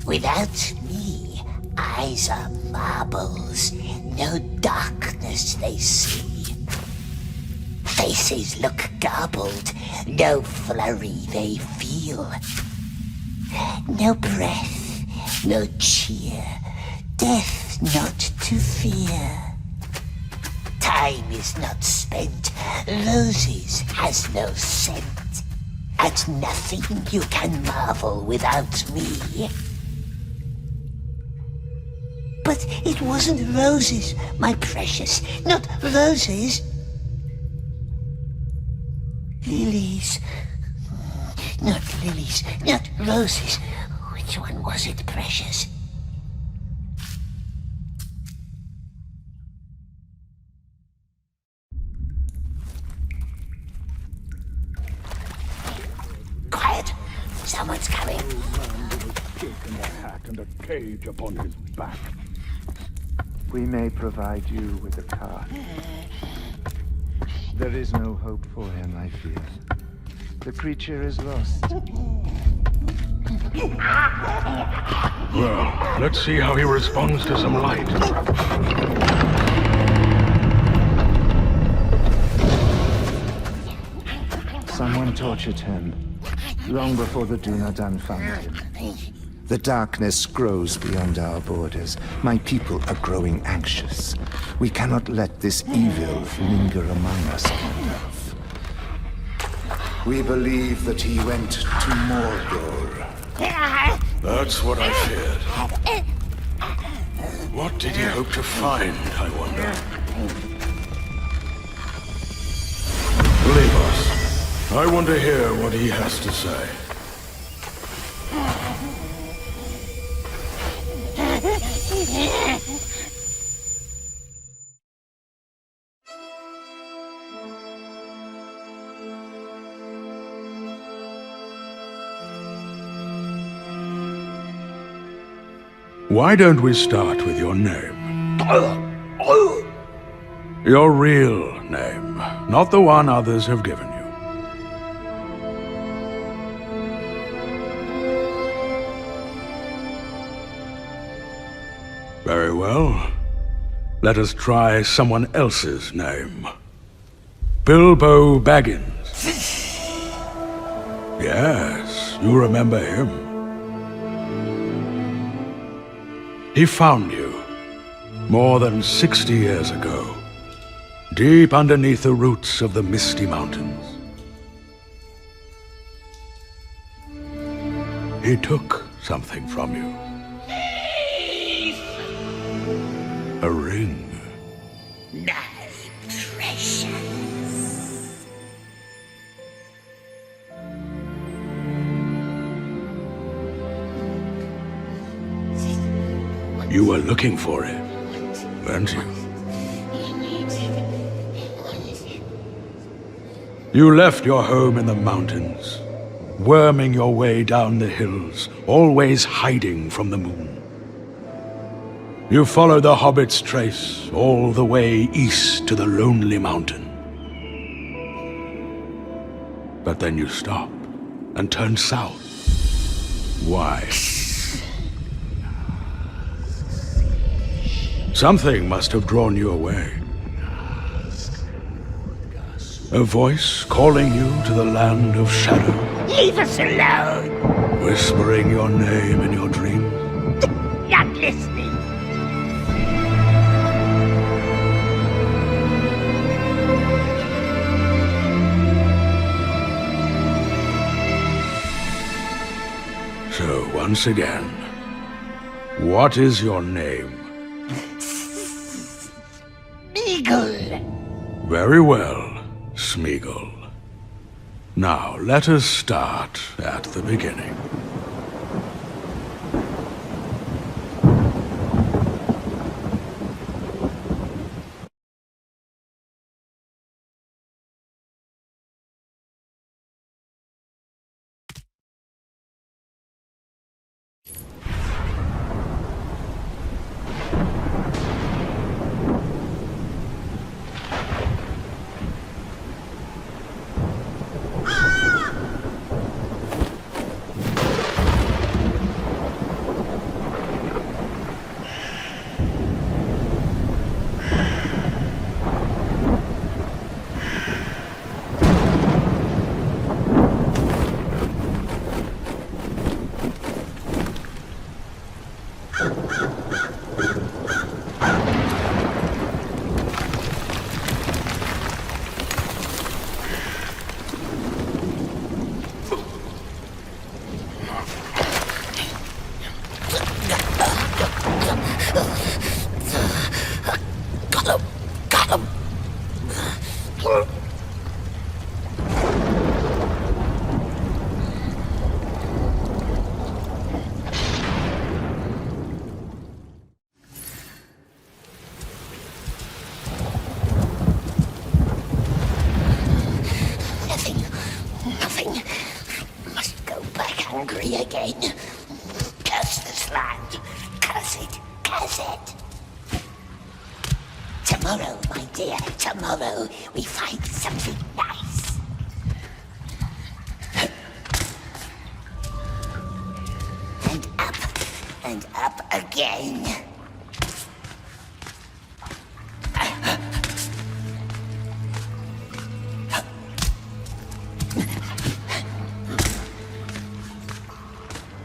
Without me, eyes are marbles. No darkness they see. Faces look garbled. No flurry they feel. No breath, no cheer. Death not to fear. Time is not spent. Roses has no scent. At nothing you can marvel without me. But it wasn't roses, my precious, not roses. Lilies. Not lilies, not roses. Which one was it, precious? Quiet! Someone's coming. In a hat and a cage upon his back. We may provide you with a cart. There is no hope for him, I fear. The creature is lost. Well, let's see how he responds to some light. Someone tortured him, long before the Dunadan found him. The darkness grows beyond our borders. My people are growing anxious. We cannot let this evil linger among us long enough. We believe that he went to Mordor. That's what I feared. What did he hope to find, I wonder? Leave us. I want to hear what he has to say. Why don't we start with your name? Your real name, not the one others have given you. Very well. Let us try someone else's name. Bilbo Baggins. Yes, you remember him. He found you more than 60 years ago, deep underneath the roots of the Misty Mountains. He took something from you. A ring. My precious. You were looking for it, weren't you? You left your home in the mountains, worming your way down the hills, always hiding from the moon. You followed the Hobbit's trace all the way east to the Lonely Mountain. But then you stopped and turned south. Why? Something must have drawn you away. A voice calling you to the land of shadow. Leave us alone! Whispering your name in your dreams. Not listening. So, once again, what is your name? Smeagol. Very well, Smeagol. Now, let us start at the beginning. hungry again. Curse this land. Curse it. Curse it. Tomorrow, my dear, tomorrow we find something nice. And up again.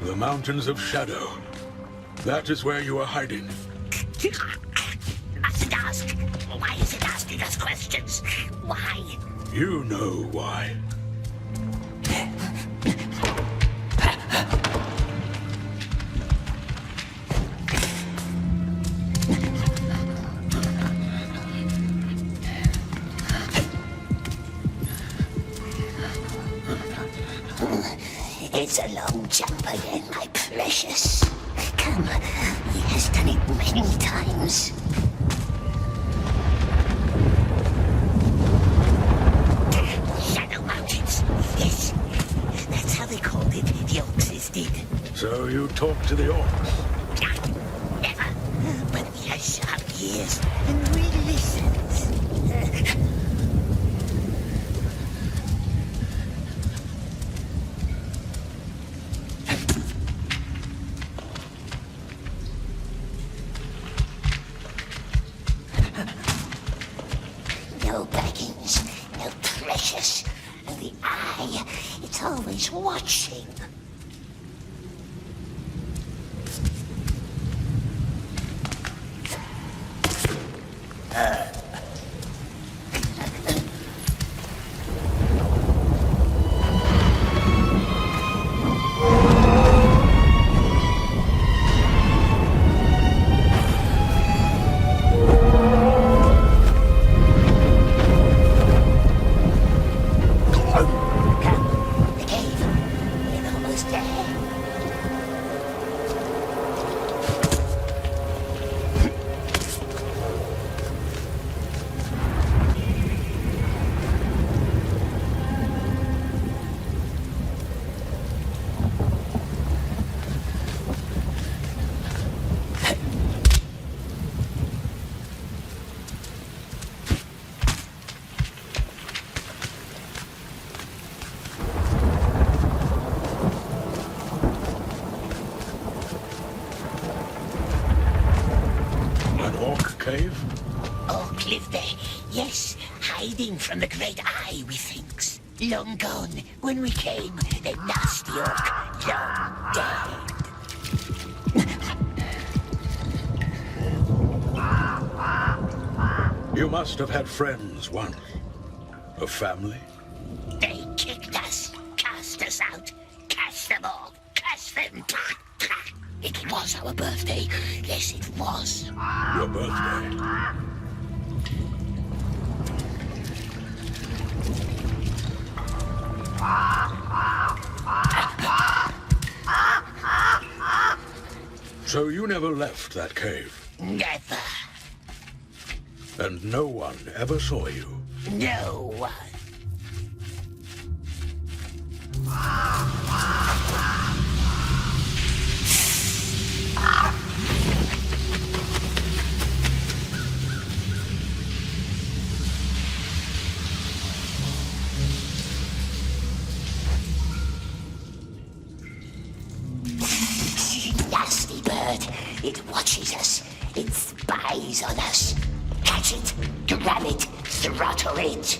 The Mountains of Shadow. That is where you are hiding. Mustn't ask. Why is it asking us questions? Why? You know why. It's a long jump again, my precious. Come, he has done it many times. Shadow Mountains. Yes, that's how they called it. The Orcs did. So you talk to the orcs? Never. But he has sharp ears and really listens. No beggings, no precious. And the eye, it's always watching. Cave? Orc live there, yes, hiding from the great eye, we thinks. Long gone, when we came, the nasty orc, long dead. You must have had friends once. A family? They kicked us, cast us out, cast them all, cast them. It was our birthday. Yes, it was. Your birthday? So you never left that cave? Never. And no one ever saw you? No one. Nasty bird. It watches us. It spies on us. Catch it, grab it, throttle it.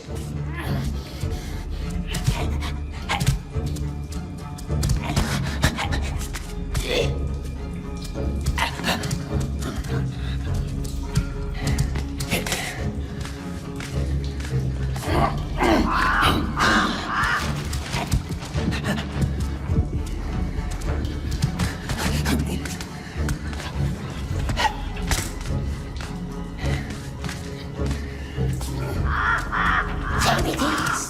There it is.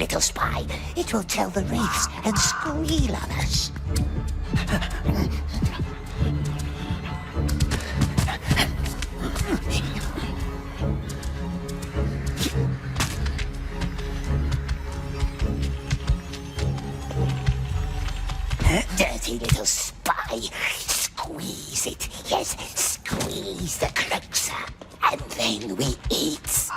little spy. It will tell the wraiths and squeal on us. Dirty little spy. Squeeze it. Yes, squeeze the crux. And then we eat.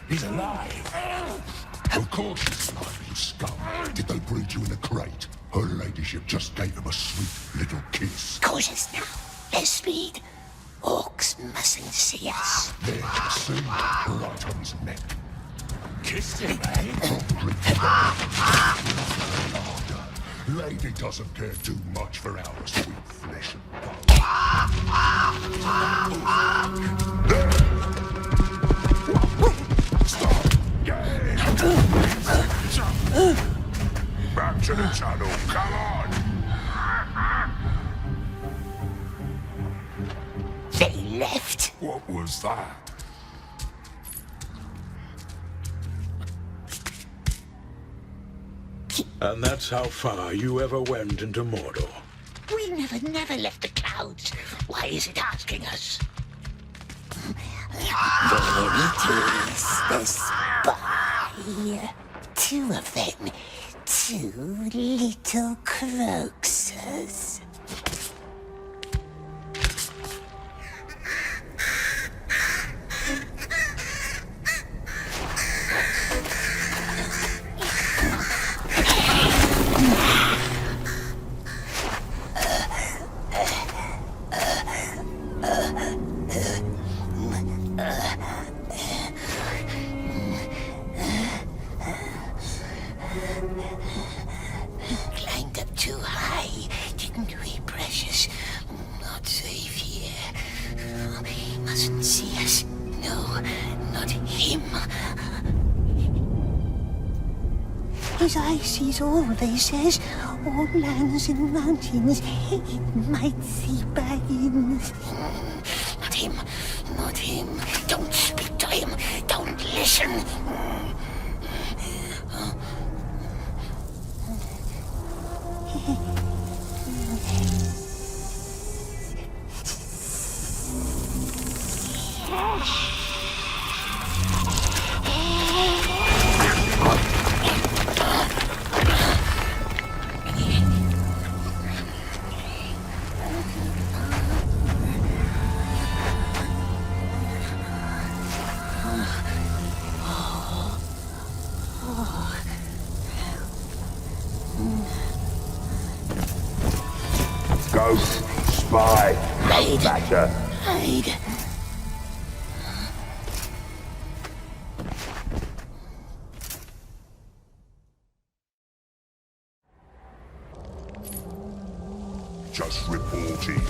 He's alive. Of course he's alive, you scum. Did they breed you in a crate? Her ladyship just gave him a sweet little kiss. Cautious now. Less speed. Orcs mustn't see us. There, see? Right on his neck. Kissed him, eh? Lady doesn't care too much for our sweet flesh and blood. Stop! Back to the tunnel, come on! They left. What was that? And that's how far you ever went into Mordor. We never left the clouds. Why is it asking us? There it is, the spy. Two of them. Two little croaksers. Climbed up too high, didn't we, precious? Not safe here. He mustn't see us. No, not him. His eye sees all, they says. All lands and mountains. He might see baggins. Not him. Not him. Don't speak to him. Don't listen. Ghost, spy, Hide. badger. Hide. Just reporting.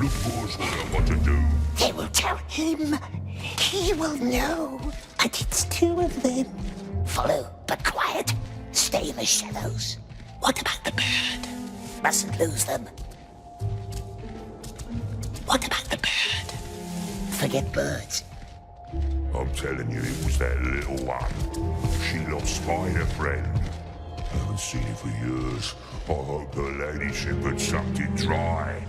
Look boys will know what to do. They will tell him. He will know. And it's two of them. Follow, but quiet. Stay in the shadows. What about the bird? Mustn't lose them. What about the bird? Forget birds. I'm telling you, it was that little one. She lost Spider Friend. I haven't seen it for years. I hope her ladyship had sucked it dry.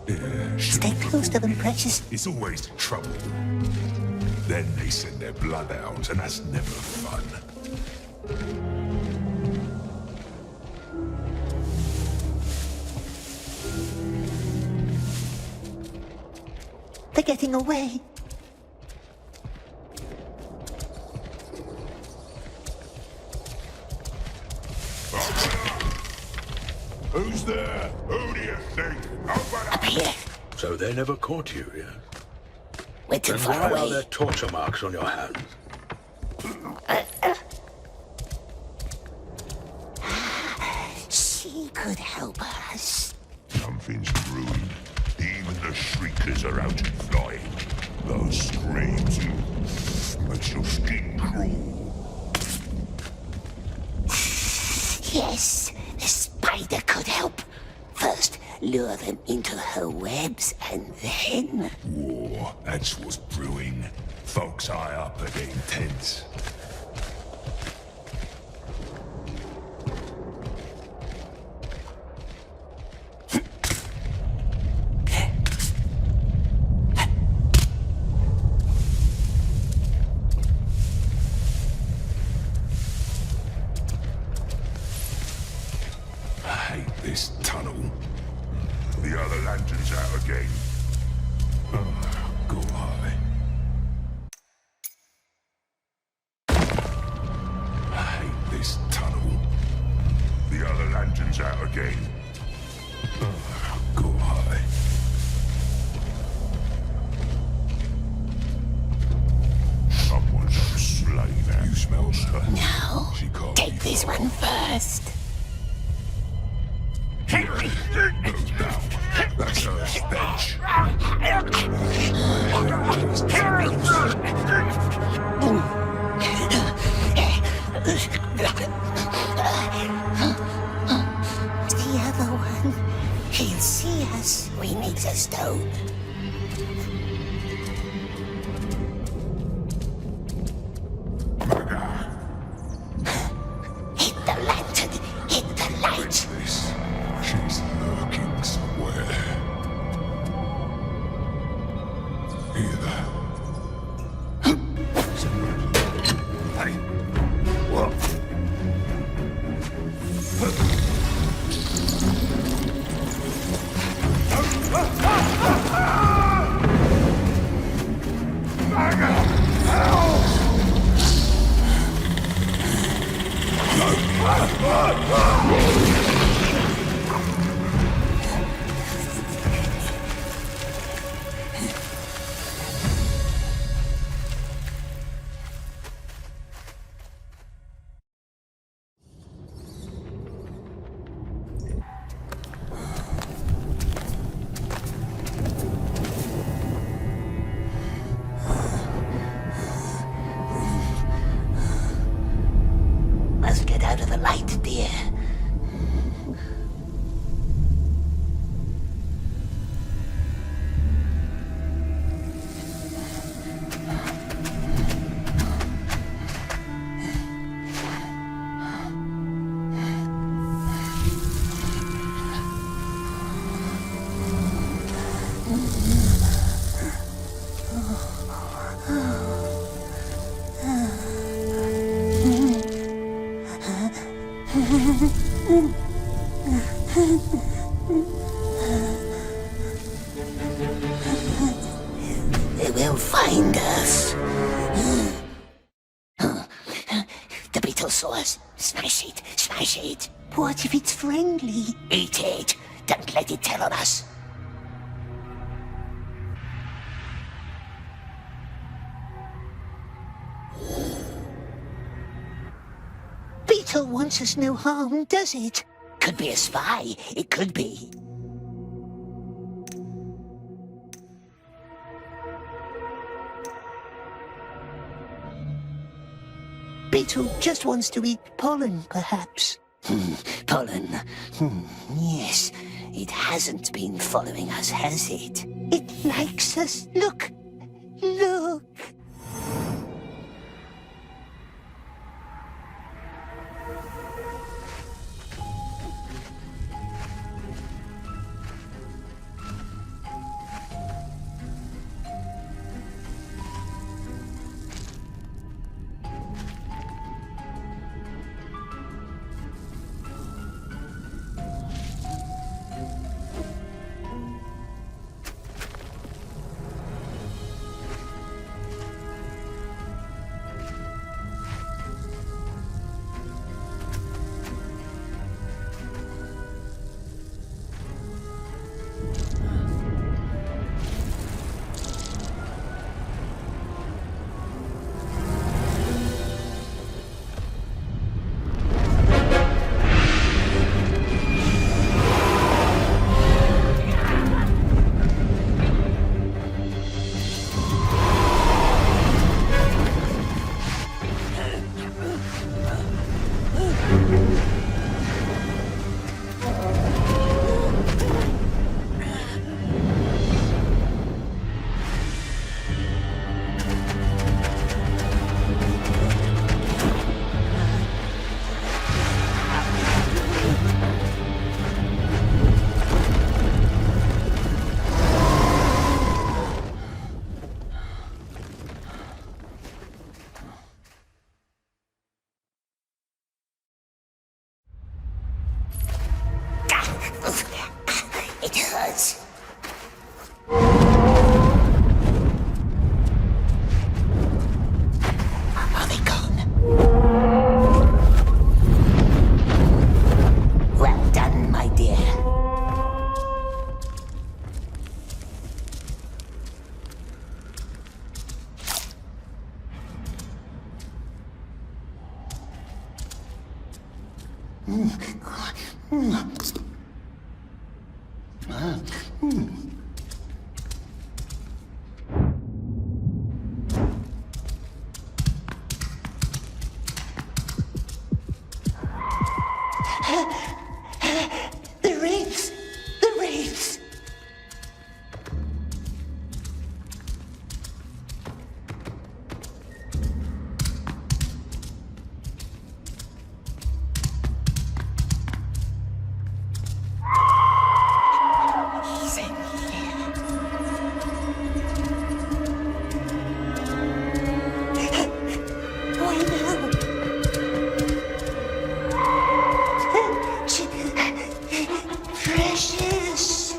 Yeah, Stay close to them, precious. it's always trouble. Then they send their bloodhounds, and that's never fun. They're getting away. Who's there? Who do you think? Open Up up! here. So they never caught you, yeah? We're too Then far why are away. there torture marks on your hands? She could help us. Something's ruined. Even the shriekers are out and flying. Those screams makes your skin crawl. Yes, the spider lure them into her webs, and then... War, that's what's brewing. Folks high up are getting tense. I hate this tunnel. The other lantern's out again. Oh, go high. I hate this tunnel. The other lantern's out again. Oh, go high. Someone's slain that You smell monster. Now, She can't take be this far. one first. Goes down. That's her stench. The other one. He'll see us. We need a stone. Hit the lantern. Hit the light. This. She's lurking somewhere. Hear that? Hey, what? Must get out of the light, dear. They will find us. The beetle saw us. Smash it, smash it. What if it's friendly? Eat it. Don't let it tell on us. Beetle wants us no harm, does it? Could be a spy. It could be. Beetle just wants to eat pollen, perhaps. Pollen. Yes. It hasn't been following us, has it? It likes us. Look. Look. The wraiths! The wraiths! He's in here. Why now? Precious.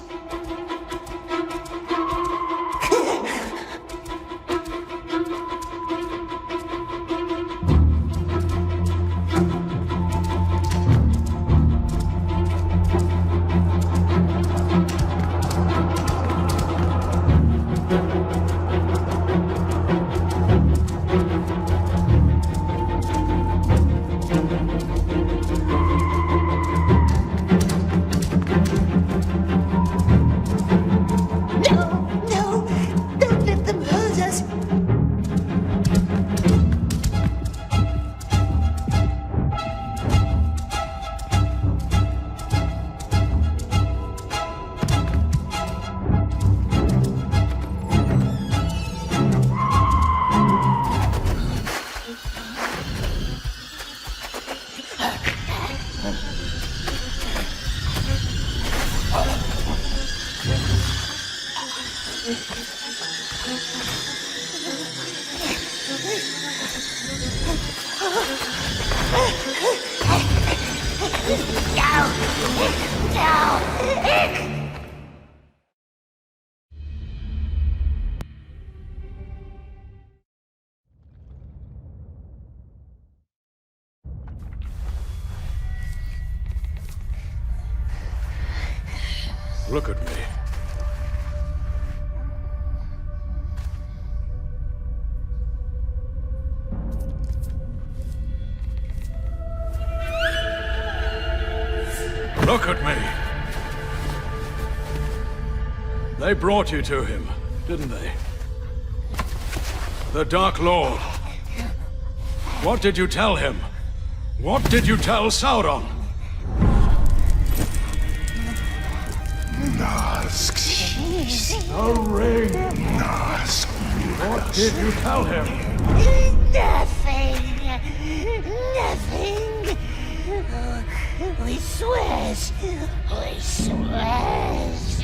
No, don't let them hurt us. Look at me. Look at me. They brought you to him, didn't they? The Dark Lord. What did you tell him? What did you tell Sauron? The ring! What did you tell him? Nothing. Nothing. We swears. We swears.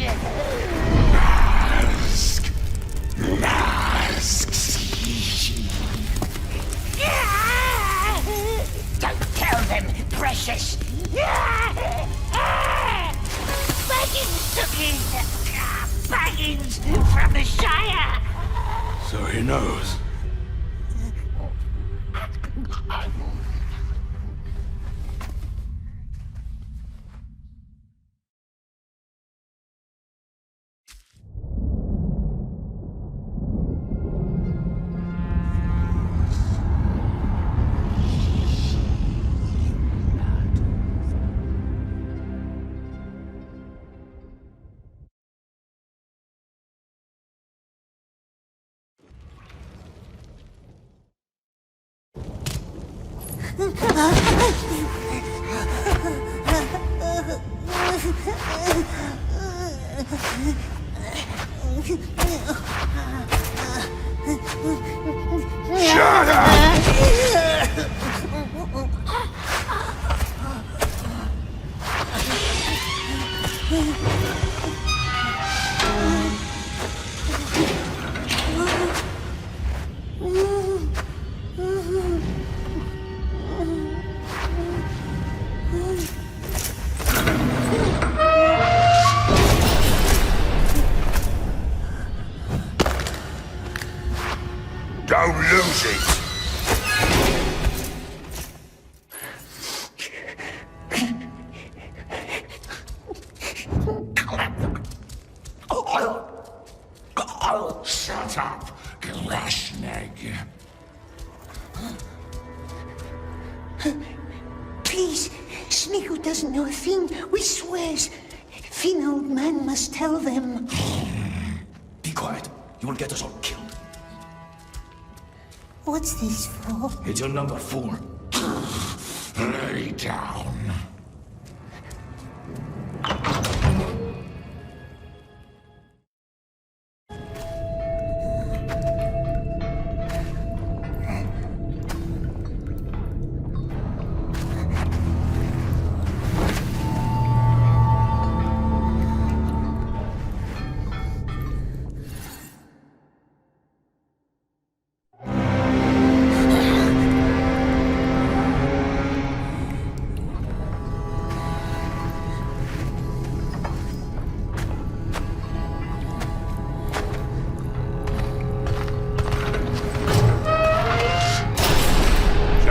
Don't tell them, precious. Baggins took it. Baggins from the Shire. So he knows. Shut up! Don't Smeagol doesn't know a thing. We swears. Fin old man must tell them. Be quiet. You will get us all killed. What's this for? It's your number, fool. Lay down.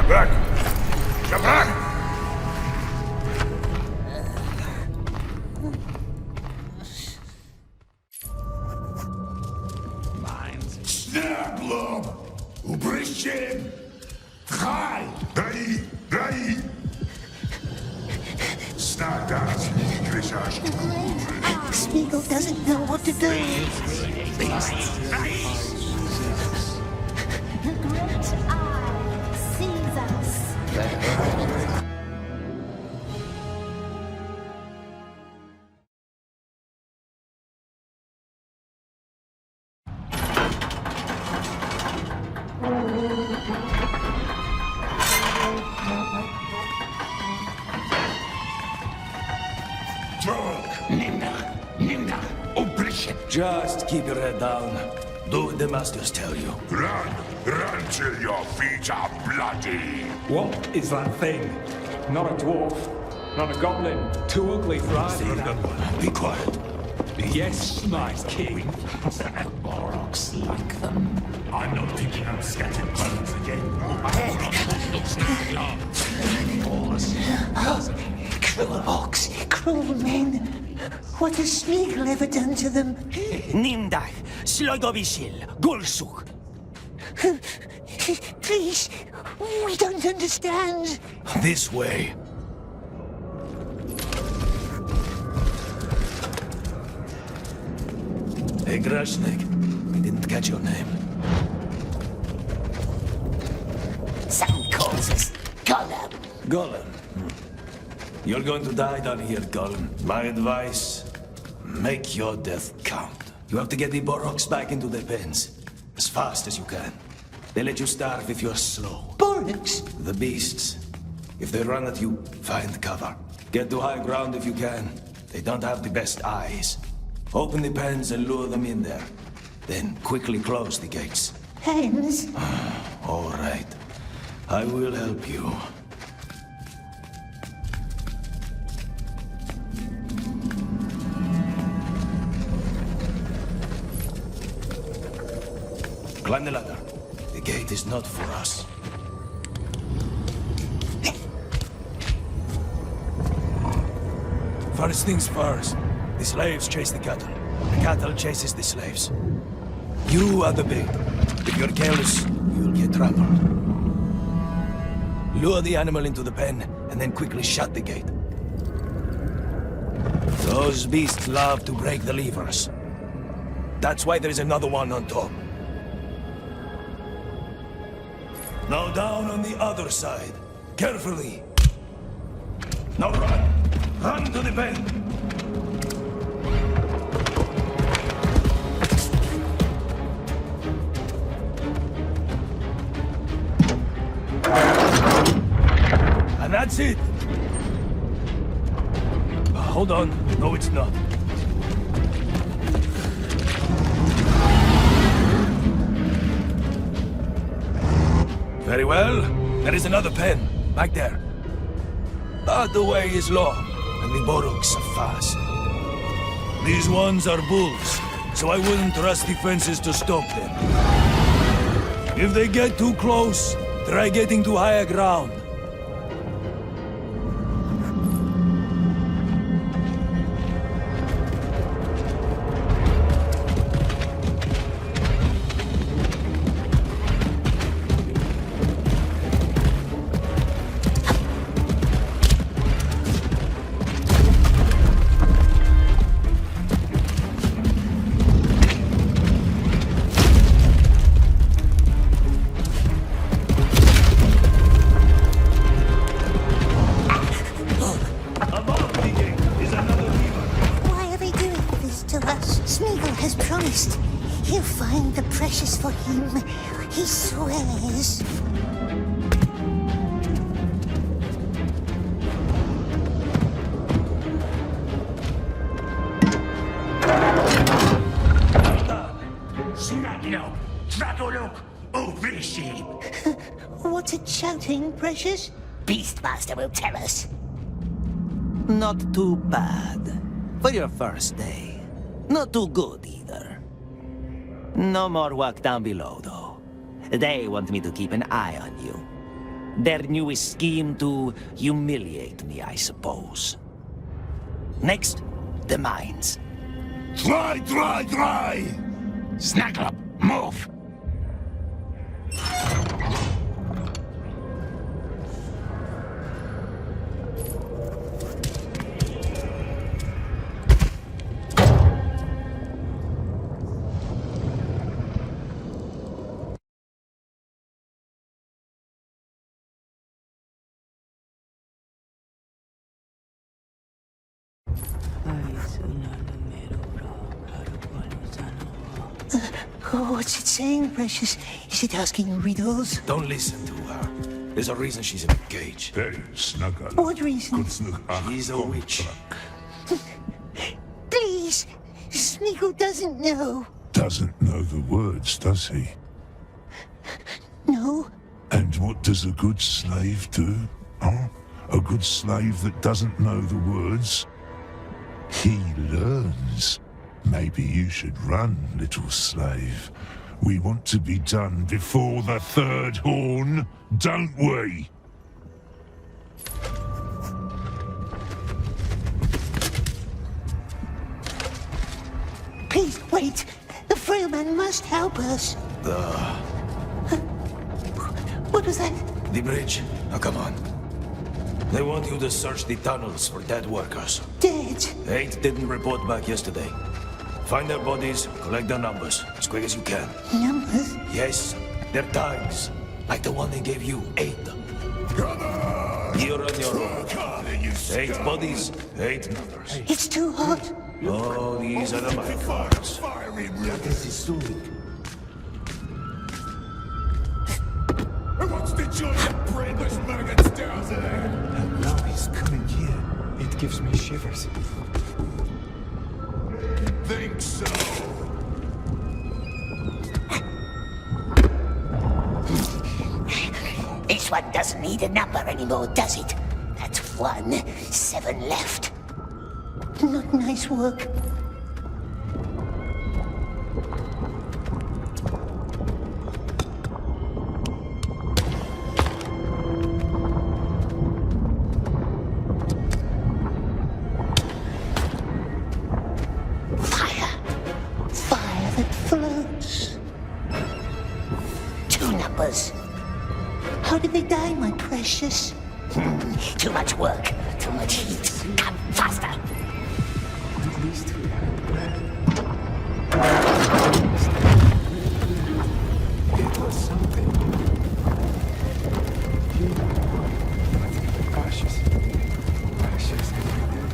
Back! Come back! Snap, lob! Ubryście! Tchaj! Daj! Snardas, Gryziarz, Smeagol doesn't know what to do. The great eye sees us. Nimna, Ubryście! Just keep your head down. Do what the masters tell you. Run till your feet are bloody! What is that thing? Not a dwarf, not a goblin, too ugly for either. Be quiet. Yes, my king. Morocks like them. I'm not picking up scattered bones again. Cruel orcs, cruel men. What has Smeagol ever done to them? Nimdach, Slogobisil, Gulsuk. Please, we don't understand. This way. Hey, Grashnik. I didn't catch your name. Some calls us Gollum. Gollum. You're going to die down here, Gollum. My advice, make your death count. You have to get the Boroks back into their pens. As fast as you can. They let you starve if you're slow. Bollocks. The beasts. If they run at you, find cover. Get to high ground if you can. They don't have the best eyes. Open the pens and lure them in there. Then quickly close the gates. Hands. All right. I will help you. Climb the ladder. The gate is not for us. First things first. The slaves chase the cattle. The cattle chases the slaves. You are the bait. If you're careless, you'll get trampled. Lure the animal into the pen, and then quickly shut the gate. Those beasts love to break the levers. That's why there's another one on top. Now down on the other side. Carefully. Now run. Run to the pen. And that's it. Hold on. No, it's not. Very well. There is another pen. Back there. But the way is long, and the Boroks are fast. These ones are bulls, so I wouldn't trust the fences to stop them. If they get too close, try getting to higher ground. precious for him. He swears. What's it shouting, Precious? Beastmaster will tell us. Not too bad. For your first day. Not too good either. No more work down below, though. They want me to keep an eye on you. Their newest scheme to humiliate me, I suppose. Next, the mines. Dry! Snuggle up! Move! What's it saying, Precious? Is it asking riddles? Don't listen to her. There's a reason she's in a cage. Hey, snuggle. What reason? She's a witch. Please! Smeagol doesn't know. Doesn't know the words, does he? No. And what does a good slave do? Huh? A good slave that doesn't know the words? He learns. Maybe you should run, little slave. We want to be done before the third horn, don't we? Please, wait. The frail man must help us. What was that? The bridge. Now come on. They want you to search the tunnels for dead workers. Dead. 8 didn't report back yesterday. Find their bodies, collect their numbers, as quick as you can. Numbers? Yes, their times. Like the one they gave you, 8. You're on your own. 8 bodies, 8 numbers. It's too hot. Oh, these are the microphones. What's the joy of brainless maggots down there? Now he's coming here. It gives me shivers. Think so. This one doesn't need a number anymore, does it? That's 1, 7 left. Not nice work. Fire that floats. 2 numbers. How did they die, my precious? Too much work, too much heat. Come, faster. At least we had bread. It was something. Ashes. Ashes everywhere.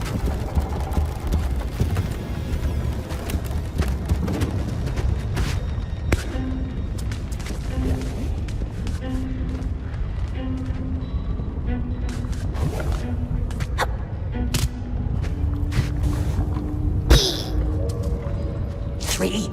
Three.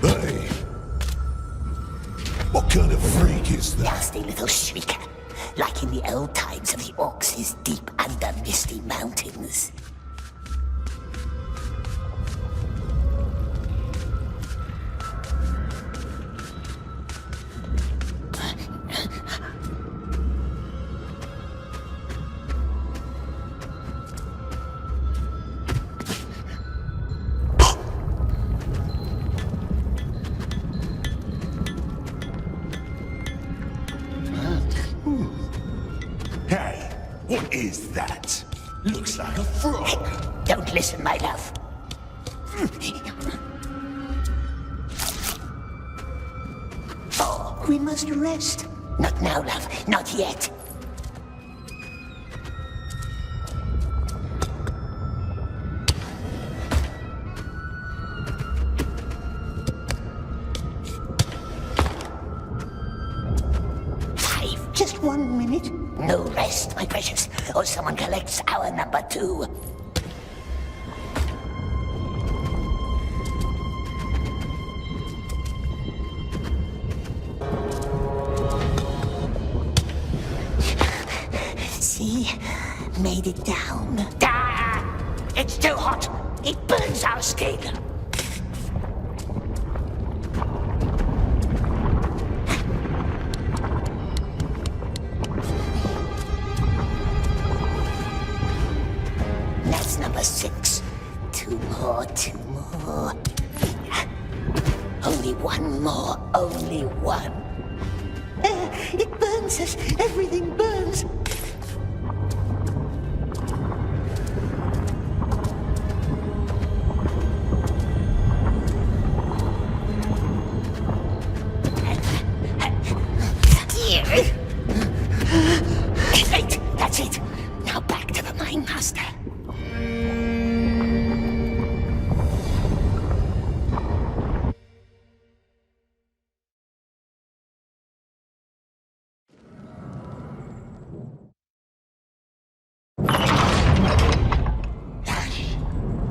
Hey! What kind of freak is that? Nasty little shrieker. Like in the old times of the orcs deep under misty mountains. Hey, what is that? Looks like a frog. Don't listen, my love. Oh, we must rest. Not now, love. Not yet. Just 1 minute. No rest, my precious, or someone collects our number 2. See? Made it down. Ah! It's too hot. It burns our skin. That's number 6. 2 more, 2 more. Only 1 more, only 1. It burns us. Everything burns. Right, that's it. Now back to the mine master.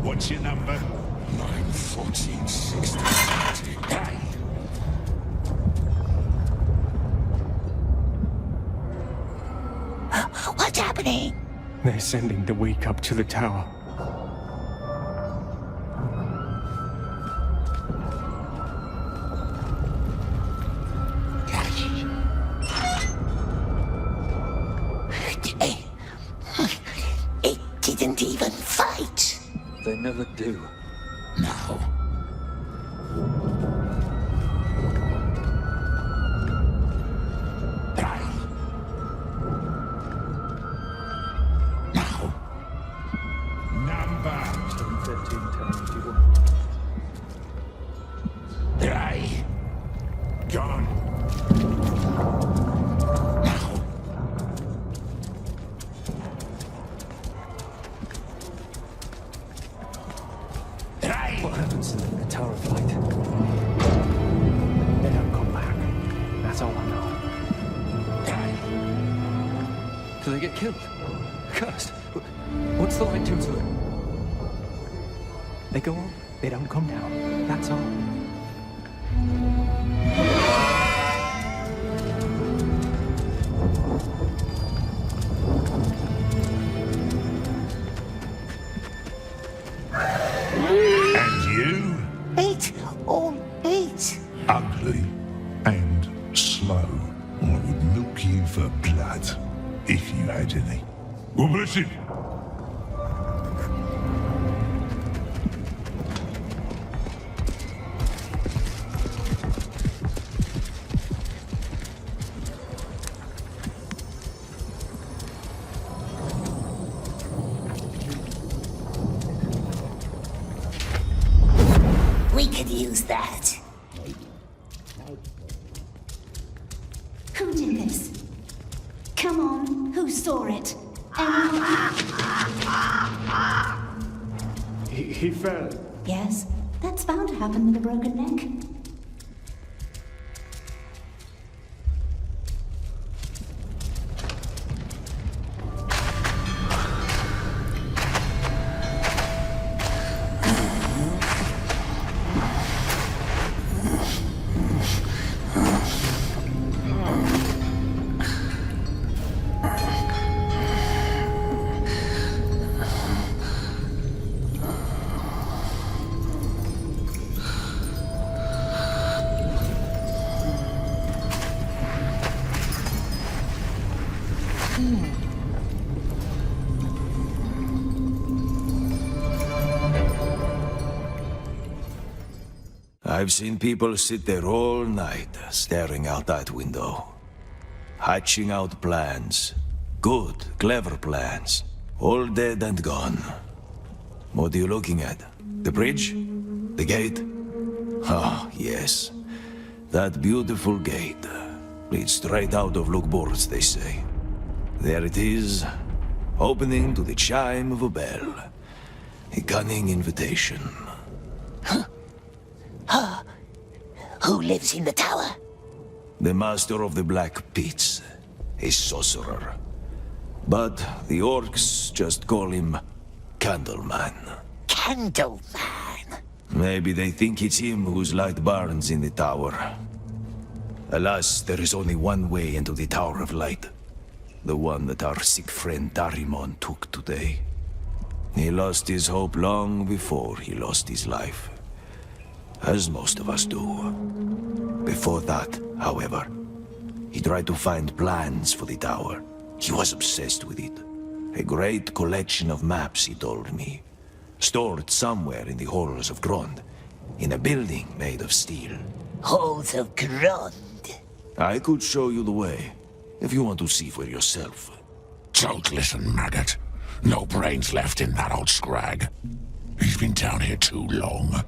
What's your number? 9, 14, 16, 17. Hey! What's happening? They're sending the weak up to the tower. It didn't even fight. They never do. Now. Hey! Now. Number. 13, 10, 81. Hey! Gone. Now. Hey! What happens to them in the tower fight? They don't come back. That's all I know. Hey! Do they get killed? Cursed. What's the light do to them? They go up, they don't come down. That's all. And you? 8, all 8. Ugly and slow. I would milk you for blood, if you had any. Well, bless him. We could use that. Who did this? Come on, who saw it? Anyone? He fell. Yes, that's bound to happen with a broken neck. I've seen people sit there all night, staring out that window, hatching out plans, Good, clever plans. All dead and gone. What are you looking at? The bridge? The gate? Ah, yes. That beautiful gate. Leads straight out of Lugborz, they say. There it is, opening to the chime of a bell. A cunning invitation. Who lives in the tower? The master of the Black Pits. A sorcerer. But the orcs just call him Candleman. Candleman. Maybe they think it's him whose light burns in the tower. Alas, there is only one way into the Tower of Light. The one that our sick friend Darimon took today. He lost his hope long before he lost his life. As most of us do. Before that, however, he tried to find plans for the tower. He was obsessed with it. A great collection of maps, he told me. Stored somewhere in the halls of Grond. In a building made of steel. Halls of Grond. I could show you the way, if you want to see for yourself. Don't listen, maggot. No brains left in that old scrag. He's been down here too long.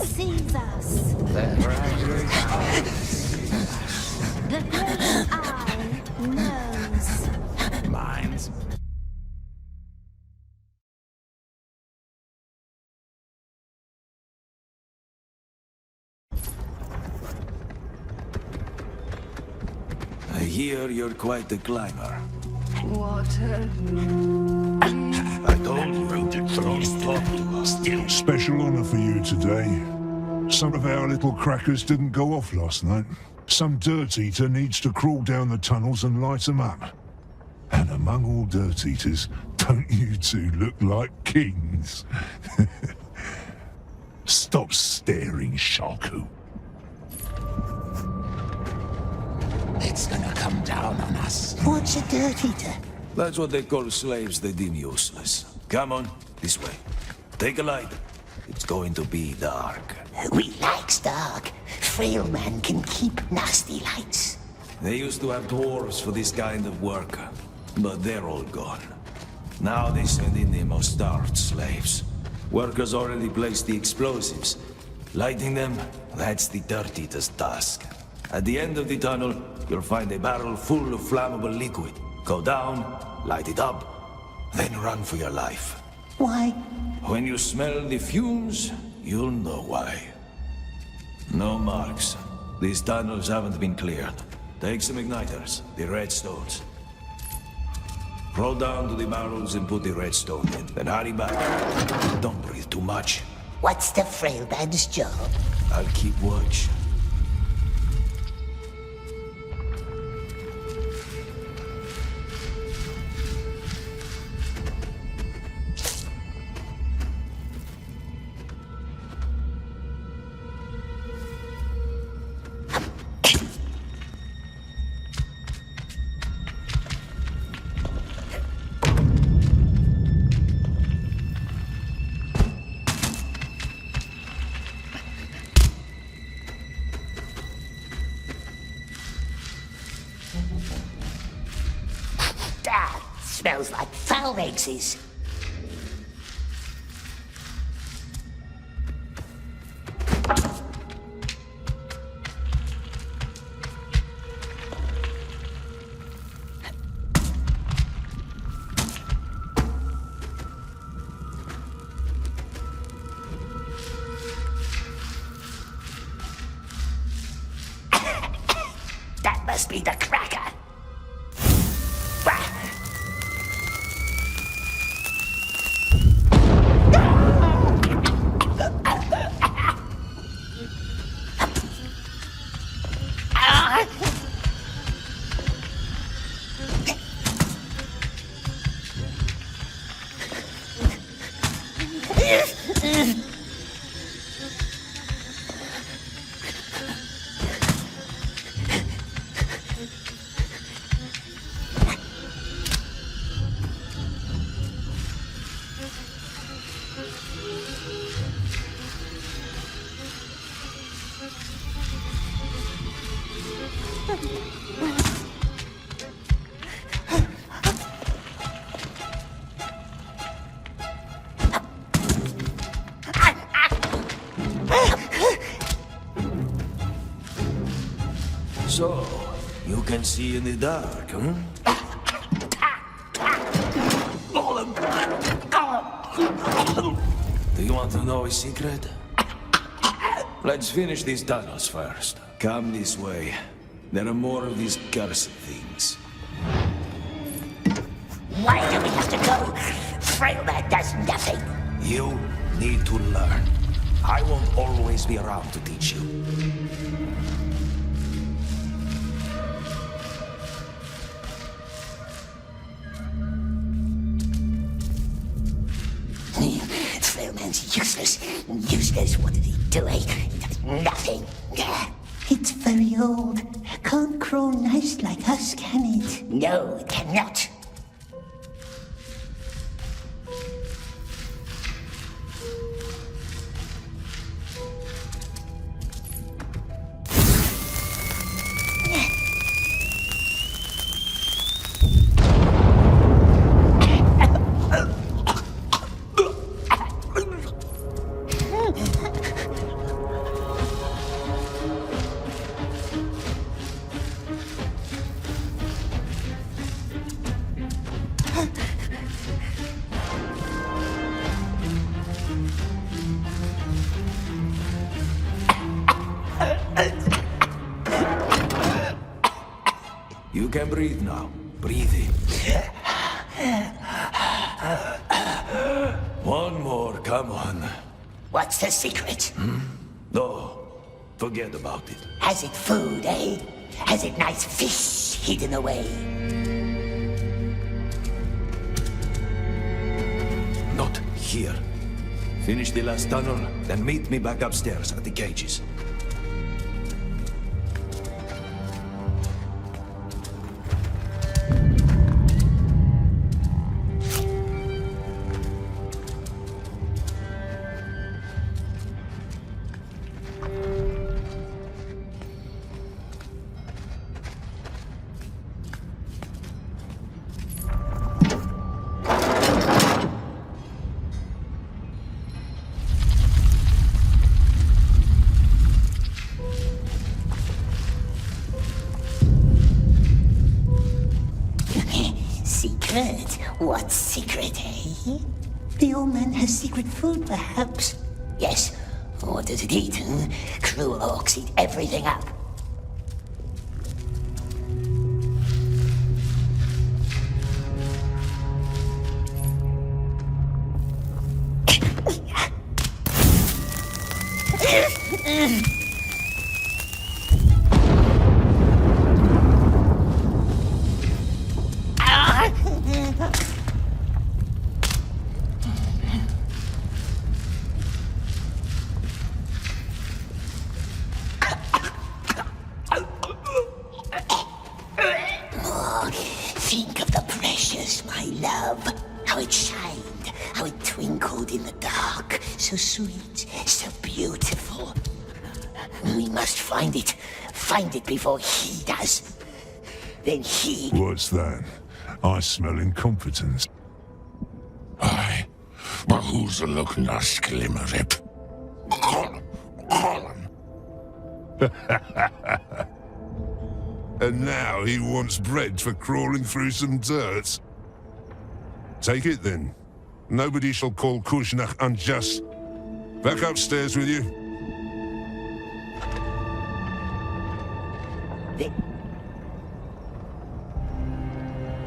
Sees us. The great eye knows. Mines. I hear you're quite the climber. I told you, don't talk to us. Special honor for you today. Some of our little crackers didn't go off last night. Some dirt eater needs to crawl down the tunnels and light them up. And among all dirt eaters, don't you two look like kings? Stop staring, Shaku. It's gonna come down on us. What's a dirt eater? That's what they call slaves they deem useless. Come on, this way. Take a light. It's going to be dark. We likes dark. Frail man can keep nasty lights. They used to have dwarves for this kind of work, but they're all gone. Now they send in the most starved slaves. Workers already placed the explosives. Lighting them, that's the dirt eater's task. At the end of the tunnel, you'll find a barrel full of flammable liquid. Go down, light it up, then run for your life. Why? When you smell the fumes, you'll know why. No marks. These tunnels haven't been cleared. Take some igniters, the redstones. Roll down to the barrels and put the redstone in. Then hurry back. Don't breathe too much. What's the frail man's job? I'll keep watch. That smells like foul eggs. That must be the cracker. So, you can see in the dark, huh? Do you want to know a secret? Let's finish these tunnels first. Come this way. There are more of these cursed things. Why do we have to go? Freeman does nothing. You need to learn. I won't always be around to teach you. Freeman's useless. Useless. What did he do? He does nothing. It's very old. It can't grow nice like us, can it? No, it cannot. You can breathe now. Breathe in. One more, come on. What's the secret? No, forget about it. Has it food, eh? Has it nice fish hidden away? Not here. Finish the last tunnel, then meet me back upstairs at the cages. Secret? What secret, eh? The old man has secret food, perhaps? Yes. What does it eat? Cruel orcs eat everything up. Think of the precious, my love. How it shined, how it twinkled in the dark. So sweet, so beautiful. We must find it. Find it before he does. Then he... What's that? I smell incompetence. Aye, but who's looking at Sklimmerip? Gollum. And now he wants bread for crawling through some dirt. Take it then. Nobody shall call Kushnach unjust. Back upstairs with you.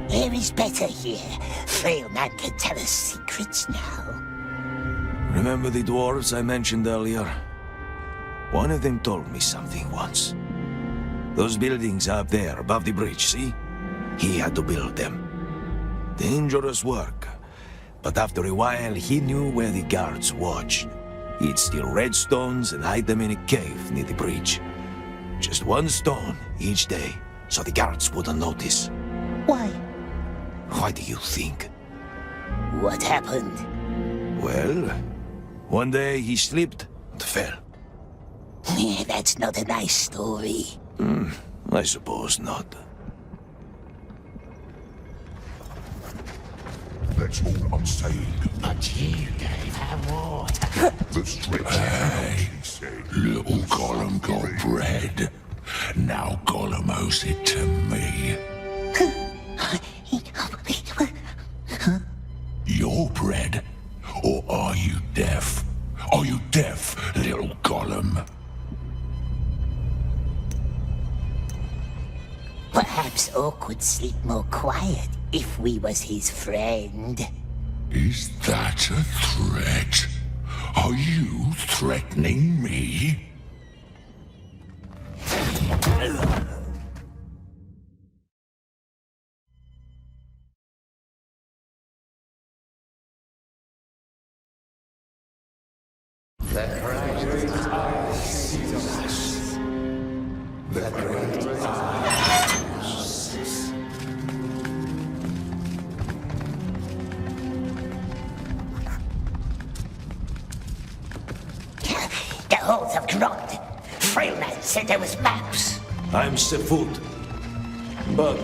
There is better here. Frail man can tell us secrets now. Remember the dwarves I mentioned earlier? One of them told me something once. Those buildings up there above the bridge, see? He had to build them. Dangerous work. But after a while, he knew where the guards watched. He'd steal red stones and hide them in a cave near the bridge. Just one stone each day, so the guards wouldn't notice. Why? Why do you think? What happened? Well, one day he slipped and fell. That's not a nice story. I suppose not. That's all I'm saying. But you gave her water. The stretch out, he said. Little Gollum got bread. Now Gollum owes it to me. Your bread? Or are you deaf? Are you deaf, little Gollum? Perhaps Orc could sleep more quiet if we was his friend. Is that a threat? Are you threatening me? The halls have groaned. Freeman said there was maps. I'm Sefut. But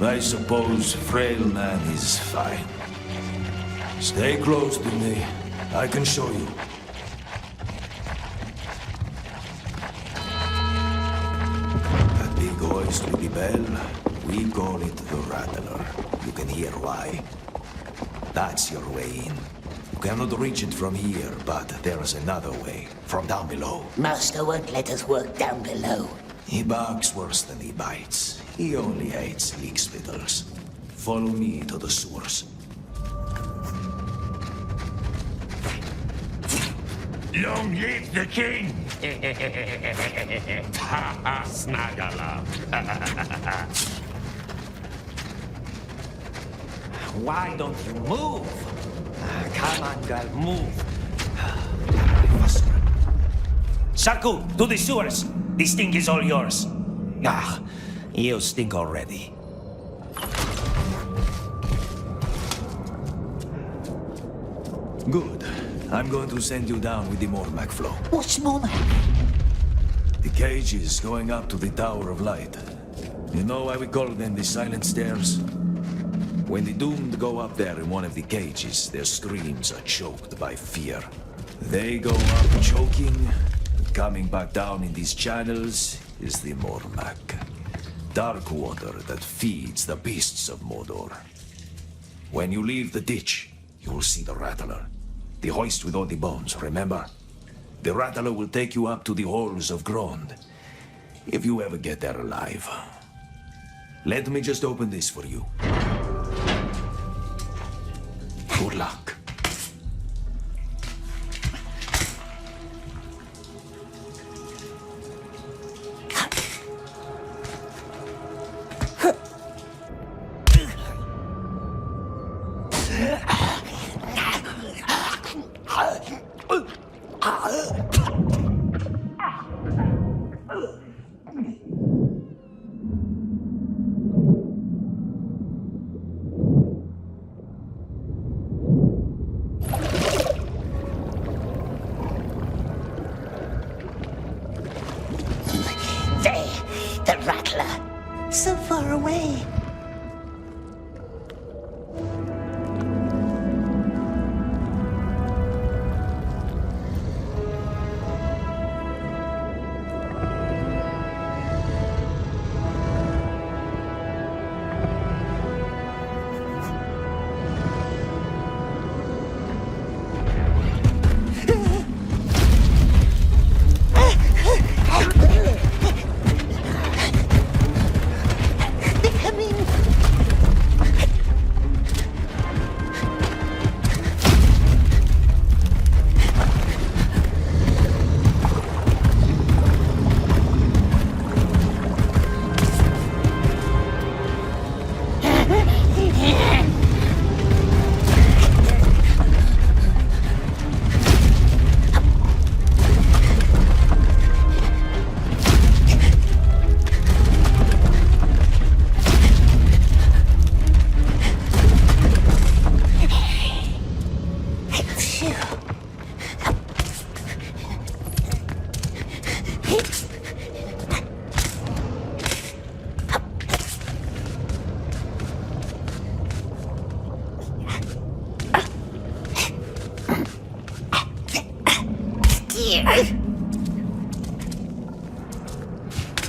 I suppose frail man is fine. Stay close to me. I can show you. That big hoist with the bell, we call it the Rattler. You can hear why. That's your way in. You cannot reach it from here, but there is another way, from down below. Master won't let us work down below. He barks worse than he bites. He only hates leak spittles. Follow me to the sewers. Long live the king! Snagala. Why don't you move? Come on, girl, move. Shaku, to the sewers. This thing is all yours. Ah, you stink already. Good. I'm going to send you down with the Mormac flow. What's more? The cage is going up to the Tower of Light. You know why we call them the Silent Stairs? When the doomed go up there in one of the cages, their screams are choked by fear. They go up choking, and coming back down in these channels is the Mormac. Dark water that feeds the beasts of Mordor. When you leave the ditch, you will see the Rattler. The hoist with all the bones, remember? The Rattler will take you up to the halls of Grond. If you ever get there alive. Let me just open this for you. Good luck. The Rattler. So far away. They're coming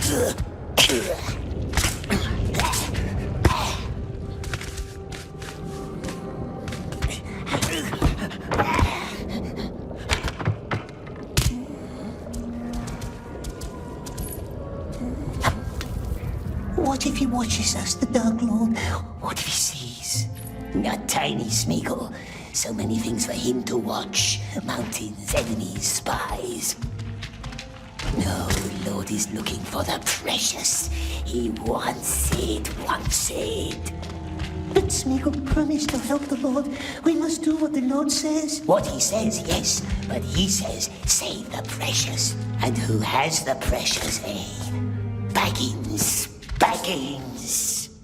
What if he watches us, the Dark Lord? What if he sees? Not tiny, Smeagol. So many things for him to watch. Mountains, enemies, spies. No, Lord is looking for the precious. He wants it. But Smeagol promised to help the Lord. We must do what the Lord says. What he says, yes, but he says, save the precious. And who has the precious, eh? Baggins.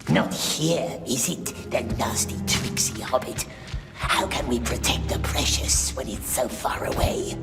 Not here, is it, the nasty, tricksy hobbit? How can we protect the precious when it's so far away?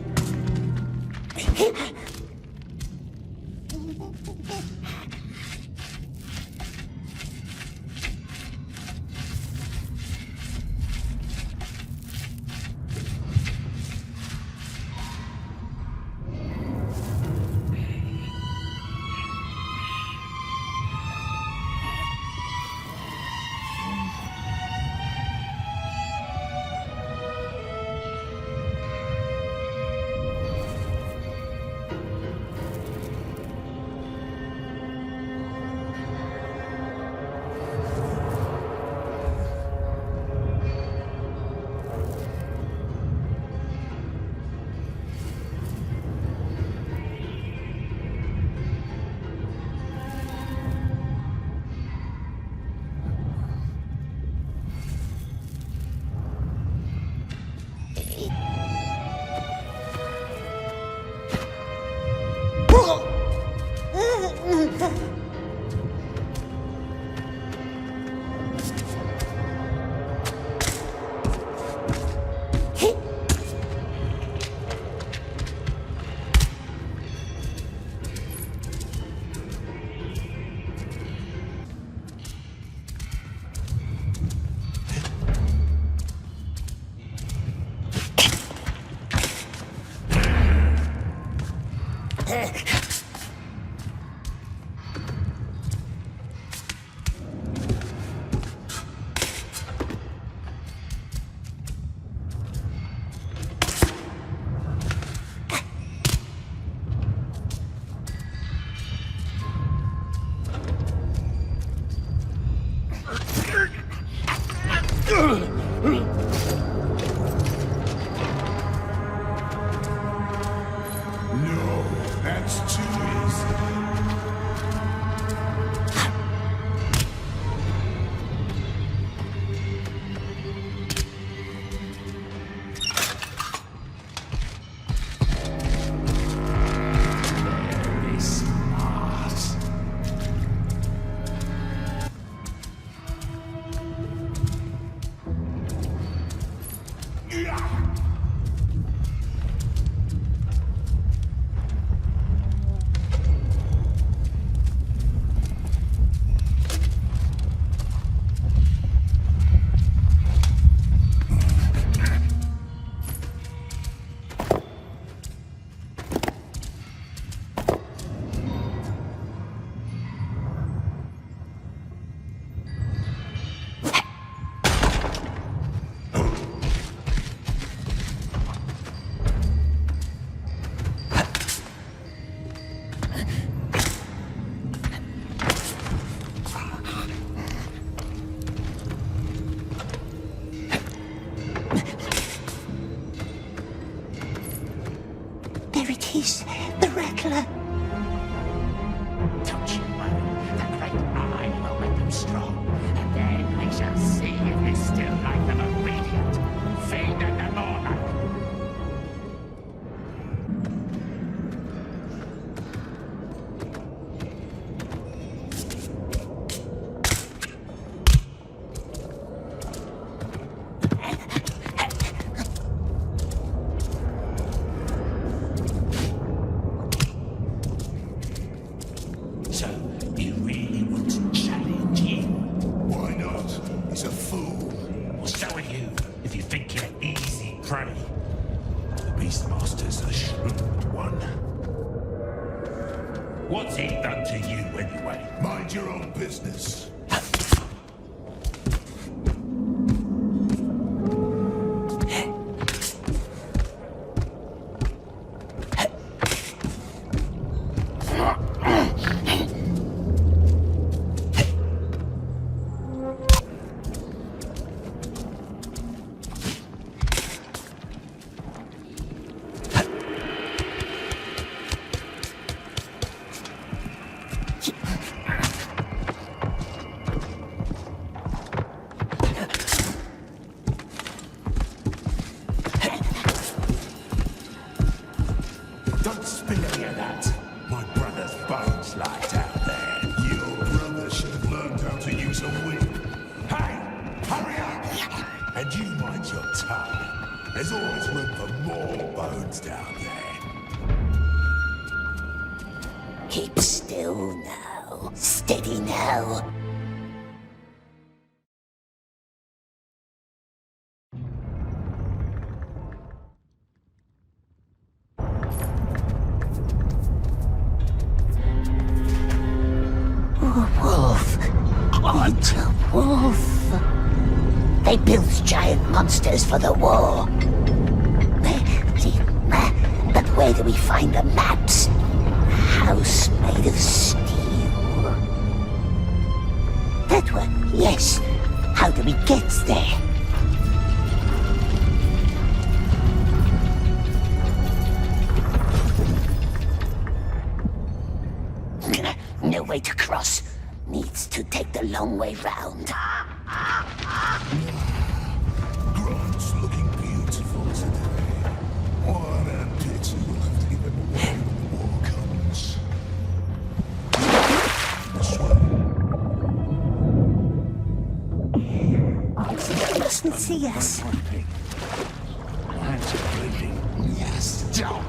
What's he done to you, anyway? Mind your own business. Don't spill any of that. My brother's bones lie down there. Your brother should have learned how to use a whip. Hey, hurry up! And you mind your tongue. There's always room for more bones down there. Keep still now. Steady now. Wolf. What? A wolf. They built giant monsters for the war. But where do we find the maps? A house made of steel. That one, yes. How do we get there? No way to cross. Needs to take the long way round. Grant's looking beautiful today. What a pity we'll have to give him away when the war comes. This way. They mustn't see us. Hands are bleeding. Yes, don't.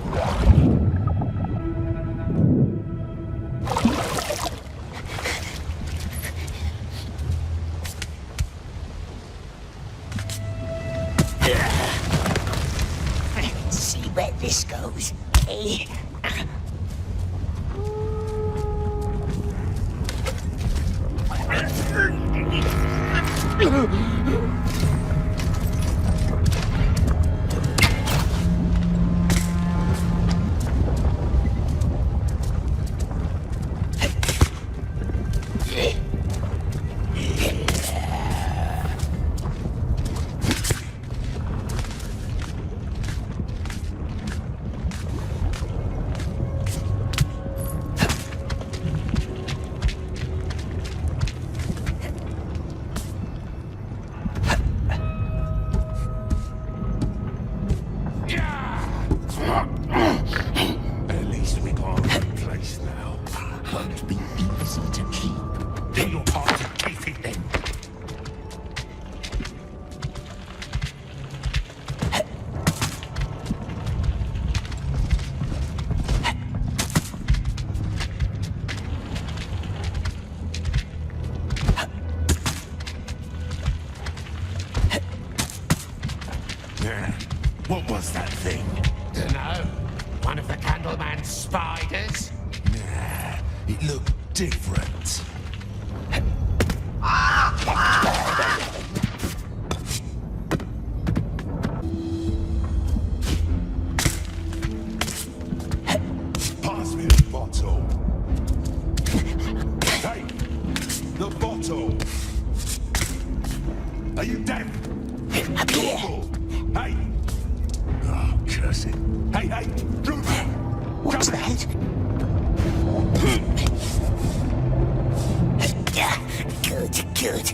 See where this goes, eh? At least we got a good place now. Won't be easy to keep. Do your part to keep it then. What was that thing? Dunno. One of the Candleman's spiders? Nah, it looked different. Pass me the bottle. Hey, the bottle. Are you deaf? Up here. Hey. Oh, curse it. Hey, hey, Drew. What's that? Good, good.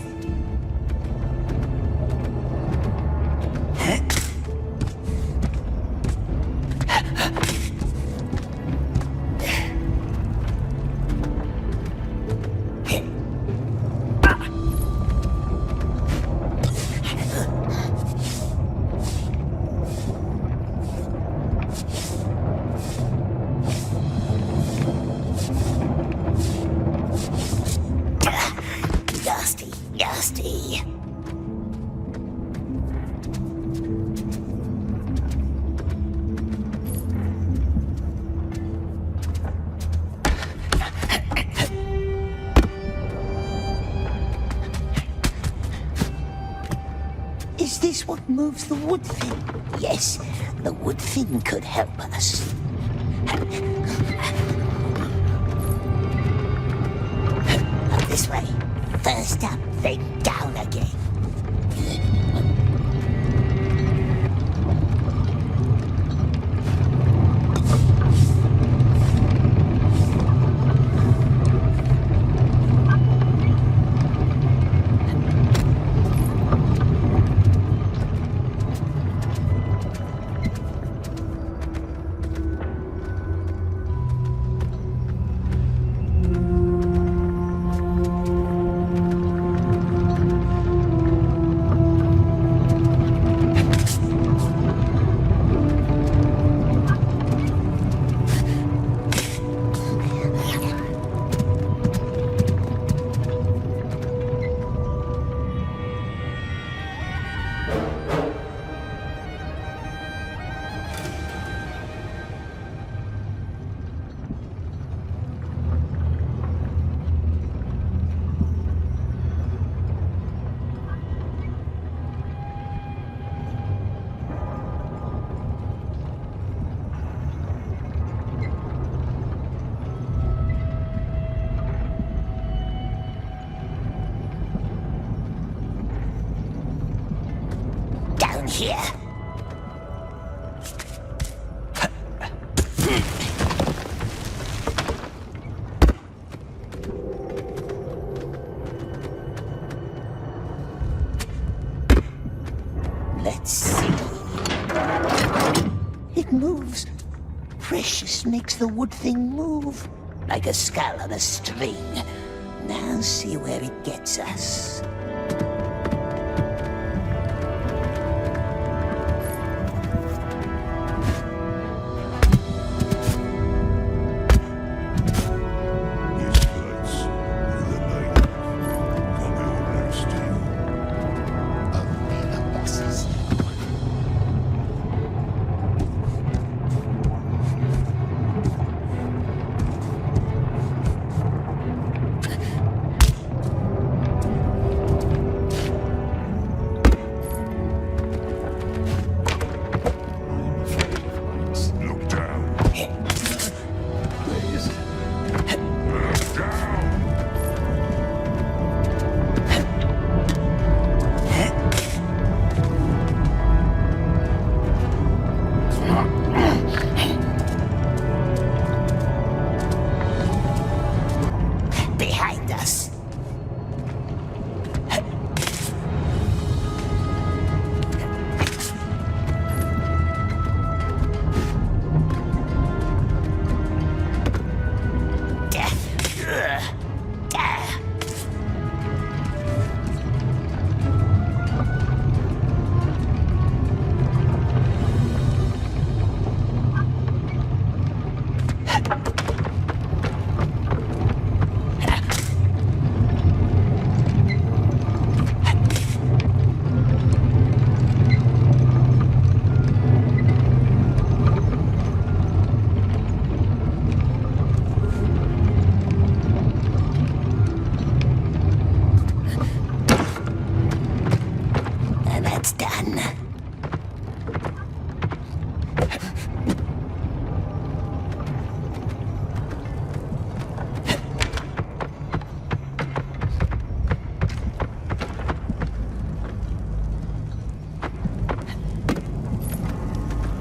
Nasty. Yeah. is what moves the wood thing. Yes, the wood thing could help us. Up this way. First up, then down again. Here. Let's see. It moves. Precious makes the wood thing move. Like a skull on a string. Now see where it gets us.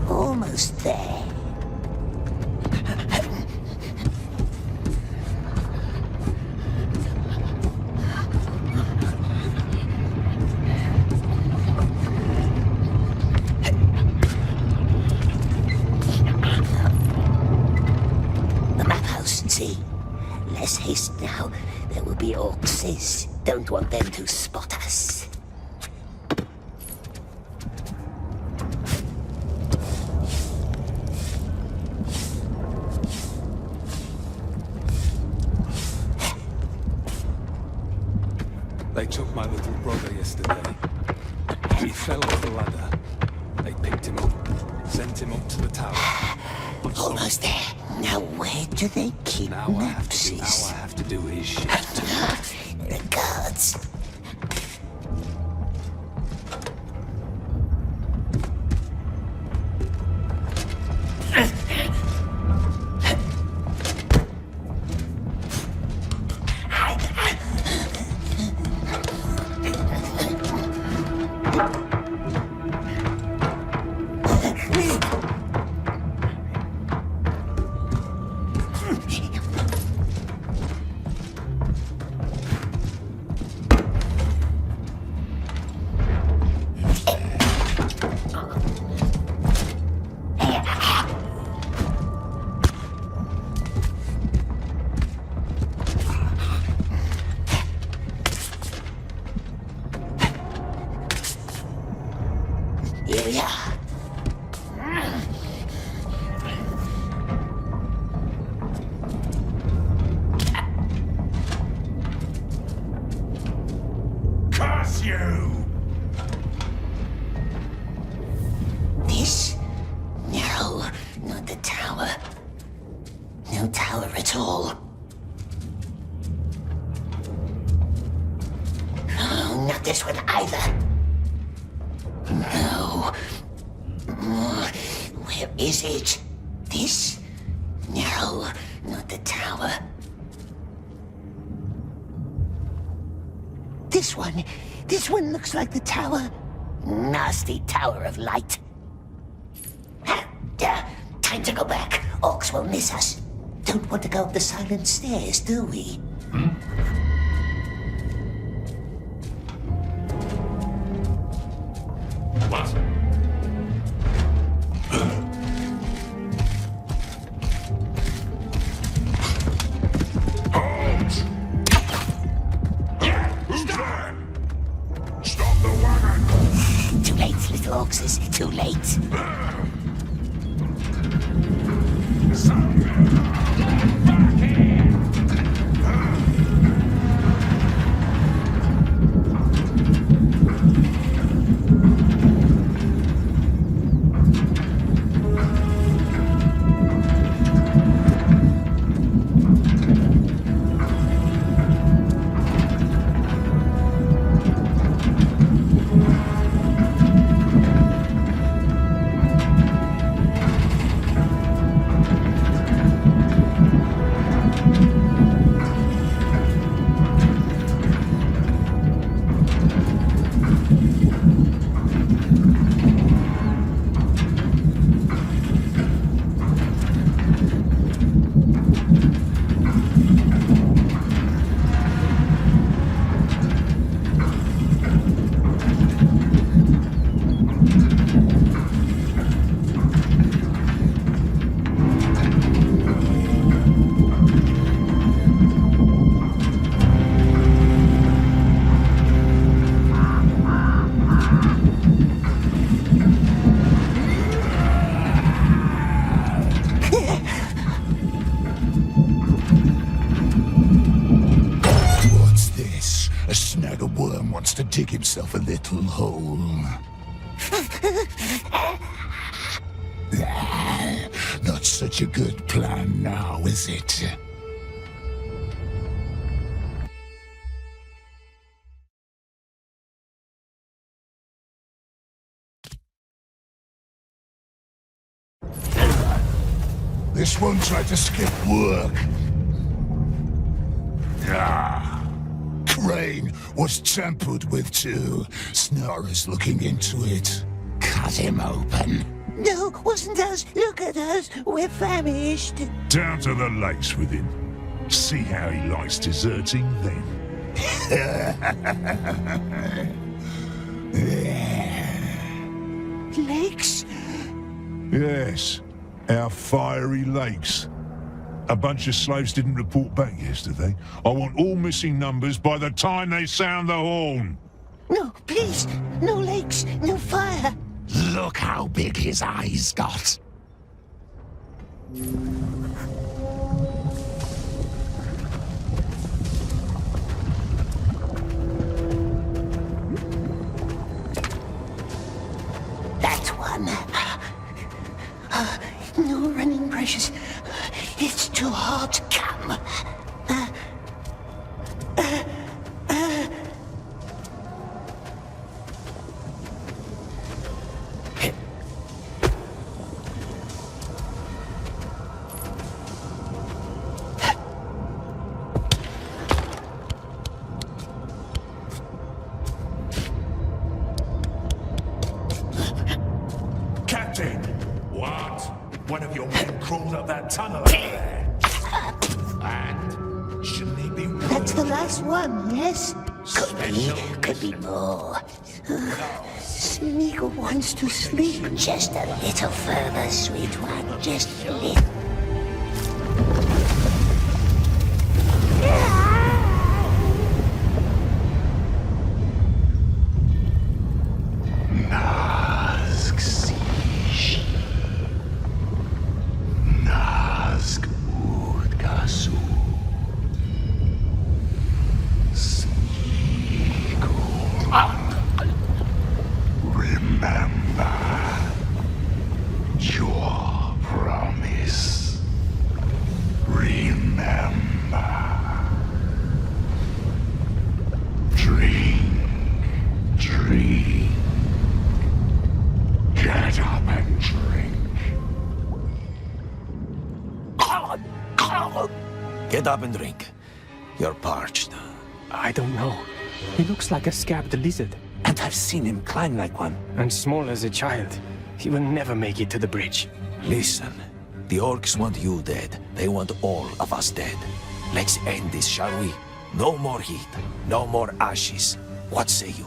Almost there. The map house, see? Less haste now. There will be orcs. Don't want them to spot us. They took my little brother yesterday. He fell off the ladder. They picked him up, sent him up to the tower. Almost there. Now where do they keep Now I Napsies? have to do his shit. The guards. you! This? No, not the tower. No tower at all. Oh, not this one either. No. Where is it? This? No, not the tower. This one. This one looks like the tower. Nasty tower of light. Time to go back. Orcs will miss us. Don't want to go up the silent stairs, do we? What? Halt! Yeah, who's there? Stop the wagon! Too late, little orcses. Too late. Wants to dig himself a little hole. Not such a good plan now, is it? This one tried to skip work. Crane was tampered with too. Snar's looking into it. Cut him open. No, wasn't us. Look at us. We're famished. Down to the lakes with him. See how he likes deserting then. Lakes? Yes, our fiery lakes. A bunch of slaves didn't report back yesterday. I want all missing numbers by the time they sound the horn. No, please. No lakes, no fire. Look how big his eyes got. That's one. No running precious. It's too hot. Come. Captain! What? One of your men crawled up that tunnel over there. And shouldn't he be warned? That's the last one, yes? Could be more. Smeagol wants to sleep. Just a little further, sweet one. Just a little. Ah! Get up and drink. You're parched. I don't know. He looks like a scabbed lizard. And I've seen him climb like one. And small as a child. He will never make it to the bridge. Listen, the orcs want you dead. They want all of us dead. Let's end this, shall we? No more heat. No more ashes. What say you?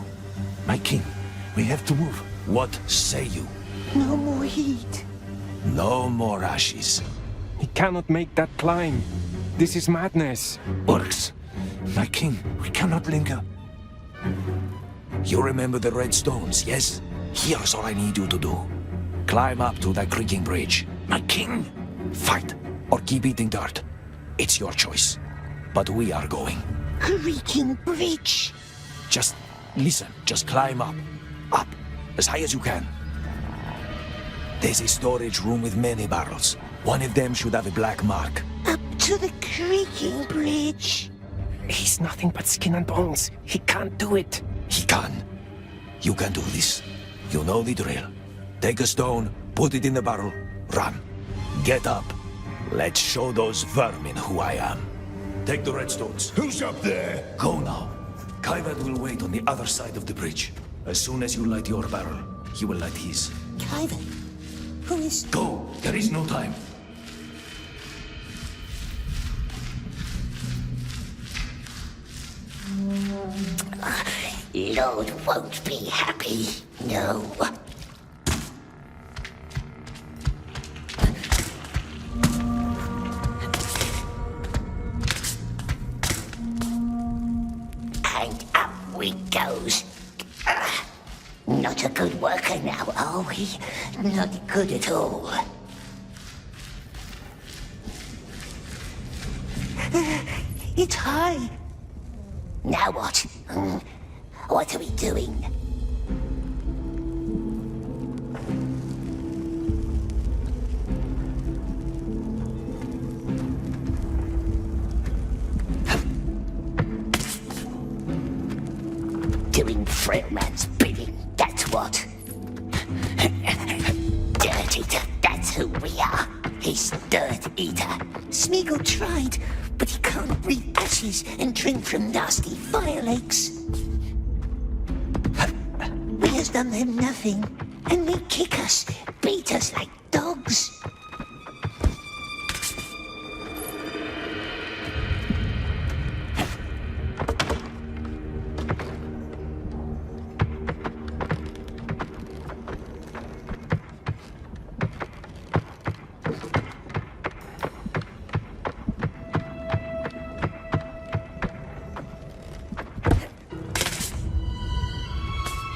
My king, we have to move. What say you? No more heat. No more ashes. He cannot make that climb. This is madness. Orcs, My king, we cannot linger. you remember the red stones, yes? Here's all I need you to do. Climb up to that creaking bridge. My king! Fight, or keep eating dirt. It's your choice. But we are going. Creaking bridge. Just listen, just climb up. Up, as high as you can. There's a storage room with many barrels. One of them should have a black mark. Up to the creaking bridge. He's nothing but skin and bones. He can't do it. He can. You can do this. You know the drill. Take a stone, put it in the barrel, run. Get up. Let's show those vermin who I am. Take the red stones. Who's up there? Go now. Kaivad will wait on the other side of the bridge. As soon as you light your barrel, he will light his. Clive, who is... Go! There is no time. Lord won't be happy, no. And up we goes. Not a good worker now, are we? Not good at all. It's high. Now what? What are we doing? Doing Frailman's bidding, that's what. Dirt Eater, that's who we are. He's Dirt Eater. Smeagol tried, but he can't breathe ashes and drink from nasty fire lakes. We has done them nothing, and they kick us, beat us like dogs.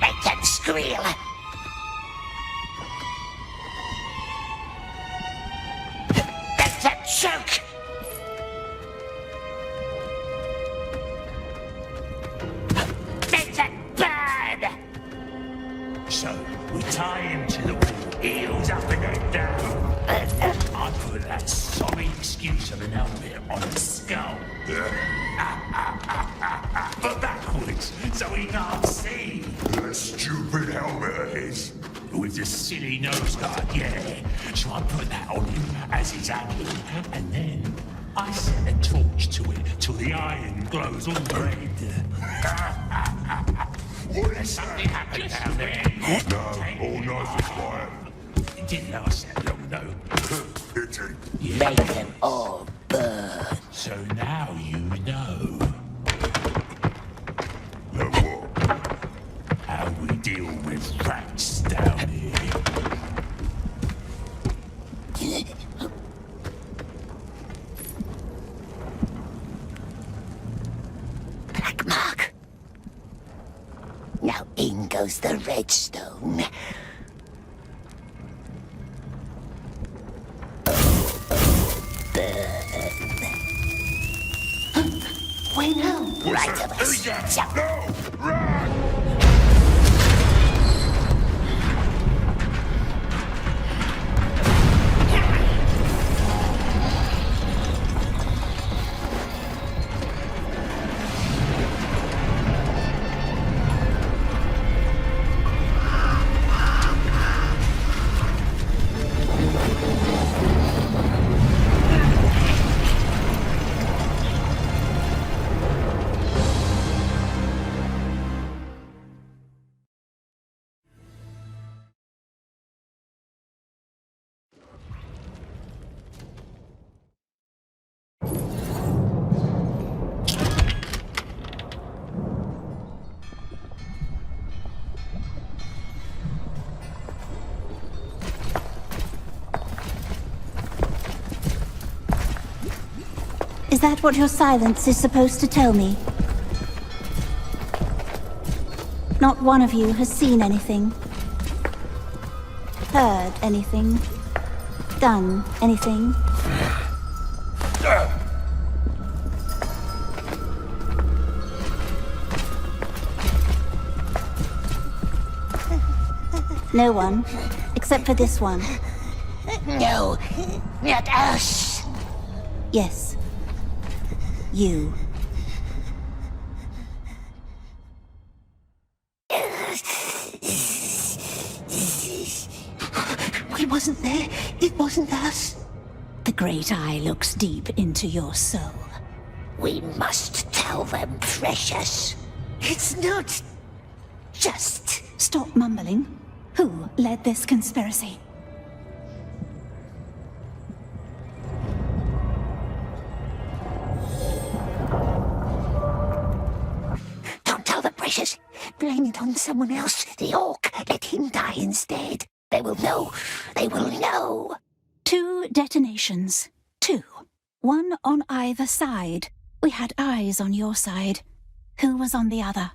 Make them squeal. Make them choke. Make them burn. So, we tie him to the wall, heels up and head down. I put that sorry excuse of an helmet on his skull. But backwards, so he can't see. That stupid helmet of his. With the silly nose guard, yeah. So I put that on him as his admin, and then I set a torch to it till the iron glows all red. There's something happened down there. No, all nice and quiet. It didn't last that long, though. Pity. Make them all burn. So now you know Now what? how we deal with rats down here. Black mark. Now in goes the redstone. Where now? Right of us. Jump. No! Run! Is that what your silence is supposed to tell me? Not one of you has seen anything, heard anything, done anything. No one, except for this one. No, not us. Yes. You. We wasn't there. It wasn't us. The Great Eye looks deep into your soul. We must tell them, precious. It's not just... Stop mumbling. Who led this conspiracy? Don't tell them, precious. Blame it on someone else. The orc. Let him die instead. They will know. They will know. 2 detonations. 2. One on either side. We had eyes on your side. Who was on the other?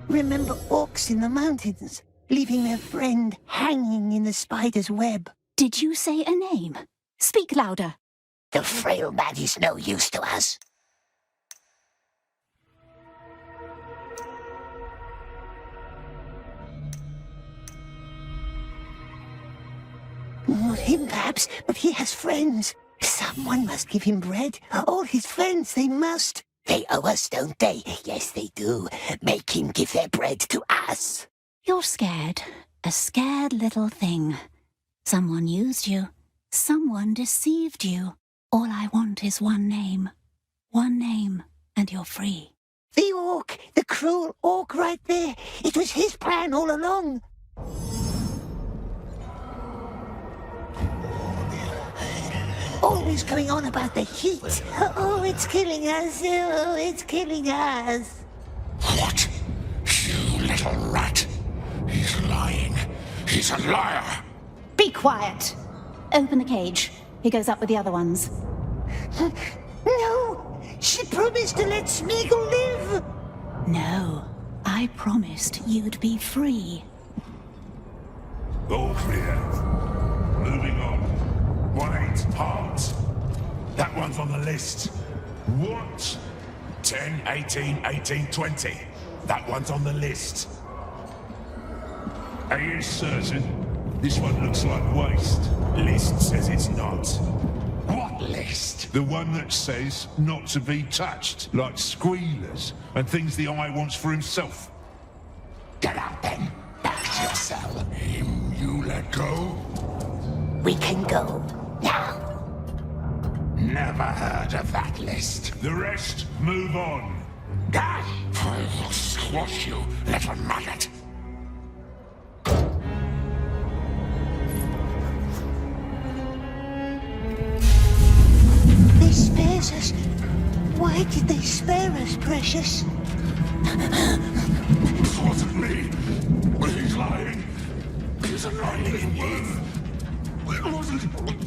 Remember orcs in the mountains, leaving their friend hanging in the spider's web. Did you say a name? Speak louder. The frail man is no use to us. Not him, perhaps, but he has friends. Someone must give him bread. All his friends, they must. They owe us, don't they? Yes, they do. Make him give their bread to us. You're scared. A scared little thing. Someone used you. Someone deceived you. All I want is one name. One name, and you're free. The orc, the cruel orc right there. It was his plan all along. Always going on about the heat. Oh, it's killing us. Oh, it's killing us. What? You little rat. He's lying. He's a liar. Be quiet. Open the cage. He goes up with the other ones. No! She promised to let Smeagol live! No. I promised you'd be free. All clear. Moving on. Wait, halt. That one's on the list. What? 10, 18, 18, 20. That one's on the list. Are you certain? This one looks like waste. List says it's not. What list? The one that says not to be touched, like squealers and things the Eye wants for himself. Get out then. Back to your cell. Him you let go? We can go now. Never heard of that list. The rest, move on. Dash! I'll squash you, little maggot. They spares us. Why did they spare us, precious? It wasn't me. He's lying. He's anointing you. It wasn't.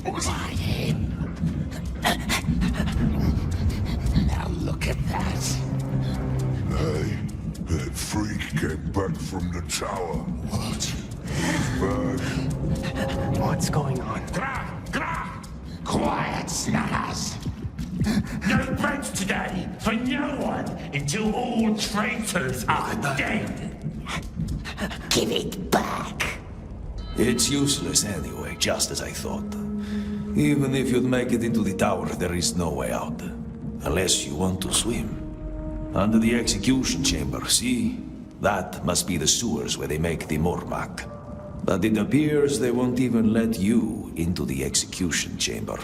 Was I him? Now look at that. Hey, that freak came back from the tower. What? Back. What's going on? Gra! Quiet, snuggers. No bread today for no one until all traitors are dead. Give it back. It's useless anyway, just as I thought. Even if you'd make it into the tower, there is no way out. Unless you want to swim. Under the execution chamber, see? That must be the sewers where they make the Mormak. But it appears they won't even let you into the execution chamber,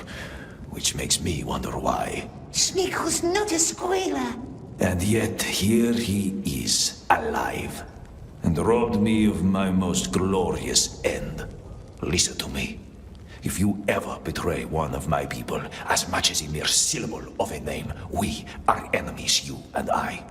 which makes me wonder why. Smeagol's not a squealer. And yet, here he is, alive, and robbed me of my most glorious end. Listen to me. If you ever betray one of my people, as much as a mere syllable of a name, we are enemies, you and I.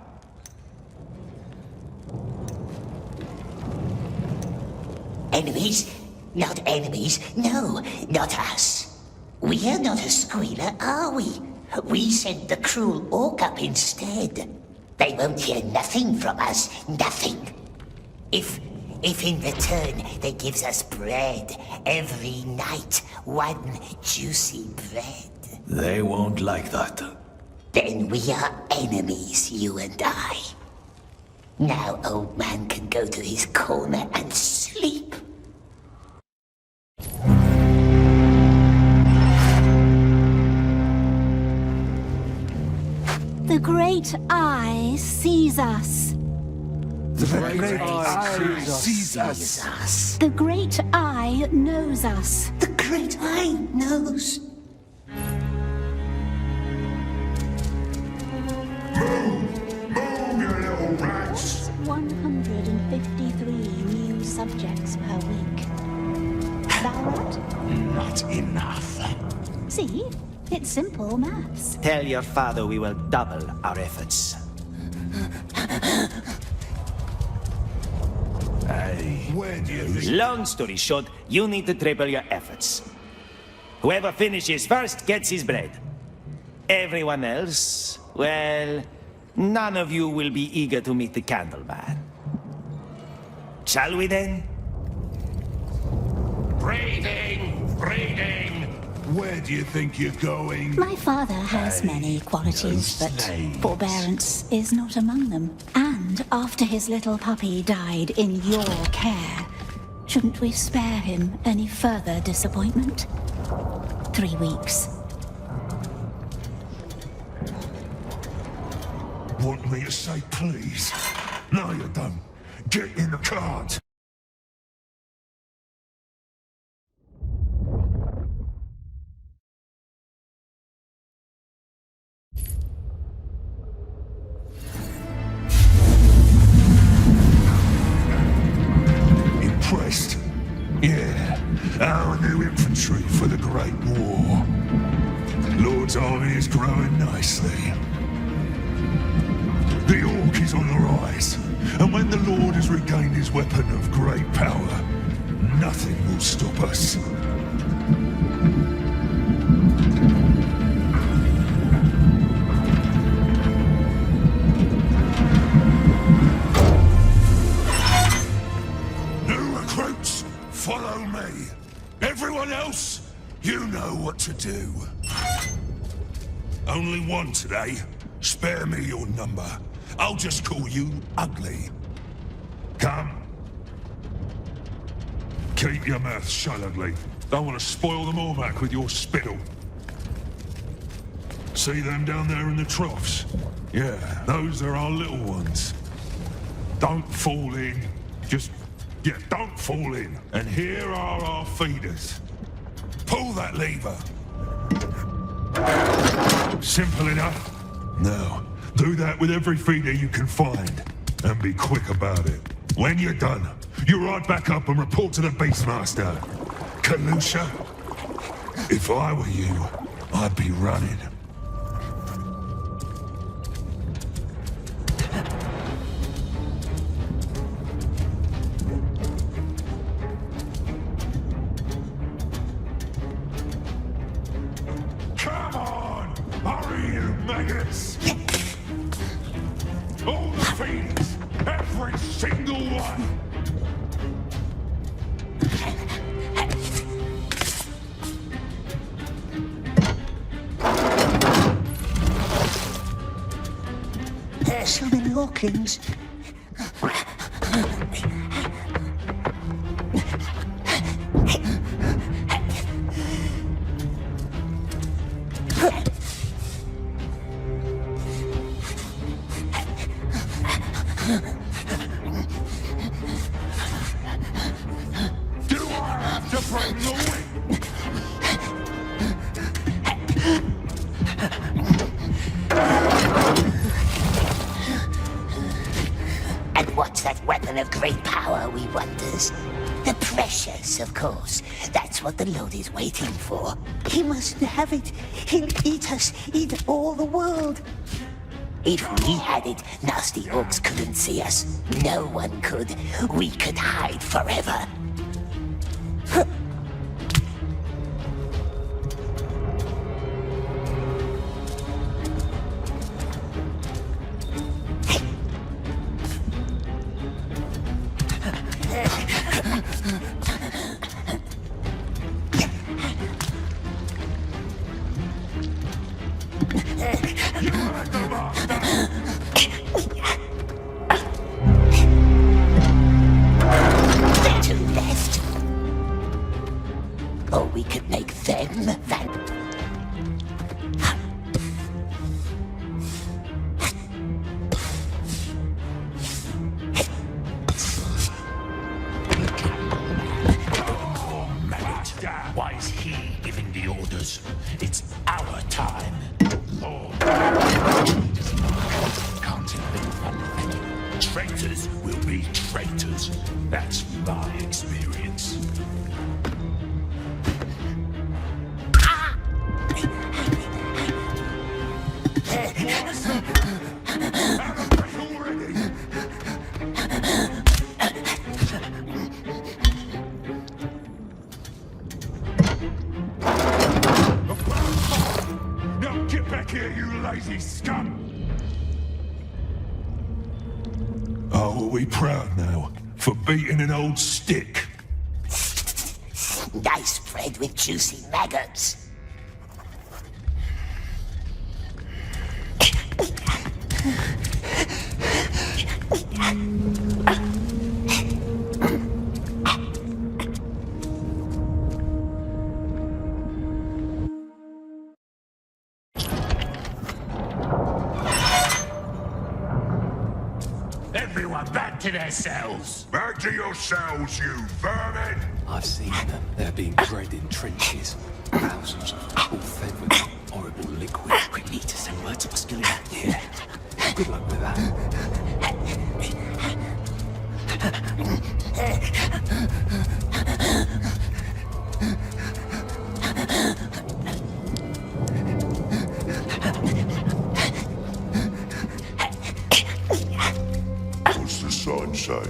Enemies? Not enemies. No, not us. We're not a squealer, are we? We sent the cruel orc up instead. They won't hear nothing from us. Nothing. If in return they gives us bread every night, one juicy bread. They won't like that. Then we are enemies, you and I. Now old man can go to his corner and sleep. The Great Eye sees us. The Great Eye sees us. The Great Eye knows us. The Great Eye knows. Move, you little rats! 153 new subjects per week. That? Not enough. See? It's simple maths. Tell your father we will double our efforts. Hey, Where do you think... Long story short, you need to triple your efforts. Whoever finishes first gets his bread. Everyone else, well, none of you will be eager to meet the Candleman. Shall we then? breathing, breathing. Where do you think you're going? My father has many qualities, but slaves. forbearance is not among them. And after his little puppy died in your care, shouldn't we spare him any further disappointment? 3 weeks. Want me to say please? No, you don't. Get in the cart. Impressed? Yeah, our new infantry for the Great War. Lord's army is growing nicely. The Orc is on the rise, and when the Lord has regained his weapon of great power, nothing will stop us. New recruits, follow me. Everyone else, you know what to do. Only one today. Spare me your number. I'll just call you Ugly. Come. Keep your mouth shut, Ugly. Don't want to spoil the Mormac with your spittle. See them down there in the troughs? Yeah, those are our little ones. Don't fall in. Don't fall in. And here are our feeders. Pull that lever. Simple enough. Now, do that with every feeder you can find. And be quick about it. When you're done, you ride back up and report to the Beastmaster. Kalusha, if I were you, I'd be running. Come on! Hurry, you maggots! All the feeders! Every single one! There's so many Orkings. Do I have to bring the wind? And what's that weapon of great power, we wonders? The precious, of course. That's what the Lord is waiting for. He must have it. He'll eat us, eat all the world. If we had it, nasty orcs couldn't see us. No one could. We could hide forever. Or we could make them that. Why is he giving the orders? It's our time. Lord. Can't invent. Traitors will be traitors. That's my experience. Now get back here, you lazy scum! Oh, are we proud now for beating an old stick? Nice bread with juicy maggots. Everyone back to their cells. Back to your cells, you vermin! I've seen them. They're being bred in trenches. Thousands, all fed with horrible liquid. We need to send word to Musculia. Yeah. Good luck with that. What's the sign say?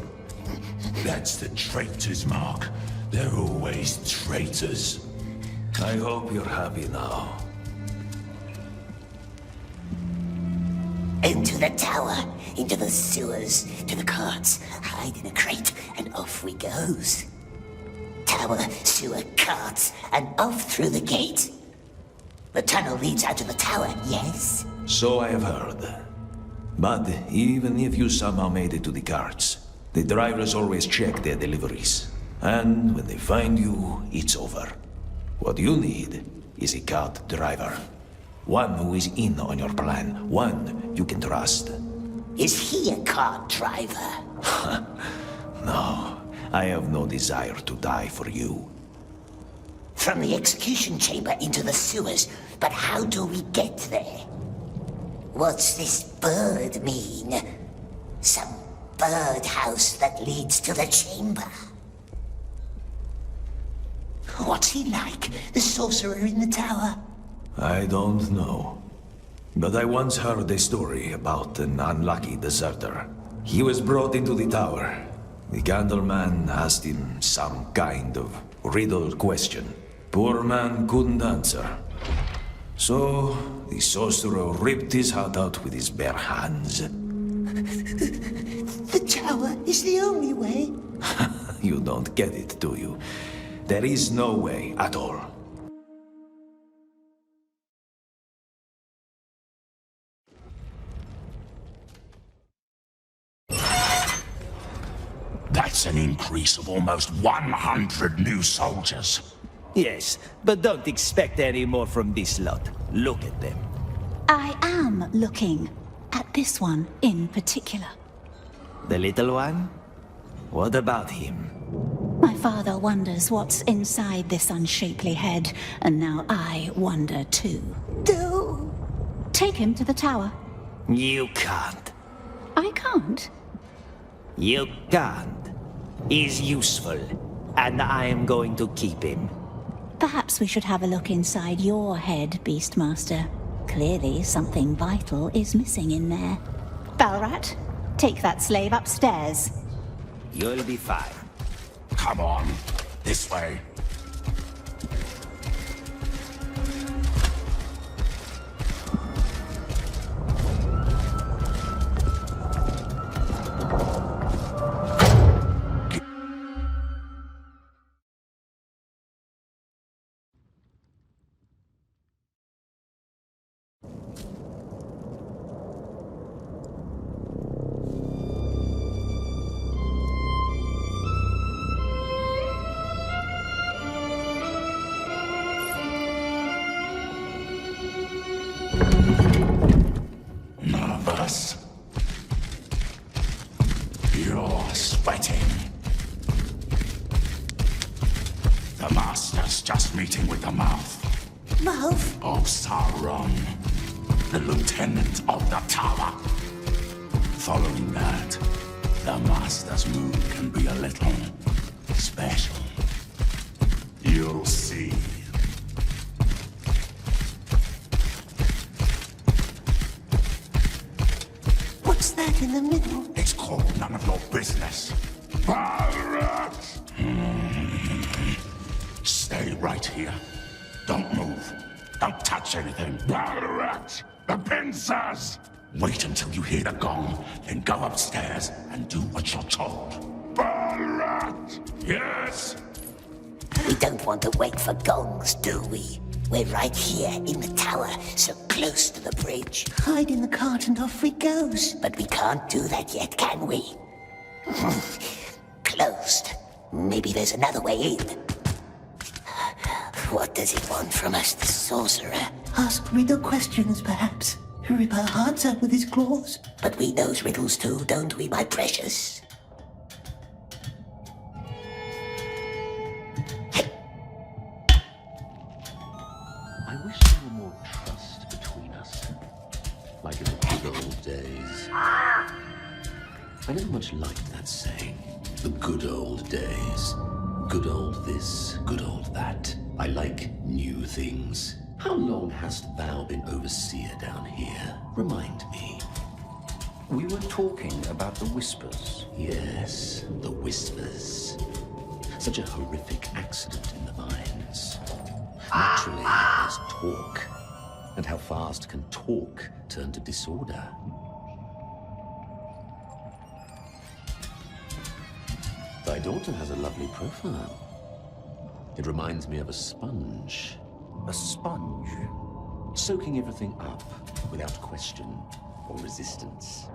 That's the traitor's mark. They're always traitors. I hope you're happy now. Into the tower, into the sewers, to the carts, hide in a crate, and off we goes. Tower, sewer, carts, and off through the gate. The tunnel leads out to the tower, yes? So I have heard. But even if you somehow made it to the carts, the drivers always check their deliveries. And when they find you, it's over. What you need is a cart driver. One who is in on your plan. One you can trust. Is he a cart driver? No, I have no desire to die for you. From the execution chamber into the sewers, but how do we get there? What's this bird mean? Some birdhouse that leads to the chamber? What's he like, the sorcerer in the tower? I don't know. But I once heard a story about an unlucky deserter. He was brought into the tower. The Candleman asked him some kind of riddle question. Poor man couldn't answer. So, the sorcerer ripped his heart out with his bare hands. The tower is the only way. You don't get it, do you? There is no way at all. That's an increase of almost 100 new soldiers. Yes, but don't expect any more from this lot. Look at them. I am looking at this one in particular. The little one? What about him? My father wonders what's inside this unshapely head, and now I wonder too. No. Take him to the tower. You can't. I can't. You can't. He's useful, and I'm going to keep him. Perhaps we should have a look inside your head, Beastmaster. Clearly something vital is missing in there. Balrat, take that slave upstairs. You'll be fine. Come on. This way. Nervous. You're sweating. The Master's just meeting with the mouth. Mouth? Of Sauron, the Lieutenant of the Tower. Following that, the Master's mood can be a little special. You'll see. What's that in the middle? It's called none of your business. Pirate! Stay right here. Don't move. Don't touch anything. Pirate! The pincers! Wait until you hear the gong, then go upstairs and do what you're told. Pirate! Yes? We don't want to wait for gongs, do we? We're right here in the tower, so close to the bridge. Hide in the cart and off we goes. But we can't do that yet, can we? Closed. Maybe there's another way in. What does he want from us, the sorcerer? Ask riddle questions, perhaps. Rip our hearts out with his claws. But we knows riddles too, don't we, my precious? I wish there were more trust between us. Like in the good old days. I never much liked that saying. The good old days. Good old this, good old that. I like new things. How long hast thou been overseer down here? Remind me. We were talking about the Whispers. Yes, the Whispers. Such a horrific accident in the mines. Naturally, there's talk. And how fast can talk turn to disorder? Thy daughter has a lovely profile. It reminds me of a sponge. A sponge? Soaking everything up without question or resistance.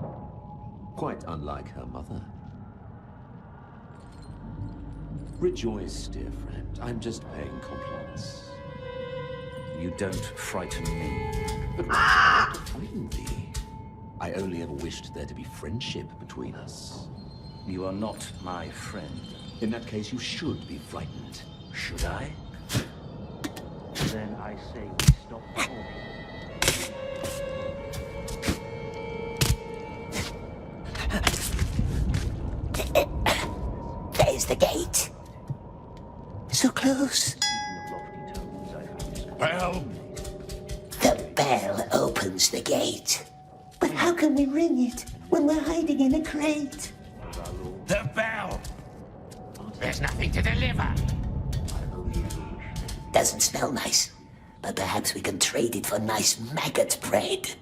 Quite unlike her mother. Rejoice, dear friend. I'm just paying compliments. You don't frighten me. But why do I want to frighten thee? I only ever wished there to be friendship between us. You are not my friend. In that case, you should be frightened. Should I? Then I say we stop talking. There's the gate. So close. Bell! The bell opens the gate. But how can we ring it when we're hiding in a crate? The bell! There's nothing to deliver. Doesn't smell nice, but perhaps we can trade it for nice maggot bread.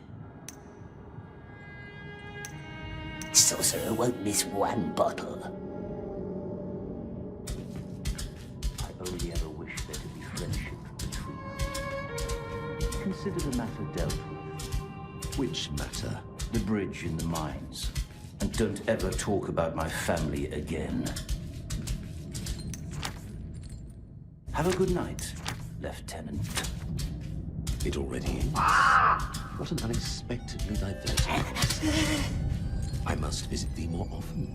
Sorcerer won't miss one bottle. I only ever wish there to be friendship between us. Consider the matter dealt with. Which matter? The bridge in the mines. And don't ever talk about my family again. Have a good night, Lieutenant. It already is. What an unexpectedly diverting. I must visit thee more often.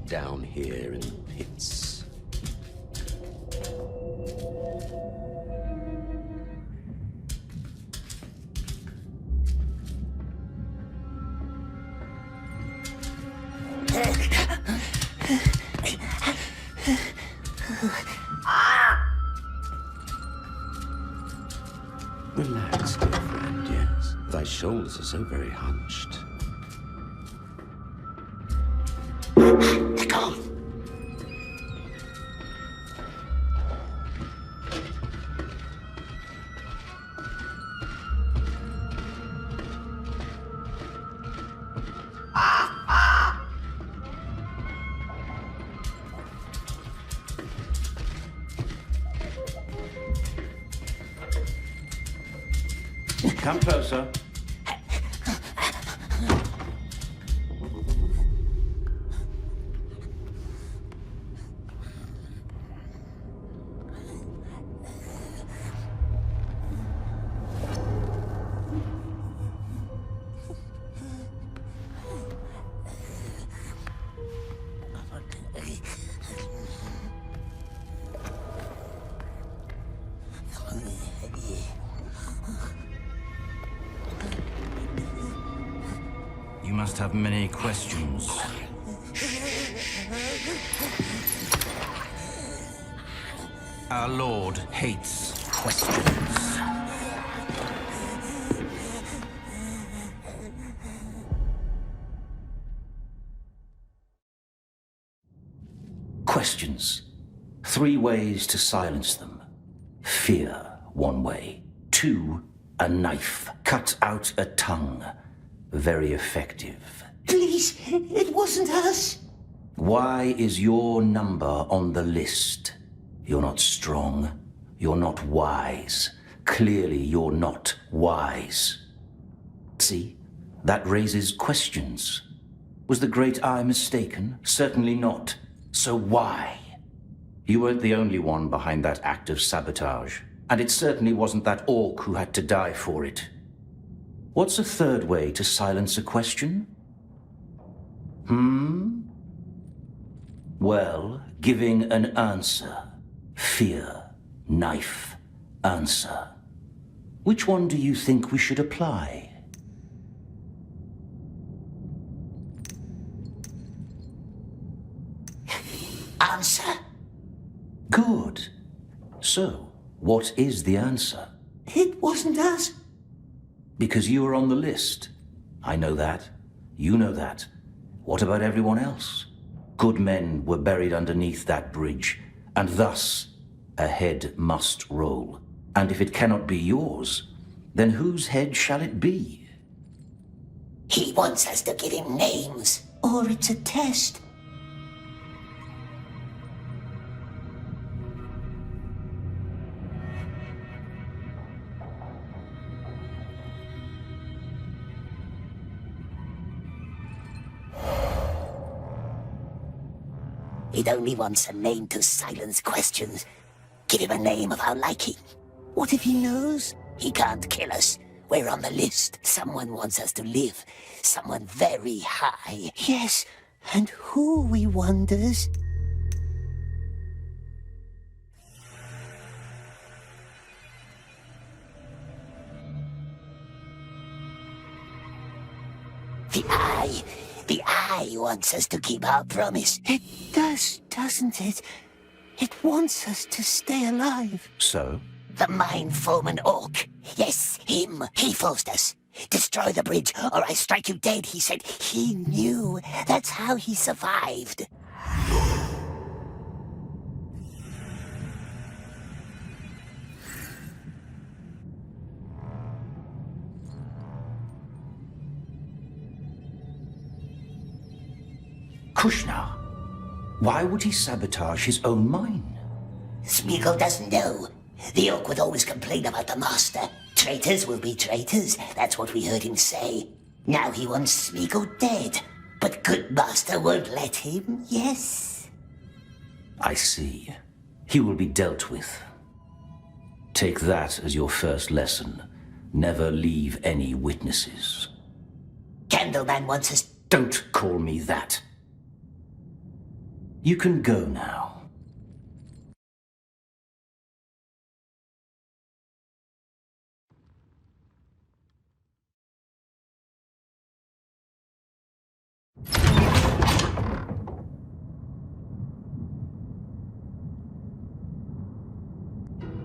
Down here in the pits. Relax, dear friend, yes. Thy shoulders are so very hunched. They're gone. Come closer. You must have many questions. Our Lord hates questions. Questions. 3 ways to silence them. Fear, 1 way. 2, a knife. Cut out a tongue. Very effective. Please, it wasn't us. Why is your number on the list? You're not strong. You're not wise. Clearly, you're not wise. See? That raises questions. Was the Great Eye mistaken? Certainly not. So why? You weren't the only one behind that act of sabotage. And it certainly wasn't that orc who had to die for it. What's a 3rd way to silence a question? Well, giving an answer. Fear, knife, answer. Which one do you think we should apply? Answer? Good. So, what is the answer? It wasn't us. Because you were on the list. I know that. You know that. What about everyone else? Good men were buried underneath that bridge, and thus a head must roll. And if it cannot be yours, then whose head shall it be? He wants us to give him names, or it's a test. It only wants a name to silence questions. Give him a name of our liking. What if he knows? He can't kill us. We're on the list. Someone wants us to live. Someone very high. Yes, and who, we wonders? The Eye wants us to keep our promise. It does, doesn't it? It wants us to stay alive. So? The Mind Foreman Orc. Yes, him. He forced us. Destroy the bridge, or I strike you dead, he said. He knew. That's how he survived. Kushnar. Why would he sabotage his own mine? Smeagol doesn't know. The Orc would always complain about the Master. Traitors will be traitors. That's what we heard him say. Now he wants Smeagol dead. But good Master won't let him, yes? I see. He will be dealt with. Take that as your first lesson. Never leave any witnesses. Candleman wants us... Don't call me that. You can go now.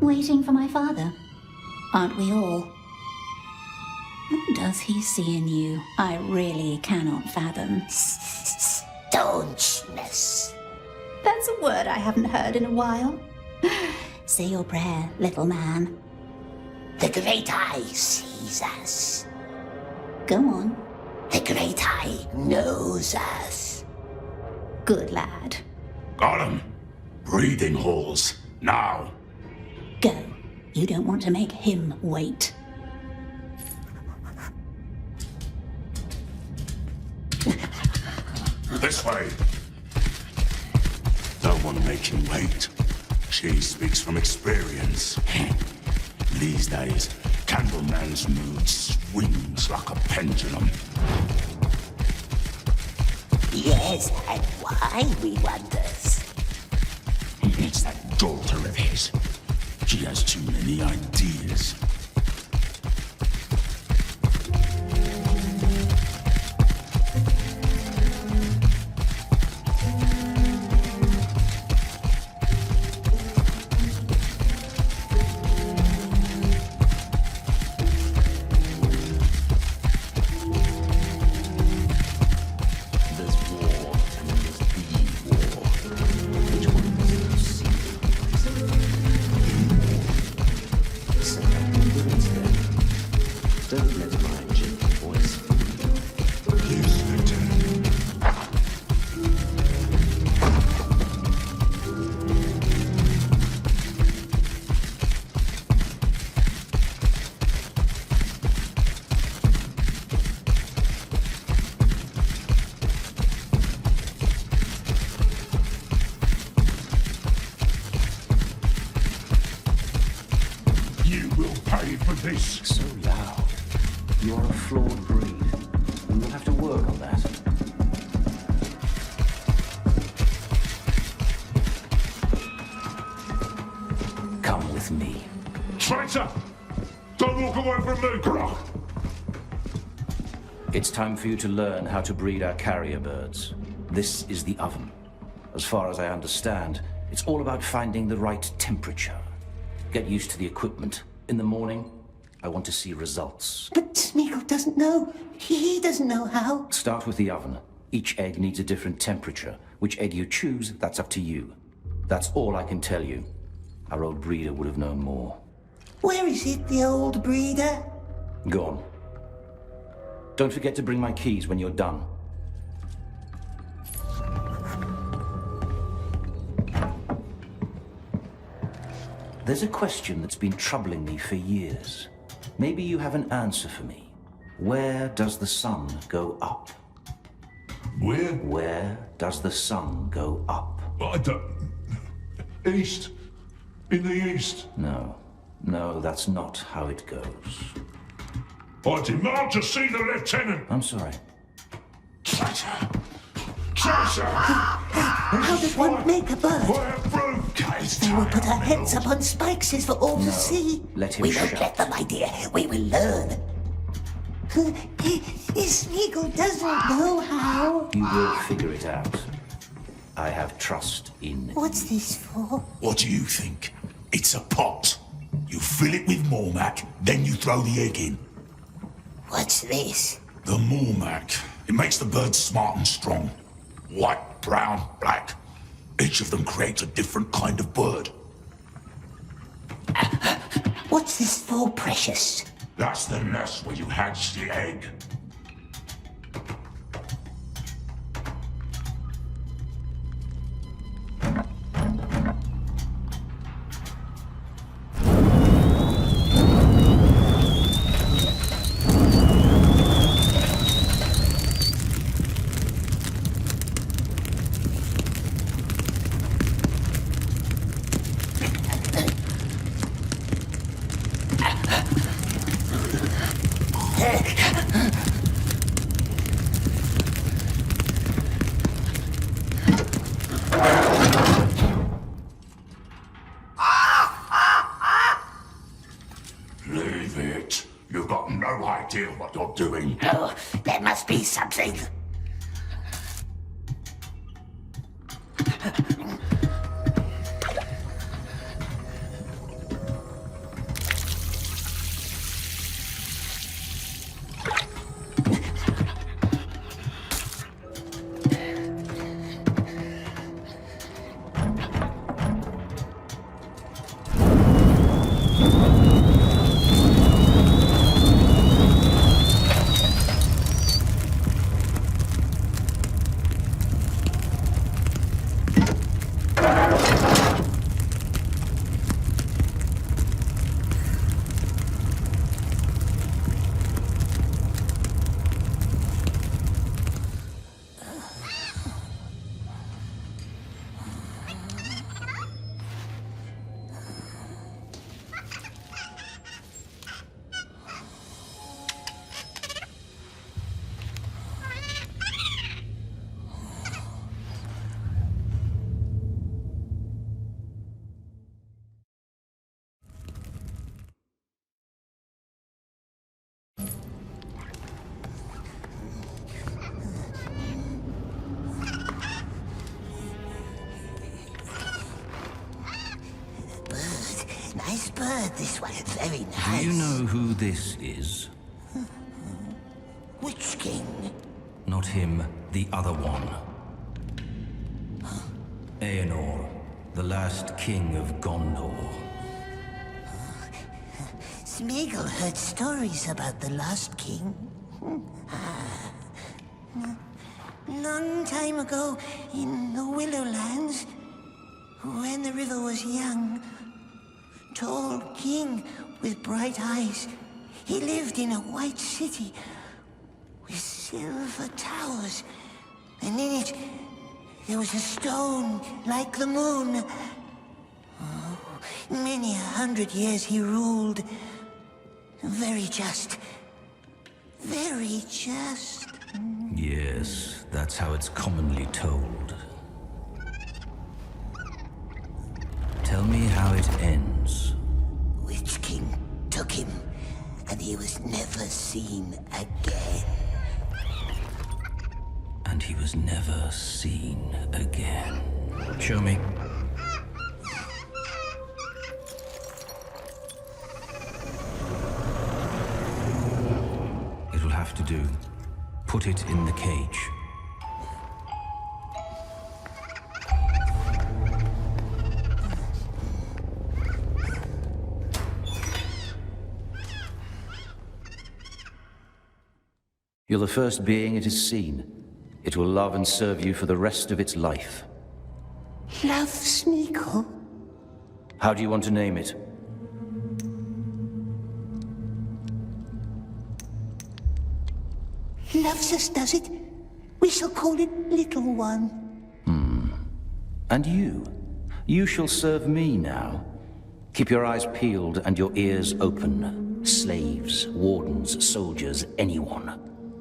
Waiting for my father? Aren't we all? What does he see in you? I really cannot fathom. Staunchness. That's a word I haven't heard in a while. Say your prayer, little man. The Great Eye sees us. Go on. The Great Eye knows us. Good lad. Gollum, breathing halls, now. Go. You don't want to make him wait. way. Don't want to make him wait. She speaks from experience. These days, Candleman's mood swings like a pendulum. Yes, and why, we wonders? It's that daughter of his. She has too many ideas. So loud. You are a flawed breed. And we'll have to work on that. Come with me. Traitor! Don't walk away from me, Grok! It's time for you to learn how to breed our carrier birds. This is the oven. As far as I understand, it's all about finding the right temperature. Get used to the equipment. In the morning, I want to see results. But Smeagol doesn't know. He doesn't know how. Start with the oven. Each egg needs a different temperature. Which egg you choose, that's up to you. That's all I can tell you. Our old breeder would have known more. Where is it, the old breeder? Gone. Don't forget to bring my keys when you're done. There's a question that's been troubling me for years. Maybe you have an answer for me. Where does the sun go up? Where? Where does the sun go up? I don't... East. In the east. No. No, that's not how it goes. I demand to see the lieutenant. I'm sorry. Traitor! How does one make a bird? They will put our heads up on spikes for all to see. Let him We won't shout. let them, my dear. We will learn. Smeagol doesn't know how. You will figure it out. I have trust in... What's this for? What do you think? It's a pot. You fill it with Mormac, then you throw the egg in. What's this? The Mormac. It makes the bird smart and strong. White, brown, black. Each of them creates a different kind of bird. What's this for, precious? That's the nest where you hatch the egg. Leave it. You've got no idea what you're doing. Oh, there must be something. Nice bird, this one. Very Do nice. you know who this is? Which king? Not him, the other one. Aenor, the last king of Gondor. Smeagol heard stories about the lost king. Long time ago, in the Willowlands, when the river was young, tall king with bright eyes, he lived in a white city with silver towers, and in it there was a stone like the moon. Oh, many 100 years he ruled. Very just. Very just. Yes, that's how it's commonly told. Tell me how it ends. Witch King took him, and he was never seen again. And he was never seen again. Show me. It'll have to do. Put it in the cage. You're the first being it has seen. It will love and serve you for the rest of its life. Love Smeagol? How do you want to name it? Loves us, does it? We shall call it Little One. And you? You shall serve me now. Keep your eyes peeled and your ears open. Slaves, wardens, soldiers, anyone.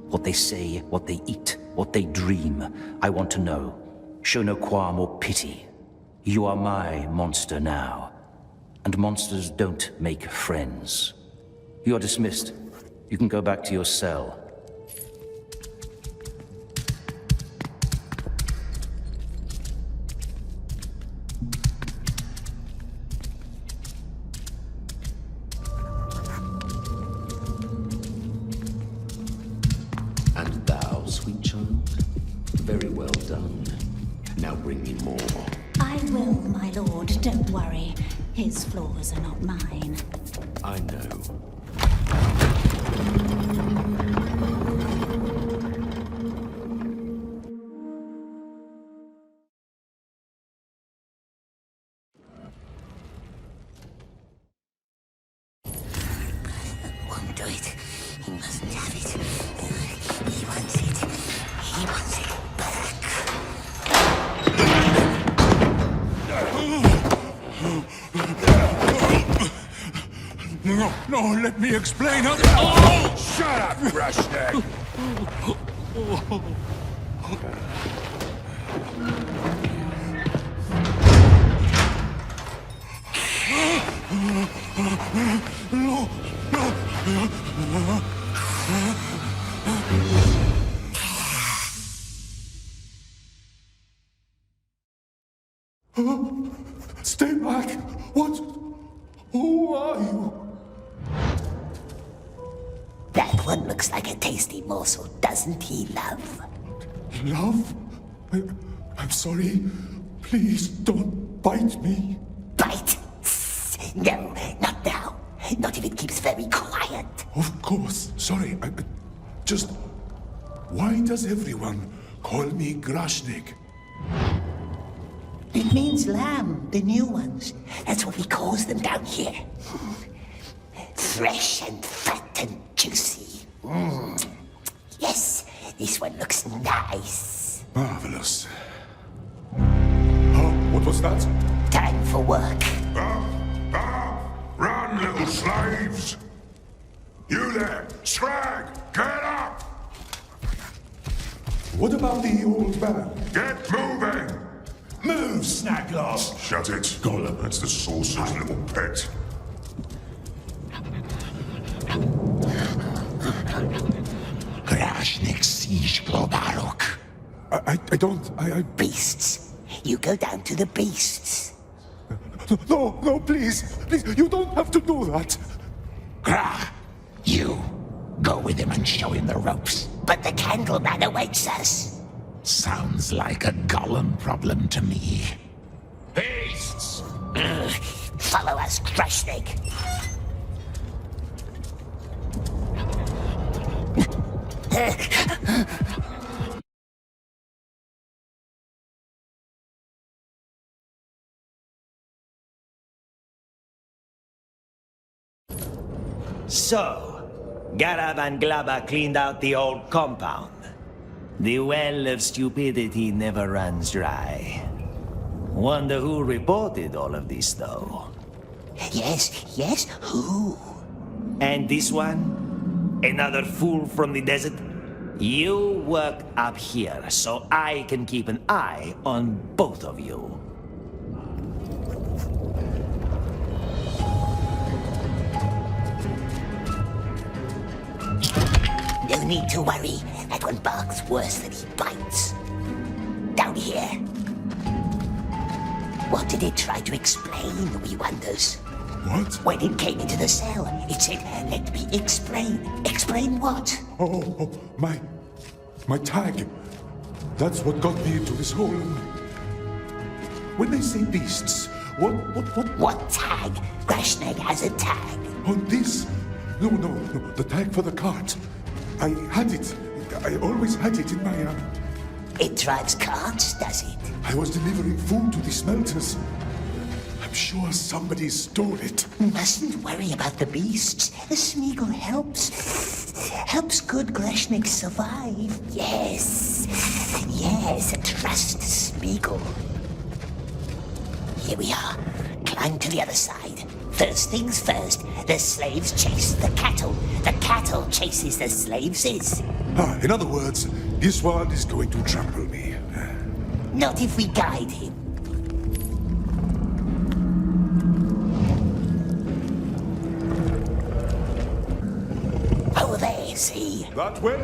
What they say, what they eat, what they dream. I want to know. Show no qualm or pity. You are my monster now. And monsters don't make friends. You are dismissed. You can go back to your cell. And thou, sweet child? Very well done. Now bring me more. I will, my lord, don't worry. His flaws are not mine. I know. Won't do it. He mustn't have it. He wants it. He wants it back. No, let me explain. Shut up, brushneck! Stay back. What? Who are you? That one looks like a tasty morsel, doesn't he, love? Love? I'm sorry. Please don't bite me. Bite? No, not now. Not if it keeps very quiet. Of course. Sorry. Just... Why does everyone call me Grashnik? It means lamb, the new ones. That's what we calls them down here. Fresh and fat and juicy. Yes, this one looks nice. Marvelous. Oh, what was that? Time for work. Run, little slaves! You there, Scrag, get up! What about the old man? Get moving! Move, Snagloss! Shut it, Gollum. That's the sorcerer's little pet. Grashnik siege Probarok. I don't... Beasts. You go down to the beasts. No, no, please. Please, you don't have to do that. Grah! You, go with him and show him the ropes. But the Candleman awaits us. Sounds like a Gollum problem to me. Beasts! Follow us, Krashnik. So, Garab and Glaba cleaned out the old compound. The well of stupidity never runs dry. Wonder who reported all of this, though. Yes, who? And this one? Another fool from the desert? You work up here, so I can keep an eye on both of you. No need to worry. That one barks worse than he bites. Down here. What did it try to explain, we wonders? What? When it came into the cell, it said, "Let me explain." Explain what? Oh, my tag. That's what got me into this hole. When they say beasts, what? What tag? Krashnik has a tag. On this? No, the tag for the cart. I had it. I always had it in my It drives carts, does it? I was delivering food to the smelters. I'm sure somebody stole it. Mustn't worry about the beasts. The Smeagol helps good Krashnik survive. Yes, trust Smeagol. Here we are. Climb to the other side. First things first, the slaves chase the cattle. The cattle chases the slaves. In other words, this one is going to trample me. Not if we guide him. Over there, see? That way?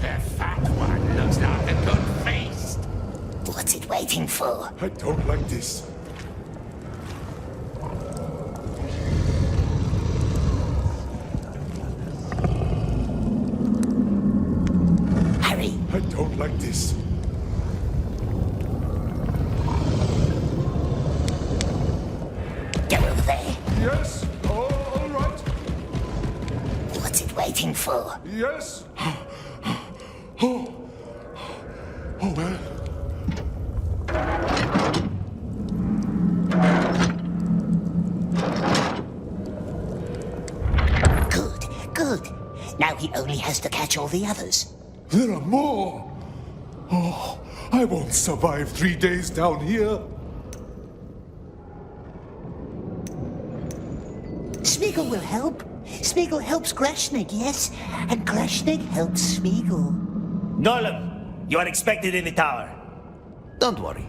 The fat one looks like a good feast. What's it waiting for? I don't like this. Hurry. I don't like this. Go over there. Yes, all right. What's it waiting for? Yes. Oh well. Good. Now he only has to catch all the others. There are more. Oh, I won't survive 3 days down here. Smeagol will help. Smeagol helps Krashnik, yes? And Krashnik helps Smeagol. Gollum, you are expected in the tower. Don't worry.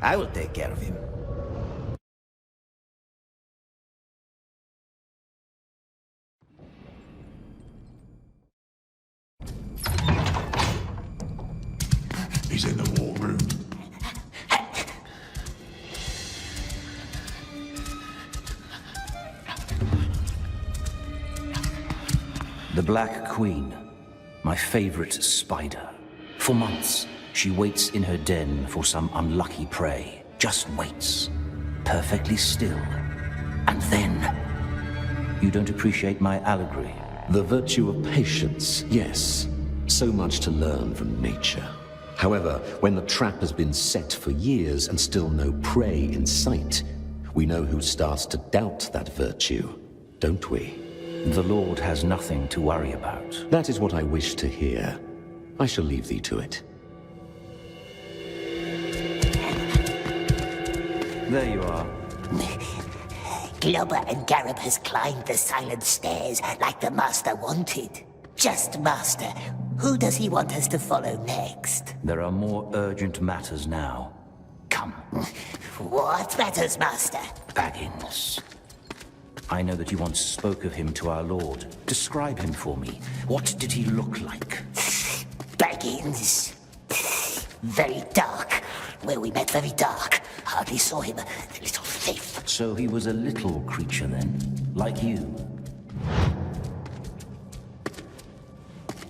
I will take care of him. He's in the war room. The Black Queen, my favorite spider. For months, she waits in her den for some unlucky prey. Just waits, perfectly still. And then... You don't appreciate my allegory? The virtue of patience, yes. So much to learn from nature. However, when the trap has been set for years and still no prey in sight, we know who starts to doubt that virtue, don't we? The Lord has nothing to worry about. That is what I wish to hear. I shall leave thee to it. There you are. Globber and Garab has climbed the silent stairs like the Master wanted. Just Master. Who does he want us to follow next? There are more urgent matters now. Come. What matters, Master? Baggins. I know that you once spoke of him to our Lord. Describe him for me. What did he look like? Baggins. Very dark, Where we met very dark. Hardly saw him, the little thief. So he was a little creature then, like you.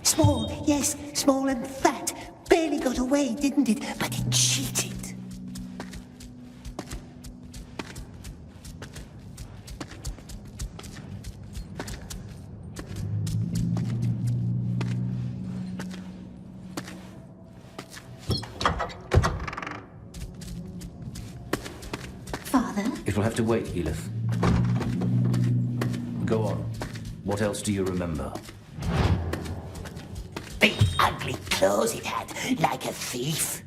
Small, yes, small and fat. Barely got away, didn't it? But it cheated. Father? It will have to wait, Elith. Go on. What else do you remember? Big ugly claws it had, like a thief.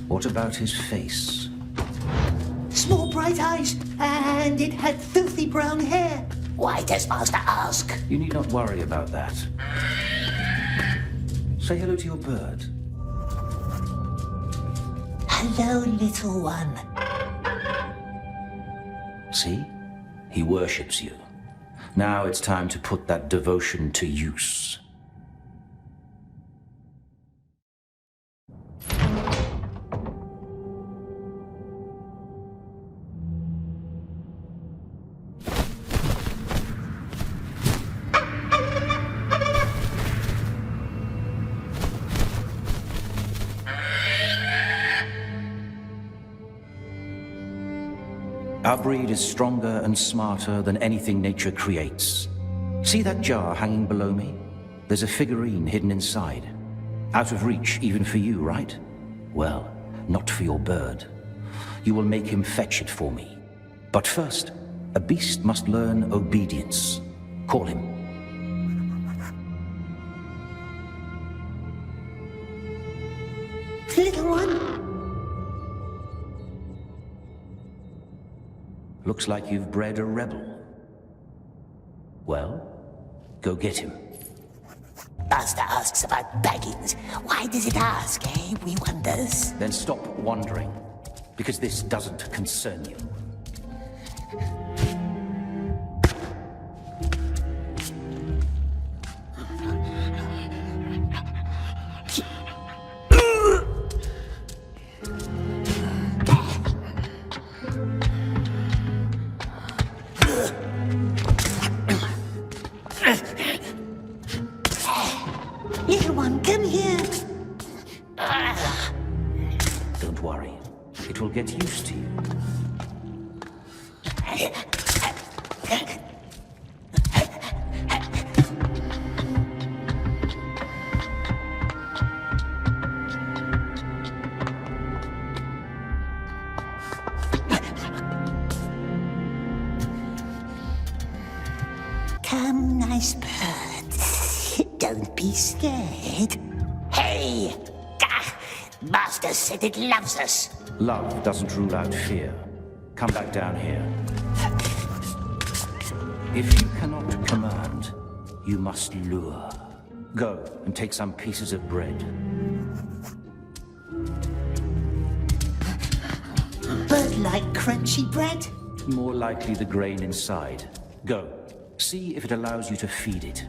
What about his face? Small bright eyes, and it had filthy brown hair. Why does Master ask? You need not worry about that. Say hello to your bird. Hello, little one. See? He worships you. Now it's time to put that devotion to use. Our breed is stronger and smarter than anything nature creates. See that jar hanging below me? There's a figurine hidden inside. Out of reach even for you, right? Well, not for your bird. You will make him fetch it for me. But first, a beast must learn obedience. Call him. Little one. Looks like you've bred a rebel. Well, go get him. Master asks about Baggins. Why does it ask, eh? We wonders. Then stop wondering, because this doesn't concern you. Little one, come here. Don't worry. It will get used to you. Come, nice bird. Don't be scared. Hey! Gah! Master said it loves us. Love doesn't rule out fear. Come back down here. If you cannot command, you must lure. Go and take some pieces of bread. Bird like crunchy bread? More likely the grain inside. Go. See if it allows you to feed it.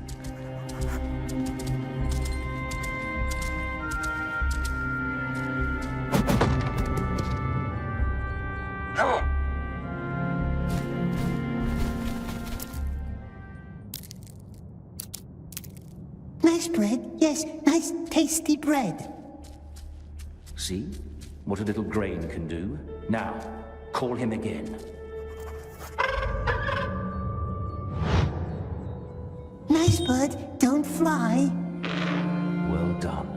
Nice bread, yes, nice tasty bread. See what a little grain can do? Now, call him again. Nice bird, don't fly. Well done.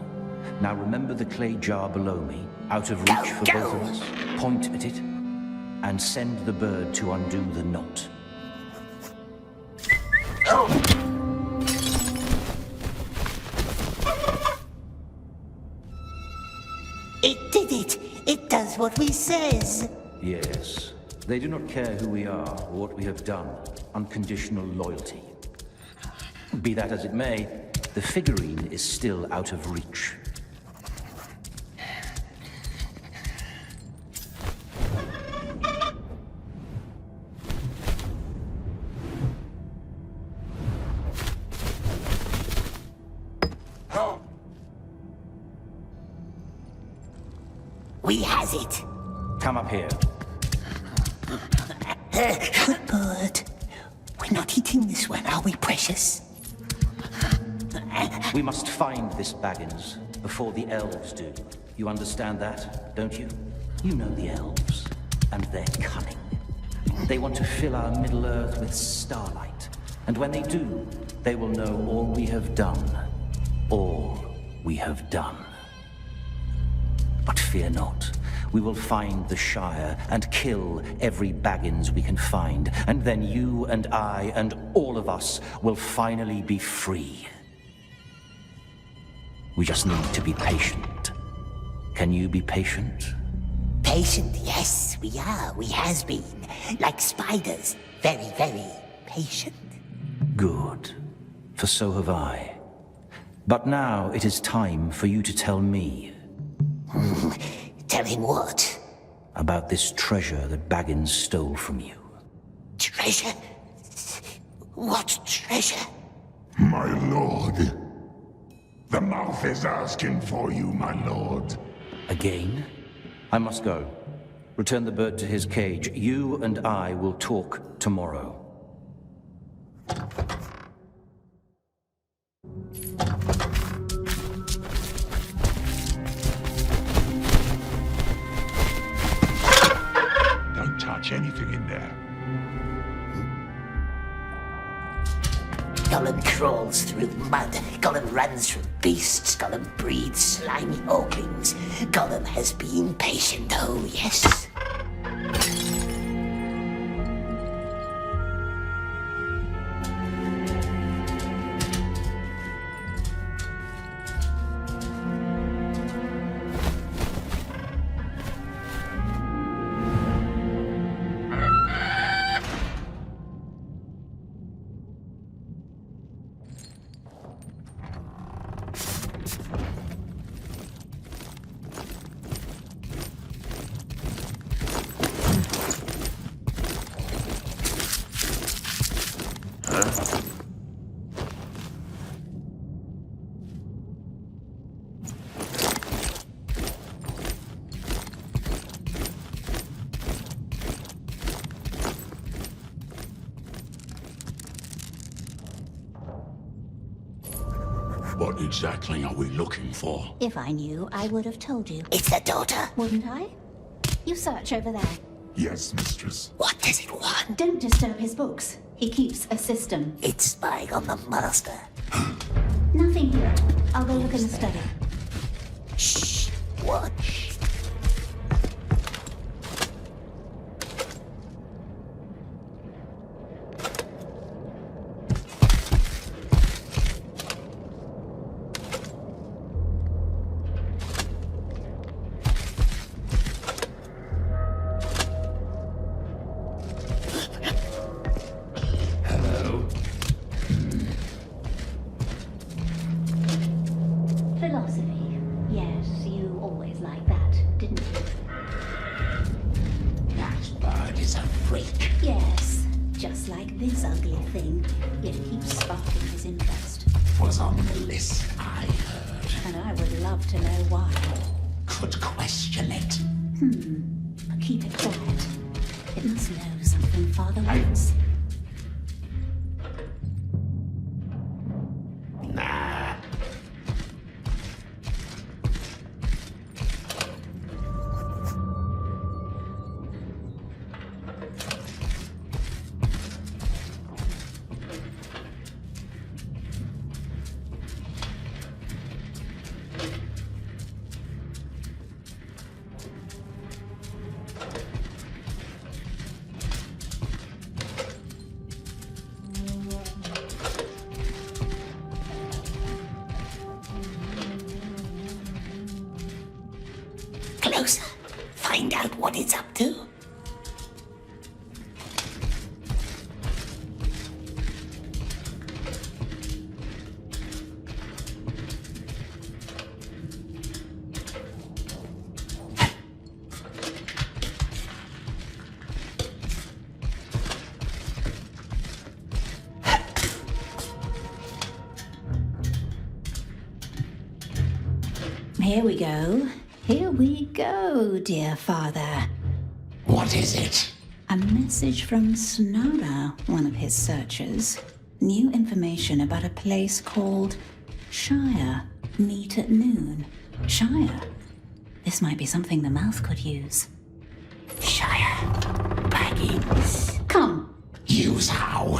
Now remember the clay jar below me, out of reach for both of us. Point at it, and send the bird to undo the knot. It did it. It does what we says. Yes. They do not care who we are or what we have done. Unconditional loyalty. Be that as it may, the figurine is still out of reach. We has it. Come up here. Good bird. We're not eating this one, are we, precious? We must find this Baggins before the elves do. You understand that, don't you? You know the elves, and they're cunning. They want to fill our Middle-earth with starlight, and when they do, they will know all we have done. All we have done. But fear not. We will find the Shire and kill every Baggins we can find, and then you and I and all of us will finally be free. We just need to be patient. Can you be patient? Patient, yes, we are. We has been. Like spiders. Very, very patient. Good. For so have I. But now it is time for you to tell me. Tell him what? About this treasure that Baggins stole from you. Treasure? What treasure? My lord. The mouth is asking for you, my lord. Again? I must go. Return the bird to his cage. You and I will talk tomorrow. Don't touch anything in there. Gollum crawls through mud. Gollum runs from beasts. Gollum breathes slimy orklings. Gollum has been patient, oh yes. What exactly are we looking for? If I knew, I would have told you. It's the daughter. Wouldn't I? You search over there. Yes, mistress. What does it want? Don't disturb his books. He keeps a system. It's spying on the master. Nothing here. I'll go look in the study. Shh. Watch. Philosophy. Yes, you always liked that, didn't you? That bird is a freak. Yes, just like this ugly thing. It keeps sparking his interest. Was on the list, I heard. And I would love to know why. Could question it. Keep it quiet. It must know something Father wants. Nah. Closer. Find out what it's up to. Here we go. Here we go, dear father. What is it? A message from Snara, one of his searchers. New information about a place called Shire. Meet at noon. Shire? This might be something the mouth could use. Shire. Baggins. Come. Use how?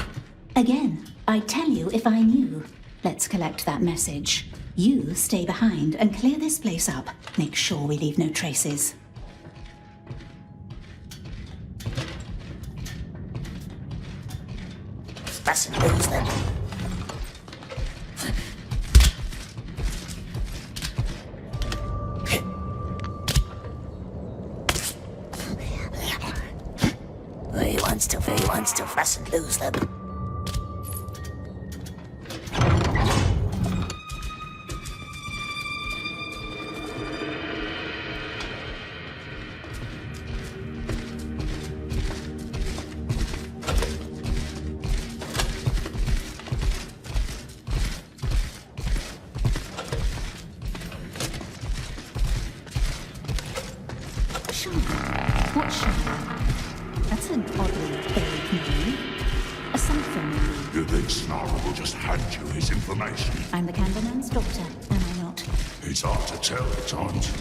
Again, I'd tell you if I knew. Let's collect that message. You stay behind and clear this place up. Make sure we leave no traces. Mustn't lose them. He wants to mustn't lose them. What Shire? That's an oddly vague name. Aside from me. You think Snarl will just hand you his information? I'm the Candleman's daughter, am I not? It's hard to tell at times.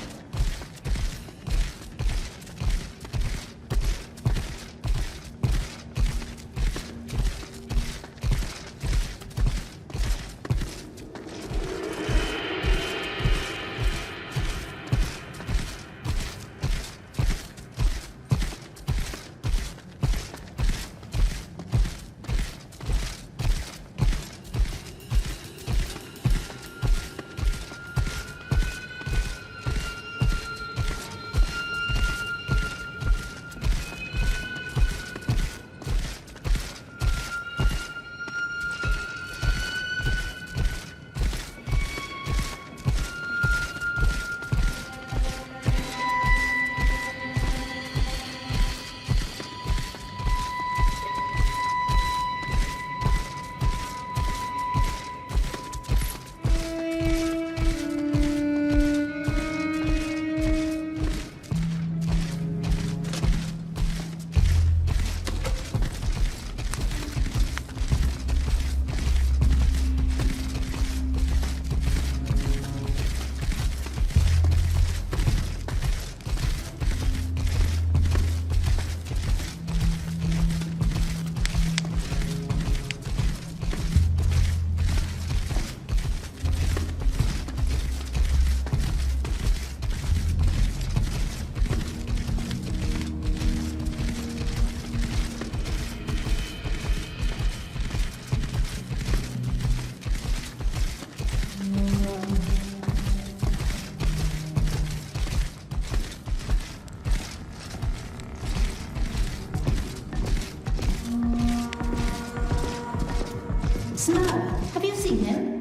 Have you seen him?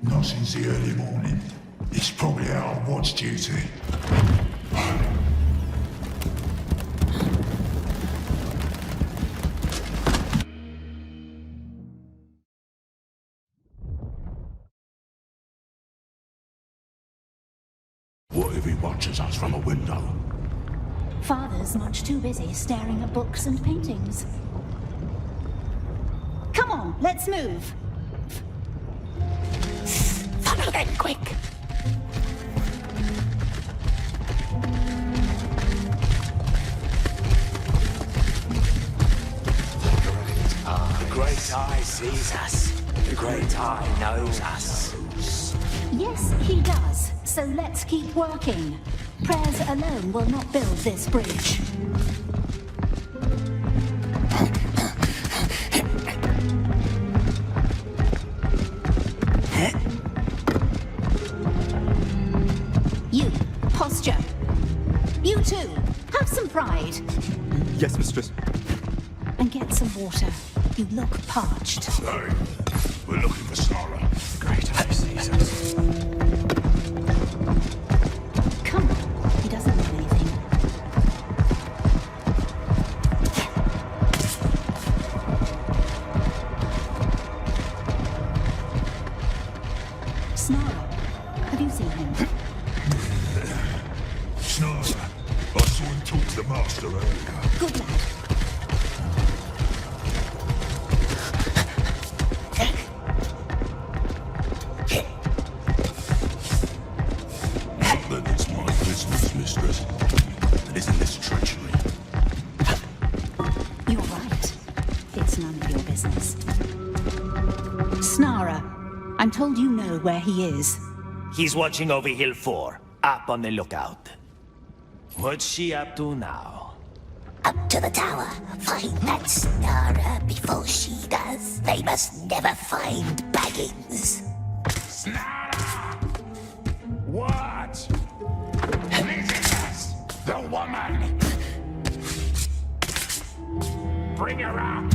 Not since the early morning. He's probably out on watch duty. What if he watches us from a window? Father's much too busy staring at books and paintings. Come on, let's move. Follow them, quick. The Great Eye sees us. The Great Eye knows us. Yes, he does. So let's keep working. Prayers alone will not build this bridge. You, posture. You too, have some pride. Yes, mistress. And get some water. You look parched. Sorry. We're looking for Snarl. Great Eye sees us. Come on, he doesn't need anything. Snarl, have you seen him? I saw him talk to the master earlier. Good lad. Not that it's my business, mistress. But isn't this treachery? You're right. It's none of your business. Snara, I'm told you know where he is. He's watching over Hill 4, up on the lookout. What's she up to now? Up to the tower. Find that Snara before she does. They must never find Baggins. Snara! What? Visitors! The woman! Bring her up!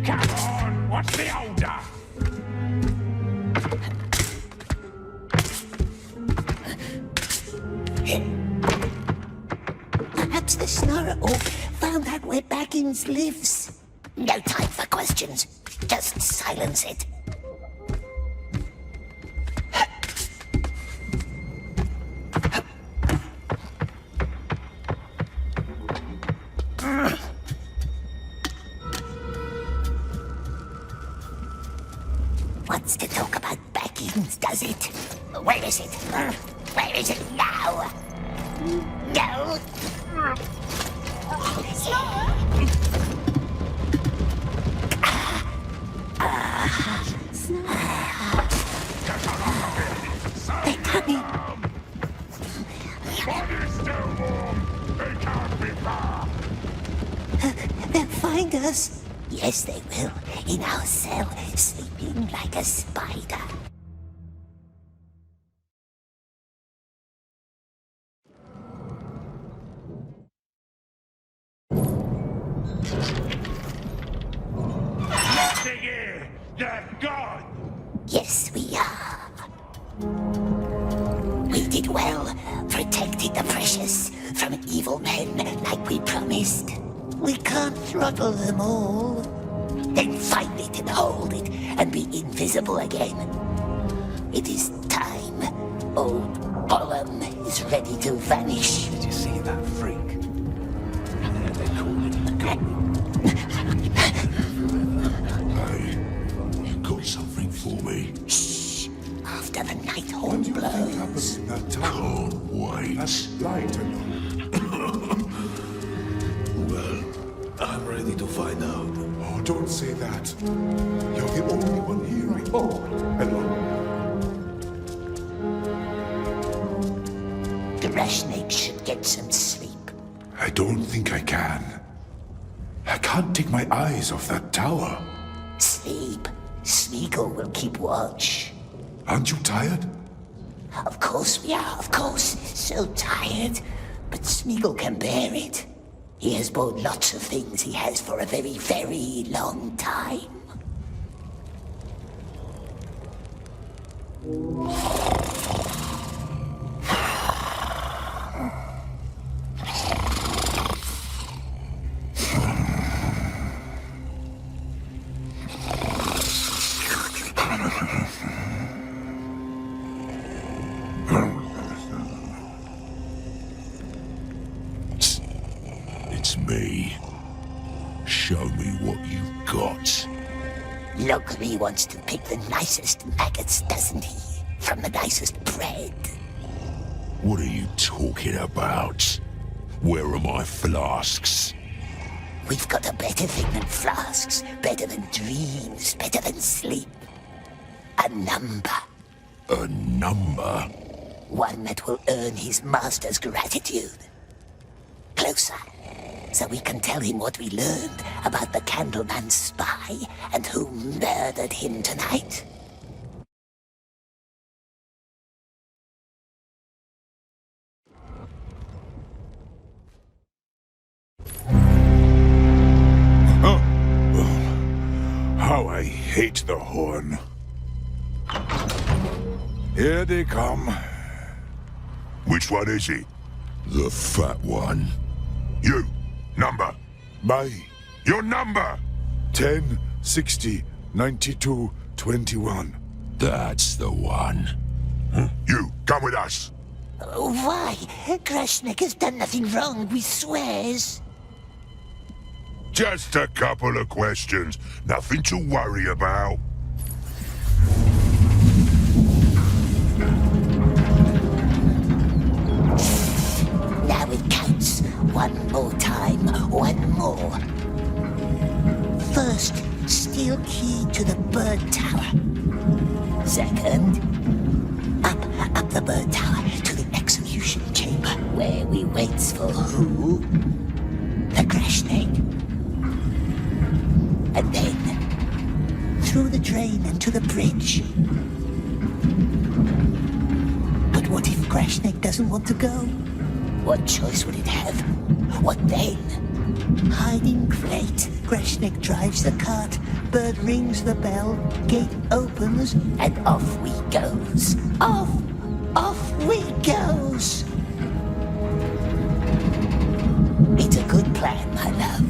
Come on! What's the order? Perhaps the Snara Orc found out where Baggins lives. No time for questions. Just silence it. Wants to talk about Baggins, does it? Where is it? Where is it now? No! They're coming. Body's still warm. They can't be far. They'll find us. Yes, they will. In our cell, sleeping like a spider. Nothing here. They're gone. Yes, we are. We did well, protected the precious from evil men like we promised. We can't throttle them all. Then find it and hold it and be invisible again. It is time. Old Gollum is ready to vanish. Did you see that freak? Yeah, they call it Gollum. Hey, you got something for me? Shh. After the night horn blows. Can't wait. Light Well, I'm ready to find out. Oh, don't say that. You're the only one here, I hope. Hello. The Rashnake should get some sleep. I don't think I can. I can't take my eyes off that tower. Sleep. Smeagol will keep watch. Aren't you tired? Of course we are, of course. So tired. But Smeagol can bear it. He has borne lots of things he has for a very, very long time. It's me. Show me what you've got. Logri wants to pick the nicest maggots, doesn't he? From the nicest bread. What are you talking about? Where are my flasks? We've got a better thing than flasks, better than dreams, better than sleep. A number. A number? One that will earn his master's gratitude. Closer, so we can tell him what we learned about the Candleman's spy and who murdered him tonight. How I hate the horn. Here they come. Which one is he? The fat one. You, number. Your number. 10, 60, 92, 21. That's the one. You, come with us. Why? Grashnik has done nothing wrong, we swears. Just a couple of questions. Nothing to worry about. Now it counts. One more time. One more. First, steel key to the bird tower. Second, up the bird tower to the execution chamber, where we waits for who? The Grashnik. And then, through the drain and to the bridge. But what if Grashnik doesn't want to go? What choice would it have? What then? Hiding great. Grashnik drives the cart, bird rings the bell, gate opens, and off we goes. Off we goes! It's a good plan, my love.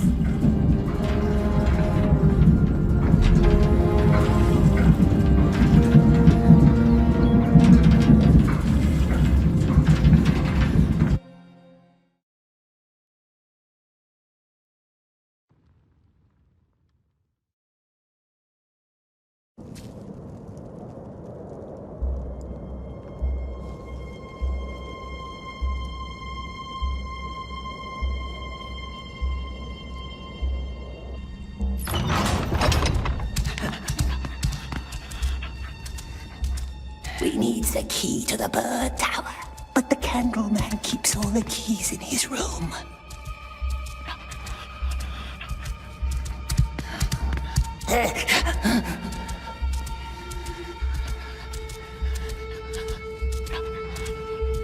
We need the key to the bird tower. But the candle man keeps all the keys in his room.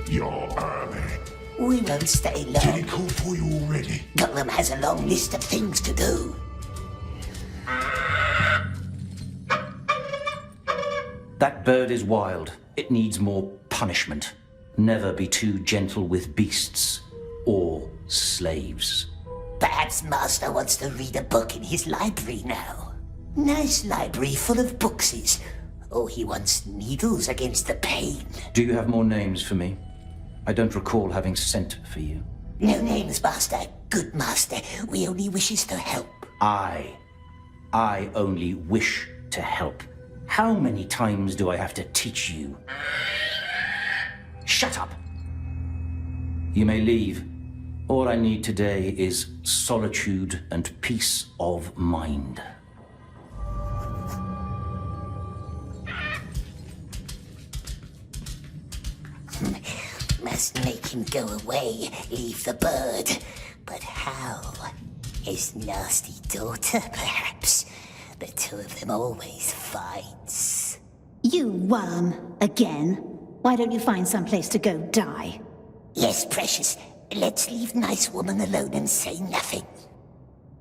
You're early. We won't stay long. Did he call for you already? Gollum has a long list of things to do. That bird is wild. It needs more punishment. Never be too gentle with beasts or slaves. Perhaps Master wants to read a book in his library now. Nice library full of bookses. Oh, he wants needles against the pain. Do you have more names for me? I don't recall having sent for you. No names, Master. Good Master. We only wishes to help. I only wish to help. How many times do I have to teach you? Shut up! You may leave. All I need today is solitude and peace of mind. Must make him go away, leave the bird. But how? His nasty daughter, perhaps? The two of them always fights. You worm, again. Why don't you find some place to go die? Yes, precious. Let's leave nice woman alone and say nothing.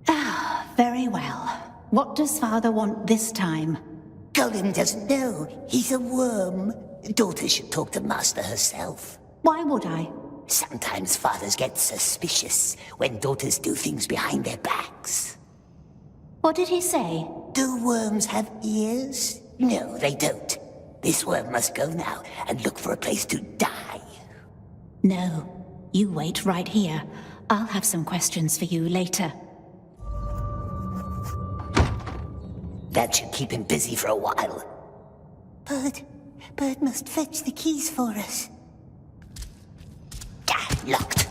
Ah, very well. What does father want this time? Gollum doesn't know. He's a worm. Daughter should talk to Master herself. Why would I? Sometimes fathers get suspicious when daughters do things behind their backs. What did he say? Do worms have ears? No, they don't. This worm must go now and look for a place to die. No, you wait right here. I'll have some questions for you later. That should keep him busy for a while. Bird must fetch the keys for us. Locked.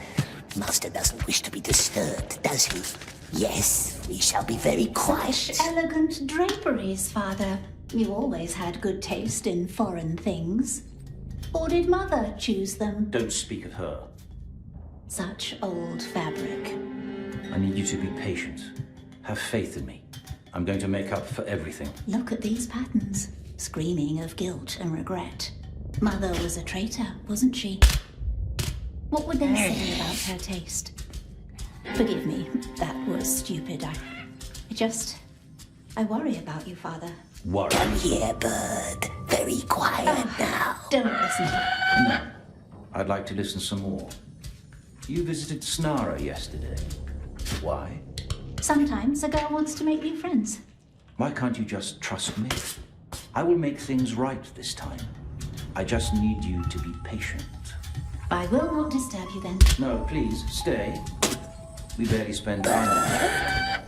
Master doesn't wish to be disturbed, does he? Yes, we shall be very quiet. Such elegant draperies, father. You always had good taste in foreign things. Or did mother choose them? Don't speak of her. Such old fabric. I need you to be patient. Have faith in me. I'm going to make up for everything. Look at these patterns, screaming of guilt and regret. Mother was a traitor, wasn't she? What would they say about her taste? Forgive me, that was stupid. I worry about you, father. Worry? Come here, bird. Very quiet now. Don't listen to her. No. I'd like to listen some more. You visited Snara yesterday. Why? Sometimes a girl wants to make new friends. Why can't you just trust me? I will make things right this time. I just need you to be patient. I will not disturb you then. No, please, stay. We barely spend time on it.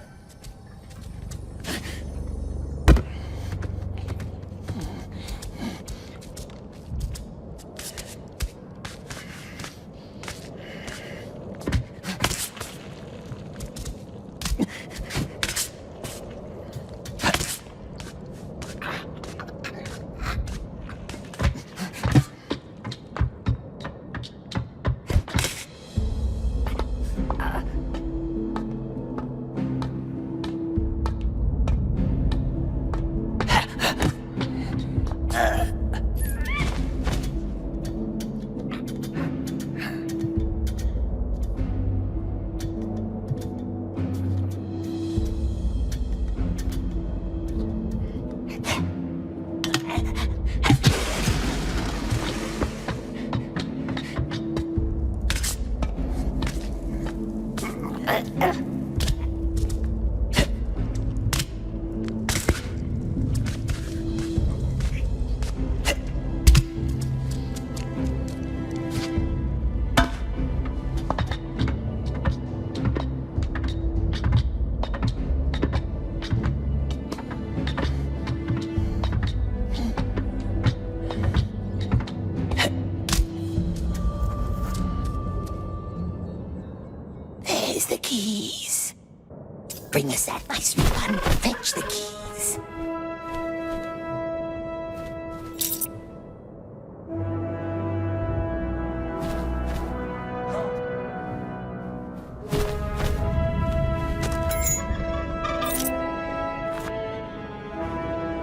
There's the keys. Bring us that, my sweet one. Fetch the keys.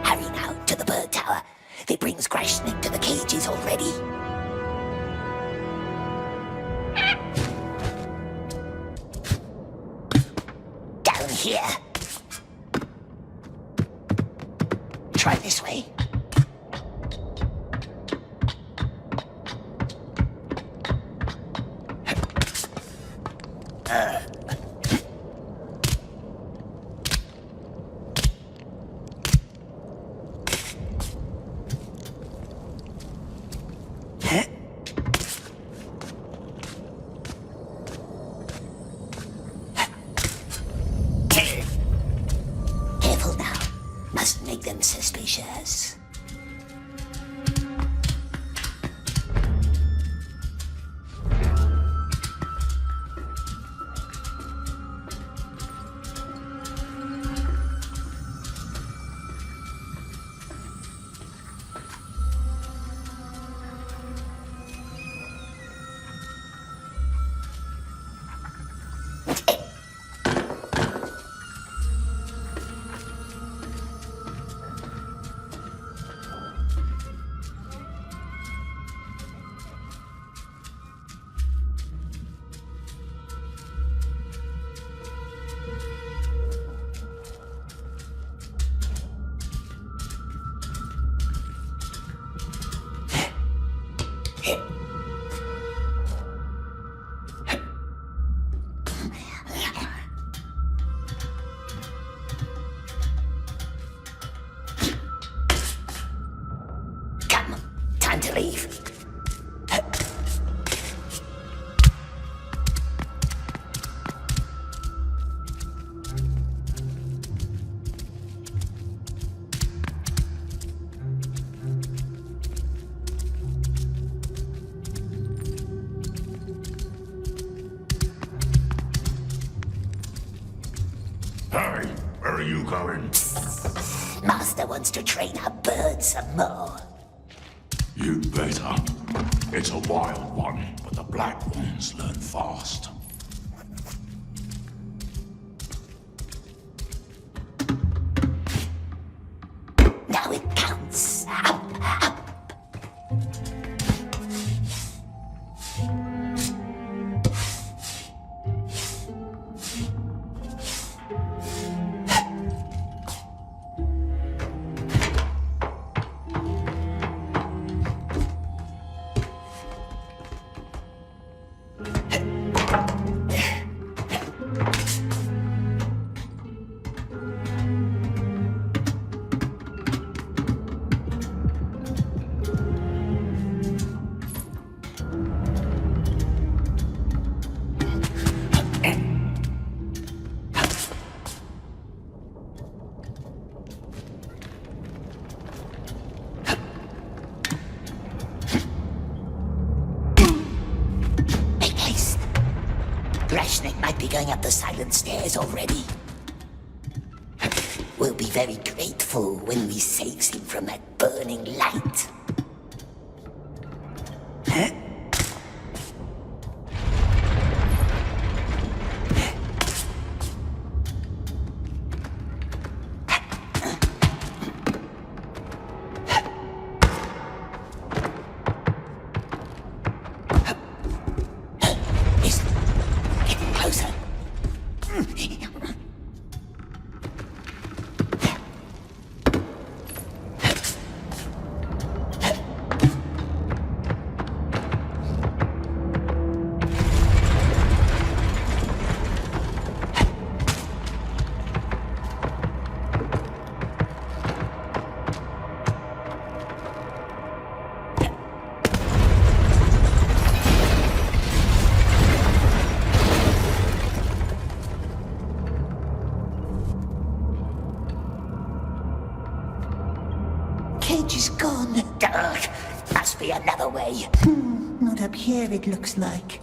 Hurry now to the bird tower. They brings crashing into the cages already. Down here. Try this way. Careful now. Must make them suspicious. Come, time to leave. Hey, where are you going? Master wants to train our birds some more. You'd better. It's a wild one, but the black ones learn fast. Now it counts. Up, up. going up the silent stairs already? We'll be very grateful when we saves him from that burning light. Cage is gone. Ugh, must be another way. Not up here, it looks like.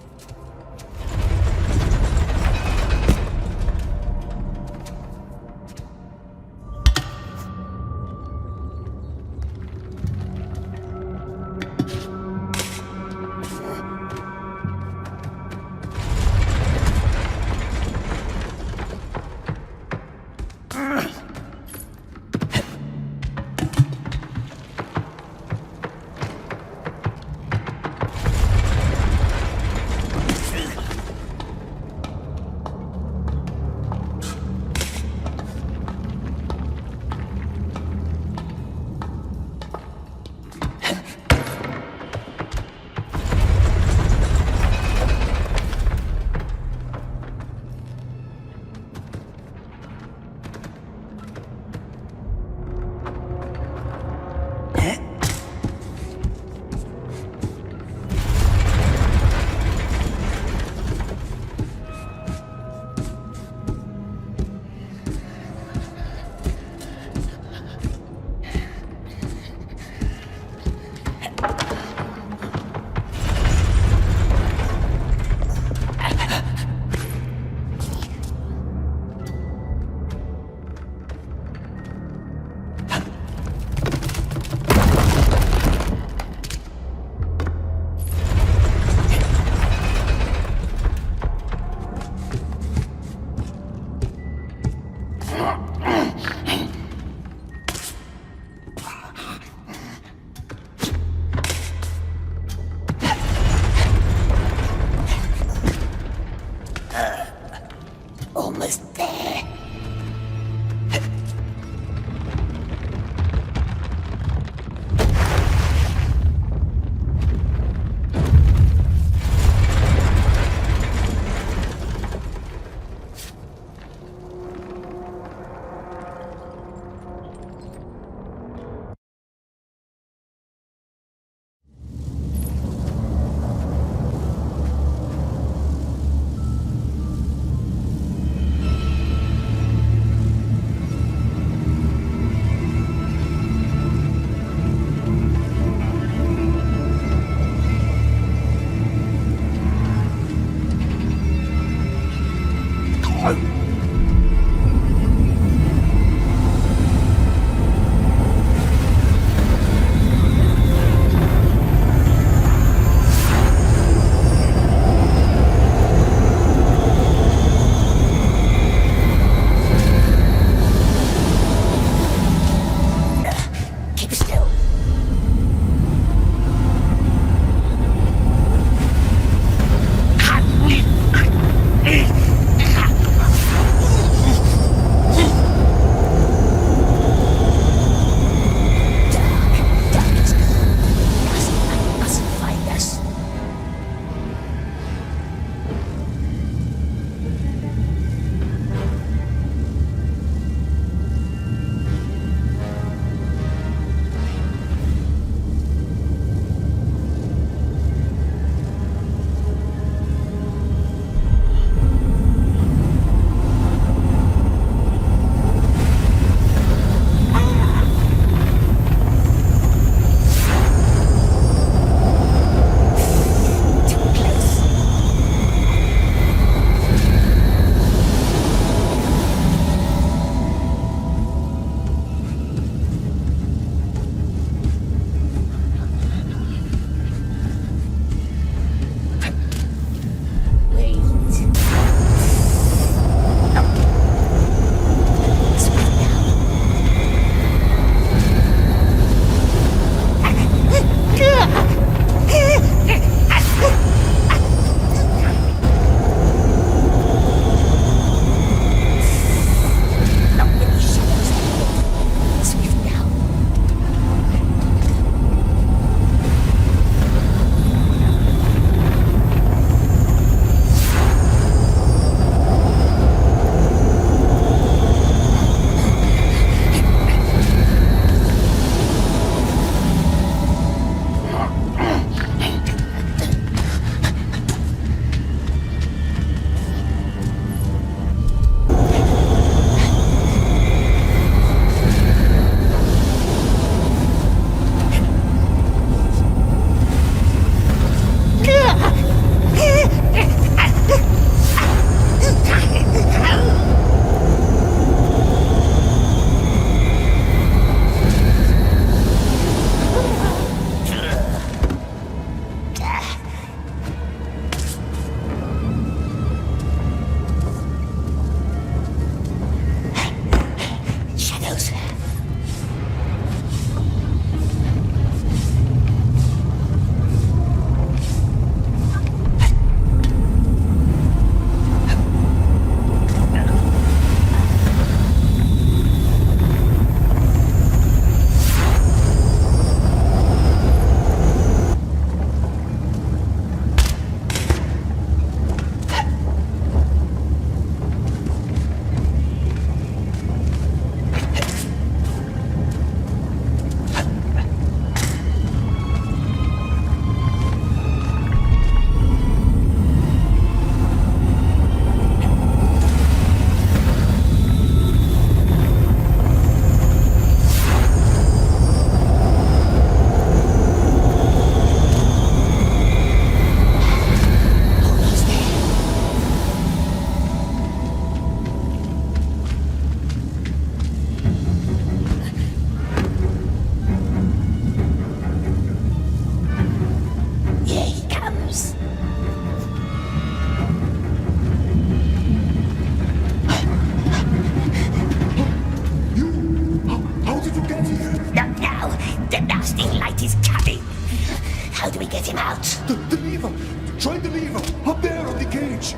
How do we get him out? The lever! Try the lever! Up there on the cage!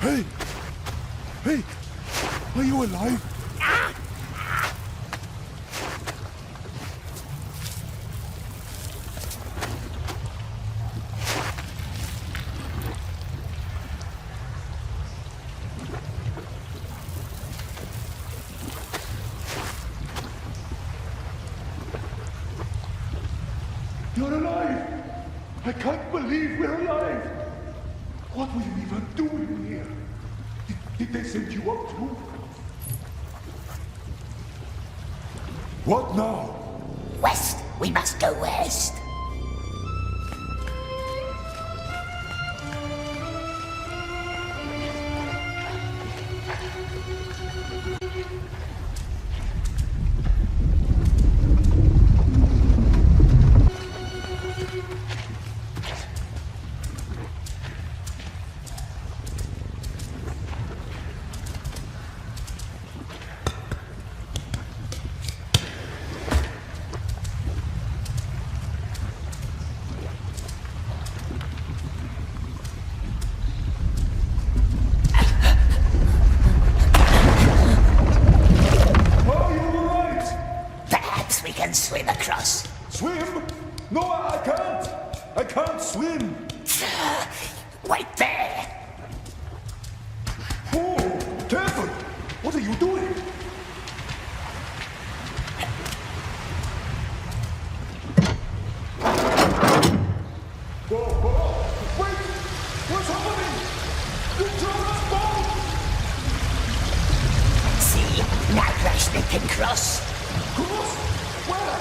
Hey! Hey! Are you alive? You're alive! I can't believe we're alive! What were you even doing here? Did they send you up too? What now? West! We must go west! Swim across. Swim? No, I can't! I can't swim! Wait there! Oh, careful! What are you doing? Whoa! Wait! What's happening? You dropped us both! See? Now Rashnik can cross. Cross? Where?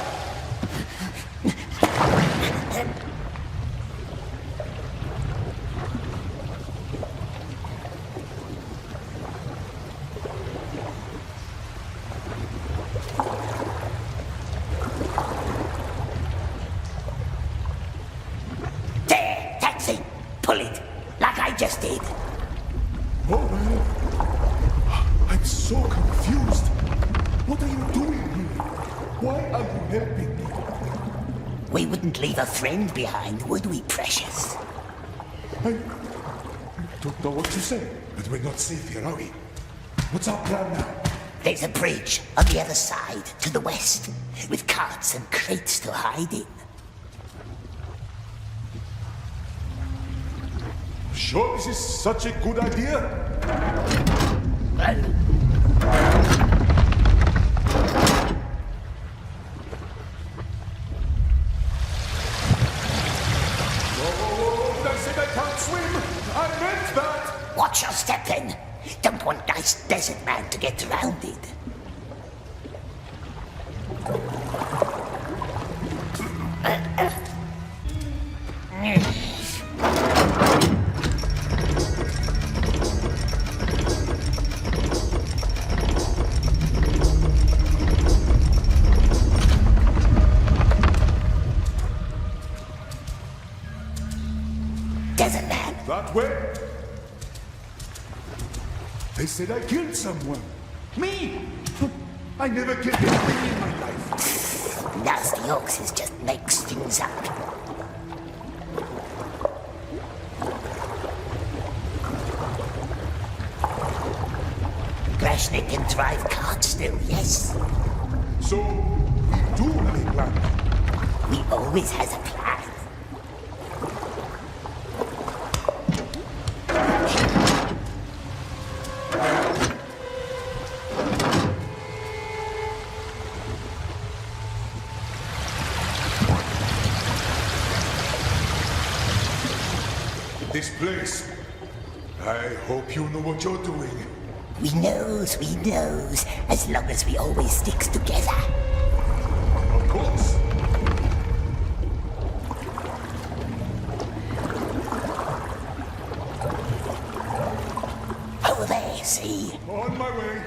There! Taxi! Pull it! Like I just did! Oh, I'm so confused. What are you doing here? Why are you helping me? We wouldn't leave a friend behind, would we, precious? I don't know what to say, but we're not safe here, are we? What's our plan now? There's a bridge on the other side, to the west, with carts and crates to hide in. Sure this is such a good idea? Well... I said I can't swim! I meant that! Watch your step then! Don't want nice desert man to get drowned. Desert man! That way? They said I killed someone. Me? I never killed anything in my life. Nasty oxes just makes things up. Grashnik can drive carts still, yes? So, we do have a plan. We always has a plan. This place. I hope you know what you're doing. We knows, as long as we always sticks together. Of course. Over there, see? On my way.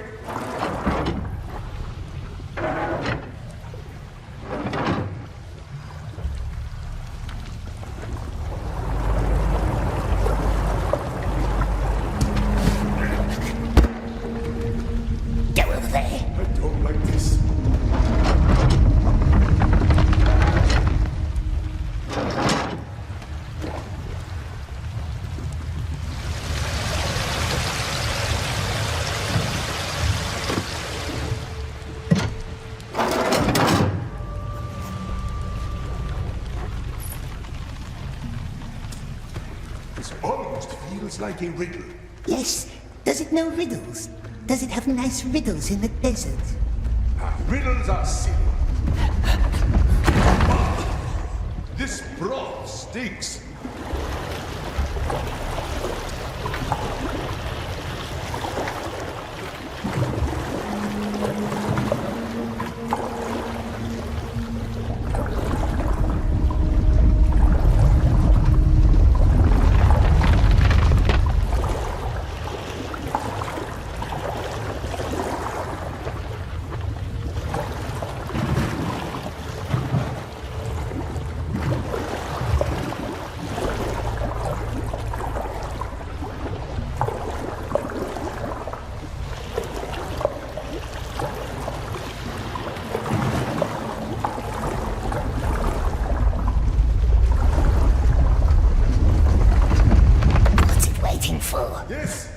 This almost feels like a riddle. Yes. Does it know riddles? Does it have nice riddles in the desert? Riddles are silly. This broth stinks. Yes.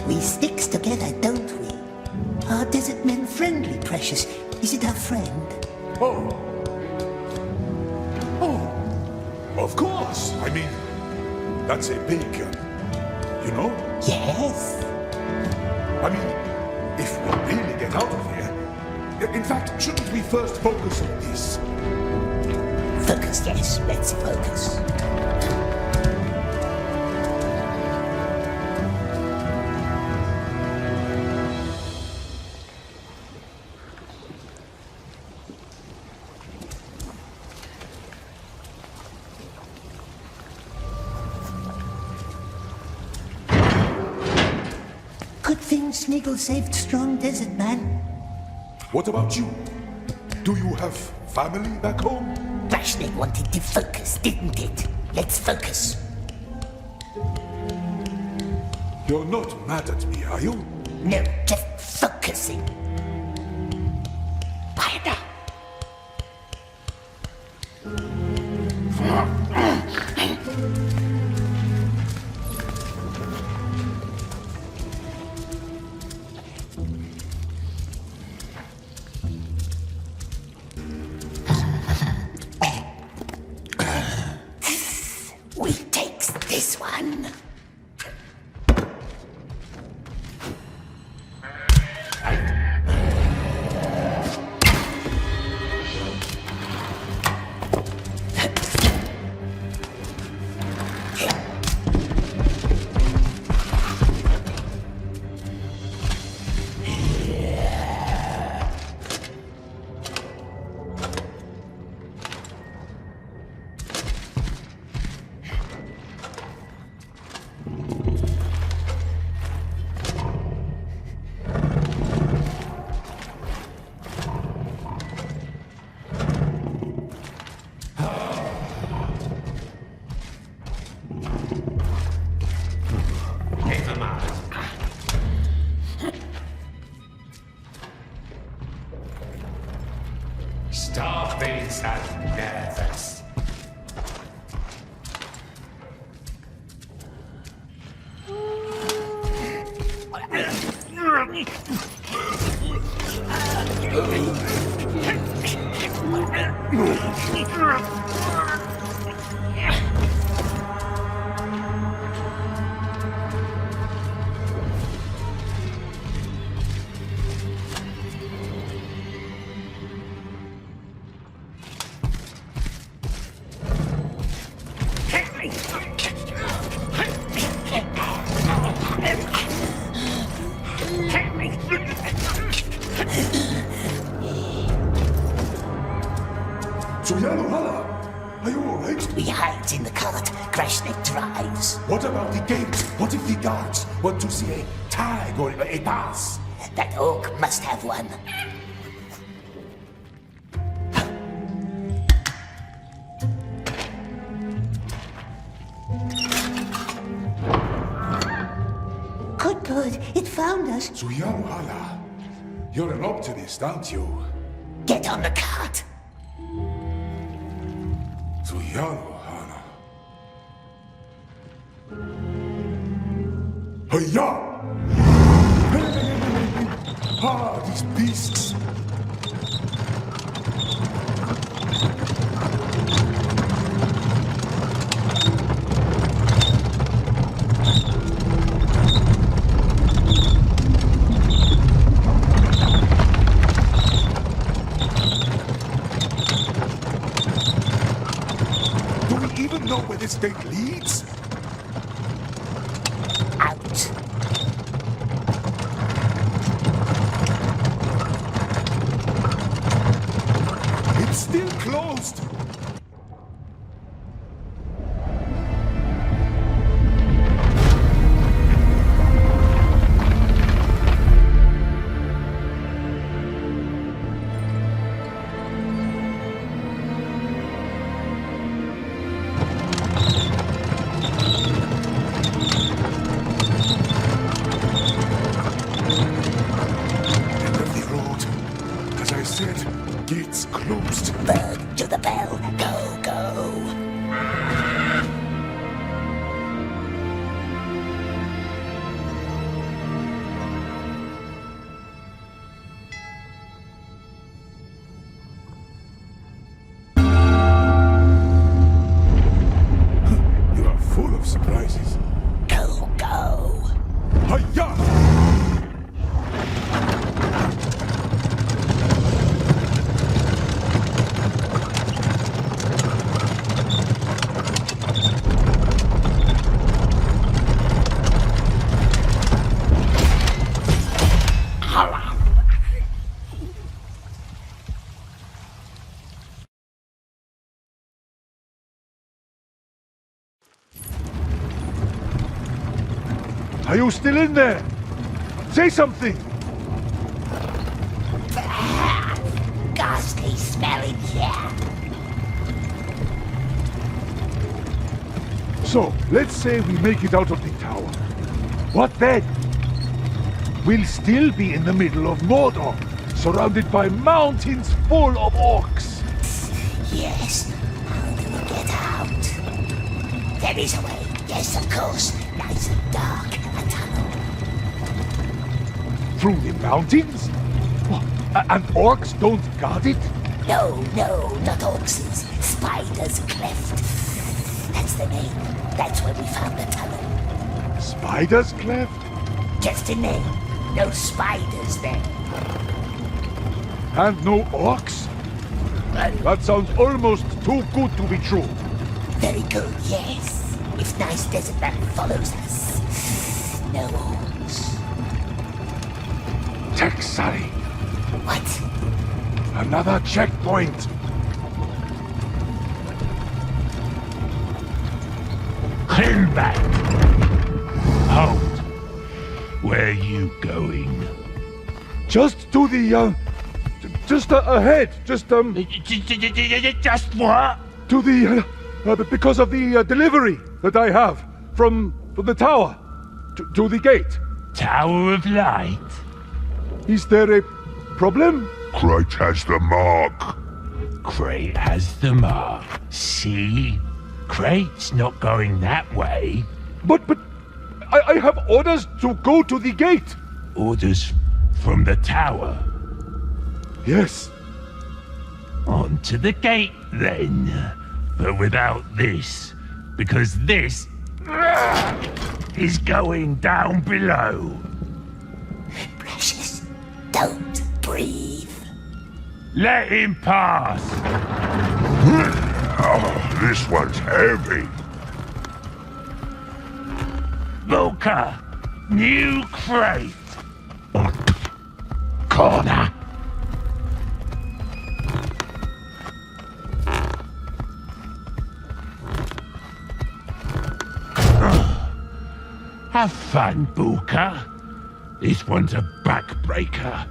We sticks together, don't we? Are desert men friendly, Precious? Is it our friend? Oh. Of course. I mean, that's a big, you know? Yes. I mean, if we really get out of here... In fact, shouldn't we first focus on this? Focus, yes. Let's focus. Good thing Smeagol saved Strong Desert Man. What about you? Do you have family back home? Rashnik wanted to focus, didn't it? Let's focus. You're not mad at me, are you? No, just focusing. Quieter. We takes this one. Starface and nervous. Suyaluhala, are you alright? We hide in the cart. Krashnik drives. What about the gate? What if the guards want to see a tag or a pass? That orc must have one. Good Lord, it found us. Suyaluhala, you're an optimist, aren't you? Get on the cart. Suyaluhala. Hiya! Ah, these beasts! Do we even know where this gate leads? Out. It's still closed! End of the road. As I said, gates closed. Bird to the bell. Go, go. You are full of surprises. Go, go. Hiya! Are you still in there? Say something! Ghastly smelling here. So, let's say we make it out of the tower. What then? We'll still be in the middle of Mordor, surrounded by mountains full of orcs. Yes. How do we get out? There is a way. Yes, of course. Nice and dark. A tunnel. Through the mountains? What? And orcs don't guard it? No, no, not orcs. Spider's Cleft. That's the name. That's where we found the tunnel. Spider's Cleft? Just a name. No spiders there. And no orcs? That sounds almost too good to be true. Very good, yes. If nice desert man follows us. No orcs. Texari. What? Another checkpoint. Clear back. Hold. Where you going? Just to the, just ahead. Just Just what? to the, because of the delivery that I have from the tower to the gate. Tower of Light? Is there a problem? Crate has the mark. Crate has the mark. See? Crate's not going that way. But I have orders to go to the gate. Orders from the tower. Yes. On to the gate, then. But without this. Because this is going down below. Precious, don't breathe. Let him pass. Oh, this one's heavy. Volker, new crate. Corner. Have fun, Booker. This one's a backbreaker.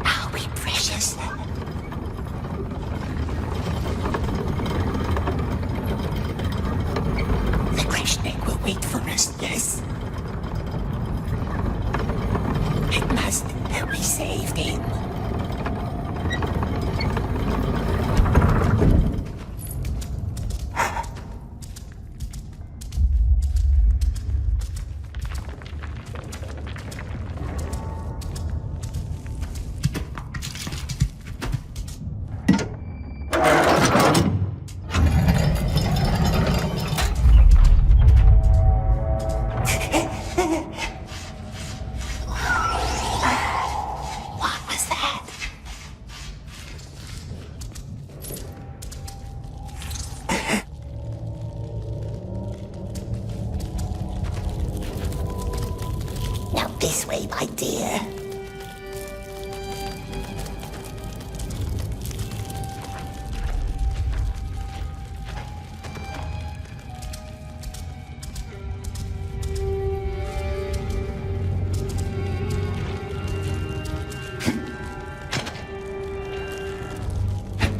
Are we precious? The Krishnik will wait for us, yes? It must. We saved him. What was that? Now this way, my dear.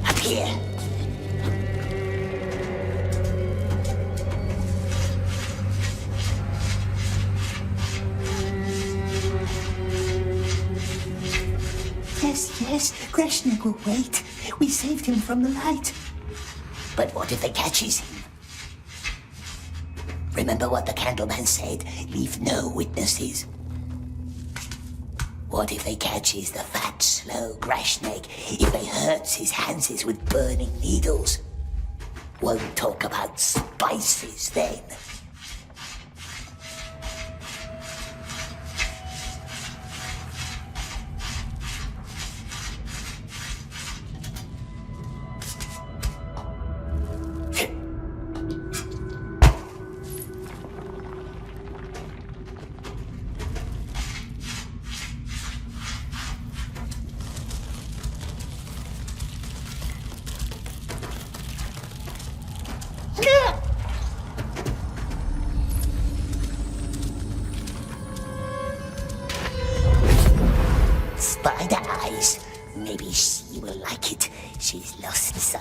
Up here. Yes, Krishnik will wait. We saved him from the light. But what if they catches him? Remember what the Candleman said? Leave no witnesses. What if they catches the fat, slow Krishnik? If they hurts his hands with burning needles? Won't talk about spices then. Spider eyes. Maybe she will like it. She's lost some.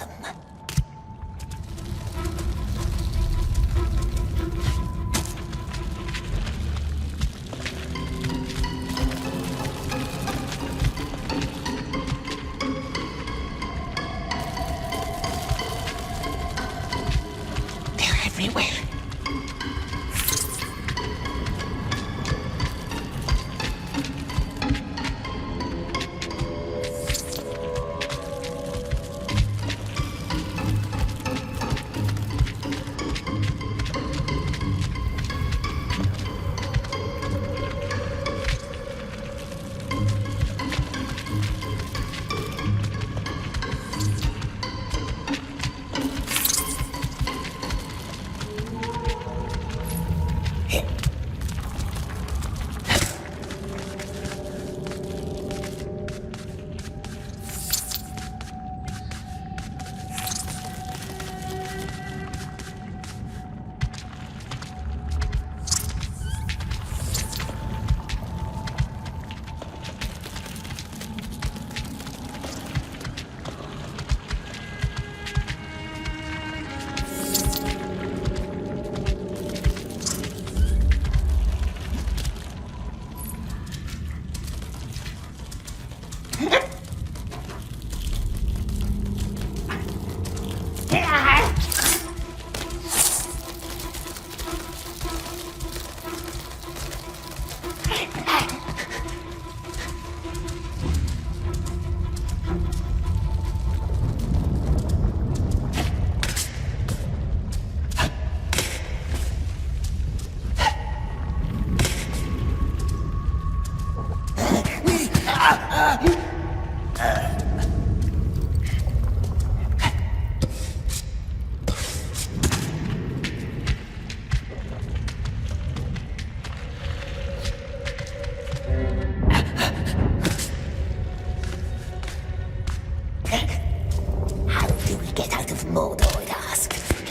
They're everywhere.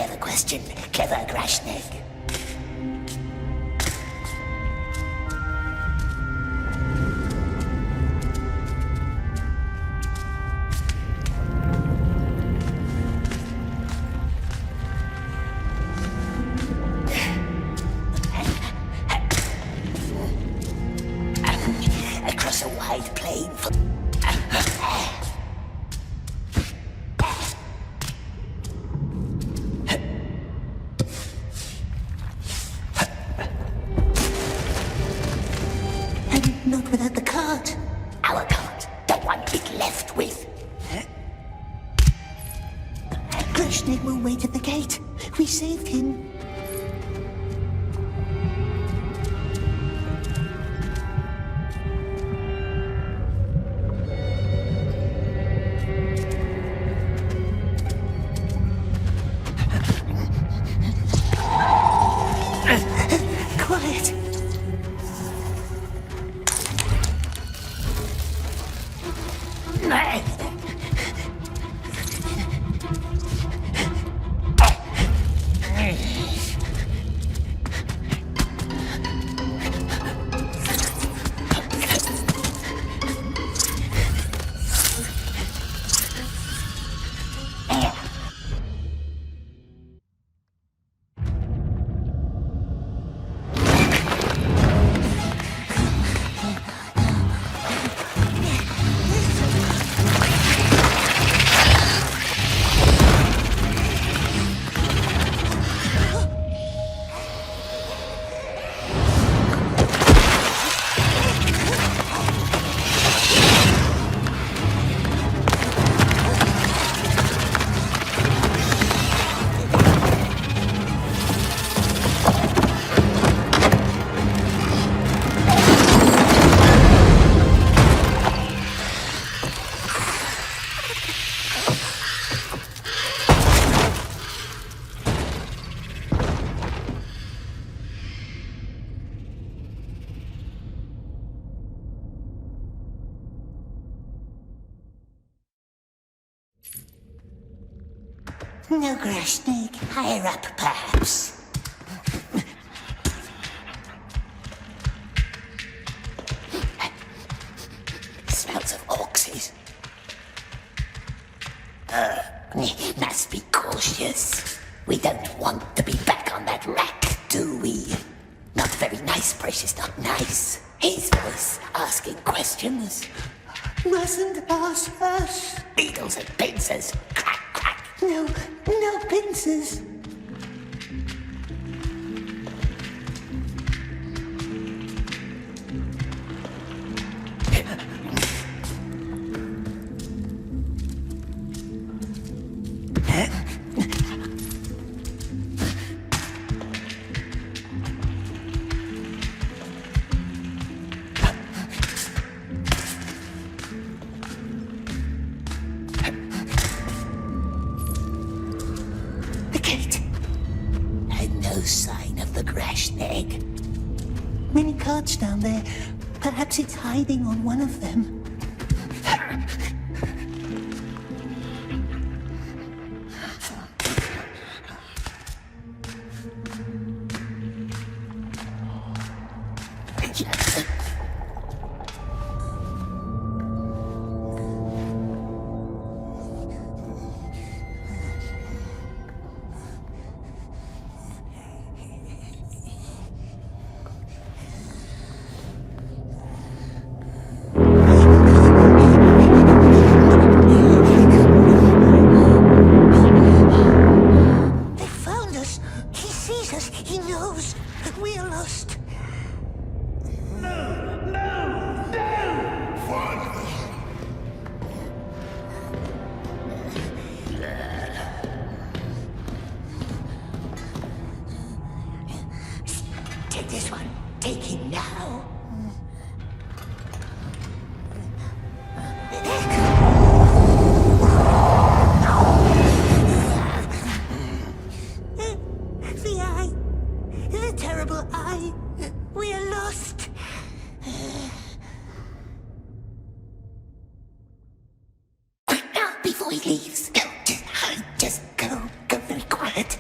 Clever question. Clever, Grashnik. Across a wide plain for... And not without the cart. Our cart, the one it left with. Grashnik will wait at the gate. We saved him. Quiet. No, Grashnik. Higher up, perhaps. Smells of oxes. Must be cautious. We don't want to be back on that rack, do we? Not very nice, precious, not nice. His voice asking questions. Mustn't ask us. Needles and pincers. Crack, crack. No, no pincers. No sign of the Grashnik. Many carts down there. Perhaps it's hiding on one of them. Take this one. Take him now. The eye. The terrible eye. We are lost. Quick now, before he leaves. Go, just go. Go very quiet.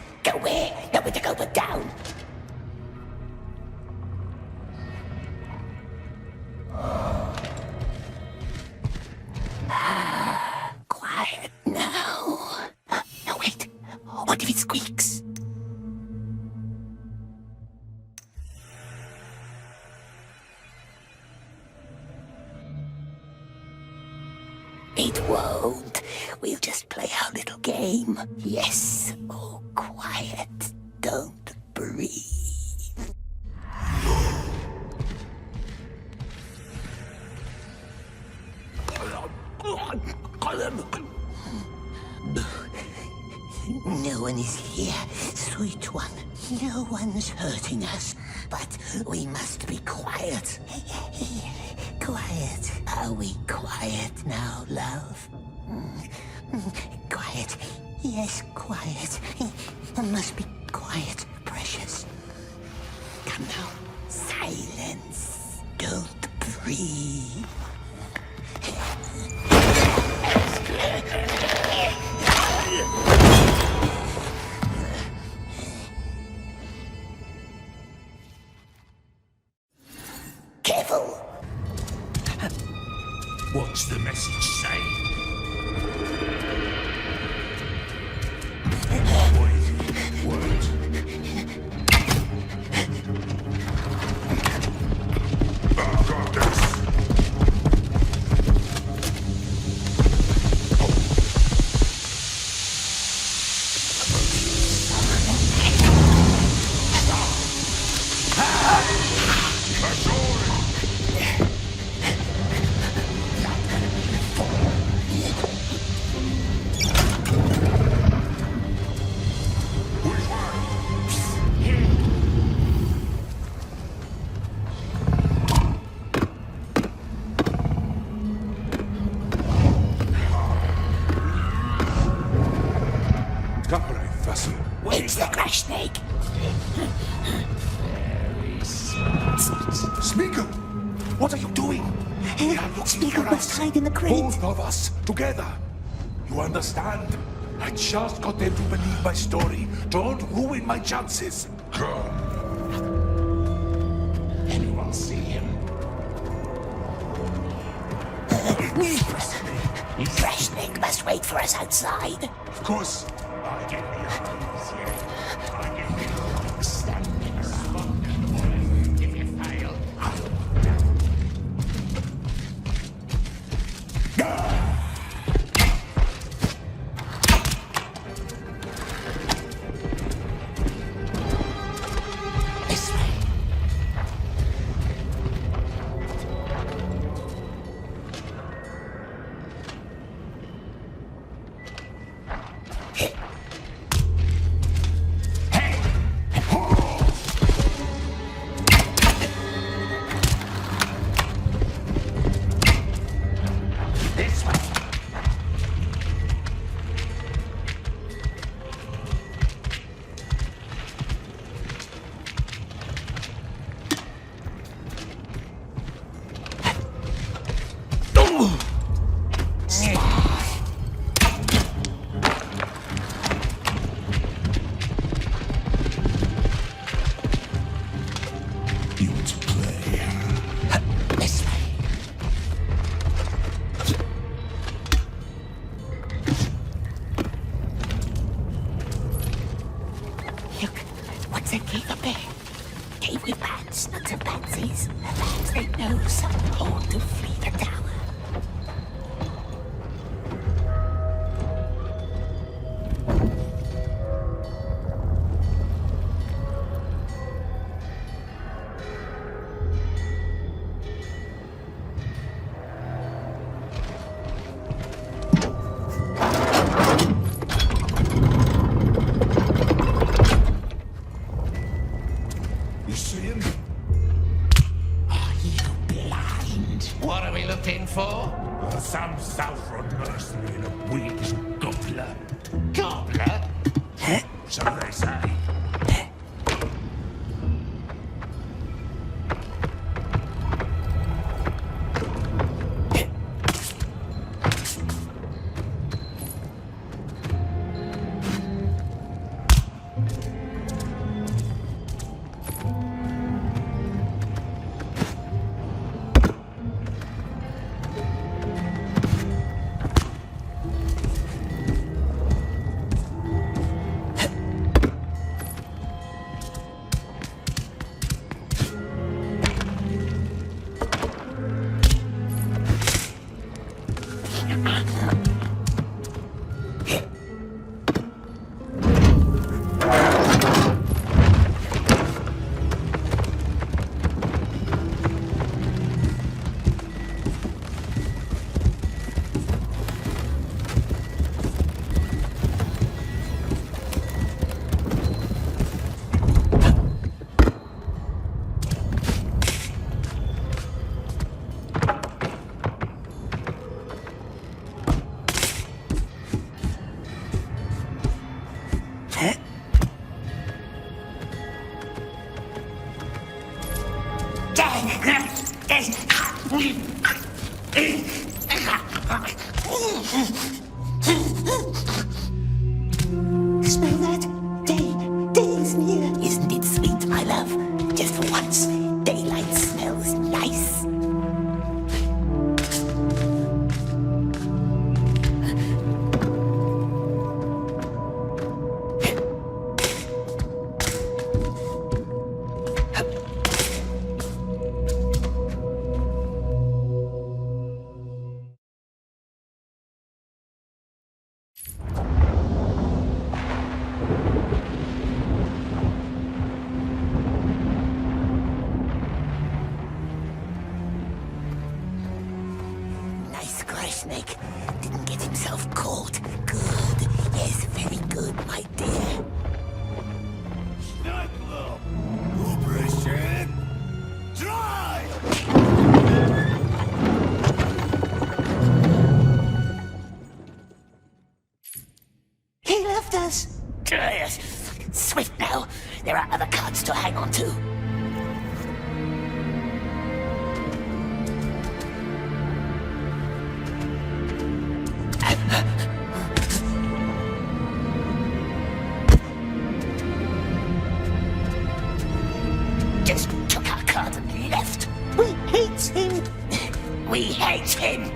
it squeaks. It won't. We'll just play our little game. Yes. Oh, quiet. Don't breathe. No one is here, sweet one. No one's hurting us. But we must be quiet. Quiet. Are we quiet now, love? Quiet. Yes, quiet. Must be quiet, precious. Come now. Silence. Don't breathe. Careful. What's the message say? Wait. I got this. It's the crash snake. Smeagol! What are you doing? We are looking Smeagol for must us. hide in the crate. Both of us, together. You understand? I just got them to believe my story. Don't ruin my chances. Anyone see him? Crash snake must wait for us outside. Of course. I get the eyes, yeah. I get the eyes standing around. If you fail, This way. you want to play, huh? This way. Look, what's that cave up there? Cave with bats, not some pansies. Bats they know some hole to flee the tower. You see him? Are you blind? What are we looking for? Some Southron mercenary in a weird little gobbler. Gobbler? So they say. Smell that? Day is near. Isn't it sweet, my love? Just for once, daylight smells nice. Nice cry, Snake. Didn't get himself caught. Good. Yes, very good, my dear. Operation Try! He left us. Yes. Swift now. There are other cards to hang on to. Just took our card and left. We hate him. We hate him.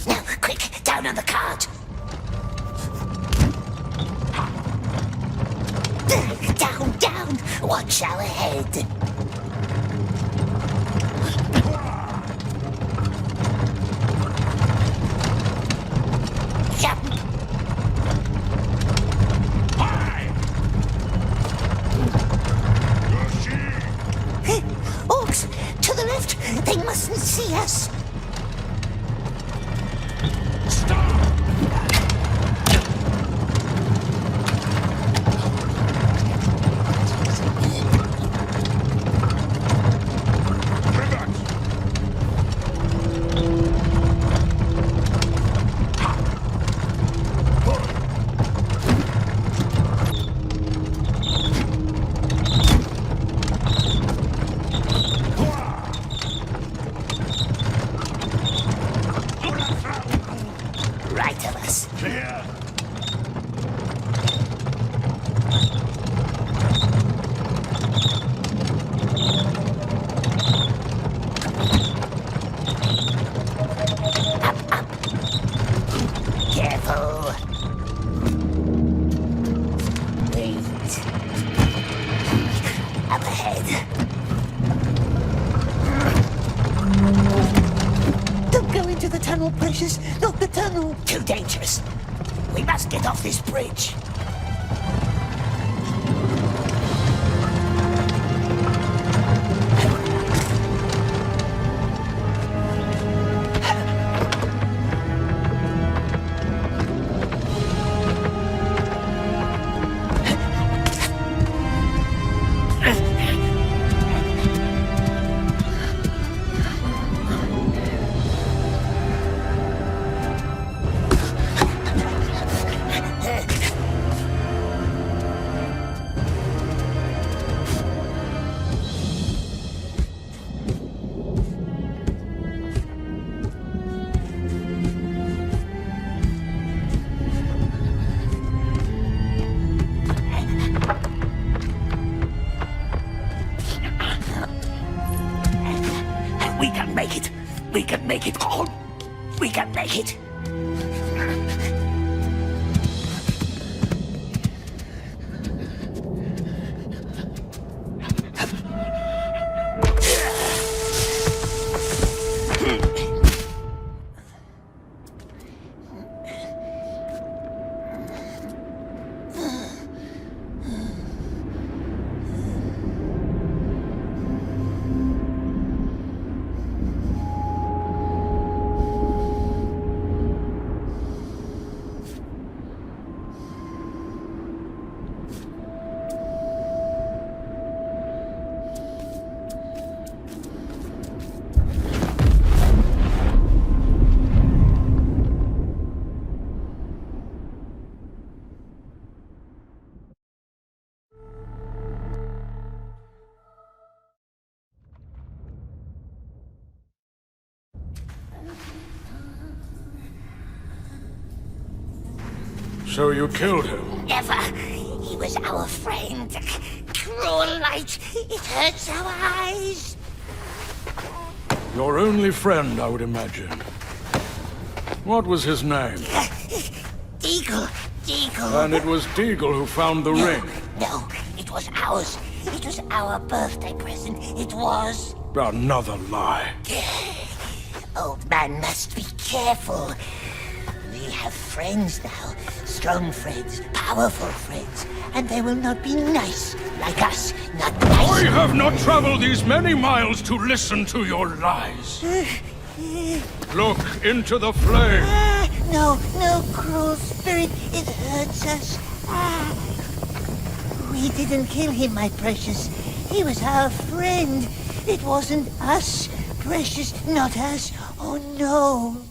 Now, quick, down on the cart. Down, down. Watch our head. Jump. Orcs, to the left. They mustn't see us. tunnel, Precious! Not the tunnel! Too dangerous. We must get off this bridge. We can make it. We can make it, Gollum. We can make it. So you killed him? Never. He was our friend. Cruel light. It hurts our eyes. Your only friend, I would imagine. What was his name? Deagle. Deagle. And it was Deagle who found the ring. No, it was ours. It was our birthday present. It was. Another lie. Old man must be careful. We have friends now. Strong friends, powerful friends. And they will not be nice like us. Not nice. I have not traveled these many miles to listen to your lies. Look into the flame. No, cruel spirit. It hurts us. We didn't kill him, my Precious. He was our friend. It wasn't us, Precious. Not us. Oh, no.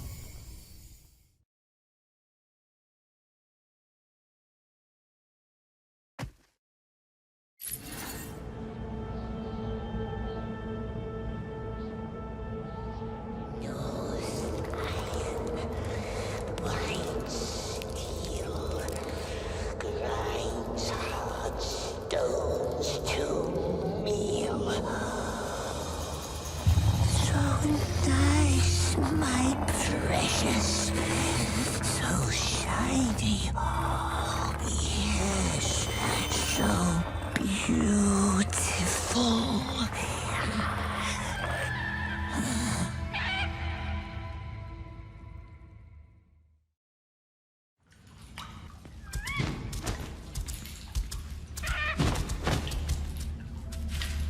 My Precious, so shiny. Oh, yes, so beautiful.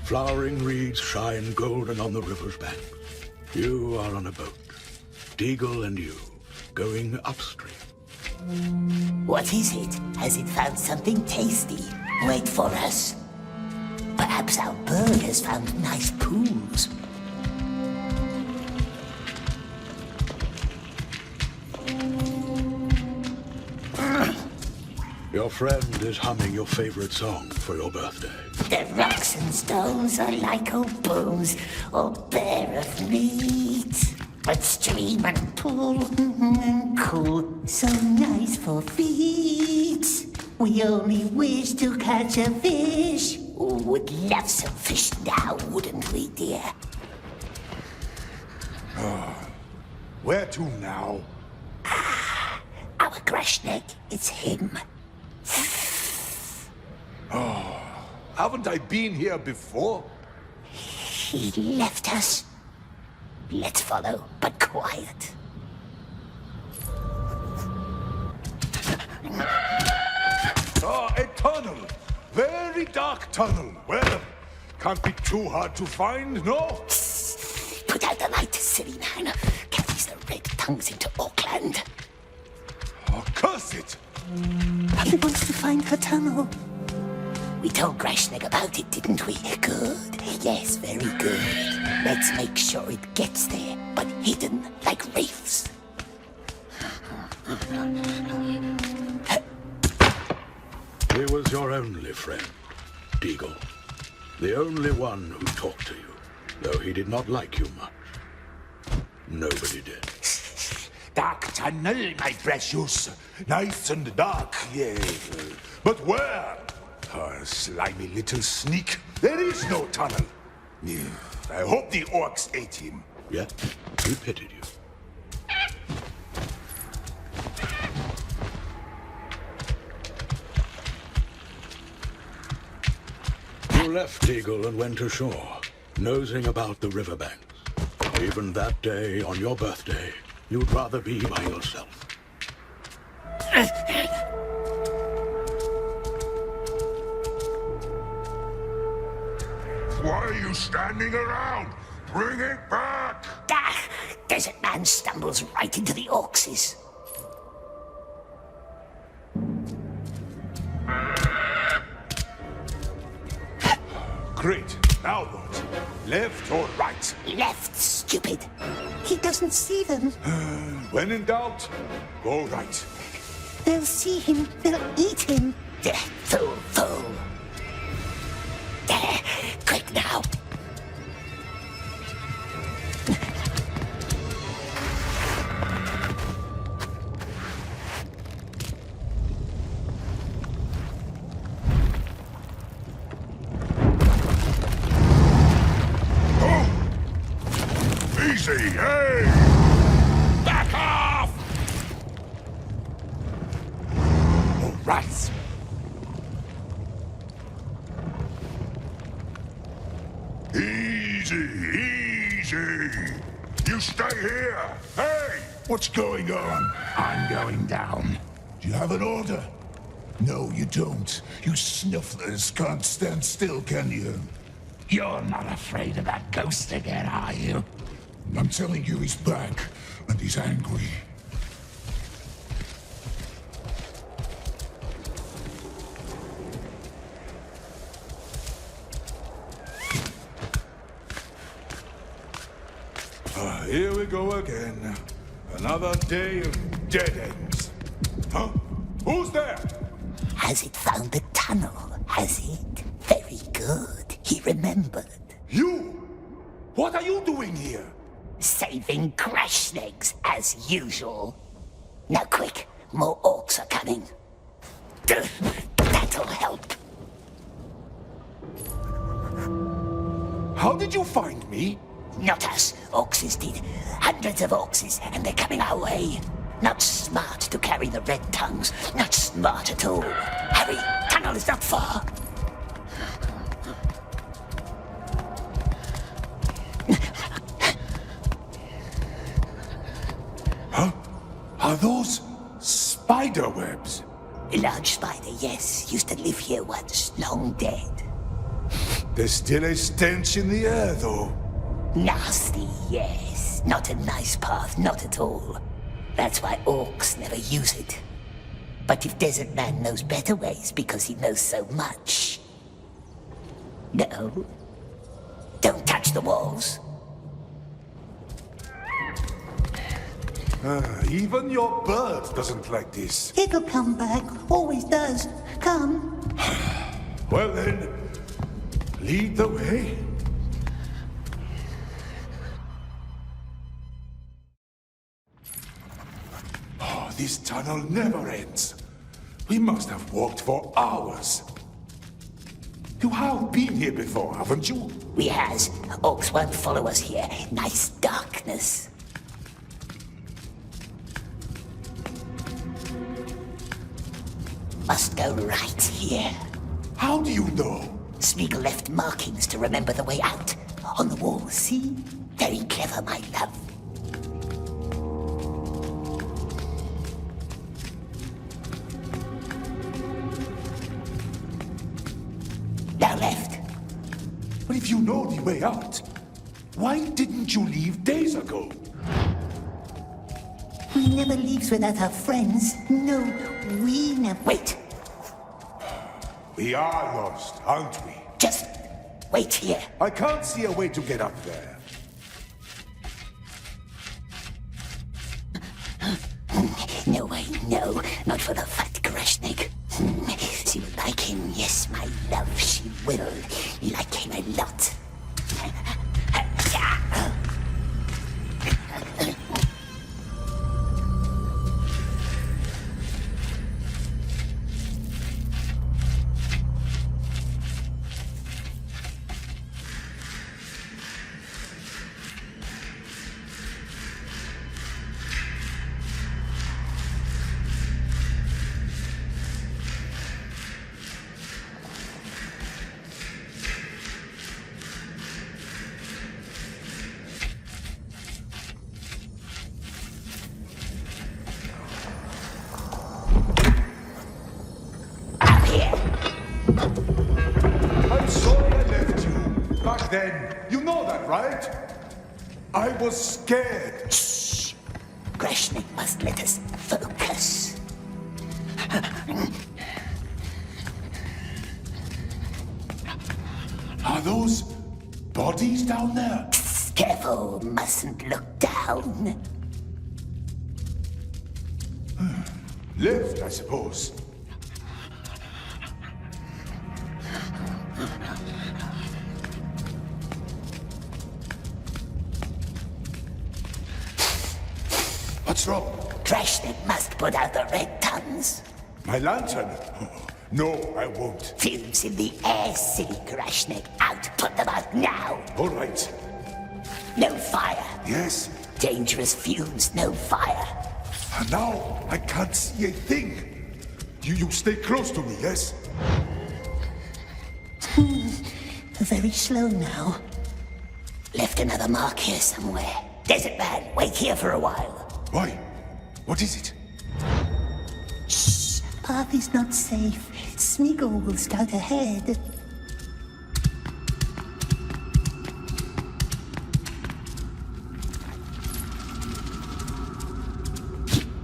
Flowering reeds shine golden on the river's bank. You are on a boat. Deagle and you, going upstream. What is it? Has it found something tasty? Wait for us. Perhaps our bird has found nice pools. Your friend is humming your favorite song for your birthday. The rocks and stones are like old bones, all bare of meat. But stream and pool, cool, so nice for feet. We only wish to catch a fish. Would love some fish now, wouldn't we, dear? Where to now? Our Grashneck, it's him. Haven't I been here before? He left us. Let's follow, but quiet. Ah, a tunnel. Very dark tunnel. Well, can't be too hard to find, no? Put out the light, silly man. Carries the red tongues into Auckland. Oh, curse it! He wants to find her tunnel. We told Grashnek about it, didn't we? Good. Yes, very good. Let's make sure it gets there, but hidden like reefs. He was your only friend, Deagle. The only one who talked to you, though he did not like you much. Nobody did. Dark tunnel, my precious. Nice and dark, yes. But where? Oh, slimy little sneak. There is no tunnel. I hope the orcs ate him. Yeah, he pitied you. You left Deagle and went ashore, nosing about the riverbanks. Even that day, on your birthday, you'd rather be by yourself. Why are you standing around? Bring it back! Ah! Desert Man stumbles right into the orcs'. Great. Now what? Left or right? Left, stupid. He doesn't see them. When in doubt, go right. They'll see him. They'll eat him. Fool. There, quick now. Easy, hey! Back off! All right. Easy, easy. You stay here. Hey, what's going on? I'm going down. Do you have an order? No, you don't. You snufflers can't stand still, can you? You're not afraid of that ghost again, are you? I'm telling you, he's back, and he's angry. Here we go again. Another day of dead ends. Huh? Who's there? Has it found the tunnel? Has it? Very good. He remembered. You? What are you doing here? Saving Grashnegs, as usual. Now quick, more orcs are coming. That'll help. How did you find me? Not us. Orcs did. Hundreds of orcs, and they're coming our way. Not smart to carry the red tongues. Not smart at all. Hurry, tunnel is not far. Huh? Are those spider webs? A large spider, yes. Used to live here once. Long dead. There's still a stench in the air, though. Nasty, yes. Not a nice path, not at all. That's why orcs never use it. But if Desert Man knows better ways because he knows so much... No. Don't touch the walls. Even your bird doesn't like this. It'll come back. Always does. Come. Well then, lead the way. Oh, this tunnel never ends. We must have walked for hours. You have been here before, haven't you? We has. Orcs won't follow us here. Nice darkness. Must go right here. How do you know? Smeagol left markings to remember the way out. On the wall, see? Very clever, my love. If you know the way out, why didn't you leave days ago? We never leaves without our friends. No, we never... Wait! We are lost, aren't we? Just wait here. I can't see a way to get up there. No way, no. Not for the fat Grashnik. She will like him, yes, my love, she will. Like him a lot. I'm sorry I left you. Back then, you know that, right? I was scared. Shh! Grashnik must let us focus. Are those bodies down there? Careful, mustn't look down. Left, I suppose. What's wrong? Grashnik must put out the red tongues. My lantern? No, I won't. Fumes in the air, silly Grashnik. Out, put them out now. All right. No fire. Yes. Dangerous fumes, no fire. And now I can't see a thing. You stay close to me, yes? Very slow now. Left another mark here somewhere. Desert man, wait here for a while. Why? What is it? Shh! Path is not safe. Smeagol will scout ahead.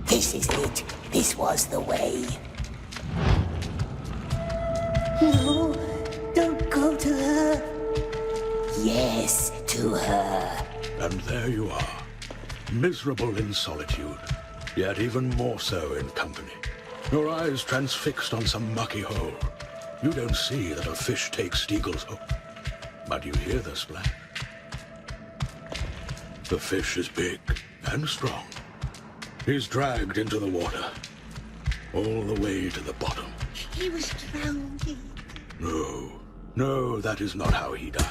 This is it. This was the way. No, don't go to her. Yes, to her. And there you are, miserable in solitude, yet even more so in company. Your eyes transfixed on some mucky hole. You don't see that a fish takes Steagle's hook, but you hear the splash. The fish is big and strong. He's dragged into the water, all the way to the bottom. He was drowning. No, that is not how he died.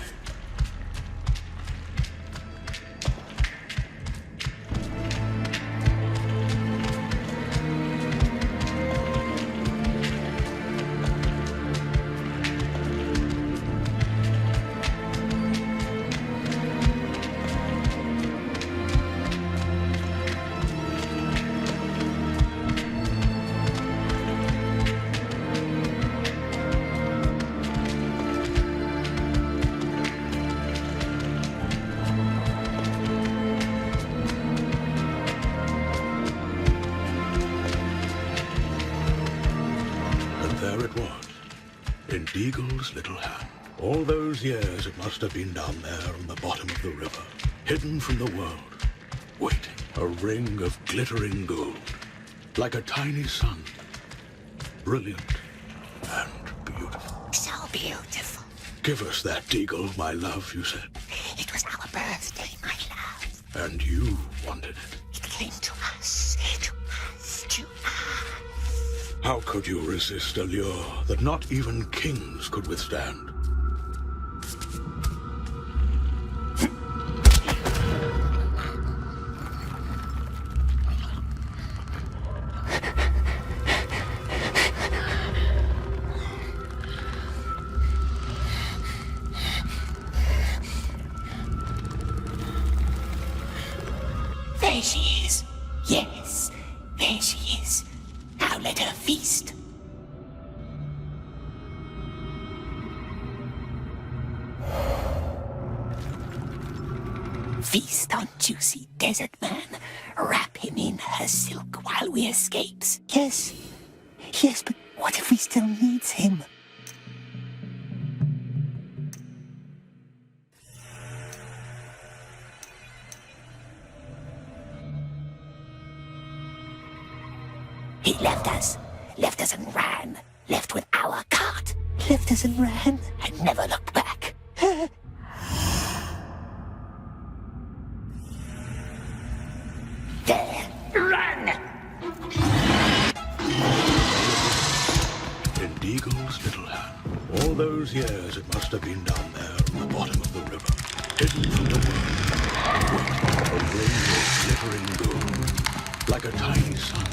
There it was, in Deagle's little hand. All those years it must have been down there on the bottom of the river, hidden from the world, waiting, a ring of glittering gold, like a tiny sun, brilliant and beautiful. So beautiful. Give us that, Deagle, my love, you said. It was our birthday, my love. And you wanted it. It came to us, to us, to us. How could you resist a lure that not even kings could withstand? There she is. Yes, there she is. Now let her feast. Feast on juicy desert man. Wrap him in her silk while we escapes. Yes. Yes, but what if we still needs him? He left us and ran. Left with our cart. Left us and ran. And never looked back. There. Run! In Deagle's little hand. All those years it must have been down there on the bottom of the river, hidden from the world, waiting for a ring of glittering gold, like a tiny sun.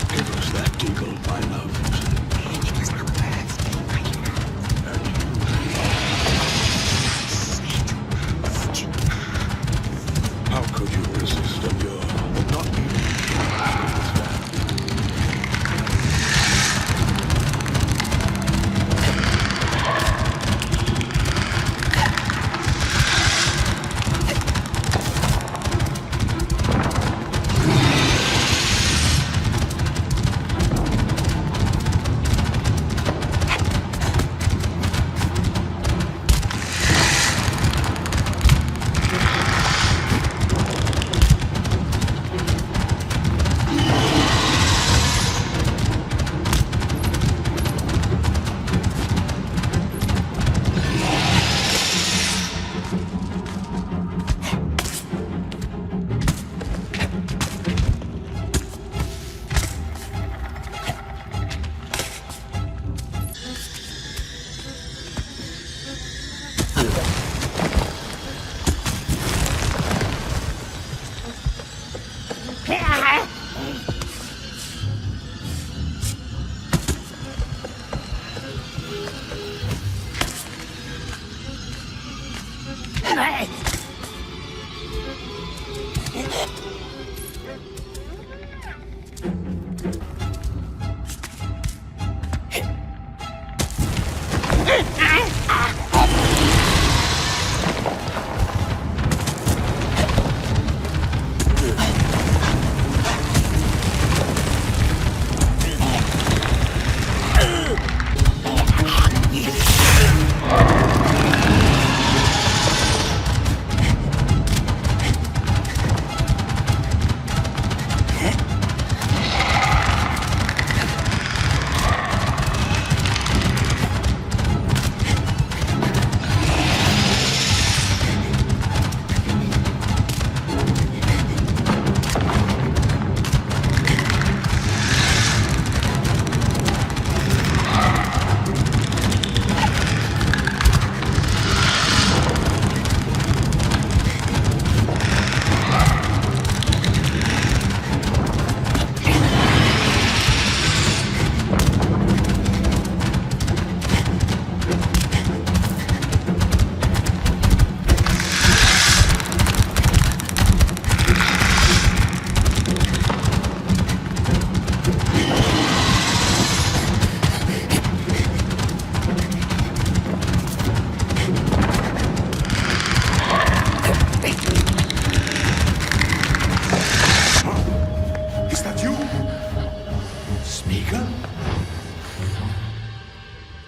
Give us that Deagle, my love. It was our birthday, my love. And you. How could you resist a lure? Not even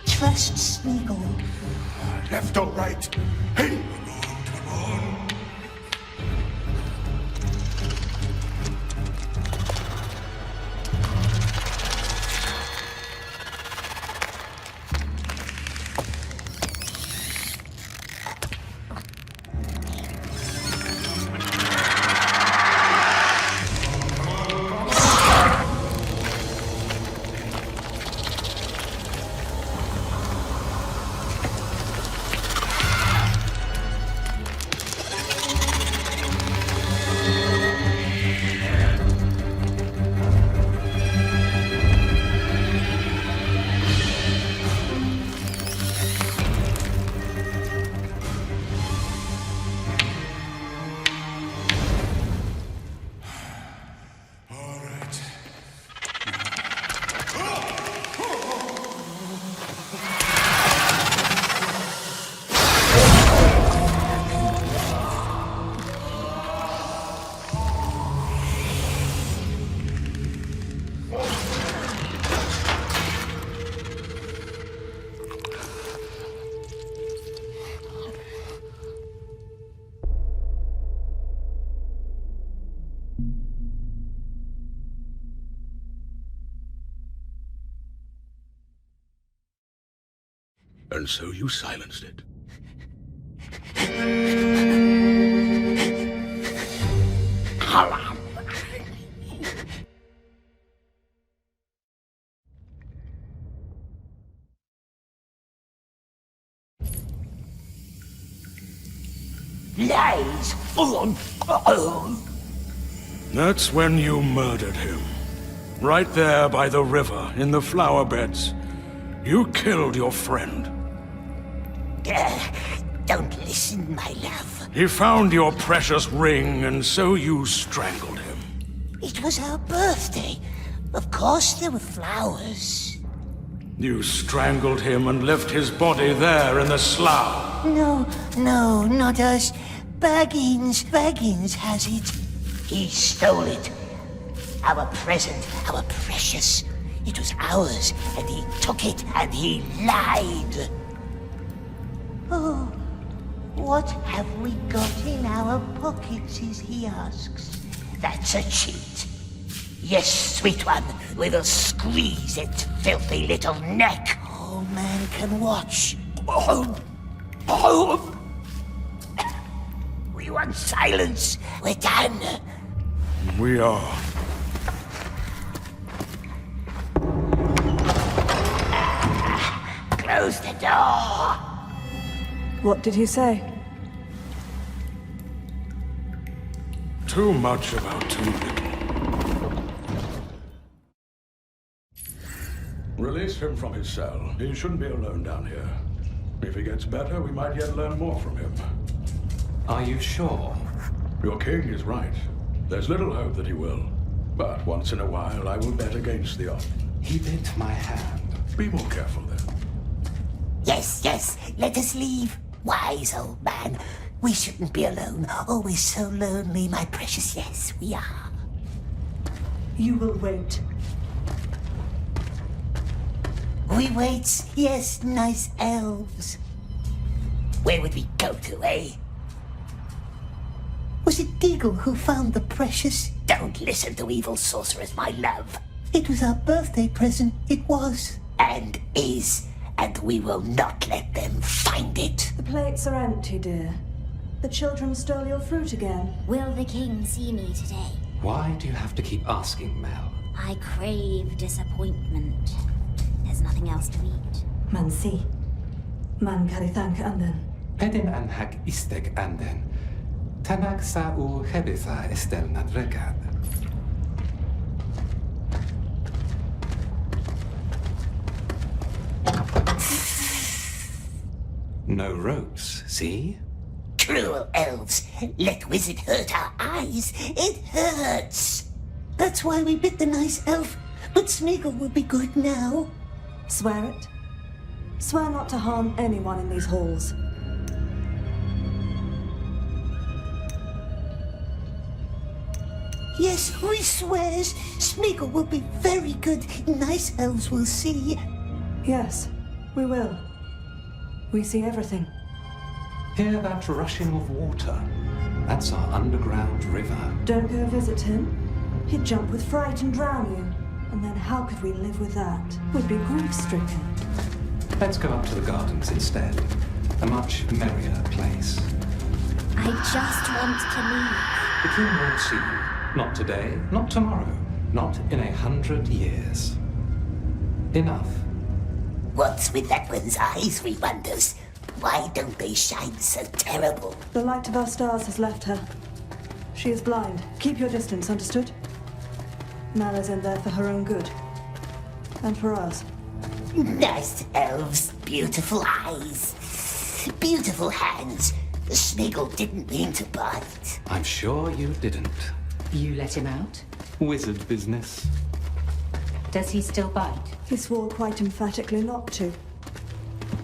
Trust Smeagol. Left or right? Hey! and so you silenced it. Lies! That's when you murdered him. Right there by the river, in the flower beds. You killed your friend. Don't listen, my love. He found your precious ring, and so you strangled him. It was our birthday. Of course there were flowers. You strangled him and left his body there in the slough. No, not us. Baggins has it. He stole it. Our present, our precious. It was ours, and he took it, and he lied. Oh, what have we got in our pockets, he asks. That's a cheat. Yes, sweet one, we will squeeze its filthy little neck. All man can watch. We want silence. We're done. We are. Close the door. What did he say? Too much about too little. Release him from his cell. He shouldn't be alone down here. If he gets better, we might yet learn more from him. Are you sure? Your king is right. There's little hope that he will. But once in a while, I will bet against the odds. He bit my hand. Be more careful then. Yes, let us leave. Wise old man. We shouldn't be alone. Oh, we're so lonely, my precious. Yes, we are. You will wait. We wait. Yes, nice elves. Where would we go to, eh? Was it Deagle who found the precious? Don't listen to evil sorcerers, my love. It was our birthday present. It was. And is. And we will not let them find it. The plates are empty, dear. The children stole your fruit again. Will the king see me today? Why do you have to keep asking, Mel? I crave disappointment. There's nothing else to eat. Man si. Man karithank anden. Pedin anhak istek anden. Tanak sa u hebitha estel nadrekad. No ropes, see? Cruel elves. Let wizard hurt our eyes. It hurts. That's why we bit the nice elf. But Smeagol will be good now. Swear it. Swear not to harm anyone in these halls. Yes, we swears. Smeagol will be very good. Nice elves will see. Yes, we will. We see everything. Hear that rushing of water? That's our underground river. Don't go visit him. He'd jump with fright and drown you. And then how could we live with that? We'd be grief-stricken. Let's go up to the gardens instead. A much merrier place. I just want to leave. The king won't see you. Not today, not tomorrow, not in 100 years. Enough. What's with that one's eyes, we wonders? Why don't they shine so terrible? The light of our stars has left her. She is blind. Keep your distance, understood? Mal is in there for her own good. And for ours. Nice elves, beautiful eyes, beautiful hands. Smeagol didn't mean to bite. I'm sure you didn't. You let him out? Wizard business. Does he still bite? He swore quite emphatically not to.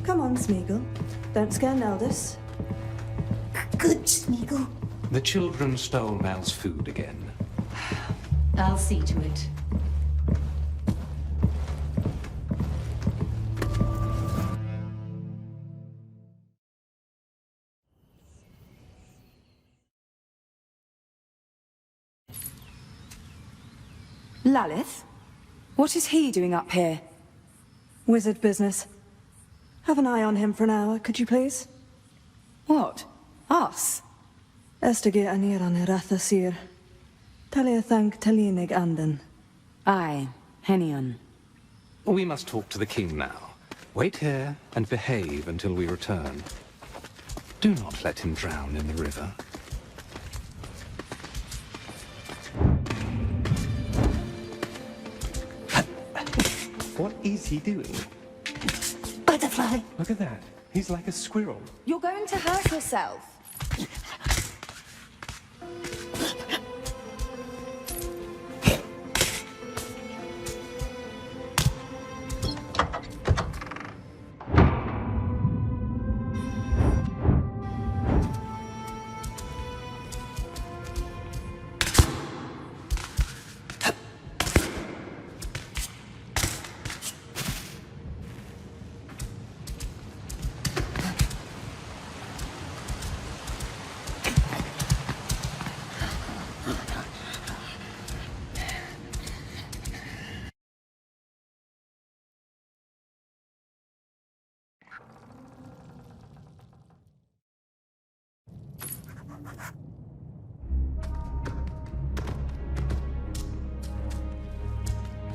Come on, Smeagol. Don't scare Neldis. Good, Smeagol. The children stole Mel's food again. I'll see to it. Lalith? What is he doing up here? Wizard business. Have an eye on him for an hour, could you please? What? Us? Estige anir an eratha sir. Talia thank talinig anden. Aye, Henion. We must talk to the king now. Wait here and behave until we return. Do not let him drown in the river. What is he doing? Butterfly! Look at that. He's like a squirrel. You're going to hurt yourself.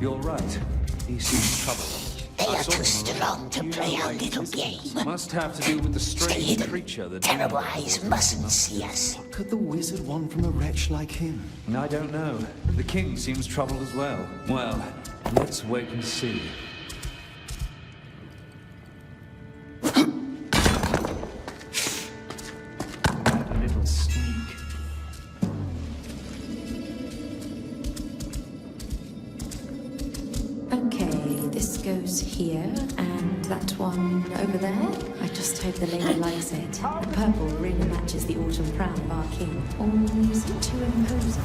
You're right. He seems troubled. They are too strong to play our little game. Must have to do with the Stay strange hidden. creature that... Terrible eyes mustn't see us. What could the wizard want from a wretch like him? I don't know. The king seems troubled as well. Well, let's wait and see. That little sneak. Okay, this goes here, and that one over there. I just hope the lady likes it. The purple really matches the autumn crown of our king. Or is it too imposing?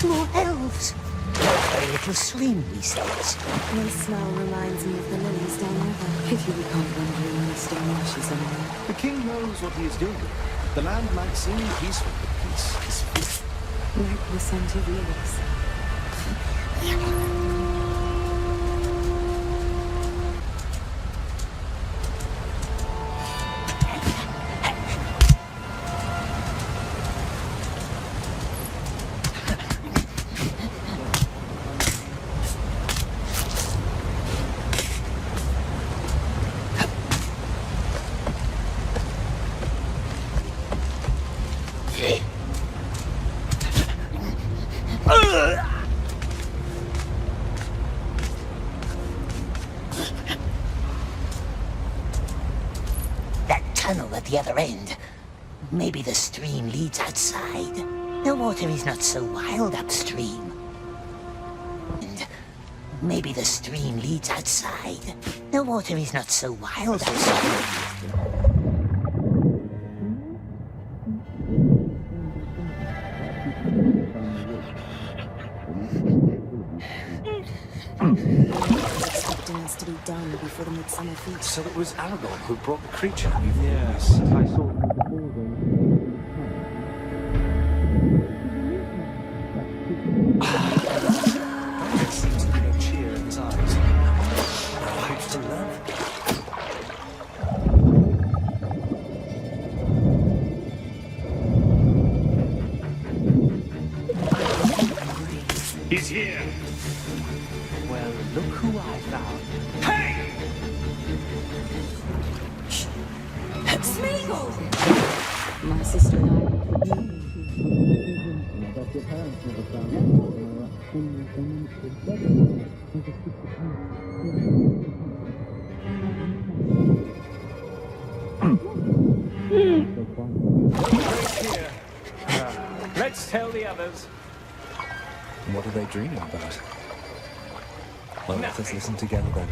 More elves! Very little stream, he says. The smell reminds me of the lilies down river. Pity we can't run through any stone ashes anymore. The king knows what he is doing. The land might seem peaceful, but peace is fearful. Like the scent of lilies. That tunnel at the other end. Maybe the stream leads outside. The water is not so wild upstream. And maybe the stream leads outside. The water is not so wild upstream. Expecting us to be done before the midsummer feast. So it was Aragorn who brought the creature. Yes, I saw... There seems to be no cheer in his eyes. No hope to love. He's here. Well, look who I found. Hey! Smeagol! My sister and Here. Let's tell the others. What are they dreaming about? Well, let us listen together then.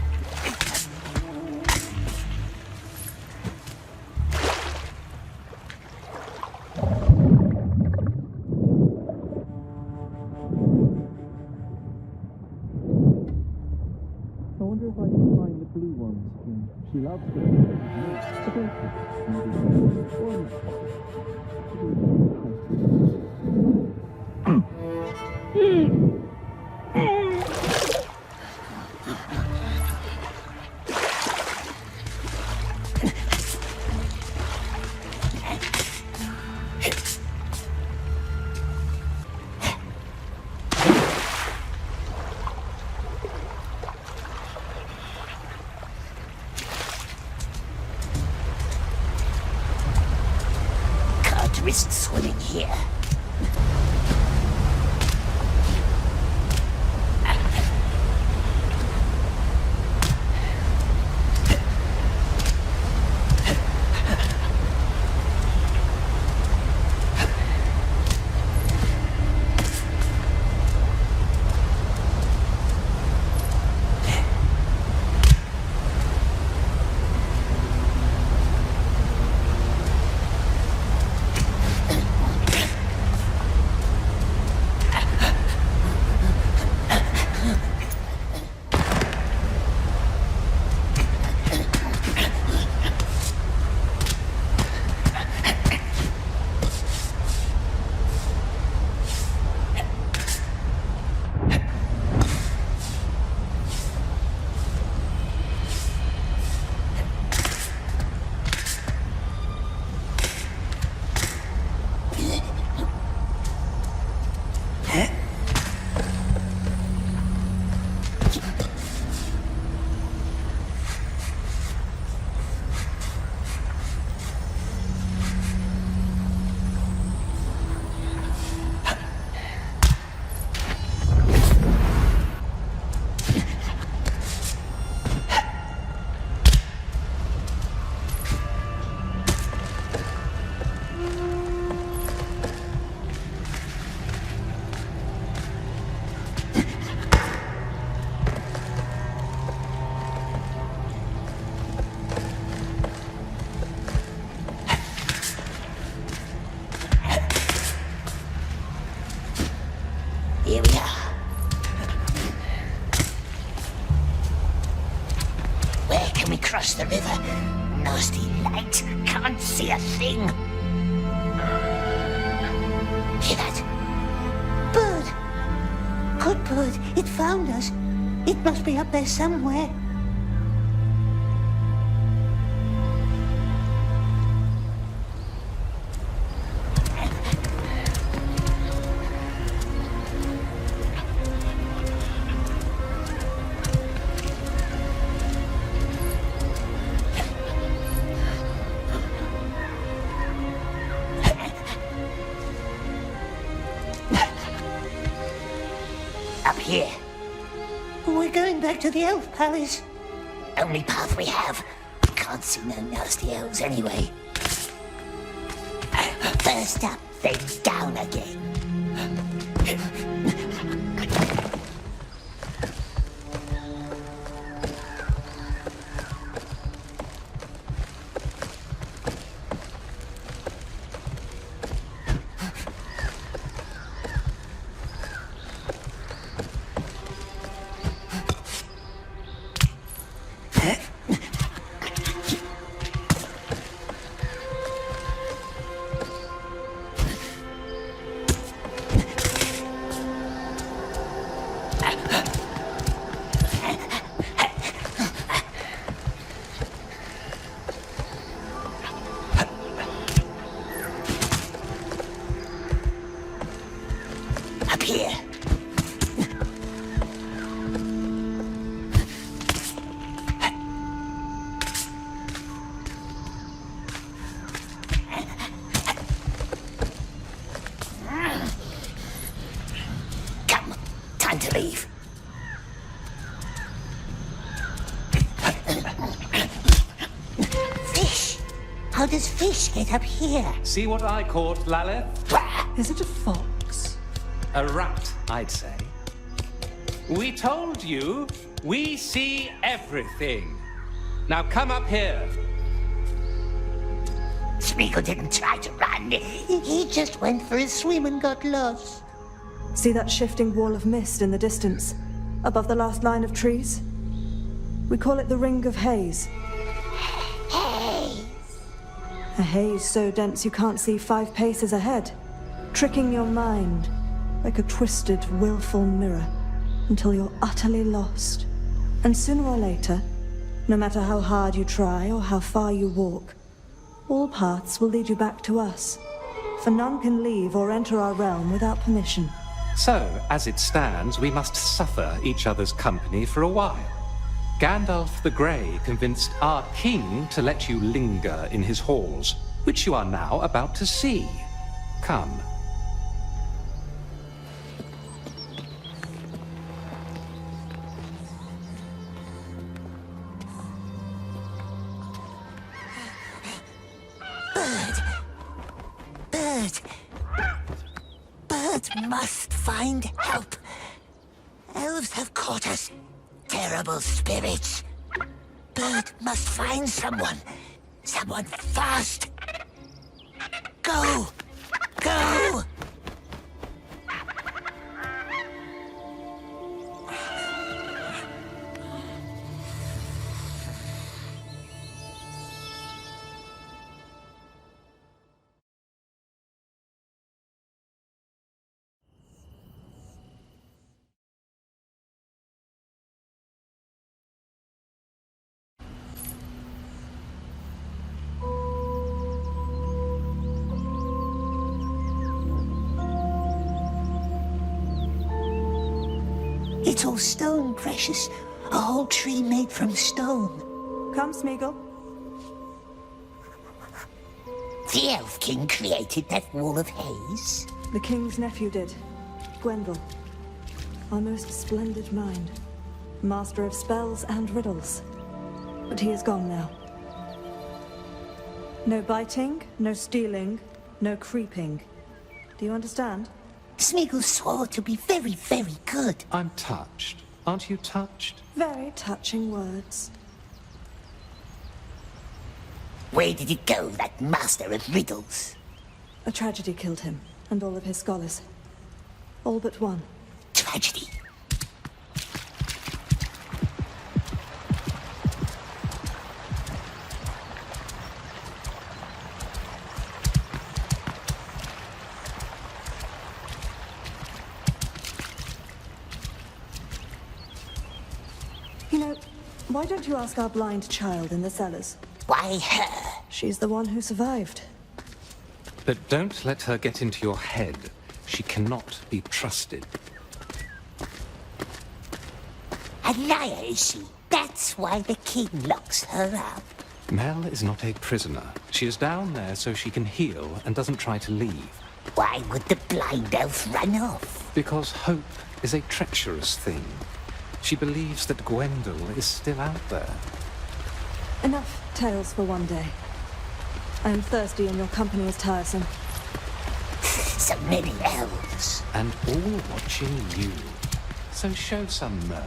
wonder if I can find the blue ones again. She loves them. But don't maybe Can't risk swimming here. Here we are. Where can we cross the river? Nasty light. Can't see a thing. Hear that? Bird! Good bird. It found us. It must be up there somewhere. Up here. We're going back to the elf palace. Only path we have. Can't see no nasty elves anyway. First up, then down again. Up here. Come, time to leave. Fish! How does fish get up here? See what I caught, Laleth? Is it a fox? A rat, I'd say. We told you, we see everything. Now come up here. Smeagol didn't try to run. He just went for a swim and got lost. See that shifting wall of mist in the distance, above the last line of trees? We call it the Ring of Haze. Haze? A haze so dense you can't see 5 paces ahead, tricking your mind like a twisted, willful mirror until you're utterly lost. And sooner or later, no matter how hard you try or how far you walk, all paths will lead you back to us. For none can leave or enter our realm without permission. So, as it stands, we must suffer each other's company for a while. Gandalf the Grey convinced our king to let you linger in his halls, which you are now about to see. Come. Bird must find help. Elves have caught us. Terrible spirits. Bird must find someone. Someone fast. Go! Go! It's all stone, precious. A whole tree made from stone. Come, Smeagol. The Elf King created that wall of haze? The King's nephew did. Gwendol. Our most splendid mind. Master of spells and riddles. But he is gone now. No biting, no stealing, no creeping. Do you understand? Smeagol swore to be very, very good. I'm touched. Aren't you touched? Very touching words. Where did it go, that master of riddles? A tragedy killed him, and all of his scholars. All but one. Tragedy? You know, why don't you ask our blind child in the cellars? Why her? She's the one who survived. But don't let her get into your head. She cannot be trusted. A liar, is she? That's why the king locks her up. Mel is not a prisoner. She is down there so she can heal and doesn't try to leave. Why would the blind elf run off? Because hope is a treacherous thing. She believes that Gwendol is still out there. Enough tales for one day. I am thirsty and your company is tiresome. So many elves. And all watching you. So show some mirth.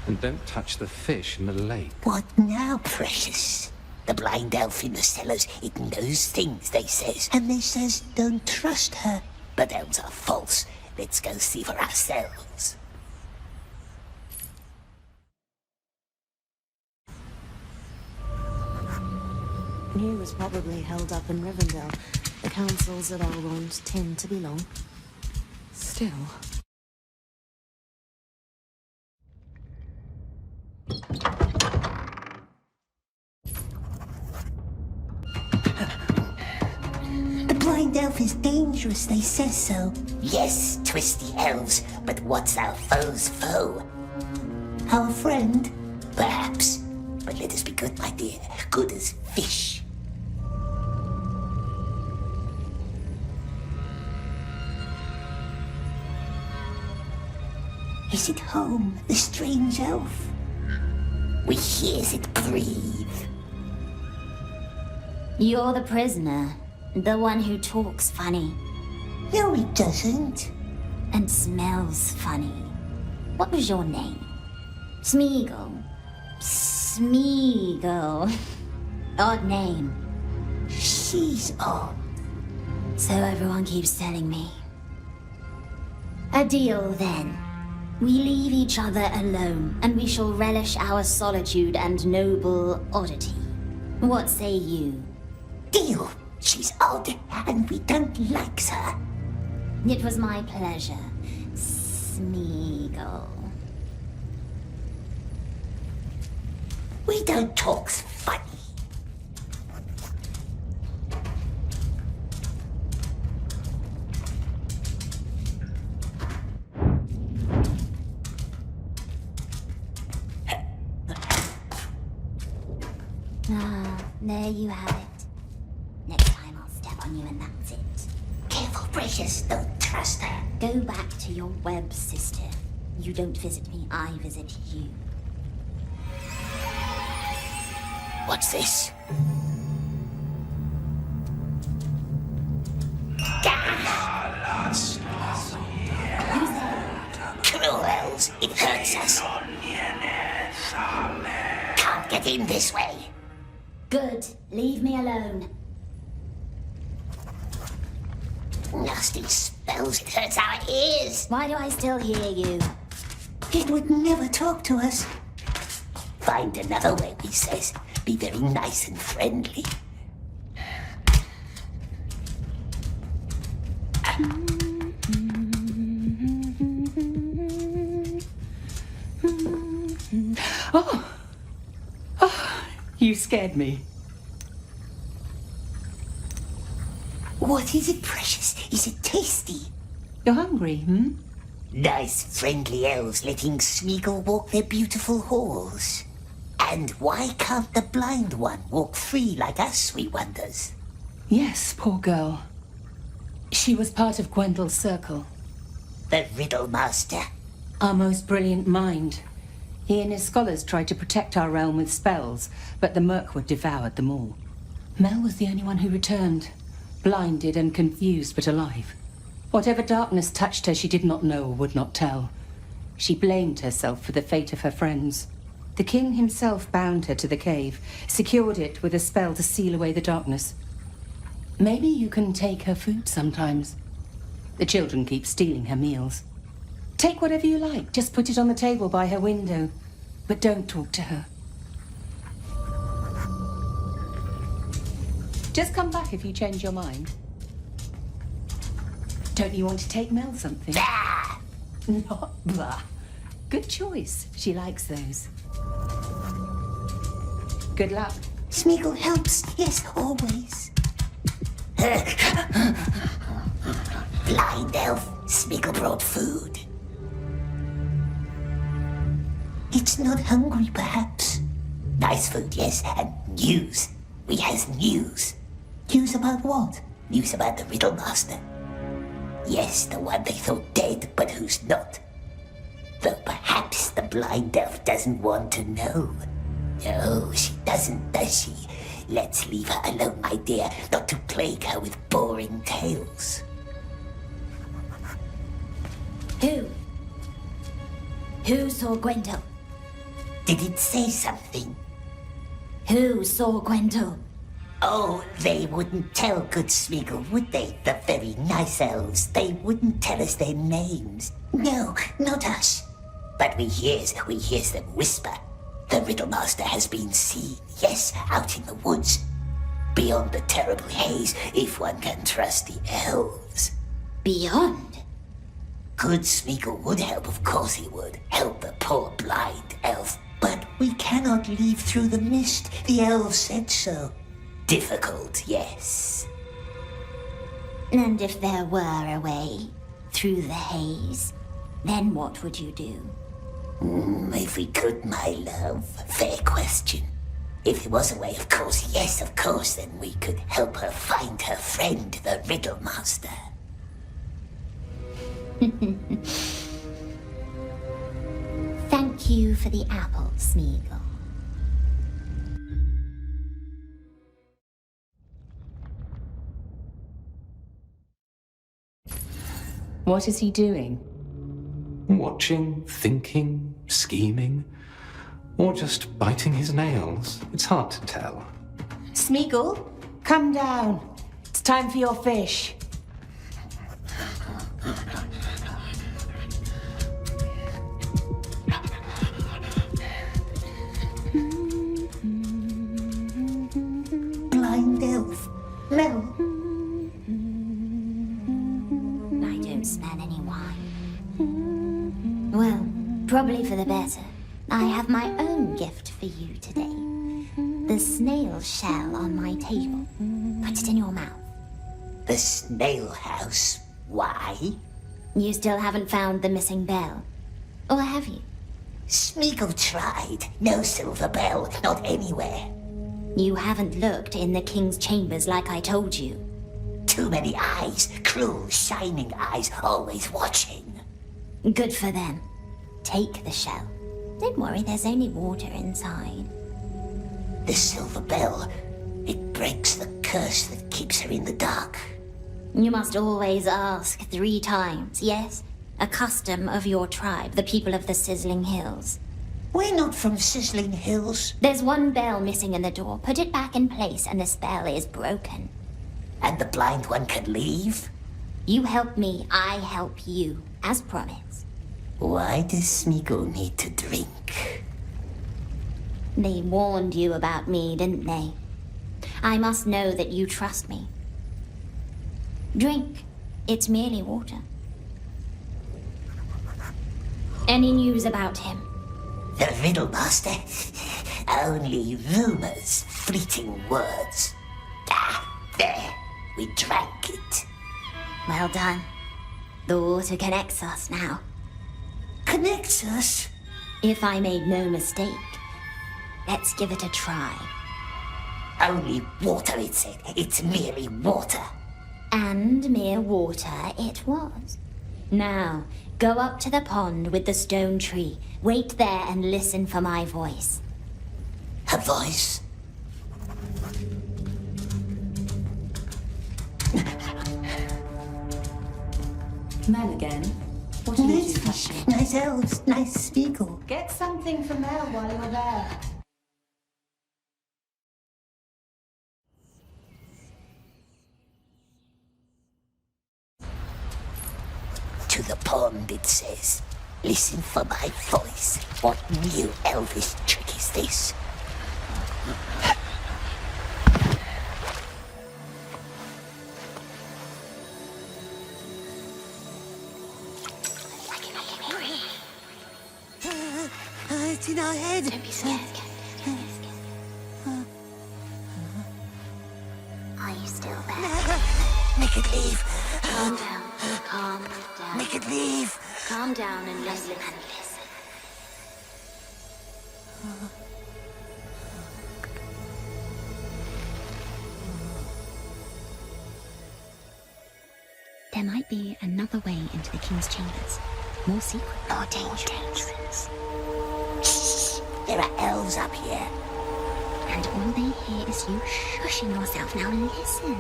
And don't touch the fish in the lake. What now, precious? The blind elf in the cellars, it knows things, they says. And they says don't trust her. But elves are false. Let's go see for ourselves. He was probably held up in Rivendell. The councils at Elrond tend to be long. Still... The blind elf is dangerous, they says so. Yes, twisty elves, but what's our foe's foe? Our friend? Perhaps. But let us be good, my dear. Good as fish. Is it home, the strange elf? We hears it breathe. You're the prisoner. The one who talks funny. No, he doesn't. And smells funny. What was your name? Smeagol. Smeagol. Odd name. She's odd. So everyone keeps telling me. A deal, then. We leave each other alone, and we shall relish our solitude and noble oddity. What say you? Deal. She's odd, and we don't like her. It was my pleasure, Smeagol. We don't talk funny. Ah, there you have it. Next time I'll step on you and that's it. Careful, Precious. Don't trust her. Go back to your web, sister. You don't visit me, I visit you. What's this? Cruel elves, it hurts us. Can't get in this way. Good. Leave me alone. Nasty spells, it hurts our ears. Why do I still hear you? It would never talk to us. Find another way, he says. Be very nice and friendly. You scared me. What is it, Precious? Is it tasty? You're hungry, hmm? Nice, friendly elves letting Smeagol walk their beautiful halls. And why can't the blind one walk free like us, we wonders? Yes, poor girl. She was part of Gwendel's circle. The Riddle Master. Our most brilliant mind. He and his scholars tried to protect our realm with spells, but the Mirkwood devoured them all. Mel was the only one who returned, blinded and confused, but alive. Whatever darkness touched her, she did not know or would not tell. She blamed herself for the fate of her friends. The king himself bound her to the cave, secured it with a spell to seal away the darkness. Maybe you can take her food sometimes. The children keep stealing her meals. Take whatever you like, just put it on the table by her window, but don't talk to her. Just come back if you change your mind. Don't you want to take Mel something? Ah! Not blah. Good choice. She likes those. Good luck. Smeagol helps, yes, always. Blind elf, Smeagol brought food. It's not hungry, perhaps. Nice food, yes, and news. We has news. News about what? News about the Riddle Master. Yes, the one they thought dead, but who's not. Though perhaps the blind elf doesn't want to know. No, she doesn't, does she? Let's leave her alone, my dear, not to plague her with boring tales. Who saw Gwendol? Did it say something? Who saw Gwendol? Oh, they wouldn't tell good Smeagol, would they? The very nice elves. They wouldn't tell us their names. No, not us. But we hears them whisper. The Riddle Master has been seen, yes, out in the woods. Beyond the terrible haze, if one can trust the elves. Beyond? Good Smeagol would help, of course he would. Help the poor blind elf. But we cannot leave through the mist. The elves said so. Difficult, yes. And if there were a way through the haze, then what would you do? If we could, my love. Fair question. If there was a way, of course, yes, of course, then we could help her find her friend, the Riddle Master. Thank you for the apple, Smeagol. What is he doing? Watching, thinking, scheming, or just biting his nails. It's hard to tell. Smeagol, come down. It's time for your fish. smell any wine. Well, probably for the better. I have my own gift for you today. The snail shell on my table. Put it in your mouth. The snail house? Why? You still haven't found the missing bell. Or have you? Smeagol tried. No silver bell, not anywhere. You haven't looked in the king's chambers like I told you. Too many eyes, cruel, shining eyes, always watching. Good for them. Take the shell. Don't worry, there's only water inside. The silver bell, it breaks the curse that keeps her in the dark. You must always ask 3 times, yes? A custom of your tribe, the people of the Sizzling Hills. We're not from Sizzling Hills. There's one bell missing in the door. Put it back in place and the spell is broken. And the blind one can leave? You help me, I help you, as promised. Why does Smeagol need to drink? They warned you about me, didn't they? I must know that you trust me. Drink. It's merely water. Any news about him? The riddle master? Only rumors, fleeting words. Ah, there. We drank it. Well done. The water connects us now. Connects us? If I made no mistake. Let's give it a try. Only water, it said. It's merely water. And mere water it was. Now, go up to the pond with the stone tree. Wait there and listen for my voice. Her voice? Mel again? What are you two touching? Nice elves, nice Smeagol. Get something for Mel while you're there. To the pond, it says. Listen for my voice. What new elvish trick is this? It's in our head. Don't be scared. Are you still there? Make it leave. Calm down. Calm down. Make it leave. Calm down and listen. There might be another way into the king's chambers. More secret. More dangerous. Shh. There are elves up here. And all they hear is you shushing yourself. Now listen.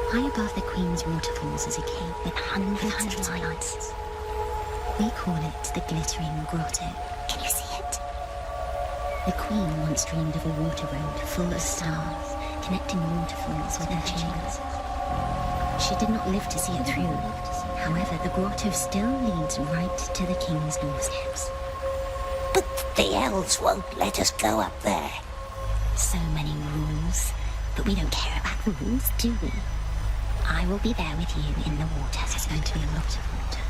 High above the Queen's waterfalls is a cave with hundreds of lights. We call it the Glittering Grotto. Can you see it? The Queen once dreamed of a water road full of stars, connecting waterfalls with her chambers. She did not live to see it through. However, the grotto still leads right to the King's doorsteps. But the elves won't let us go up there. So many rules. But we don't care about the rules, do we? I will be there with you in the water. There's going to be a lot of water.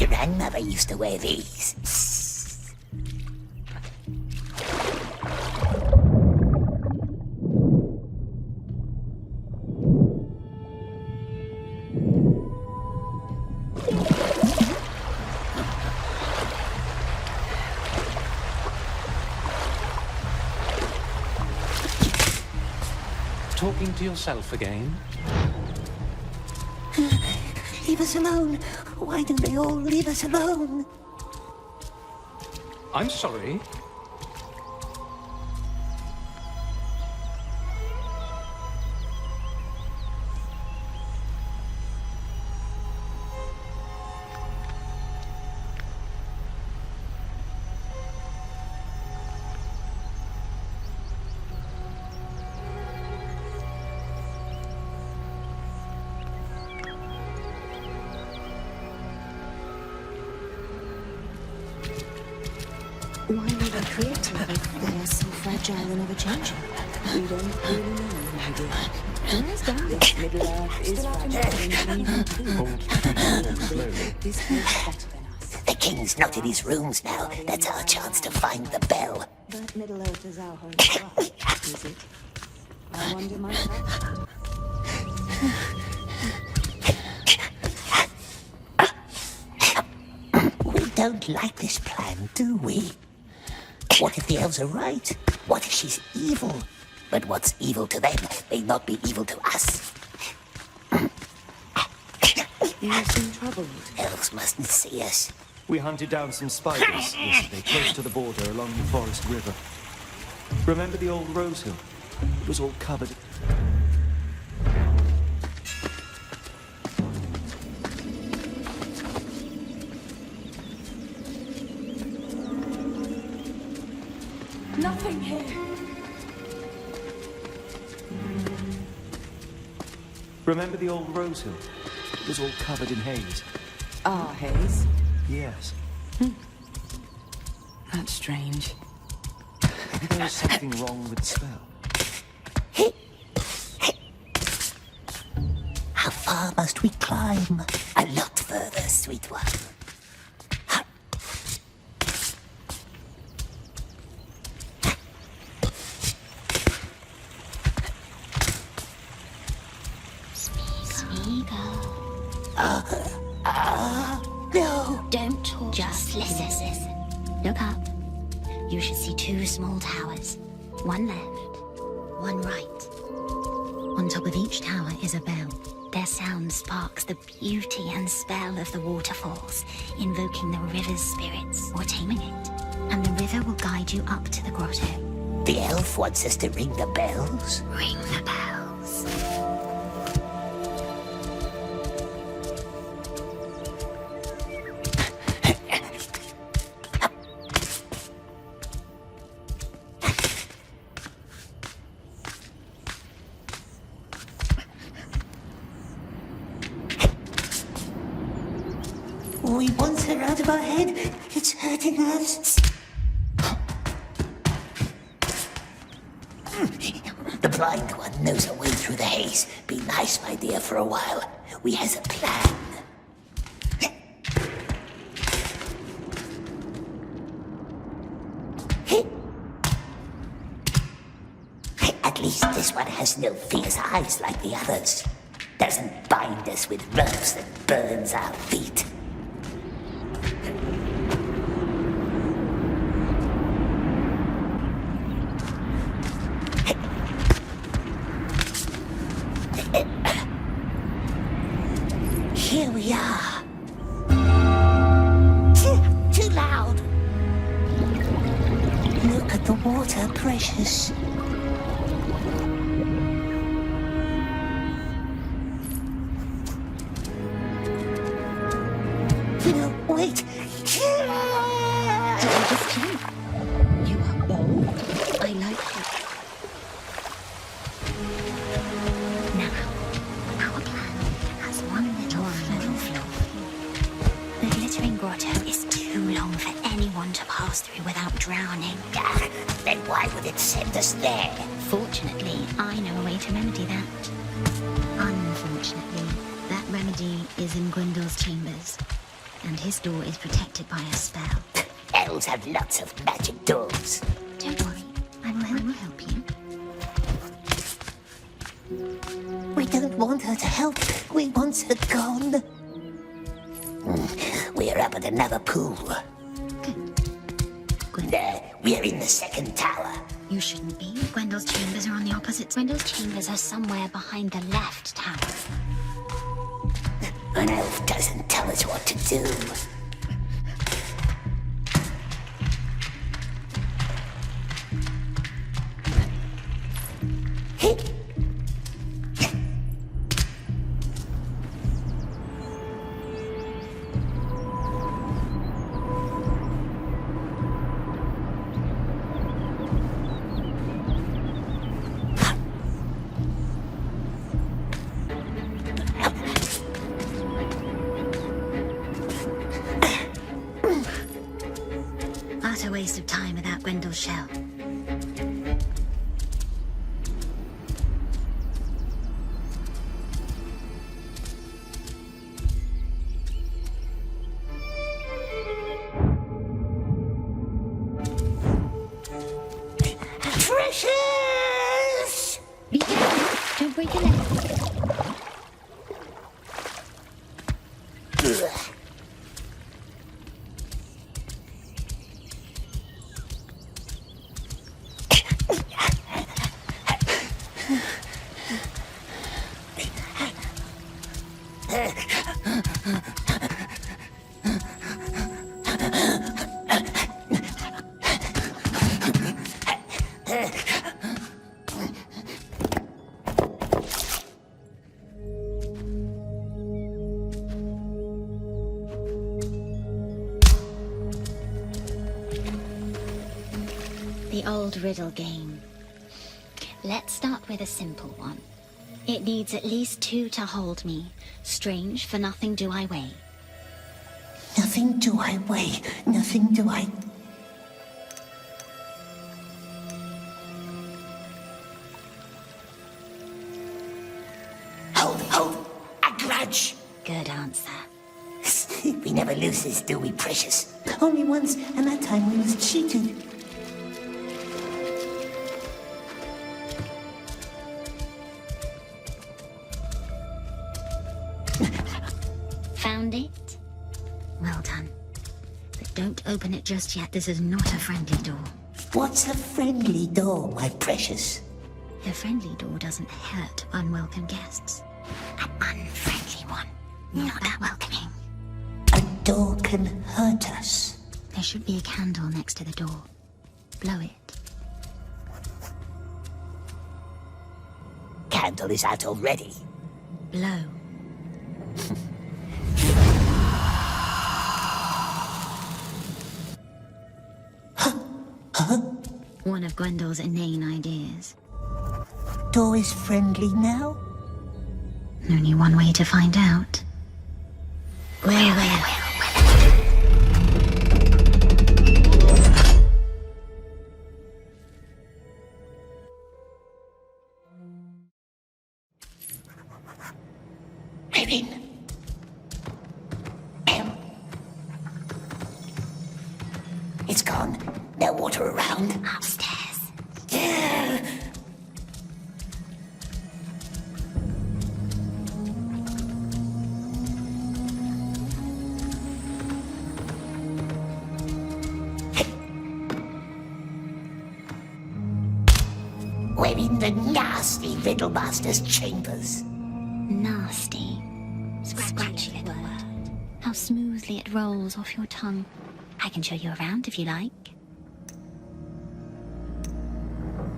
Grandmother used to wear these. Talking to yourself again? Leave us alone. Why do they all leave us alone? I'm sorry. Why were they created if they're so fragile and ever-changing? We don't really know, my dear. Where's Gandalf? Middle-earth is fragile and evil too. This is better than us. The king's not in his rooms now. That's our chance to find the bell. But Middle-earth is our home as well, is it? I wonder myself. We don't like this plan, do we? What if the elves are right? What if she's evil? But what's evil to them may not be evil to us. You seem troubled. Elves mustn't see us. We hunted down some spiders yesterday, close to the border along the forest river. Remember the old rose hill? It was all covered. Nothing here. Remember the old rose hill? It was all covered in haze. Ah, haze? Yes. That's strange. There was something wrong with the spell. How far must we climb? A lot further, sweet one. No. Don't talk. Just listen. Look up. You should see two small towers. One left, one right. On top of each tower is a bell. Their sound sparks the beauty and spell of the waterfalls, invoking the river's spirits or taming it. And the river will guide you up to the grotto. The elf wants us to ring the bells? Ring the bells. We want her out of our head. It's hurting us. The blind one knows a way through the haze. Be nice, my dear, for a while. We has a plan. At least this one has no fierce eyes like the others. Doesn't bind us with ropes that burns our feet. Here we are. Too loud. Look at the water, precious. No, wait. Did you just jump? You are bold. I like it. Now, our plan has one little flaw. The glittering grotto is too long for anyone to pass through without drowning. Then why would it send us there? Fortunately, I know a way to remedy that. Unfortunately, that remedy is in Gwendole's chambers, and his door is protected by a spell. Elves have lots of magic doors. Don't worry, I will help you. We don't want her to help. We want her gone. We're up at another pool. We're in the second tower. You shouldn't be. Gwendole's chambers are on the opposite. Gwendole's chambers are somewhere behind the left tower. An elf doesn't tell us what to do. Grendel's shell. Precious! Be careful. Don't break your leg. The old riddle game. Let's start with a simple one. It needs at least 2 to hold me. Strange, for nothing do I weigh. Nothing do I weigh, nothing do I... Hold, a grudge. Good answer. We never lose this, do we, Precious? Only once, and that time we was cheated. Found it? Well done. But don't open it just yet. This is not a friendly door. What's a friendly door, my Precious? A friendly door doesn't hurt unwelcome guests. An unfriendly one. Not that welcoming. A door can hurt us. There should be a candle next to the door. Blow it. Candle is out already. Blow. One of Grendel's inane ideas. Door is friendly now? Only one way to find out. Well. Raven. It's gone. No water around. Upstairs. We're in the nasty Riddlemaster's chambers. Nasty. Scratchy little word. How smoothly it rolls off your tongue. I can show you around if you like.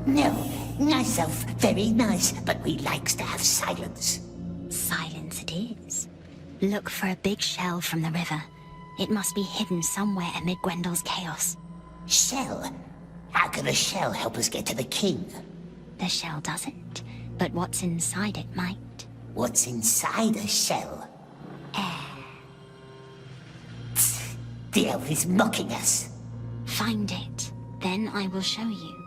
No, nice elf, very nice, but we likes to have silence. Silence it is. Look for a big shell from the river. It must be hidden somewhere amid Grendel's chaos. Shell? How can a shell help us get to the king? The shell doesn't, but what's inside it might. What's inside a shell? Air. The elf is mocking us. Find it, then I will show you.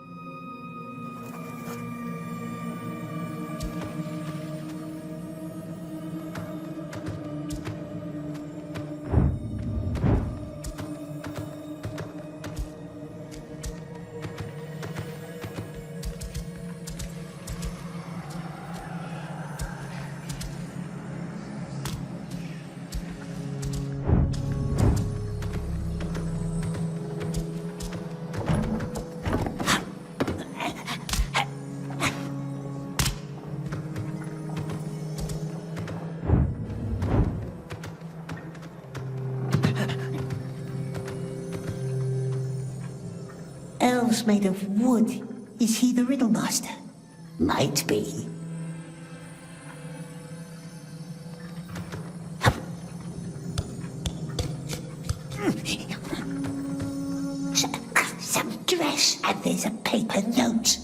Elves made of wood. Is he the Riddlemaster? Might be. Some dress, and there's a paper note.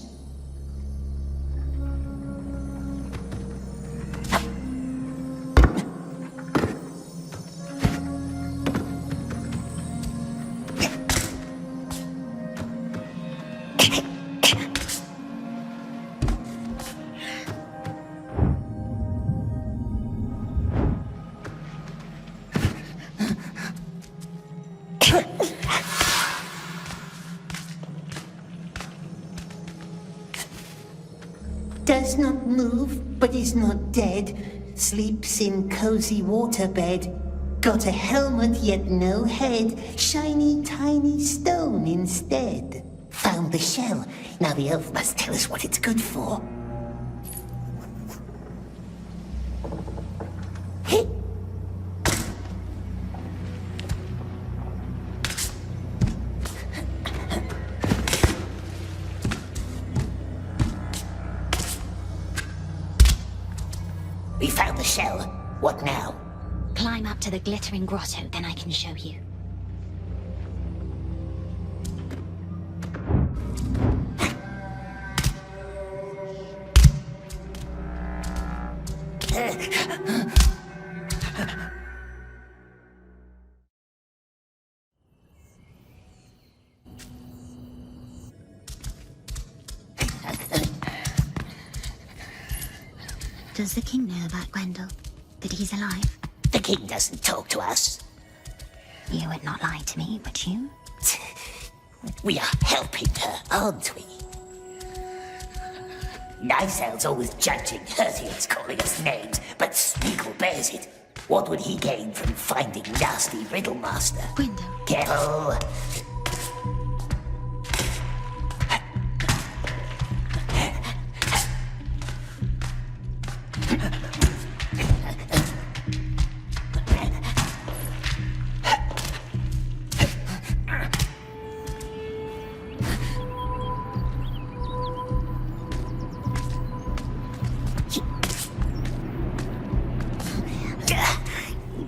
Does not move, but is not dead. Sleeps in cozy waterbed. Got a helmet, yet no head. Shiny, tiny stone instead. Found the shell. Now the elf must tell us what it's good for. We found the shell. What now? Climb up to the glittering grotto, then I can show you. Does the king know about Gwendol? That he's alive? The king doesn't talk to us. You would not lie to me, would you? We are helping her, aren't we? Nicel's always judging, hurting us, calling us names, but Smeagol bears it. What would he gain from finding nasty Riddlemaster? Gwendol. Careful!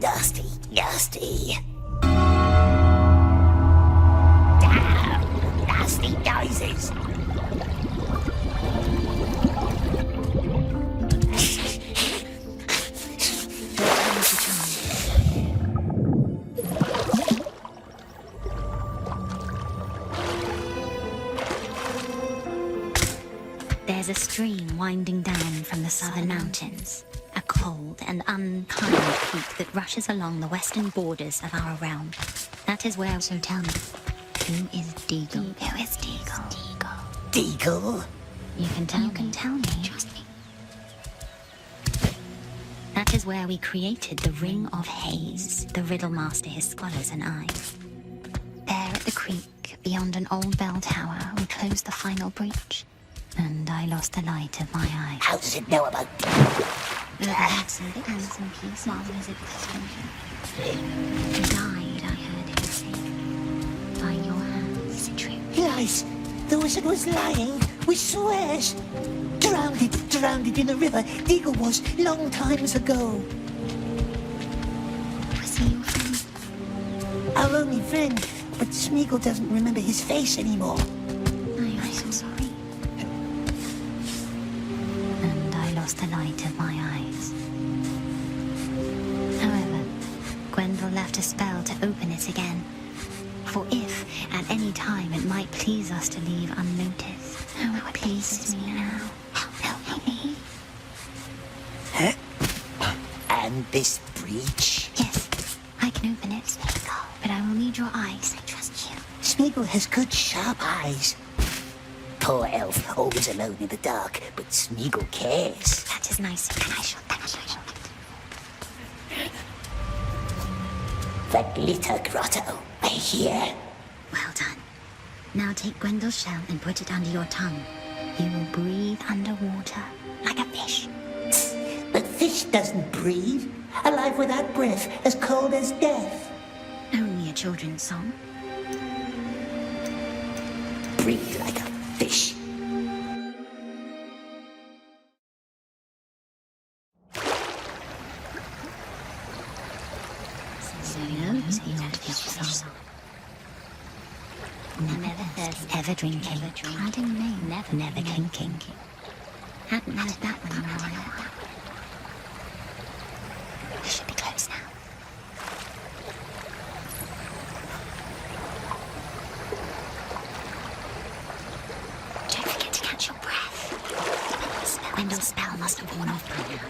Nasty, nasty. Damn, nasty noises. There's a stream winding down from the southern mountains. A cold and unkind peak that rushes along the western borders of our realm. That is where, so tell me, who is Deagle? Who is Deagle? Deagle? You can tell me. Trust me. That is where we created the Ring of Haze, the Riddlemaster, his scholars, and I. There at the creek, beyond an old bell tower, we closed the final breach. And I lost the light of my eye. How does it know about Deagle? Handsome piece, marvelous at He died, I heard him say. By your hands, is it true? Lies. The wizard was lying. We swears. Drowned it in the river. Deagle was, long times ago. Was he your friend? Our only friend. But Smeagol doesn't remember his face anymore. I'm so sorry. And I lost the light of my eyes. However, Gwendol left a spell to open it again. For if, at any time, it might please us to leave unnoticed, how it pleases me now. Help me. And this breach? Yes, I can open it. But I will need your eyes. I trust you. Smeagol has good, sharp eyes. Poor elf, always alone in the dark, but Smeagol cares. That is nice, and I shall thank you. The glitter grotto, I hear. Well done. Now take Gwendol's shell and put it under your tongue. You will breathe underwater, like a fish. But fish doesn't breathe. Alive without breath, as cold as death. Only a children's song. Breathe like a fish. Never thirst, ever drinking, cladding name, never clinking. Hadn't heard that one in a while. We should be close now. Don't forget to catch your breath. Gwendol's spell must have worn off by now.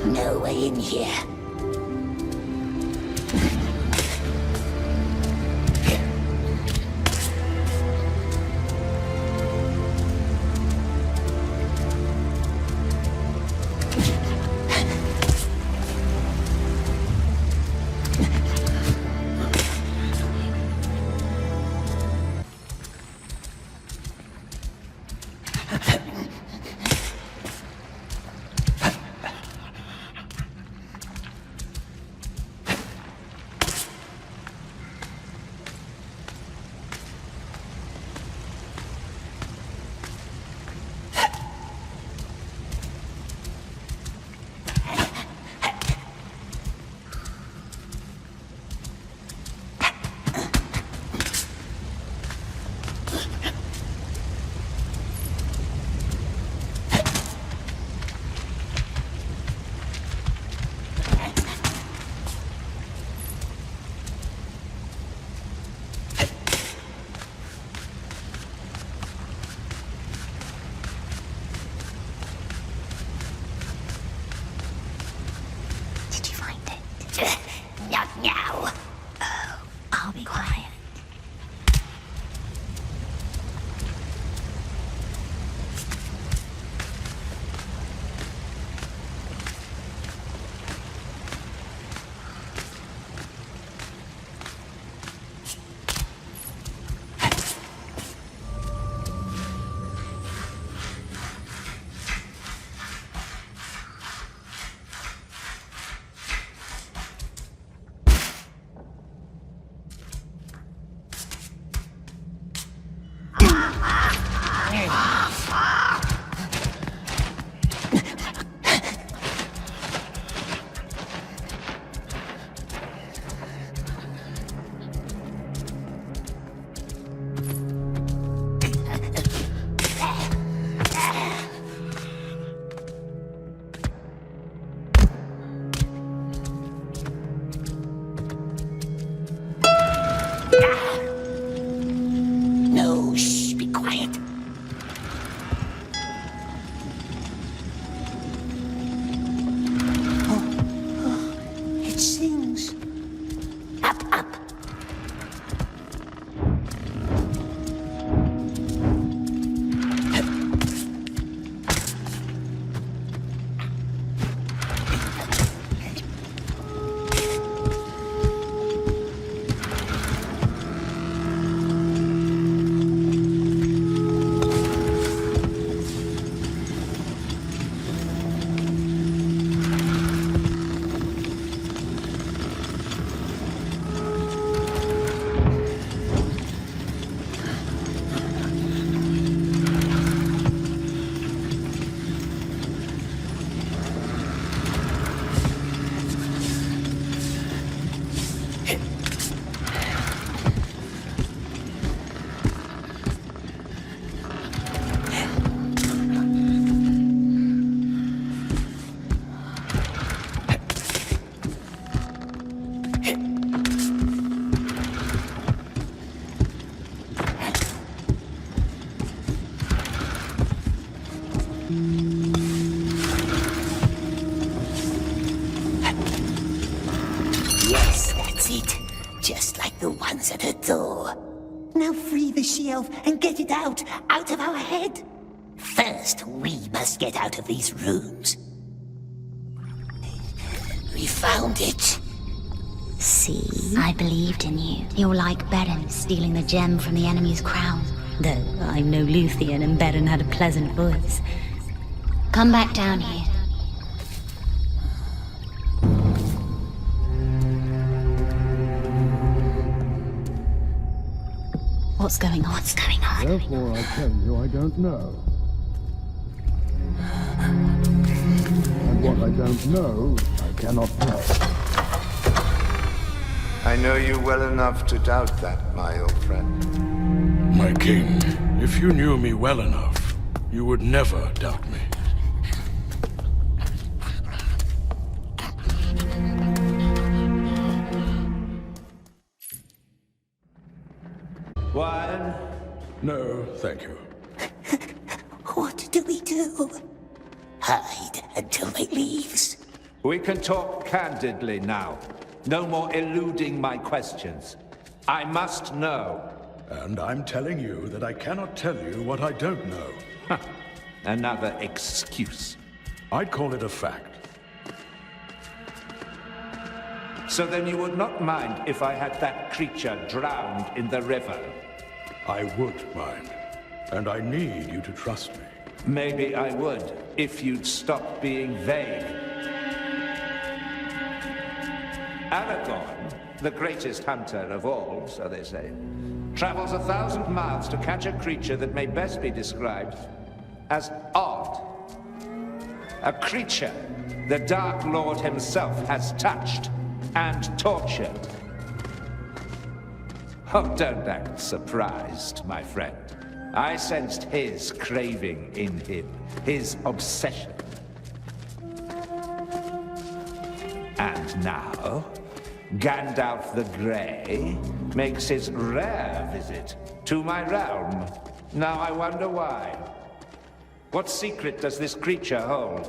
No way in here. just like the ones at the door. Now free the she-elf and get it out of our head. First, we must get out of these rooms. We found it. See? I believed in you. You're like Beren stealing the gem from the enemy's crown. Though I'm no Luthien and Beren had a pleasant voice. Come back down here. What's going on? What's going on? Therefore I tell you I don't know. And what I don't know, I cannot tell. I know you well enough to doubt that, my old friend. My king, if you knew me well enough, you would never doubt me. Wine? No, thank you. What do we do? Hide until they leaves? We can talk candidly now. No more eluding my questions. I must know. And I'm telling you that I cannot tell you what I don't know. Another excuse. I'd call it a fact. So then you would not mind if I had that creature drowned in the river? I would mind. And I need you to trust me. Maybe I would, if you'd stop being vague. Aragorn, the greatest hunter of all, so they say, travels 1,000 miles to catch a creature that may best be described as odd. A creature the Dark Lord himself has touched and tortured. Oh, don't act surprised, my friend. I sensed his craving in him, his obsession. And now, Gandalf the Grey makes his rare visit to my realm. Now I wonder why. What secret does this creature hold?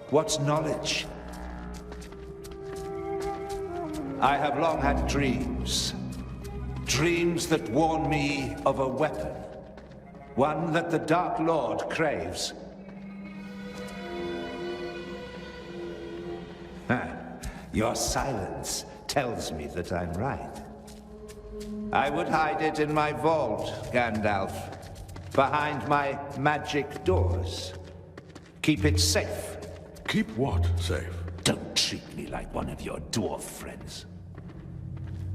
What knowledge? I have long had dreams. Dreams that warn me of a weapon. One that the Dark Lord craves. Your silence tells me that I'm right. I would hide it in my vault, Gandalf. Behind my magic doors. Keep it safe. Keep what safe? Don't treat me like one of your dwarf friends.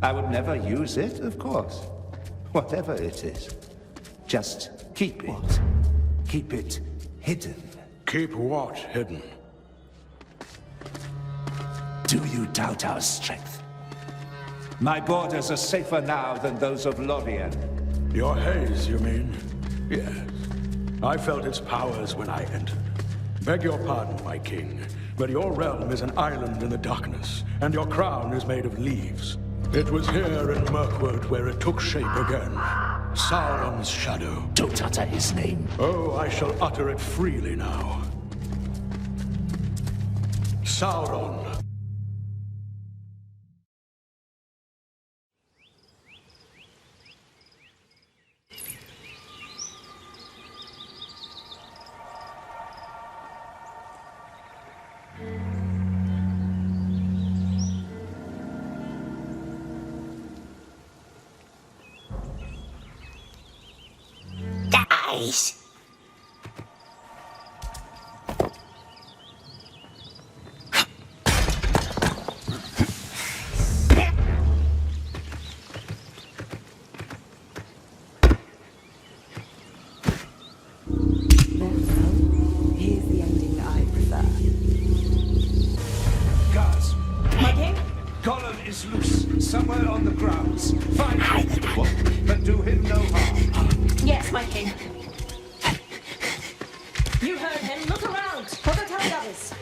I would never use it, of course. Whatever it is. Just keep it. Keep it hidden. Keep what hidden? Do you doubt our strength? My borders are safer now than those of Lorien. Your haze, you mean? Yes. I felt its powers when I entered. Beg your pardon, my king, but your realm is an island in the darkness, and your crown is made of leaves. It was here in Mirkwood where it took shape again. Sauron's shadow. Don't utter his name. Oh, I shall utter it freely now. Sauron. Guys! Here's the ending I prefer. Guards! My king? Gollum is loose, somewhere on the grounds. Find him, but do him no harm. Yes, my king. You heard him. Look around. What are telling others?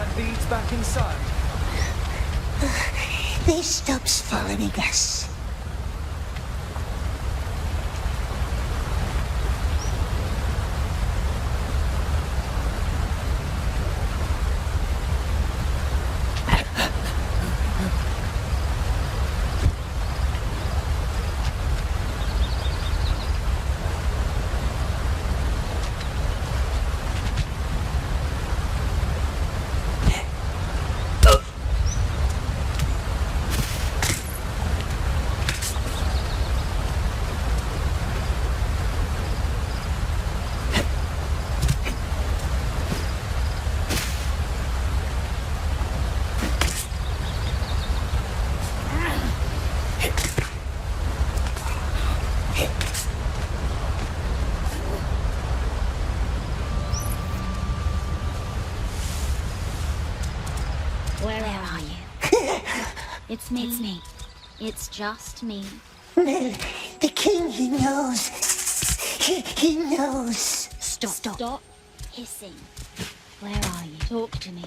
that leads back inside. They stops following us. Where are you? It's me. It's me. It's just me. No, the king, he knows. He knows. Stop hissing. Where are you? Talk to me.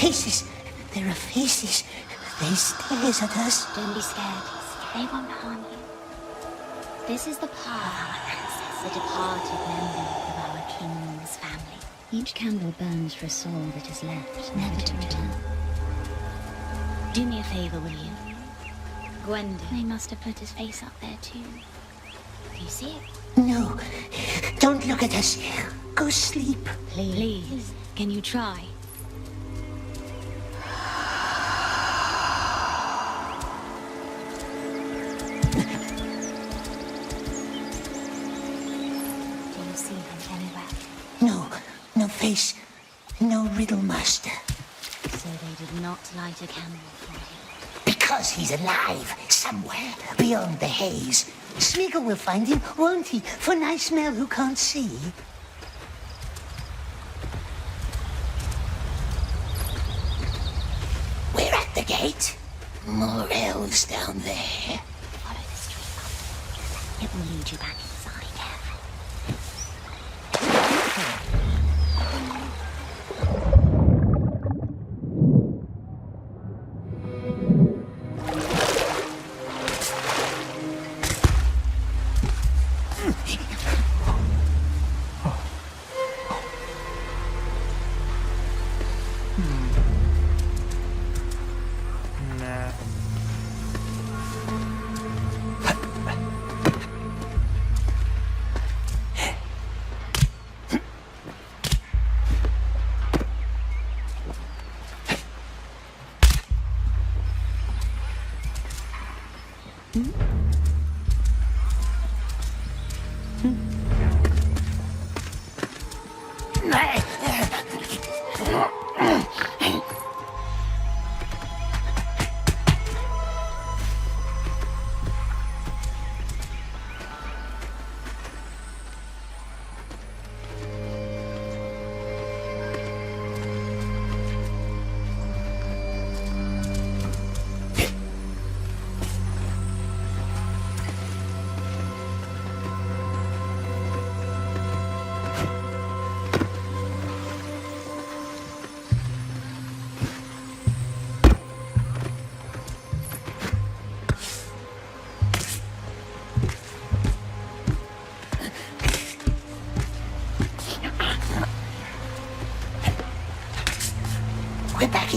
Faces. There are faces. They stares at us. Don't be scared. They won't harm you. This is the path, the departed member of our king's family. Each candle burns for a soul that is left, never to return. Do me a favor, will you? Gwenda. They must have put his face up there too. Do you see it? No. Don't look at us. Go sleep. Please. Can you try? No face, no riddle master. So they did not light a candle for him. Because he's alive, somewhere, beyond the haze. Smeagol will find him, won't he? For nice Mel who can't see. We're at the gate. More elves down there. Follow the stream. It will lead you back inside.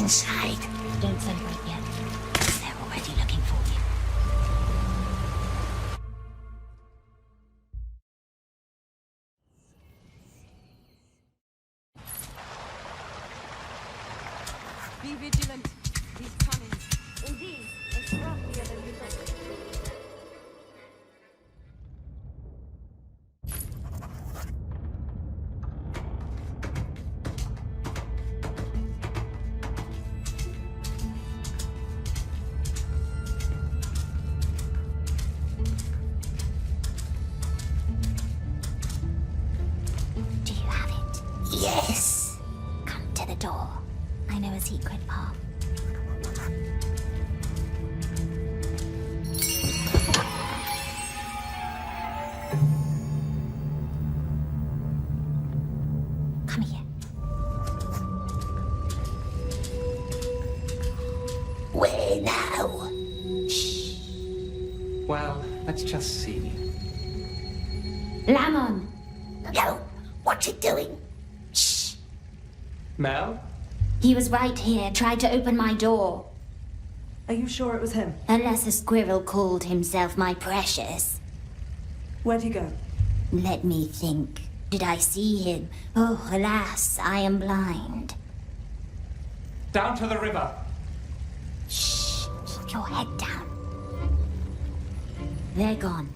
inside. Don't celebrate yet. They're already looking for you. Be vigilant. He's coming. Indeed, and craftier than you thought. Do you have it? Yes. Come to the door. I know a secret path. Come here. Where now? Well, let's just see. Lamon! No, what's it doing? Mel? He was right here, tried to open my door. Are you sure it was him? Unless a squirrel called himself my precious. Where'd he go? Let me think. Did I see him? Oh, alas, I am blind. Down to the river. Shh, keep your head down. They're gone.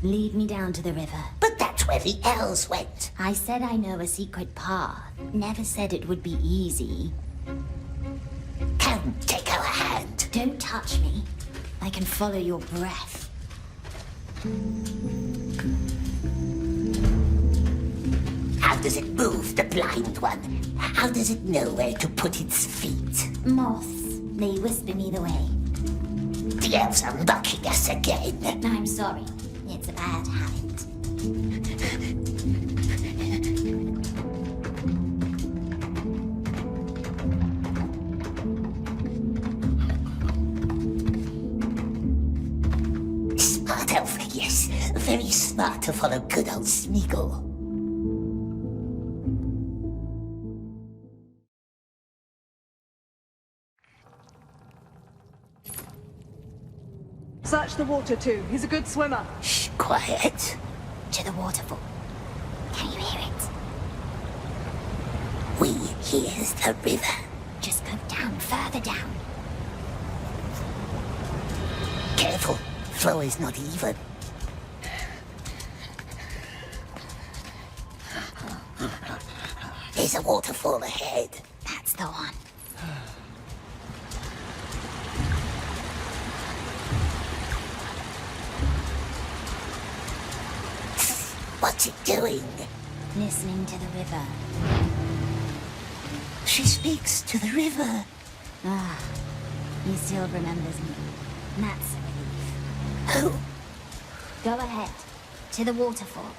Lead me down to the river. But that's where the elves went. I said I know a secret path. Never said it would be easy. Come, take our hand. Don't touch me. I can follow your breath. How does it move, the blind one? How does it know where to put its feet? Moths. They whisper me the way. The elves are mocking us again. I'm sorry. It's a bad habit. Smart elf, yes. Very smart to follow good old Smeagol. Search the water too. He's a good swimmer. Shh, quiet. To the waterfall. Can you hear it? We hear the river. Just go down, further down. Careful, flow is not even. There's a waterfall ahead. That's the one. What's it doing? Listening to the river. She speaks to the river. Ah, he still remembers me. That's a relief. Oh, Go ahead. To the waterfall.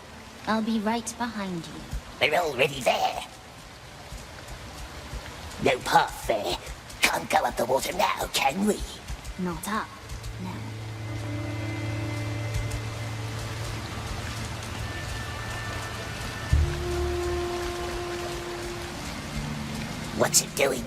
I'll be right behind you. we're already there. No path there. Can't go up the water now, can we? Not up. No. What's it doing?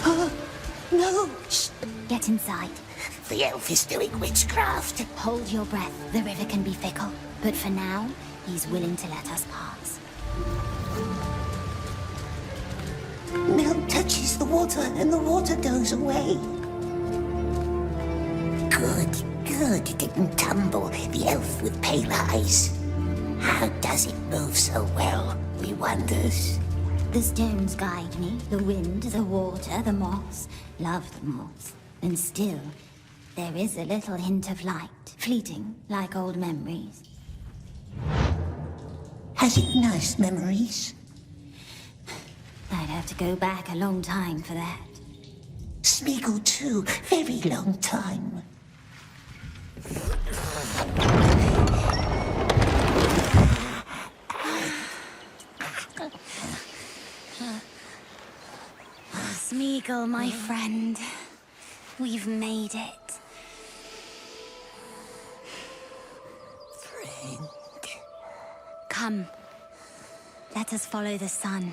Oh, no! Shh. Get inside. The elf is doing witchcraft. Hold your breath. The river can be fickle. But for now, he's willing to let us pass. Mel touches the water and the water goes away. Good, good. It didn't tumble. The elf with pale eyes. How does it move so well? We wonders. The stones guide me. The wind, the water, the moss. Love the moss. And still, there is a little hint of light. Fleeting, like old memories. Has it nice memories? I'd have to go back a long time for that. Smeagol too. Very long time. Smeagol, my friend. We've made it. Come. Let us follow the sun.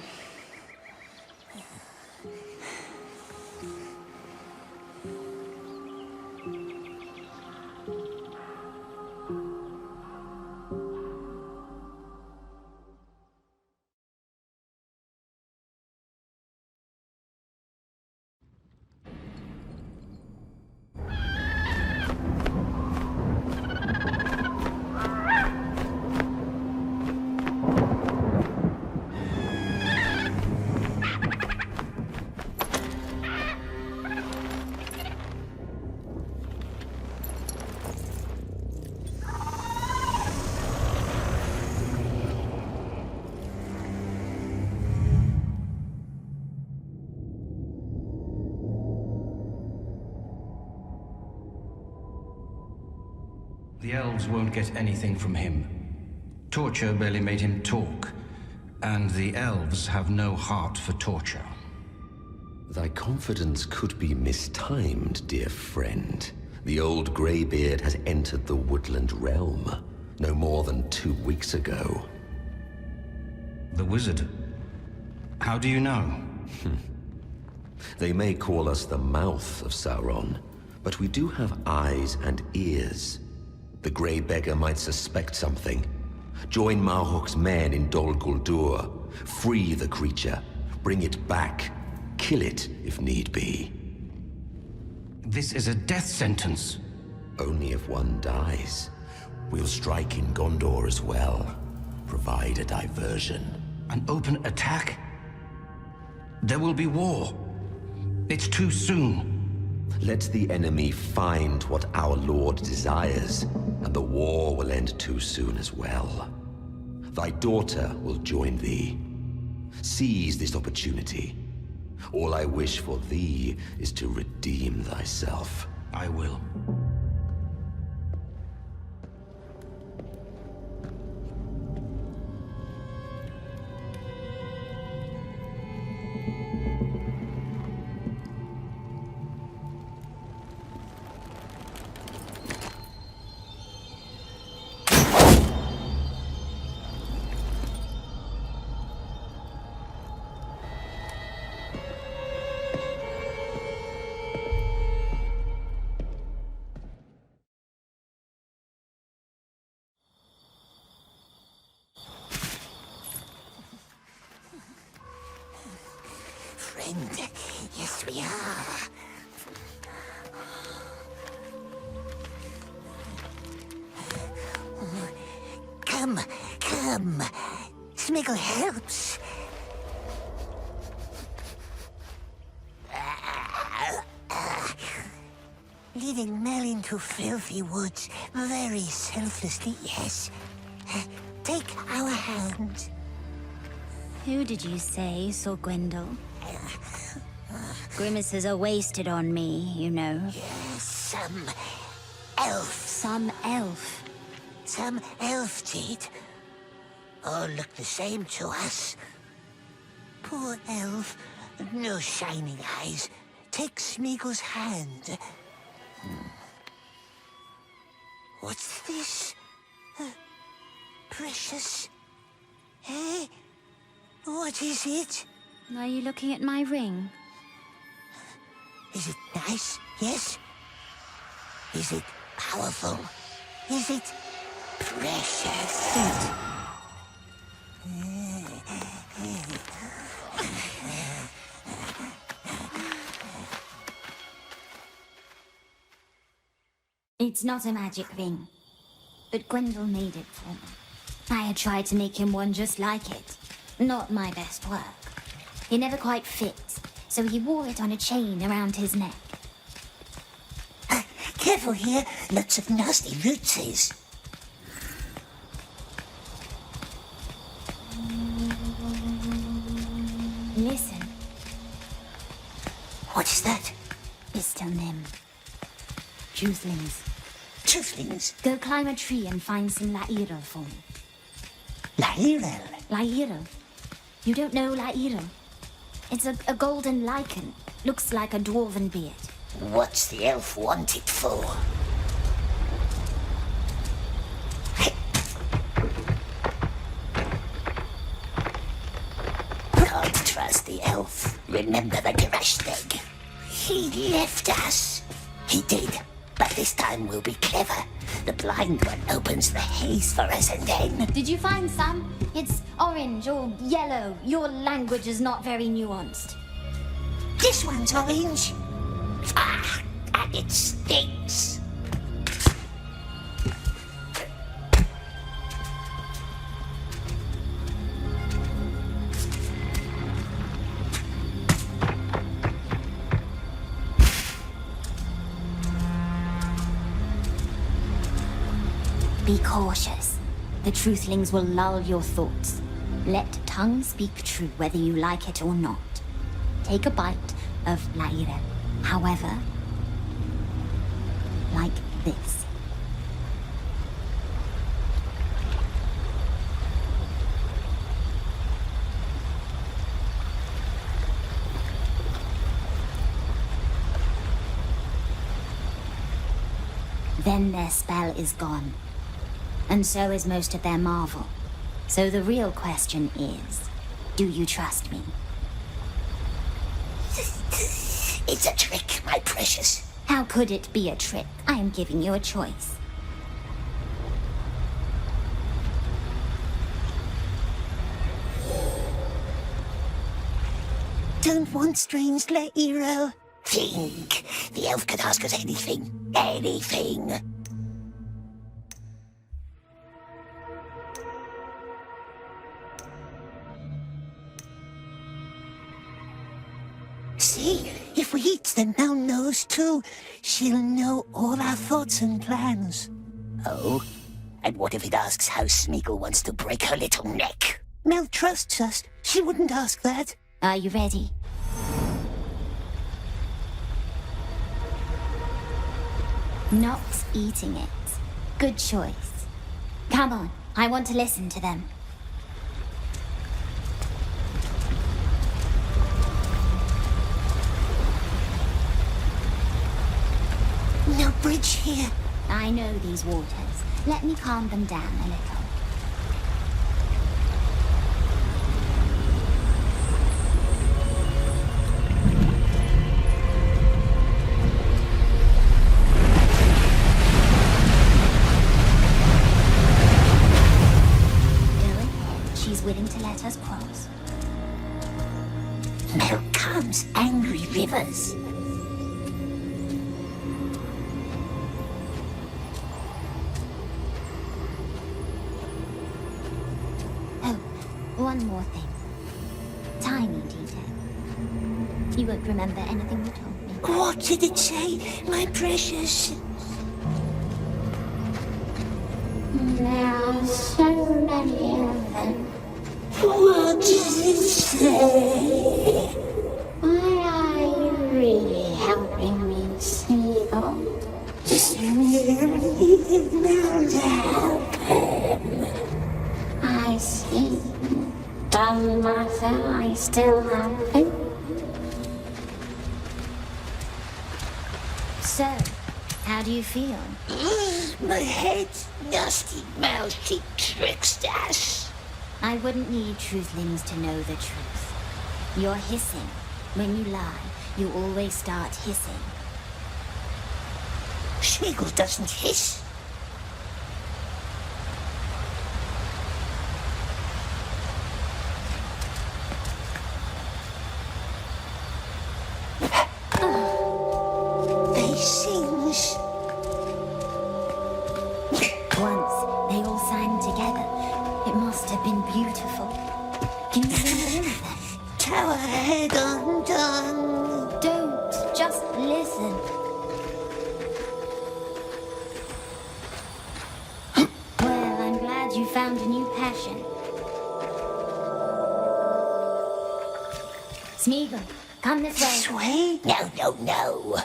The elves won't get anything from him. Torture barely made him talk, and the elves have no heart for torture. Thy confidence could be mistimed, dear friend. The old greybeard has entered the woodland realm no more than 2 weeks ago. The wizard? How do you know? They may call us the mouth of Sauron, but we do have eyes and ears. The Grey Beggar might suspect something. Join Marhok's men in Dol Guldur. Free the creature. Bring it back. Kill it, if need be. This is a death sentence. Only if one dies. We'll strike in Gondor as well. Provide a diversion. An open attack? There will be war. It's too soon. Let the enemy find what our Lord desires, and the war will end too soon as well. Thy daughter will join thee. Seize this opportunity. All I wish for thee is to redeem thyself. I will. Friend, yes we are. Come, come. Smeagol helps. Leading Mel into filthy woods, very selflessly, yes. Take our hand. Who did you say saw Gwendol? Grimaces are wasted on me, you know. Some elf. Some elf? Some elf did. All look the same to us. Poor elf. No shining eyes. Take Smeagol's hand. What's this? Precious. Eh? What is it? Are you looking at my ring? Is it nice? Yes? Is it powerful? Is it precious? It's not a magic ring, but Gwendol made it for me. I had tried to make him one just like it. Not my best work. It never quite fit, so he wore it on a chain around his neck. Careful here, lots of nasty rootses. Listen. What is that? Istelnim. Truthlings. Truthlings? Go climb a tree and find some Lairel for me. Lairel? Lairel. You don't know Lairel? It's a golden lichen. Looks like a dwarven beard. What's the elf want it for? was the elf. Remember the crushed egg? He left us. He did. But this time we'll be clever. The blind one opens the haze for us and then... Did you find some? It's orange or yellow. Your language is not very nuanced. This one's orange. Ah, and it stinks. Be cautious. The truthlings will lull your thoughts. Let tongue speak true whether you like it or not. Take a bite of Laire. However, like this. Then their spell is gone. And so is most of their marvel. So the real question is, do you trust me? It's a trick, my precious. How could it be a trick? I am giving you a choice. Don't want strange hero. Think. The elf could ask us anything. Anything. See, if we eat the no-nose too, she'll know all our thoughts and plans. Oh? And what if it asks how Smeagol wants to break her little neck? Mel trusts us. She wouldn't ask that. Are you ready? Not eating it. Good choice. Come on, I want to listen to them. No bridge here. I know these waters. Let me calm them down a little. She's willing to let us cross. Mel calms angry rivers. Oh, one more thing. Tiny detail. You won't remember anything you told me. What did it say, my precious? There are so many of them. What does it say? Why are you really helping me, Smeagol? I see. Doesn't matter, I still have him. So, how do you feel? My head, nasty mouthy tricksters. I wouldn't need truthlings to know the truth. You're hissing. When you lie, you always start hissing. Smeagol doesn't hiss. They sings. Once, they all sang together. It must have been beautiful. Can you sing all of them? Tower head undone. Don't, just listen. Well, I'm glad you found a new passion. Smeagol, come this way. This way? No, no, no.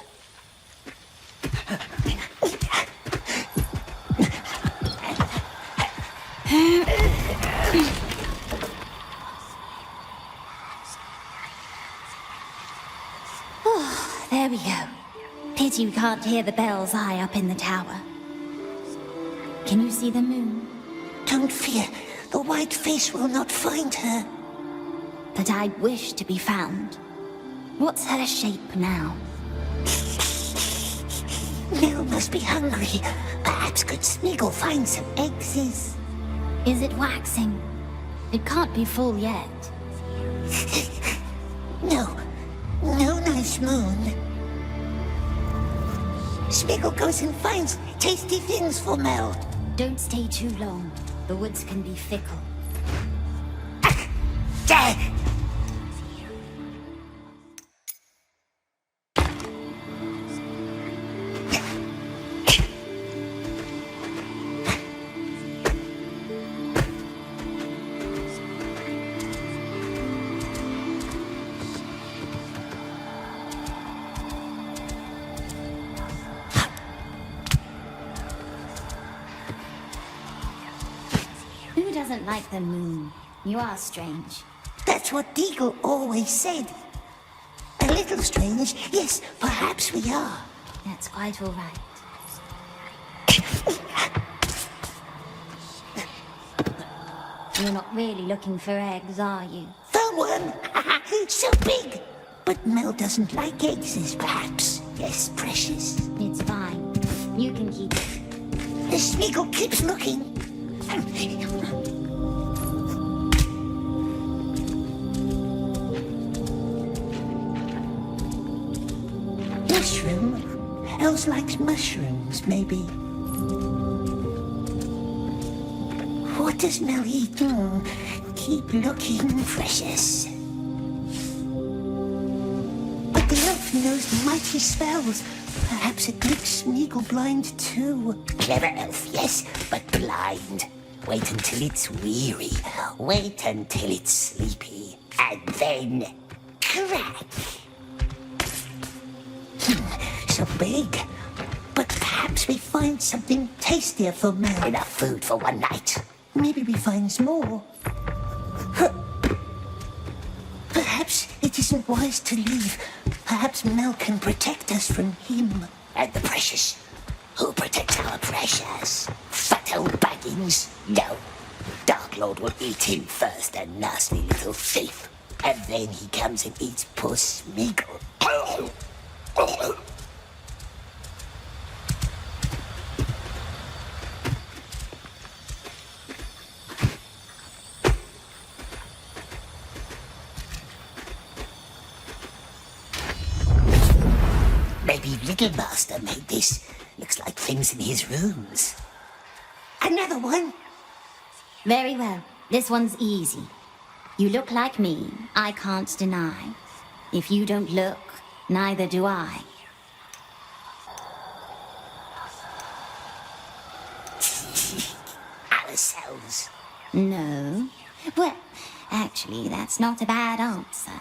Oh, there we go. Pity we can't hear the bells high up in the tower. Can you see the moon? Don't fear. The white face will not find her. that I wish to be found. What's her shape now? Mel must be hungry. Perhaps good Smeagol find some eggs. Is it waxing? It can't be full yet. No nice moon. Smeagol goes and finds tasty things for Mel. Don't stay too long. The woods can be fickle. Who doesn't like the moon? You are strange. That's what Deagle always said. A little strange, yes, perhaps we are. That's quite all right. You're not really looking for eggs, are you? Found one! So big! But Mel doesn't like eggs, perhaps. Yes, precious. It's fine. You can keep it. The Smeagol keeps looking. Mushroom? Elves likes mushrooms, maybe. What does Mel eat? Keep looking, precious. But the elf knows mighty spells. Perhaps it makes Smeagol blind too. Clever elf, yes, but blind. Wait until it's weary. Wait until it's sleepy. And then crack. So big. But perhaps we find something tastier for Mel. Enough food for one night. Maybe we find more. Perhaps it isn't wise to leave. Perhaps Mel can protect us from him. And the precious. Who protects our precious? Fat old Baggins? No. Dark Lord will eat him first, a nasty little thief. And then he comes and eats poor Smeagol. Maybe Little Master made this. Looks like things in his rooms. Another one? Very well. This one's easy. You look like me. I can't deny. If you don't look, neither do I. Ourselves. No. Well, actually, that's not a bad answer.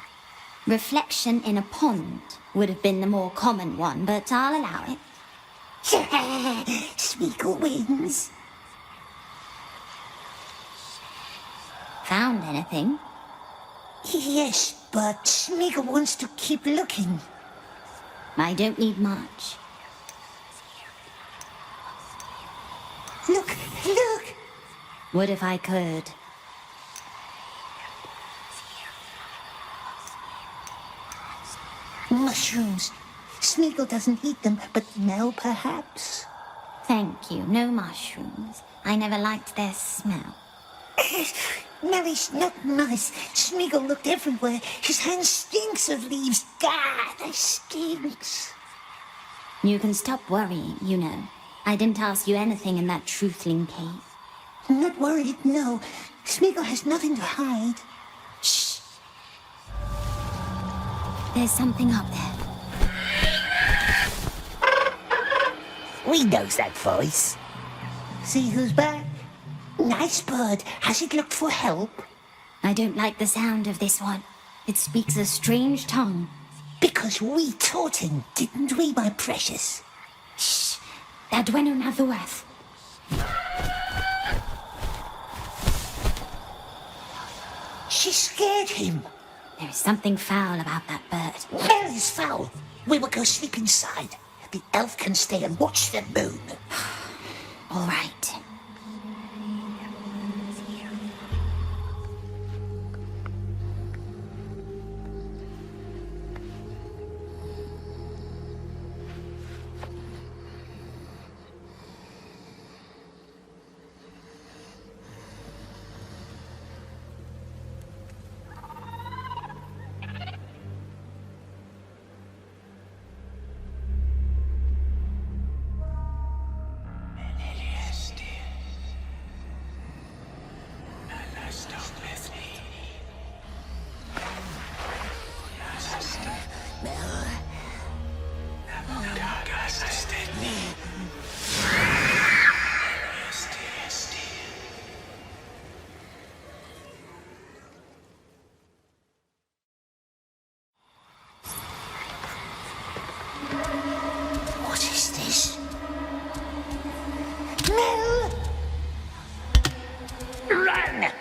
Reflection in a pond would have been the more common one, but I'll allow it. Smeagol wins. Found anything? Yes, but Smeagol wants to keep looking. I don't need much. Look! What if I could? Mushrooms. Smeagol doesn't eat them, but Mel perhaps. Thank you, no mushrooms. I never liked their smell. Mel is not nice. Smeagol looked everywhere. His hand stinks of leaves. God, it stinks. You can stop worrying, you know. I didn't ask you anything in that truthling cave. I'm not worried, no. Smeagol has nothing to hide. Shh. There's something up there. We knows that voice. See who's back? Nice bird. Has it looked for help? I don't like the sound of this one. It speaks a strange tongue. Because we taught him, didn't we, my precious? Shh. Dadwenu Nathuath. She scared him. There is something foul about that bird. Very foul. We will go sleep inside. The elf can stay and watch the moon. All right. Mel! Run!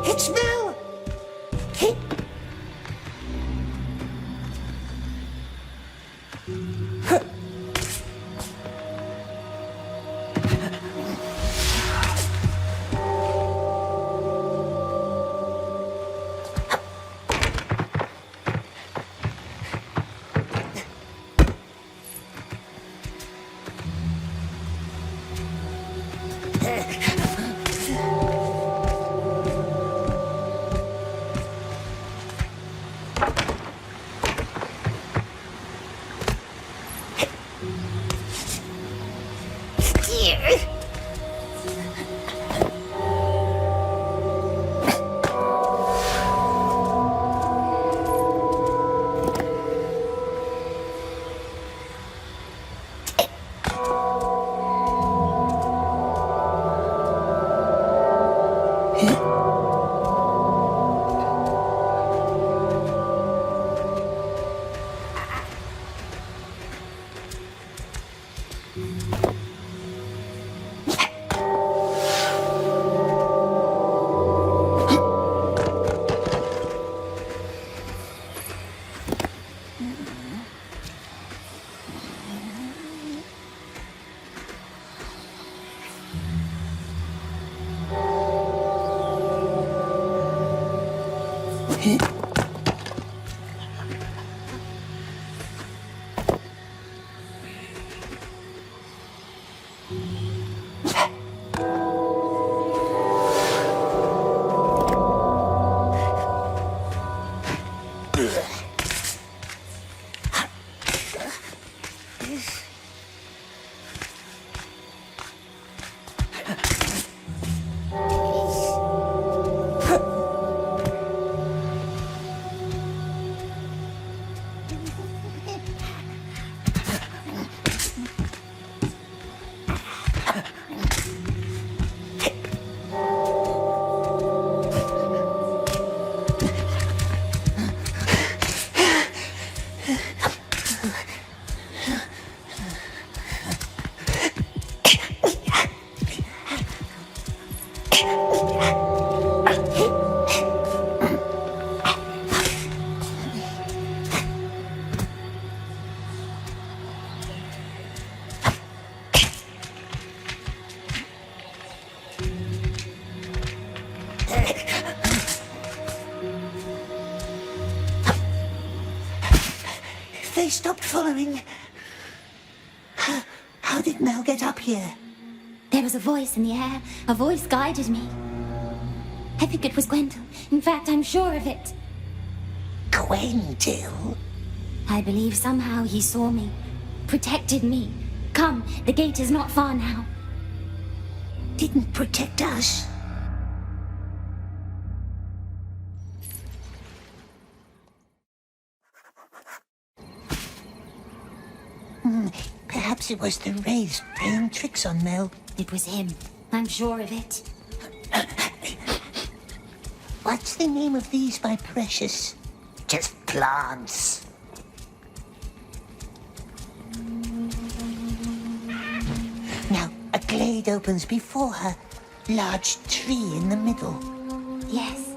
It's Mel! They stopped following. How did Mel get up here? There was a voice in the air. A voice guided me. I think it was Gwendol. In fact, I'm sure of it. Gwendol? I believe somehow he saw me, protected me. Come, the gate is not far now. Didn't protect us. Perhaps it was the Wraiths playing tricks on Mel. It was him. I'm sure of it. What's the name of these, my precious? Just plants. Now, a glade opens before her. Large tree in the middle. Yes,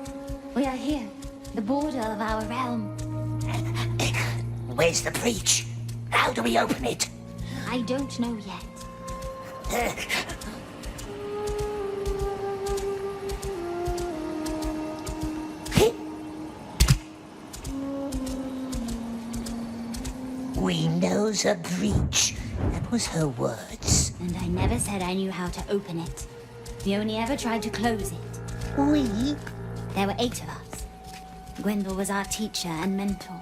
we are here. The border of our realm. Where's the breach? How do we open it? I don't know yet. We knows a breach. That was her words. And I never said I knew how to open it. We only ever tried to close it. We? There were 8 of us. Gwendol was our teacher and mentor.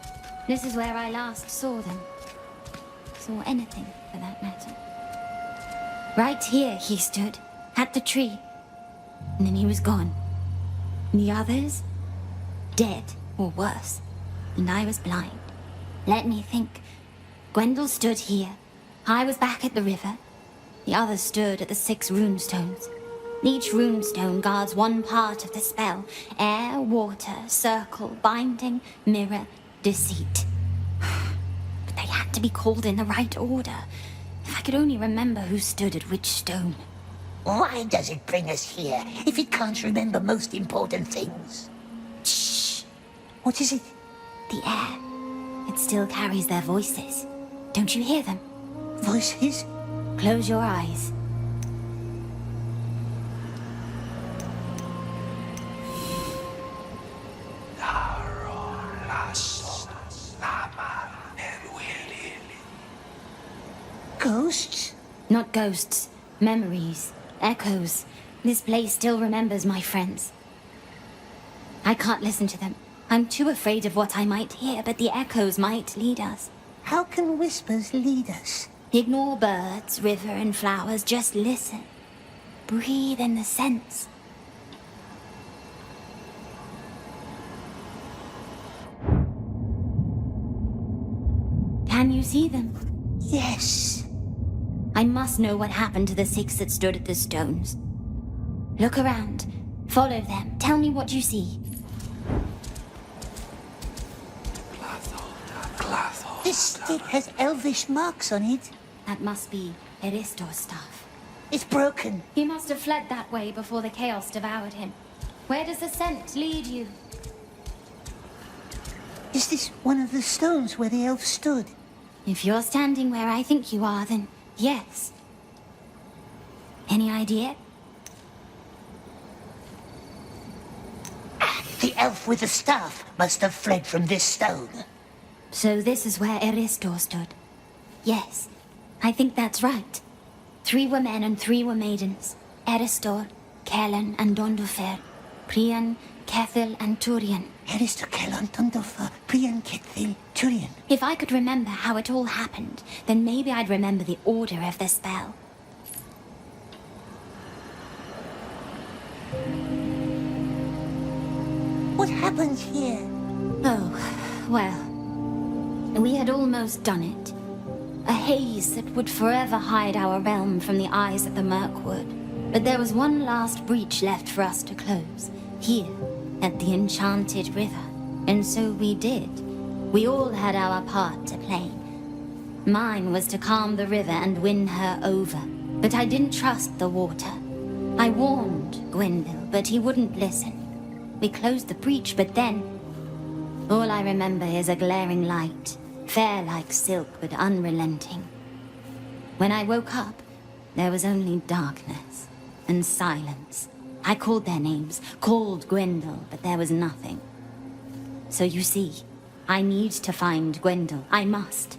This is where I last saw them. Saw anything, for that matter. Right here he stood, at the tree. And then he was gone. And the others? Dead, or worse. And I was blind. Let me think. Gwendol stood here. I was back at the river. The others stood at the 6 runestones. Each runestone guards one part of the spell. Air, water, circle, binding, mirror, deceit. But they had to be called in the right order. If I could only remember who stood at which stone. Why does it bring us here if it can't remember most important things? Shh. What is it? The air. It still carries their voices. Don't you hear them? Voices? Close your eyes. Ghosts? Not ghosts. Memories. Echoes. This place still remembers my friends. I can't listen to them. I'm too afraid of what I might hear, but the echoes might lead us. How can whispers lead us? Ignore birds, river, and flowers. Just listen. Breathe in the scents. Can you see them? Yes. I must know what happened to the 6 that stood at the stones. Look around. Follow them. Tell me what you see. This stick has elvish marks on it. That must be Aristor's stuff. It's broken. He must have fled that way before the chaos devoured him. Where does the scent lead you? Is this one of the stones where the elf stood? If you're standing where I think you are, then yes. Any idea? The elf with the staff must have fled from this stone. So this is where Aristor stood. Yes, I think that's right. 3 were men and 3 were maidens. Aristor, Kellan, and Dondofer. Prian, Kethil, and Turian. Aristor, Kellan, Dondofer, Prian, Kethil, Turian. If I could remember how it all happened, then maybe I'd remember the order of the spell. What happened here? Oh, well... We had almost done it. A haze that would forever hide our realm from the eyes of the Mirkwood. But there was one last breach left for us to close. Here, at the Enchanted River. And so we did. We all had our part to play. Mine was to calm the river and win her over. But I didn't trust the water. I warned Gwendol, but he wouldn't listen. We closed the breach, but then... All I remember is a glaring light. Fair like silk, but unrelenting. When I woke up, there was only darkness and silence. I called their names, called Gwendol, but there was nothing. So you see, I need to find Gwendol. I must.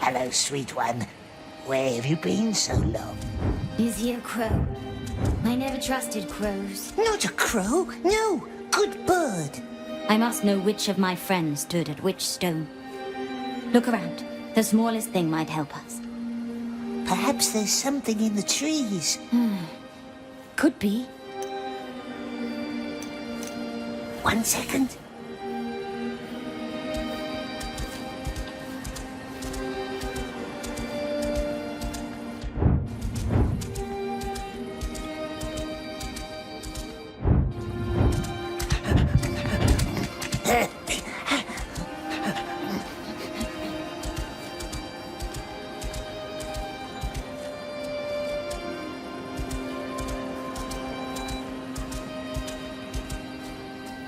Hello, sweet one. Where have you been so long? Is he a crow? I never trusted crows. Not a crow, no. Good bird. I must know which of my friends stood at which stone. Look around. The smallest thing might help us. Perhaps there's something in the trees. Could be. 1 second.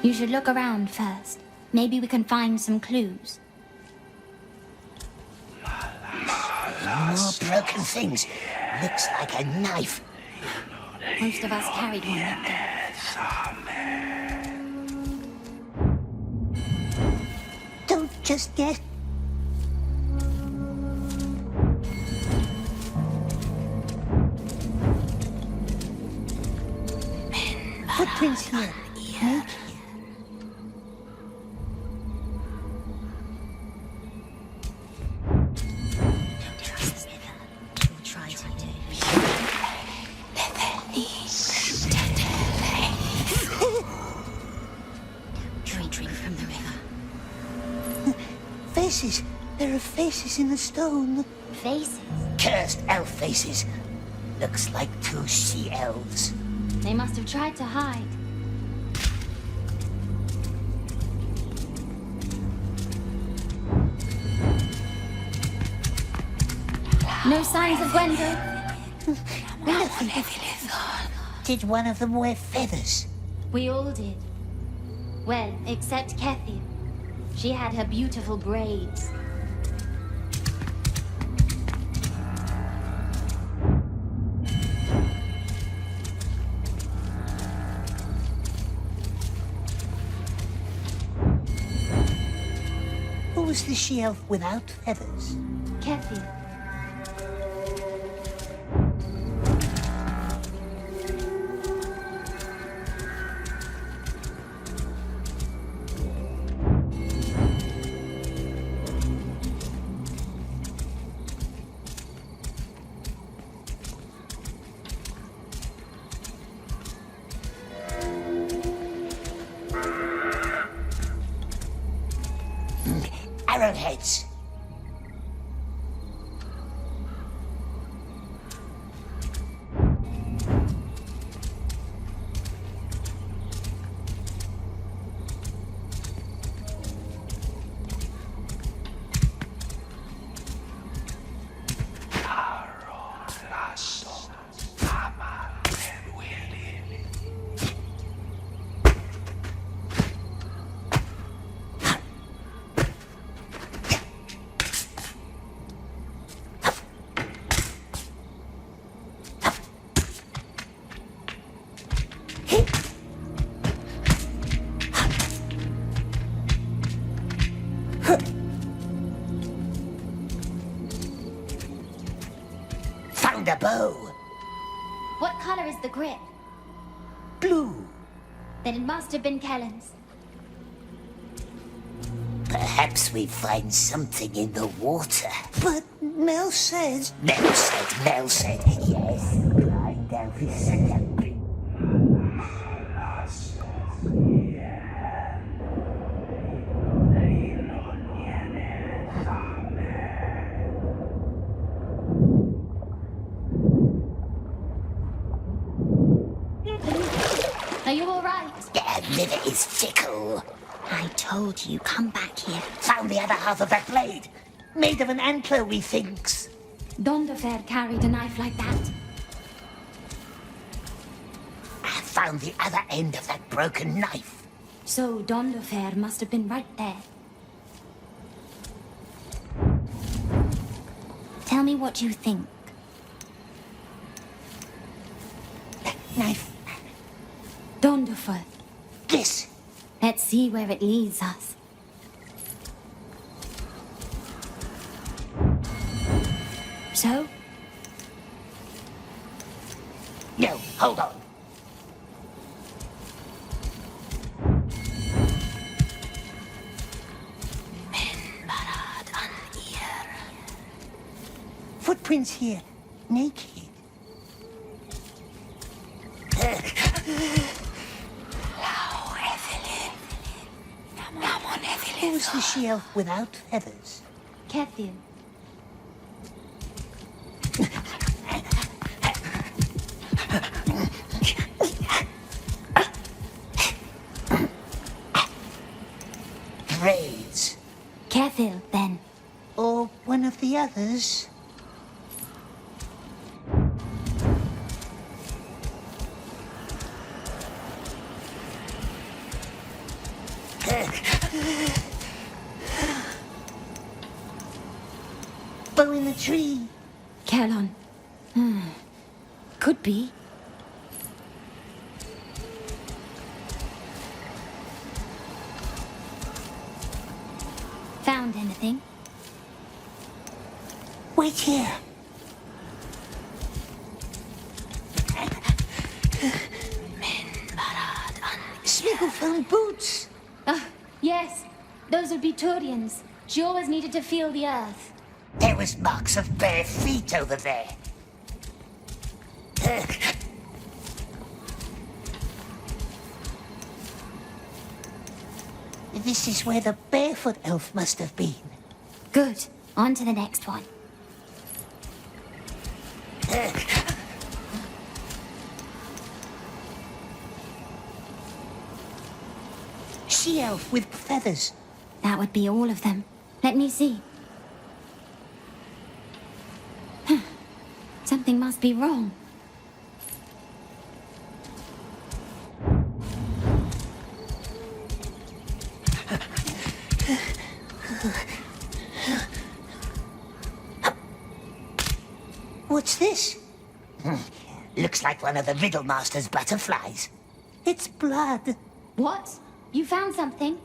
You should look around first. Maybe we can find some clues. More broken things. Looks like a knife. Most of us carried one that day. Don't just get... Footprints here. Huh? Drink from the river. Faces. There are faces in the stone. Faces? Cursed elf faces. Looks like 2 she elves. They must have tried to hide. No signs of Gwendolyn. Did one of them wear feathers? We all did. Well, except Kethy. She had her beautiful braids. Who was the she-elf without feathers? Kethy. Arrowheads. Found a bow. What color is the grip? Blue. Then it must have been Kellen's. Perhaps we find something in the water. But Mel said... Mel said, yes. Blind elf is second. Are you all right? The river is fickle. I told you, come back here. Found the other half of that blade. Made of an antler, we thinks. Donderfair carried a knife like that. I found the other end of that broken knife. So Donderfair must have been right there. Tell me what you think. Knife. Donderfair. Yes. Let's see where it leads us. So? No, hold on. Footprints here, naked. Who was the she-elf without feathers? Kethy. Braids. Kethy, then. Or one of the others. bow in the tree. Kerlon. Could be. Found anything? Wait here. Smeagol found boots. Ah, yes. Those would be Turian's. She always needed to feel the earth. There was marks of bare feet over there. This is where the barefoot elf must have been. Good. On to the next one. She elf with feathers. That would be all of them. Let me see. Something must be wrong. What's this? Looks like one of the Riddlemaster's butterflies. It's blood. What? You found something?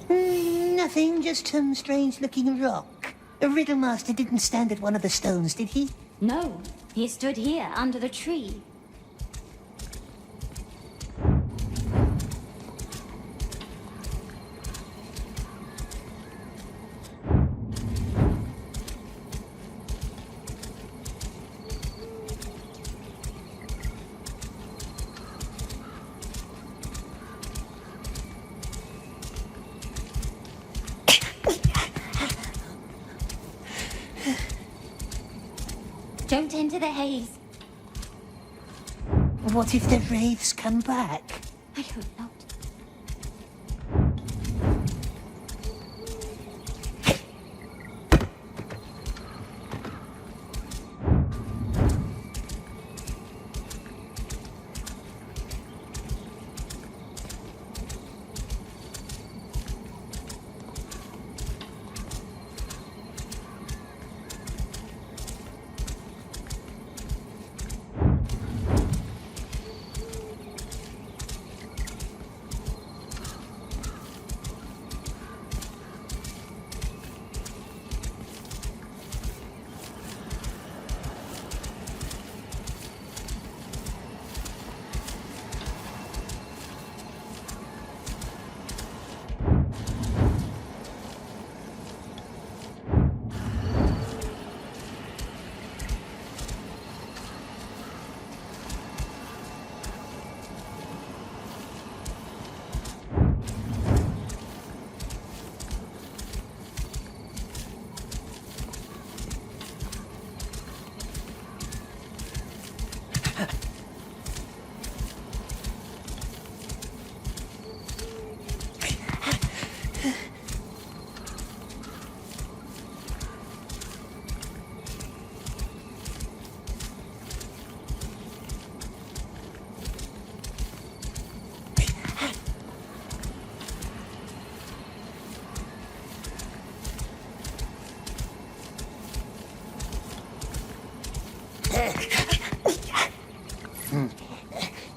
Nothing, just some strange-looking rock. The Riddlemaster didn't stand at one of the stones, did he? No. He stood here, under the tree. Don't enter the haze. What if the wraiths come back? I hope not.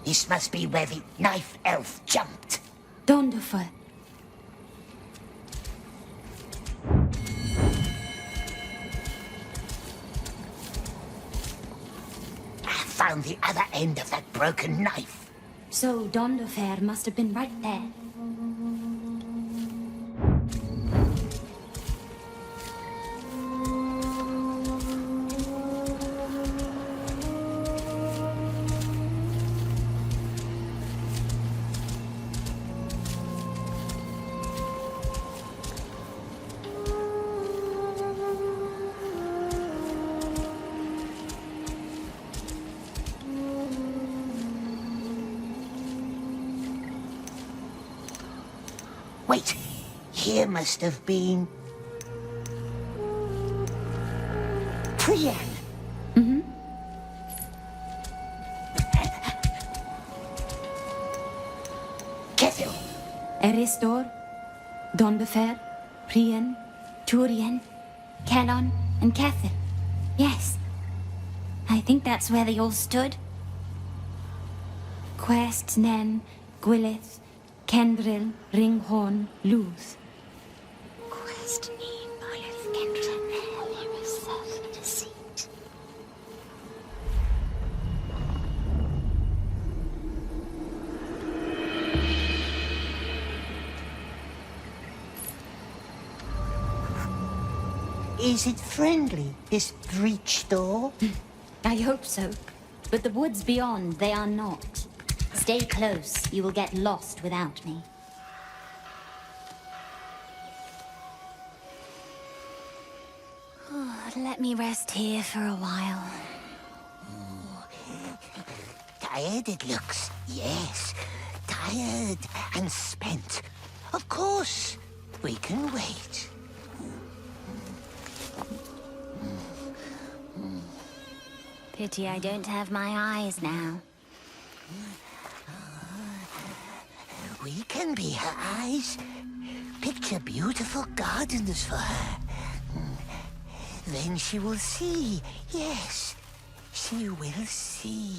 This must be where the knife elf jumped. Donderful. I found the other end of that broken knife. So Donderfair must have been right there. Wait, here must have been... Priyan. Cecil! Eristor, Donbefer, Prien, Turien, Kellon, and Kethel. Yes. I think that's where they all stood. Quest, Nen, Gwylith, Kendril, Ringhorn, Luth. Quest, Nen, Gwylith, Kendril, there is self-deceit. Is it friendly, this breach door? I hope so. But the woods beyond, they are not. Stay close. You will get lost without me. Let me rest here for a while. Tired it looks, yes. Tired and spent. Of course, we can wait. Pity I don't have my eyes now. We can be her eyes. Picture beautiful gardens for her. Then she will see. Yes, she will see.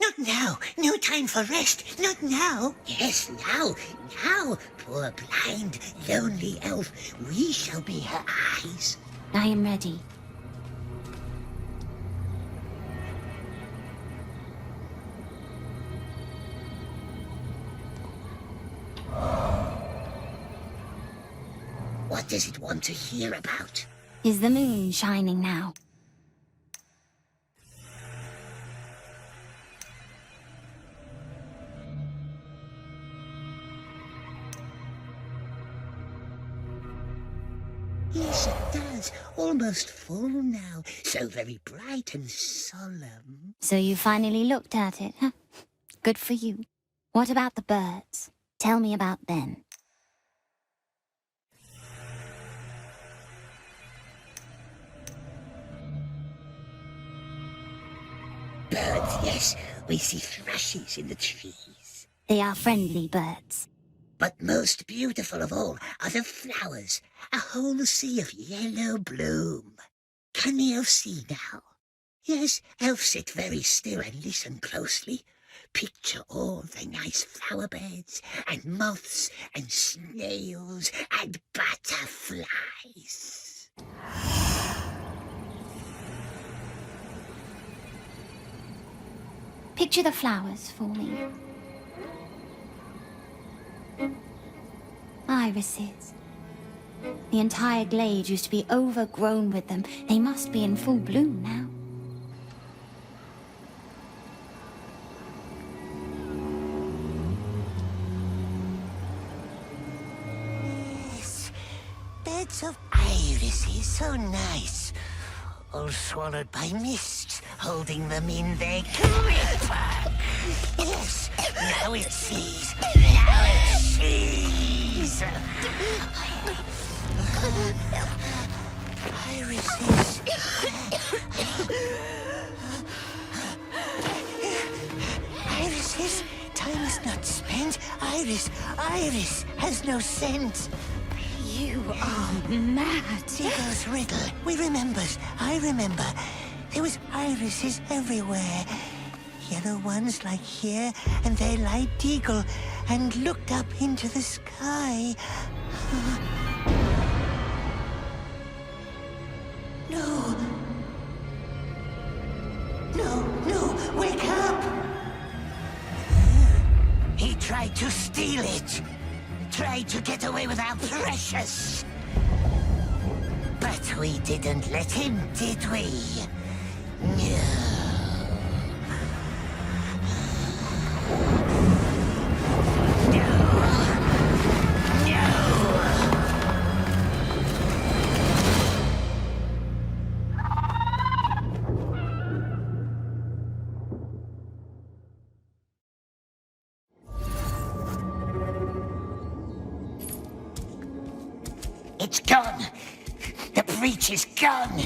Not now. No time for rest. Not now. Yes, now. Now, poor blind, lonely elf. We shall be her eyes. I am ready. What does it want to hear about? Is the moon shining now? Yes, it does. Almost full now. So very bright and solemn. So you finally looked at it, huh? Good for you. What about the birds? Tell me about them. Birds, yes. We see thrushes in the trees. They are friendly birds. But most beautiful of all are the flowers. A whole sea of yellow bloom. Can the elf see now? Yes, elf sit very still and listen closely. Picture all the nice flower beds, and moths, and snails, and butterflies. Picture the flowers for me. Irises. The entire glade used to be overgrown with them. They must be in full bloom now. Yes, beds of irises, so nice. All swallowed by mists, holding them in their grip. Yes, now it sees. Now it sees. Irises. Irises. Time is not spent. Iris has no scent. You are mad. Digger's riddle. We remembers. I remember. There was irises everywhere. Yellow ones like here, and they lied Deagle and looked up into the sky. No. No, wake up! He tried to steal it. Tried to get away with our precious. But we didn't let him, did we? No. It's gone. The breach is gone.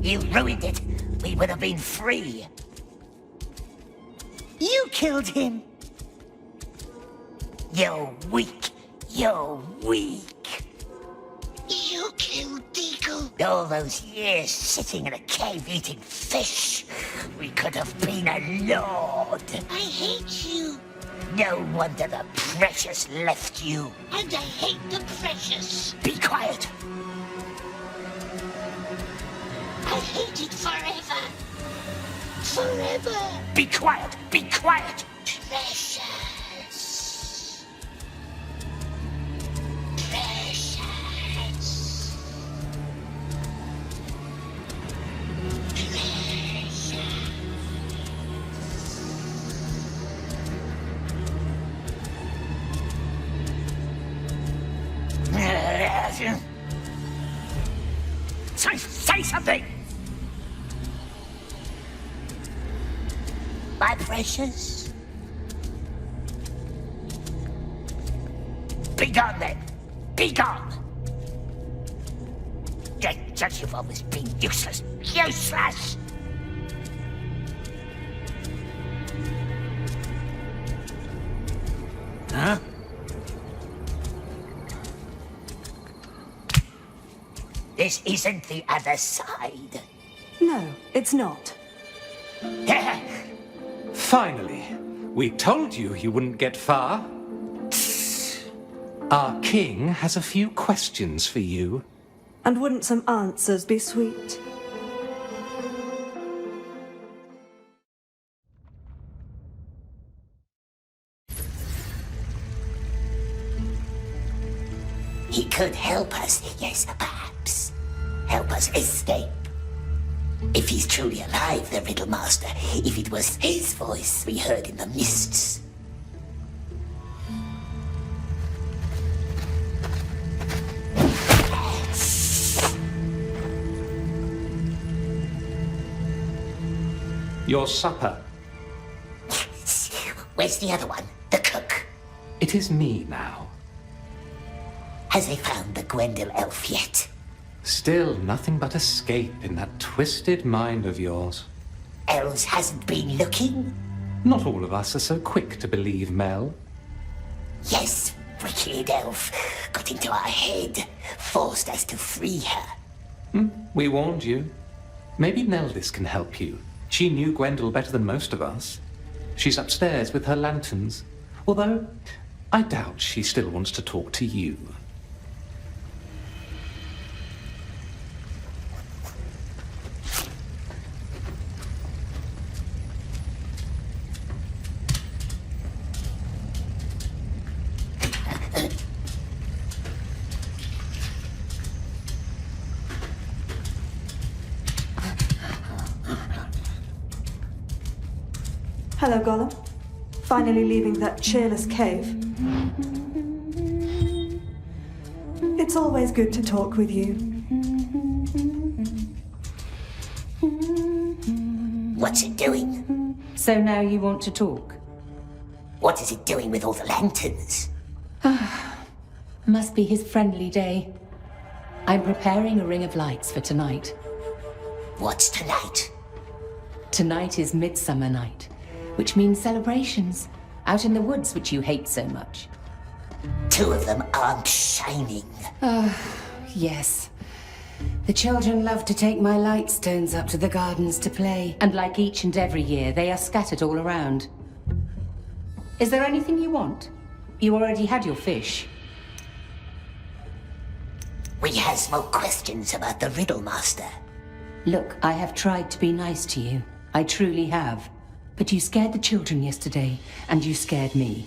You ruined it. We would have been free. You killed him. You're weak. You're weak. You killed Deagle. All those years sitting in a cave eating fish. We could have been a lord. I hate you. No wonder the Precious left you. And I hate the Precious. Be quiet. I hate it forever. Forever. Be quiet. Be quiet. Precious. Say something! My Precious? Be gone then! Be gone! Just you've always been useless! Useless! Huh? This isn't the other side. No, it's not. Finally. We told you you wouldn't get far. Our king has a few questions for you. And wouldn't some answers be sweet? He could help us, yes, perhaps. Help us escape. If he's truly alive, the Riddle Master, if it was his voice we heard in the mists. Your supper. Where's the other one? The cook? It is me now. Has he found the Gwendol elf yet? Still nothing but escape in that twisted mind of yours. Els hasn't been looking? Not all of us are so quick to believe Mel. Yes, wicked elf. Got into our head. Forced us to free her. We warned you. Maybe Neldis can help you. She knew Gwendol better than most of us. She's upstairs with her lanterns. Although, I doubt she still wants to talk to you. Hello, Gollum. Finally leaving that cheerless cave. It's always good to talk with you. What's it doing? So now you want to talk? What is it doing with all the lanterns? Must be his friendly day. I'm preparing a ring of lights for tonight. What's tonight? Tonight is Midsummer Night, which means celebrations out in the woods, which you hate so much. Two of them aren't shining. Yes. The children love to take my light stones up to the gardens to play. And like each and every year, they are scattered all around. Is there anything you want? You already had your fish. We has more questions about the Riddle Master. Look, I have tried to be nice to you. I truly have. But you scared the children yesterday, and you scared me.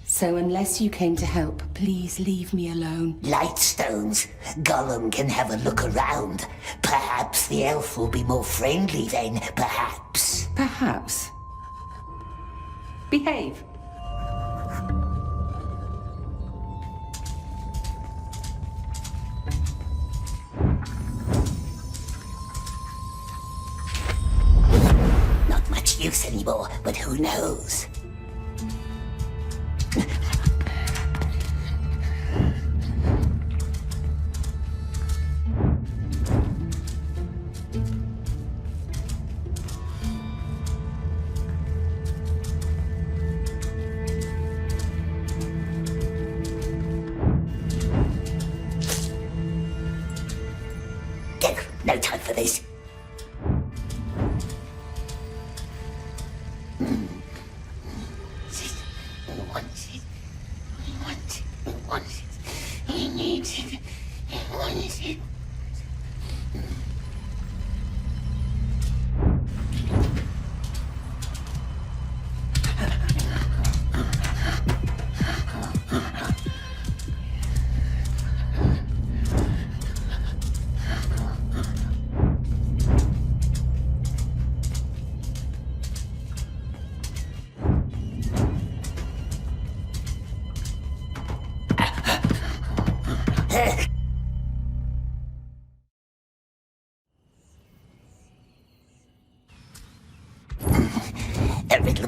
So unless you came to help, please leave me alone. Lightstones. Gollum can have a look around. Perhaps the elf will be more friendly then, perhaps. Perhaps. Behave. Not much use anymore, but who knows?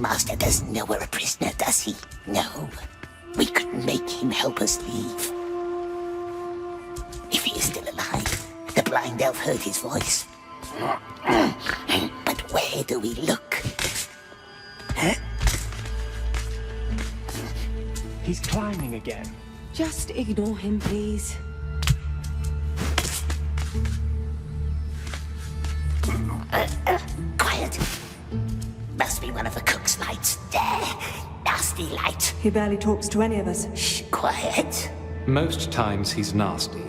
master doesn't know we're a prisoner, does he? No. We could make him help us leave. If he is still alive, the blind elf heard his voice. But where do we look? He's climbing again. Just ignore him, please. Quiet. Must be one of the cook's lights. There. Nasty light. He barely talks to any of us. Shh, quiet. Most times he's nasty.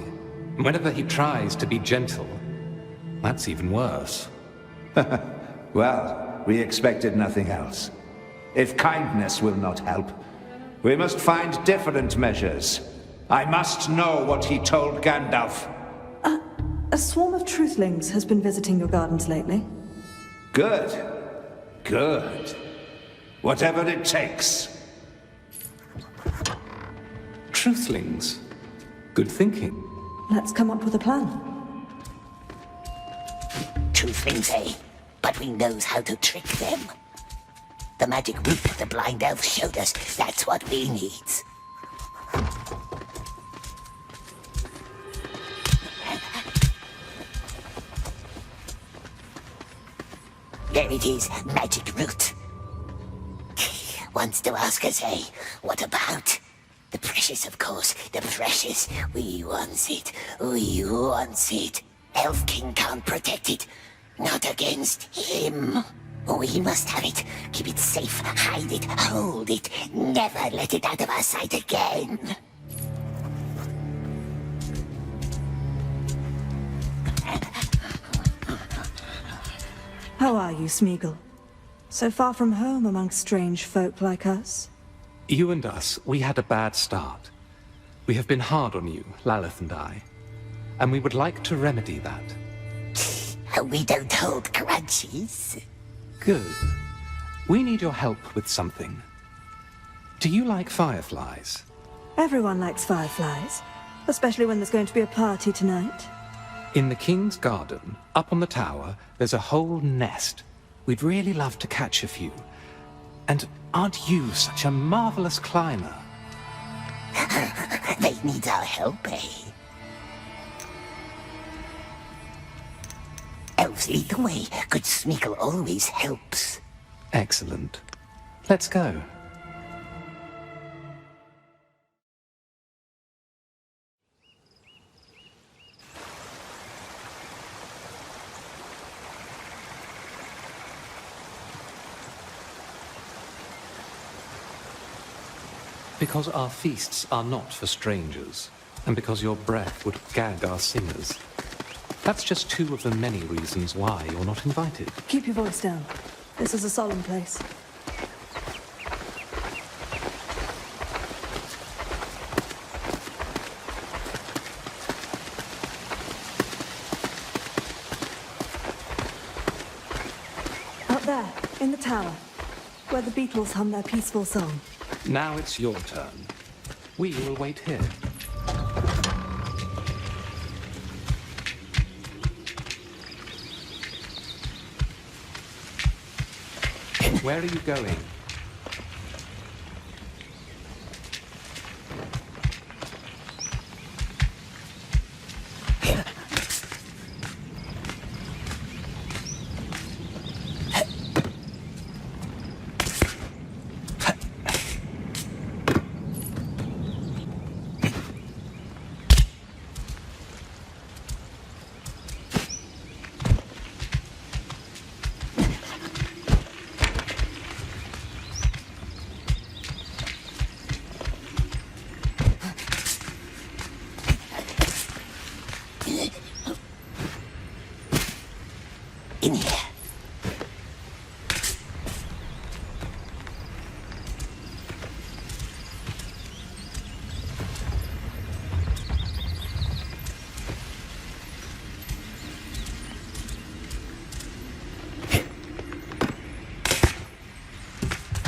Whenever he tries to be gentle, that's even worse. Well, we expected nothing else. If kindness will not help, we must find different measures. I must know what he told Gandalf. A swarm of truthlings has been visiting your gardens lately. Good. Good. Whatever it takes. Truthlings. Good thinking. Let's come up with a plan. Truthlings, eh? But we knows how to trick them. The magic root the blind elf showed us, that's what we need. There it is, magic root. Wants to ask us, eh? What about? The precious, of course, the precious. We want it. We want it. Elf King can't protect it. Not against him. We must have it. Keep it safe. Hide it. Hold it. Never let it out of our sight again. How are you, Smeagol? So far from home amongst strange folk like us? You and us, we had a bad start. We have been hard on you, Lalith and I. And we would like to remedy that. We don't hold grudges. Good. We need your help with something. Do you like fireflies? Everyone likes fireflies, especially when there's going to be a party tonight. In the King's Garden, up on the tower, there's a whole nest. We'd really love to catch a few. And aren't you such a marvelous climber? They need our help, eh? Elves lead the way. Good Smeagol always helps. Excellent. Let's go. Because our feasts are not for strangers, and because your breath would gag our singers. That's just two of the many reasons why you're not invited. Keep your voice down. This is a solemn place. Out there, in the tower, where the beetles hum their peaceful song. Now it's your turn. We will wait here. Where are you going? In here.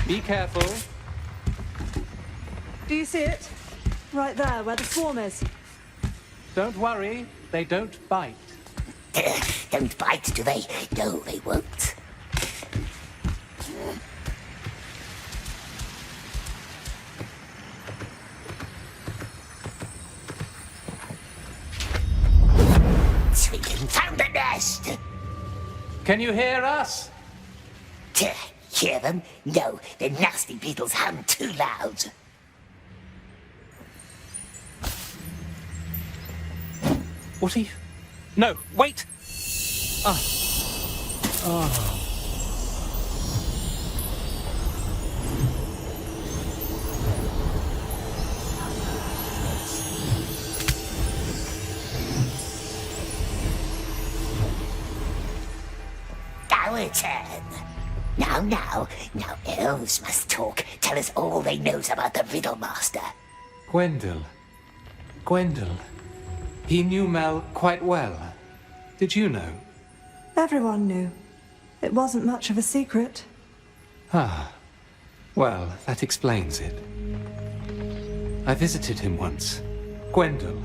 Be careful. Do you see it? Right there, where the swarm is. Don't worry, they don't bite. Don't bite, do they? No, they won't. Can you hear us? Hear them? No, the nasty beetles hum too loud. What are you... No, wait! Ah. Oh. Our turn. Now, elves must talk. Tell us all they knows about the Riddle Master. Gwendol. He knew Mel quite well. Did you know? Everyone knew. It wasn't much of a secret. Ah. Well, that explains it. I visited him once. Gwendol.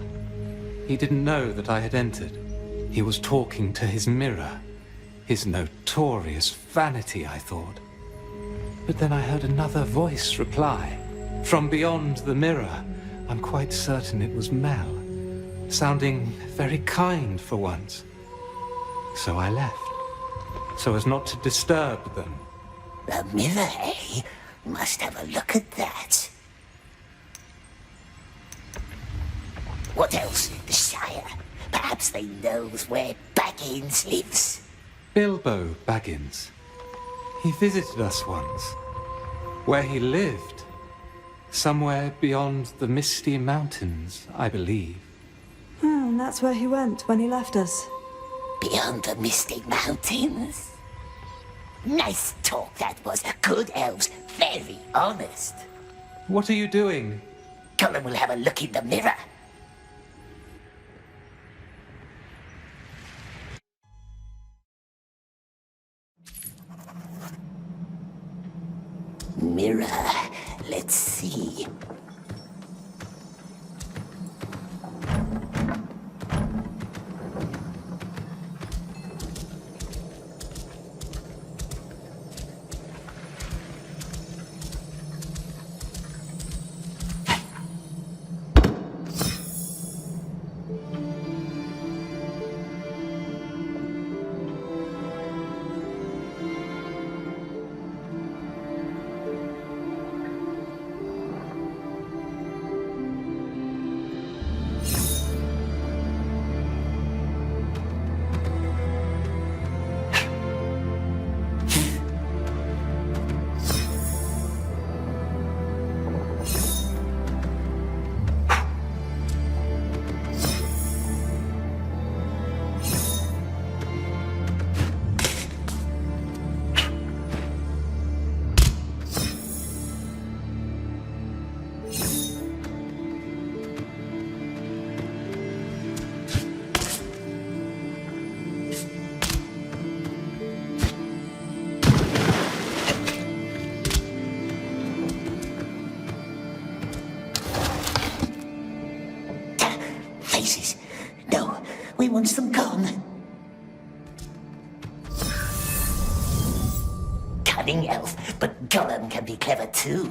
He didn't know that I had entered. He was talking to his mirror. His notorious vanity, I thought. But then I heard another voice reply. From beyond the mirror. I'm quite certain it was Mel. Sounding very kind for once. So I left. So as not to disturb them. The mirror, eh? Must have a look at that. What else? The Shire. Perhaps they knows where Baggins lives. Bilbo Baggins. He visited us once. Where he lived. Somewhere beyond the misty mountains, I believe. That's where he went when he left us. Beyond the misty mountains? Nice talk that was. Good elves. Very honest. What are you doing? Gollum will have a look in the mirror. Mirror. Let's see. Faces. No, we want them gone. Cunning elf, but Gollum can be clever too.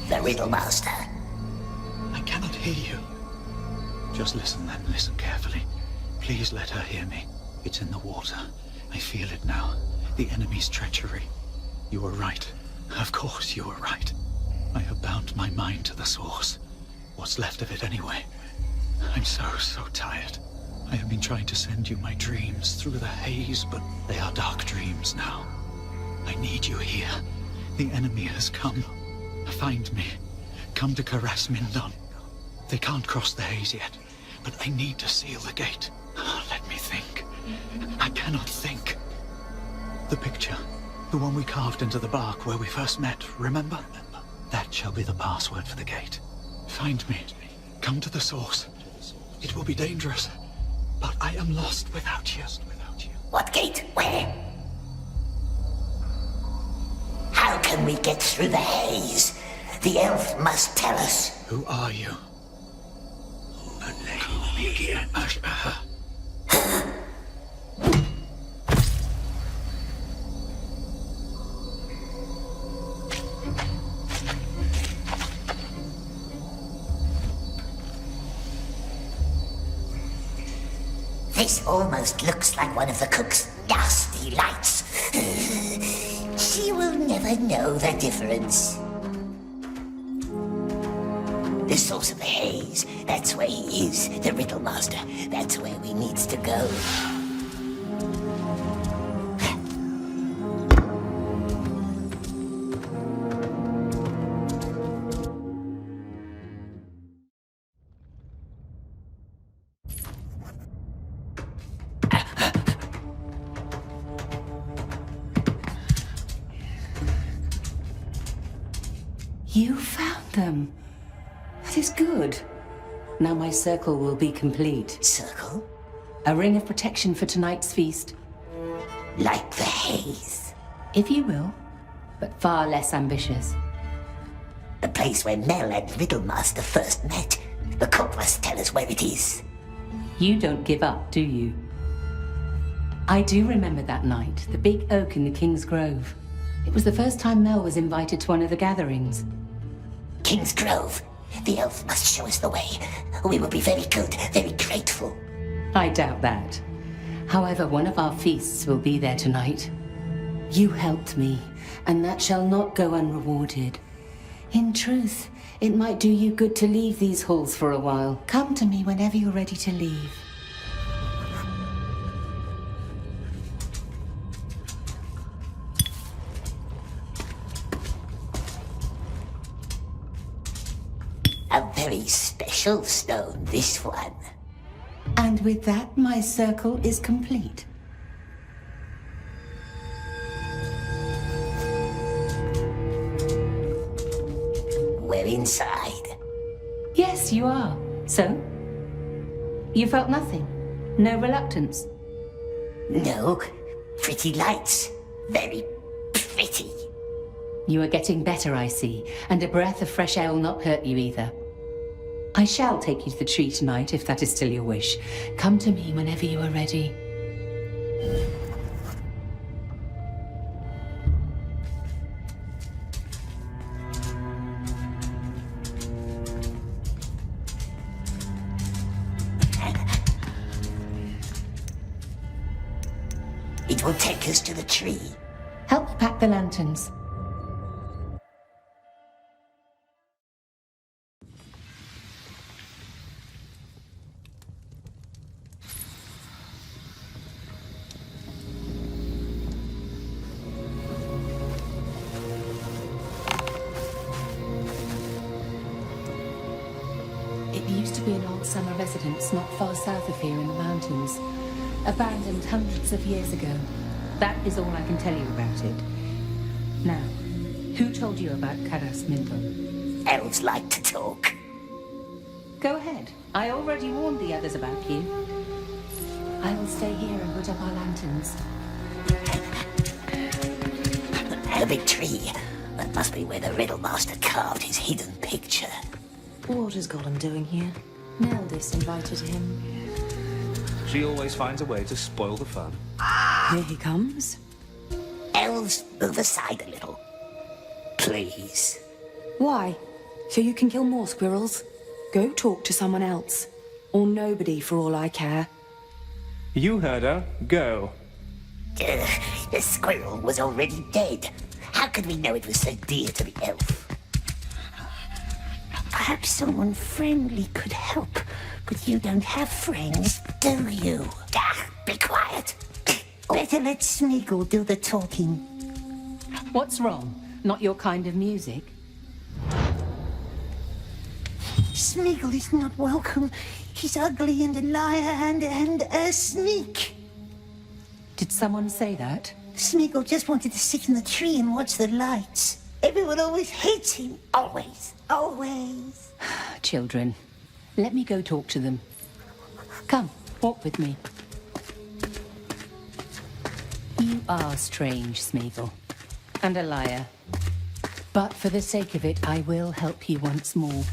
The Riddle Master. I cannot hear you. Just listen then, listen carefully. Please let her hear me. It's in the water. I feel it now. The enemy's treachery. You were right. Of course you were right. I have bound my mind to the source. What's left of it anyway. I'm so tired. I have been trying to send you my dreams through the haze, but they are dark dreams now. I need you here. The enemy has come. Find me. Come to Caras Mindon. They can't cross the haze yet, but I need to seal the gate. Let me think. I cannot think. The picture. The one we carved into the bark where we first met, remember? That shall be the password for the gate. Find me. Come to the source. It will be dangerous, but I am lost without you. What gate? Where? How can we get through the haze? The elf must tell us. Who are you? This almost looks like one of the cook's nasty lights. She will never know the difference. The source of the haze, that's where he is. The Riddle Master, that's where we needs to go. You found them. That is good. Now my circle will be complete. Circle? A ring of protection for tonight's feast. Like the haze? If you will, but far less ambitious. The place where Mel and Riddlemaster first met. The cook must tell us where it is. You don't give up, do you? I do remember that night, the big oak in the King's Grove. It was the first time Mel was invited to one of the gatherings. King's Grove. The elf must show us the way. We will be very good, very grateful. I doubt that. However, one of our feasts will be there tonight. You helped me, and that shall not go unrewarded. In truth, it might do you good to leave these halls for a while. Come to me whenever you're ready to leave. A very special stone, this one. And with that, my circle is complete. We're inside. Yes, you are. So? You felt nothing? No reluctance? No. Pretty lights. Very pretty. You are getting better, I see, and a breath of fresh air will not hurt you either. I shall take you to the tree tonight, if that is still your wish. Come to me whenever you are ready. It will take us to the tree. Help pack the lanterns. An old summer residence not far south of here in the mountains. Abandoned hundreds of years ago. That is all I can tell you about it. Now, who told you about Caras Minton? Elves like to talk. Go ahead. I already warned the others about you. I will stay here and put up our lanterns. A big tree. That must be where the Riddle Master carved his hidden picture. What is Gollum doing here? Neldis invited him. She always finds a way to spoil the fun. Here he comes. Elves, move aside a little. Please. Why? So you can kill more squirrels? Go talk to someone else. Or nobody, for all I care. You heard her. Go. The squirrel was already dead. How could we know it was so dear to the elf? Perhaps someone friendly could help, but you don't have friends, do you? Be quiet. Better let Smeagol do the talking. What's wrong? Not your kind of music? Smeagol is not welcome. He's ugly and a liar and a sneak. Did someone say that? Smeagol just wanted to sit in the tree and watch the lights. Everyone always hates him. Always. Always. Children, let me go talk to them. Come, walk with me. You are strange, Smeagol, and a liar. But for the sake of it, I will help you once more.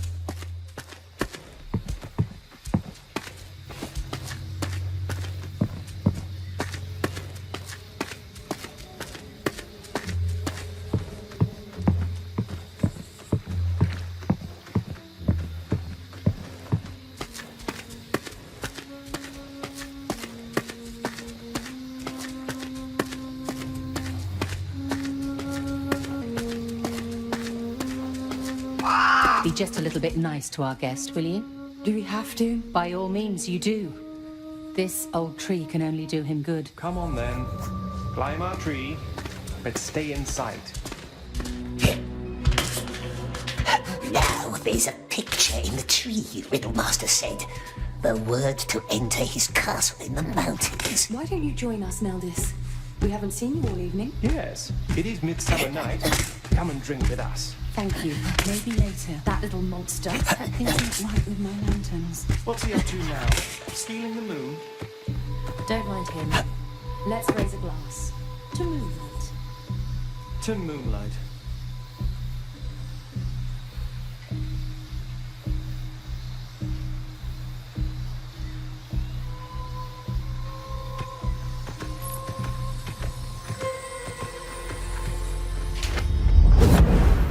just a little bit nice to our guest, will you? Do we have to? By all means, you do. This old tree can only do him good. Come on, then. Climb our tree, but stay in sight. Now there's a picture in the tree, Riddlemaster said. The word to enter his castle in the mountains. Why don't you join us, Neldis? We haven't seen you all evening. Yes, it is Midsummer Night. Come and drink with us. Thank you. Maybe later. That little monster. Things aren't right with my lanterns. What's he up to now? Stealing the moon? Don't mind him. Let's raise a glass. To moonlight. To moonlight.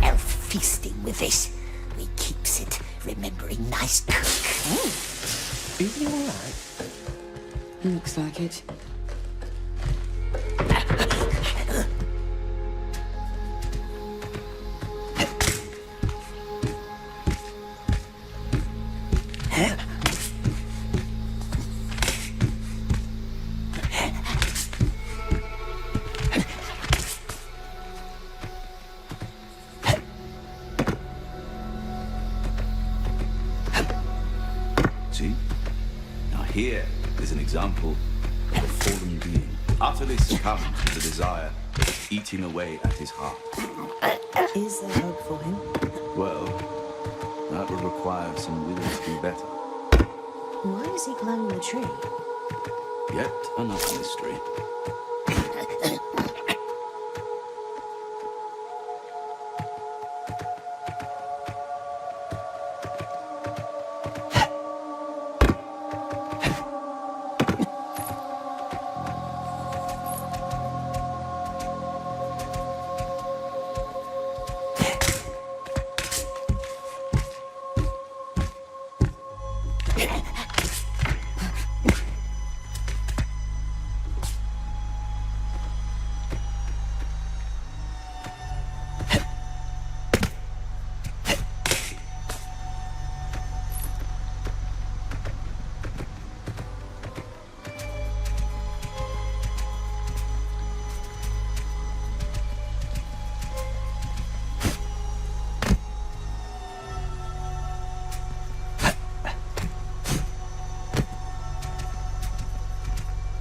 Elf feasting with this. We keeps it, remembering nice cook. Is he all right? Looks like it. See? Now here is an example of a fallen being, utterly succumbed to the desire that is eating away at his heart. Is there hope for him? Well, that would require some will to do better. Why is he climbing the tree? Yet another mystery.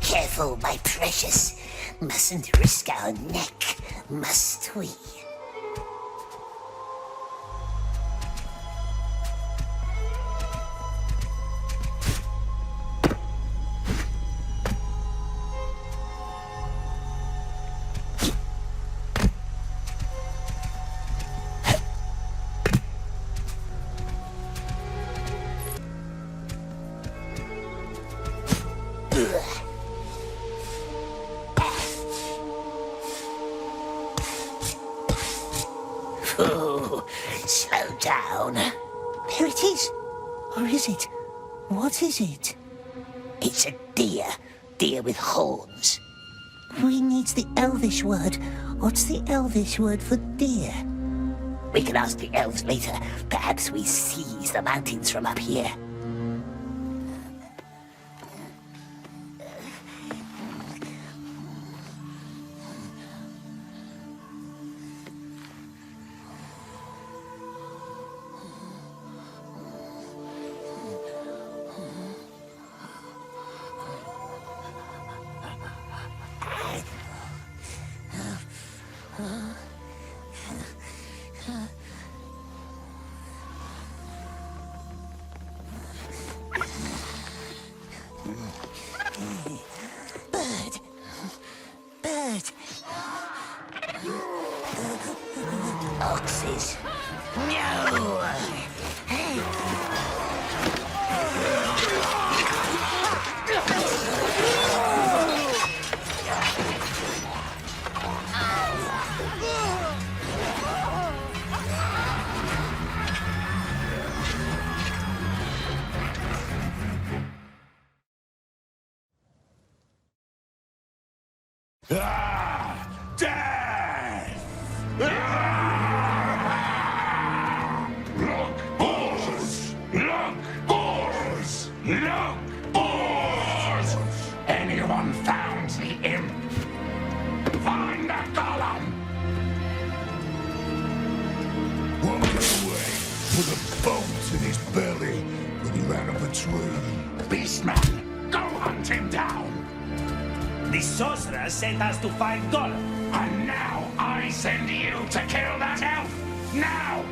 Careful, my precious. Mustn't risk our neck, must we? Oh, slow down. There it is. Or is it? What is it? It's a deer. Deer with horns. We needs the Elvish word. What's the Elvish word for deer? We can ask the elves later. Perhaps we seize the mountains from up here. Bird. Bird. Oxes. No. Ah! Death! Ah! Look! tree. Beastman, go hunt him down. The sorcerer sent us to find Gollum. And now I send you to kill that elf. Now!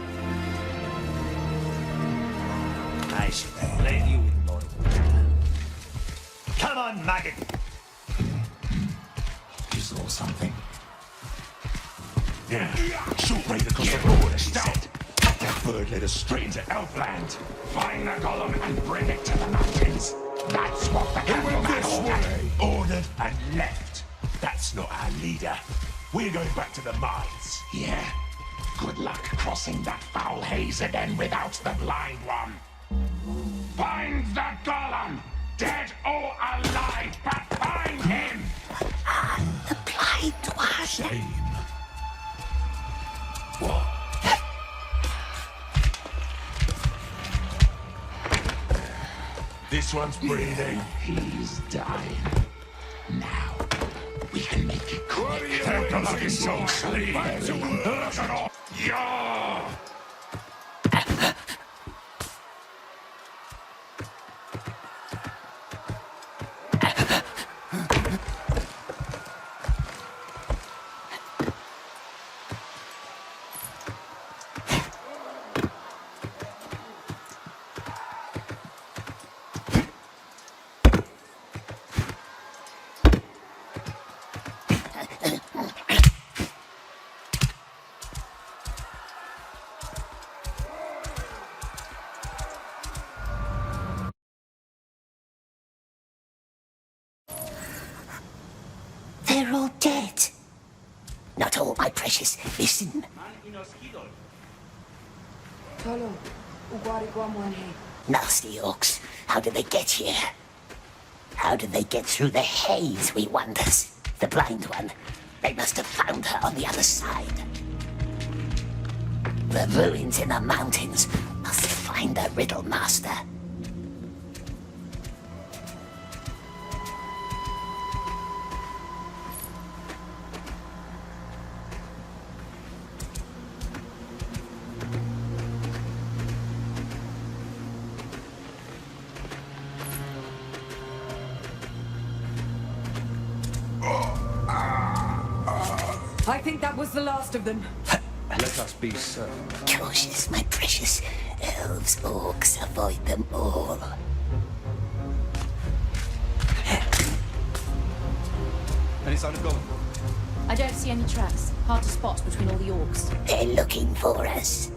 I should have played you with more. Come on, maggot. You saw something? Yeah, shoot right across the border, he said. That bird led us straight into Elfland. Find the Gollum and bring it to the mountains. That's what the Candleman ordered and left. That's not our leader. We're going back to the mines. Yeah. Good luck crossing that foul haze again without the blind one. Find the Gollum! Dead or alive, but find him! The blind one. Shame. What? This one's breathing. He's dying. Now, we can make it quick. Take a look at so sleep. Look at all. Yeah! They're all dead. Not all, my precious. Listen. Nasty orcs. How did they get here? How did they get through the haze, we wonders? The blind one. They must have found her on the other side. The ruins in the mountains must find the riddle master. I think that was the last of them. Let us be so. Cautious, my precious. Elves, orcs, avoid them all. Any sign of Gollum? I don't see any tracks. Hard to spot between all the orcs. They're looking for us.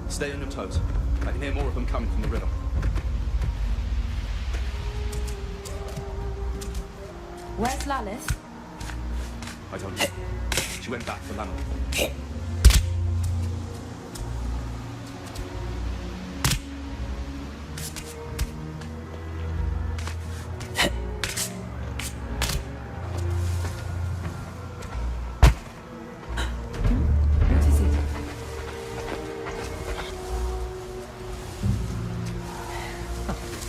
Stay on your toes. I can hear more of them coming from the river. Where's Lalith? I don't know. She went back for Lanor.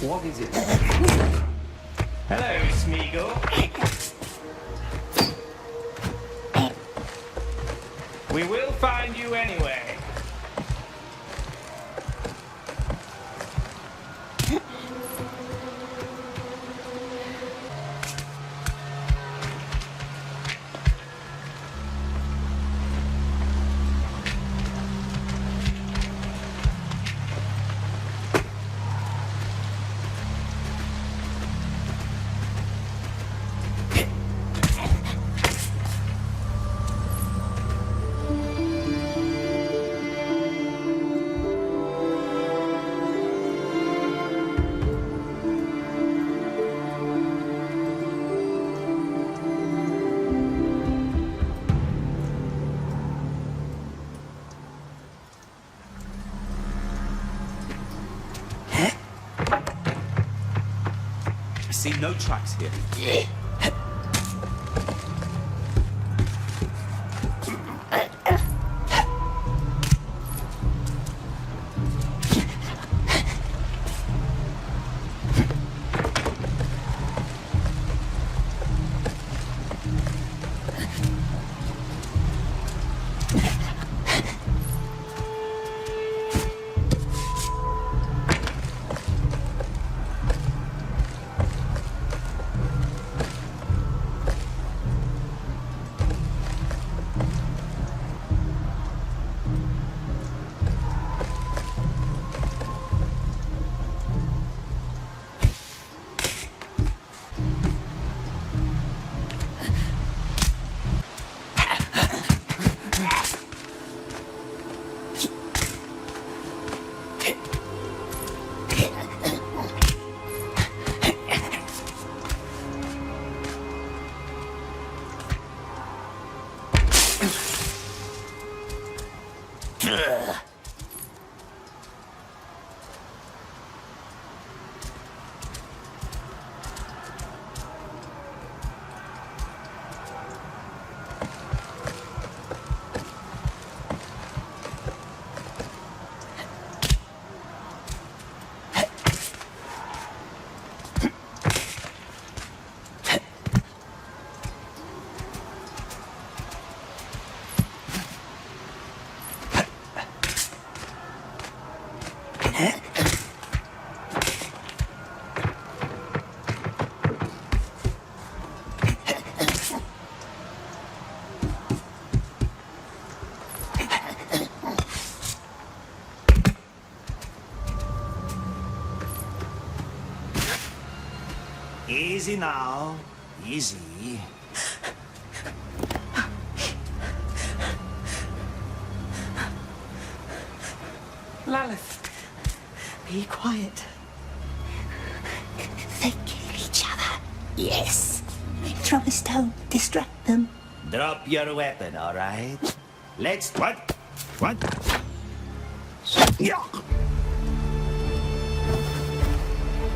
What is it? Hello, Smeagol. We will find you anyway. See no tracks here. Easy now. Easy. Lalith, be quiet. They kill each other. Yes. Throw a stone, distract them. Drop your weapon, all right? Let's... What? What? Yeah.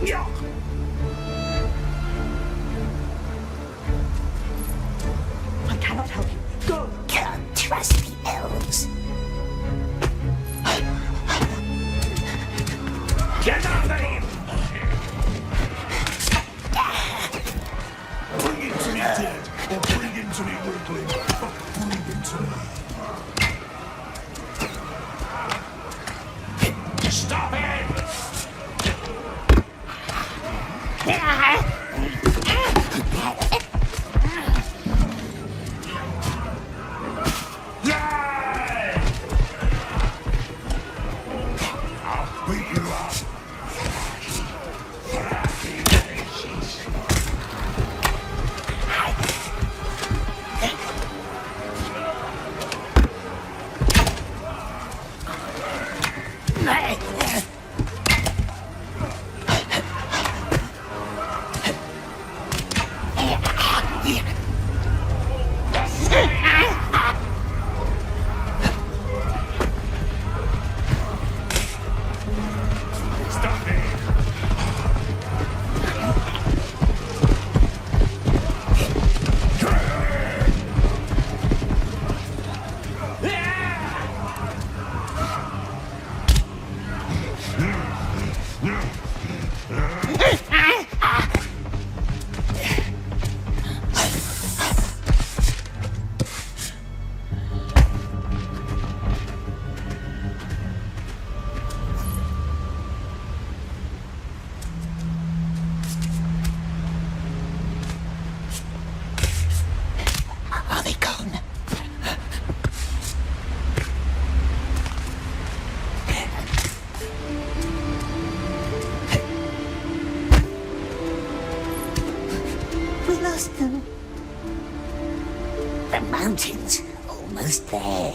Yeah. I cannot help you. Go! Can't trust the elves. Get after him! Bring it to me dead, or bring him to me wriggling. Bring him to me. Stop him! I'll beat you up. Are they gone? We lost them. The mountain's almost there.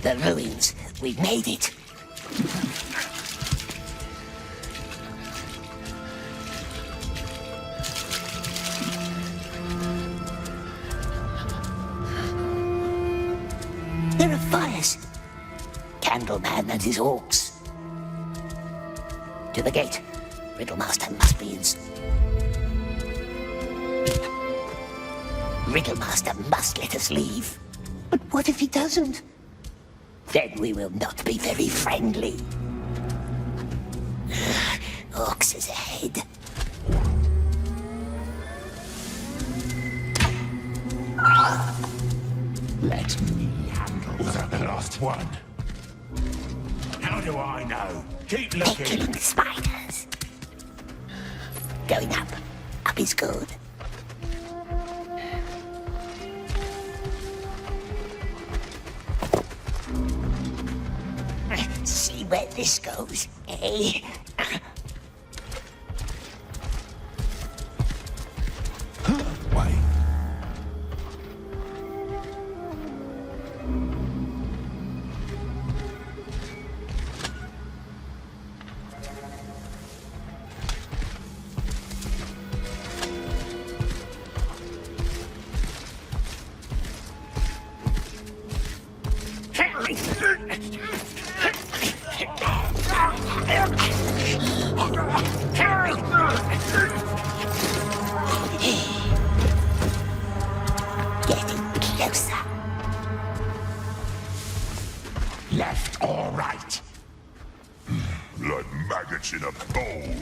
The ruins. We've made it. There are fires. Candleman and his orcs. To the gate. Riddlemaster must be in... Riddlemaster must let us leave. But what if he doesn't? Then we will not be very friendly. Orcs is ahead. Let me handle. Was that the last one? How do I know? Keep They're looking. killing spiders. Going up. Up is good. where this goes, eh? Wait. Getting closer. Left or right? Like maggots in a bowl.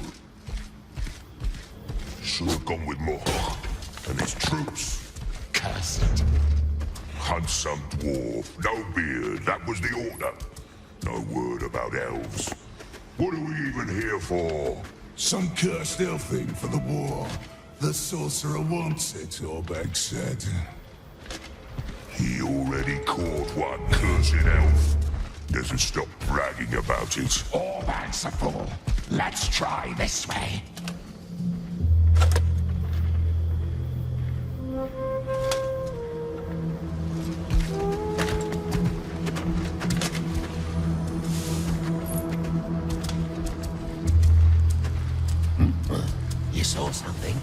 Should have gone with Mohawk and his troops. Curse it. Hunt some dwarf, no beard, that was the order. No word about elves. What are we even here for? Some cursed elf thing for the war. The sorcerer wants it, Orbeg said. He already caught one cursed elf. Doesn't stop bragging about it. Orbag's a fool. Let's try this way. You saw something?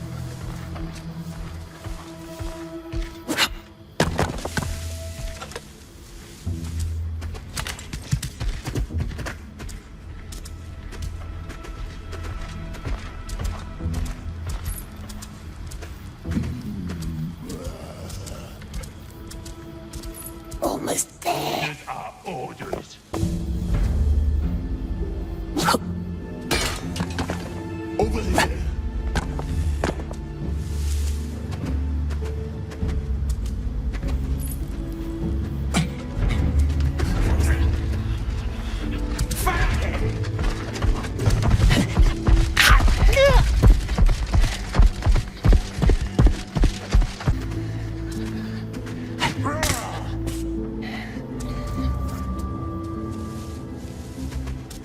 Almost there. Our orders. Over here.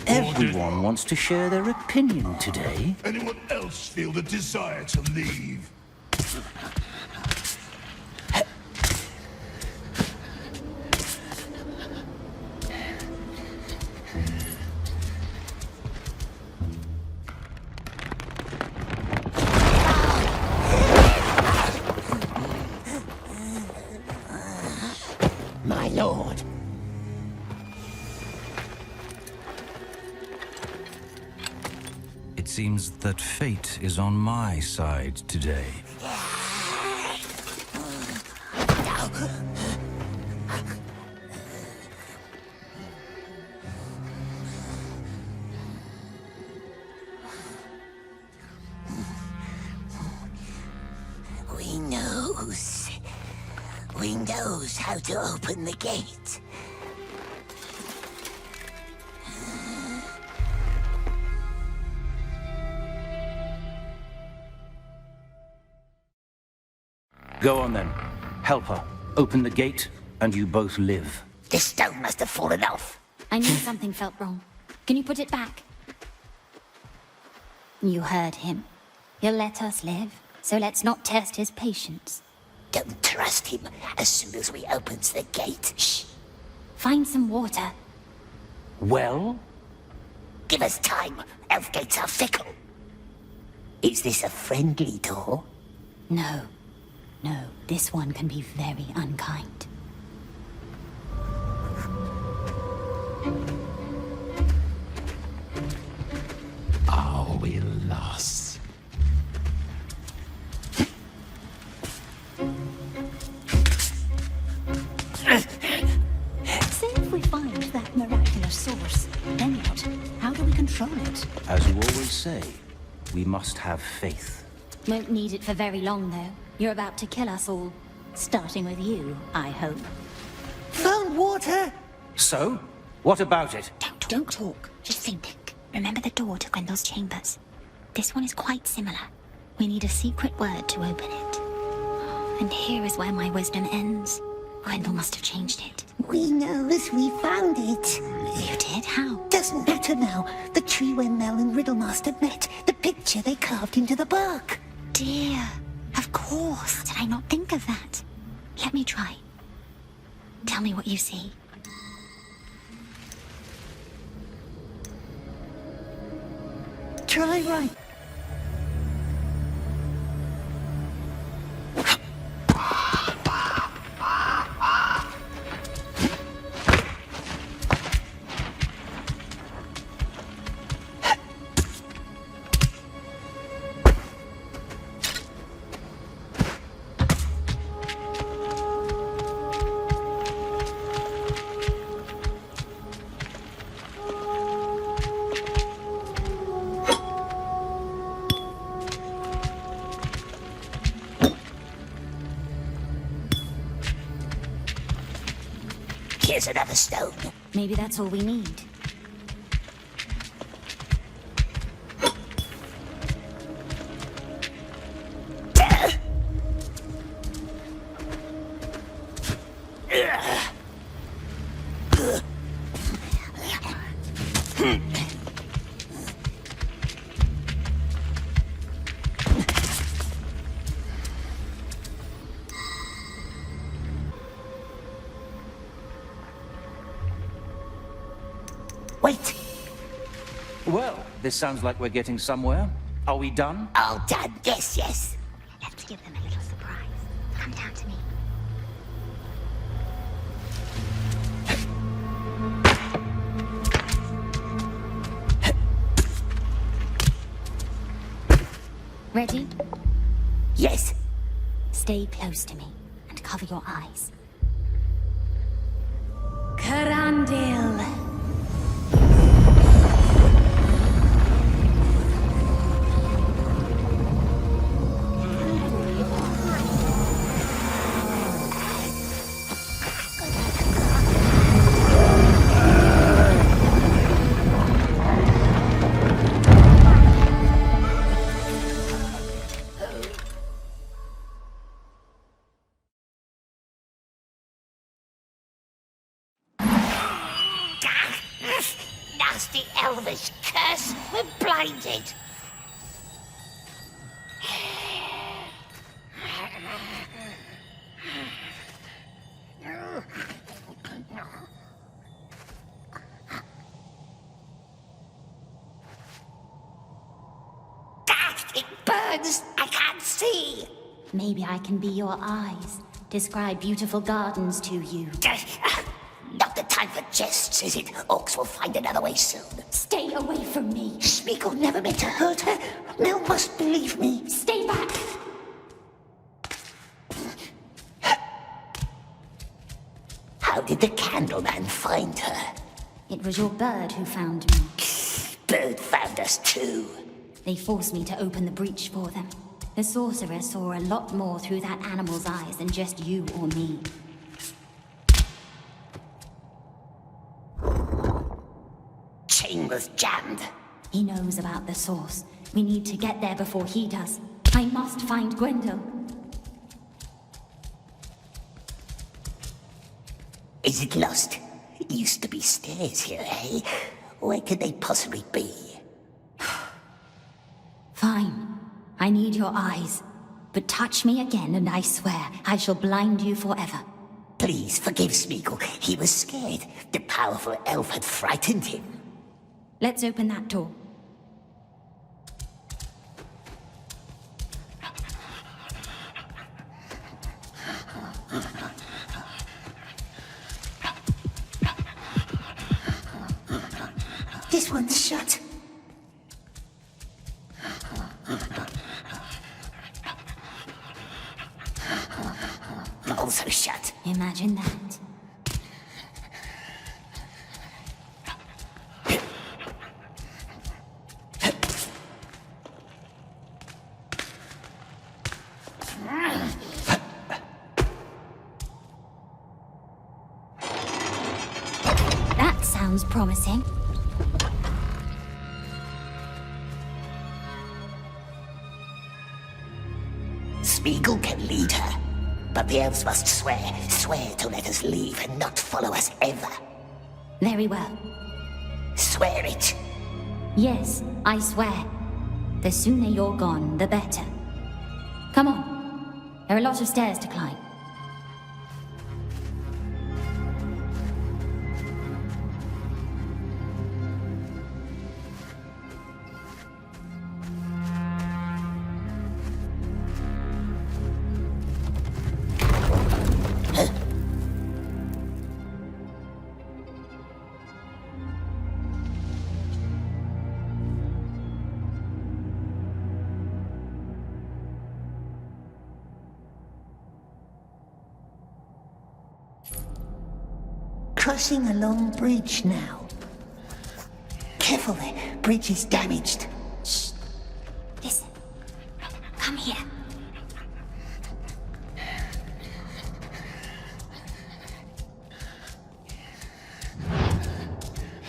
Everyone wants to share their opinion today. Anyone else feel the desire to leave? My lord. It seems that fate is on my side today. We knows how to open the gate. Go on then. Help her. Open the gate, and you both live. This stone must have fallen off. I knew something felt wrong. Can you put it back? You heard him. He'll let us live, so let's not test his patience. Don't trust him as soon as we opens the gate. Shh. Find some water. Well? Give us time. Elf gates are fickle. Is this a friendly door? No. No, this one can be very unkind. Are we lost? Say if we find that miraculous source, then what? How do we control it? As you always say, we must have faith. Won't need it for very long, though. You're about to kill us all. Starting with you, I hope. Found water! So? What about it? Don't talk. Just think. Remember the door to Grendel's chambers? This one is quite similar. We need a secret word to open it. And here is where my wisdom ends. Grendel must have changed it. We know as we found it. You did? How? Doesn't matter now. The tree where Mel and Riddlemaster met. The picture they carved into the bark. Dear, of course. Did I not think of that? Let me try. Tell me what you see. Try right. Here's another stone. Maybe that's all we need. Wait. Well, this sounds like we're getting somewhere. Are we done? All done. Yes, yes. Let's give them a little surprise. Come down to me. Ready? Yes. Stay close to me and cover your eyes. Karandil! Nasty elvish curse. We're blinded. It burns. I can't see. Maybe I can be your eyes. Describe beautiful gardens to you. Not the time for jests, is it? Orcs will find another way soon. Stay away from me. Smeagol never meant to hurt her. Mel must believe me. Stay back. How did the Candleman find her? It was your bird who found me. Bird found us too. They forced me to open the breach for them. The sorcerer saw a lot more through that animal's eyes than just you or me. Chain was jammed. He knows about the source. We need to get there before he does. I must find Grendel. Is it lost? It used to be stairs here, eh? Where could they possibly be? Fine. I need your eyes. But touch me again and I swear I shall blind you forever. Please forgive Smeagol. He was scared. The powerful elf had frightened him. Let's open that door. This one's shut. Also shut. Imagine that. That sounds promising. Smeagol can lead her. But the elves must swear to let us leave and not follow us ever. Very well. Swear it. Yes, I swear. The sooner you're gone, the better. Come on. There are lots of stairs to climb. Crossing a long bridge now. Careful, the bridge is damaged. Shh. Listen. Come here.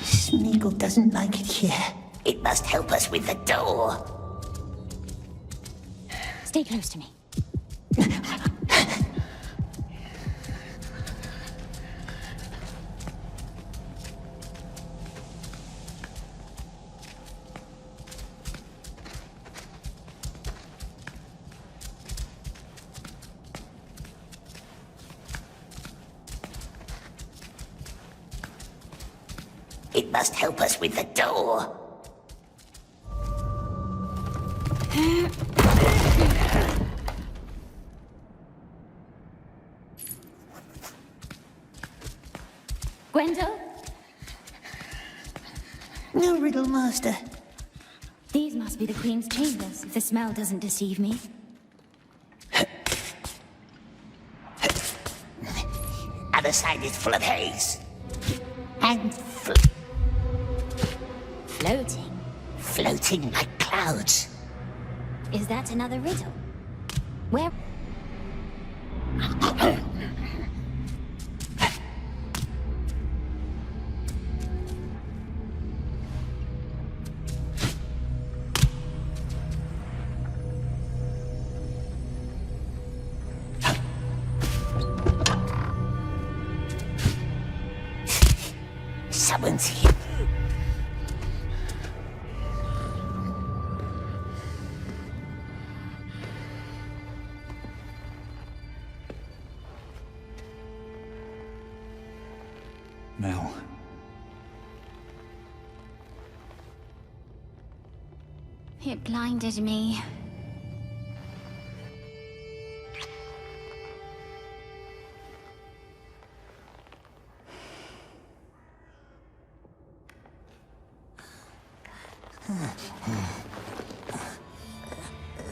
Smeagol doesn't like it here. It must help us with the door. Stay close to me. It must help us with the door. Gwendol? No riddle, master. These must be the Queen's chambers, if the smell doesn't deceive me. Other side is full of haze. And floating. Floating like clouds. Is that another riddle? Where... Someone's here. Mel. It blinded me.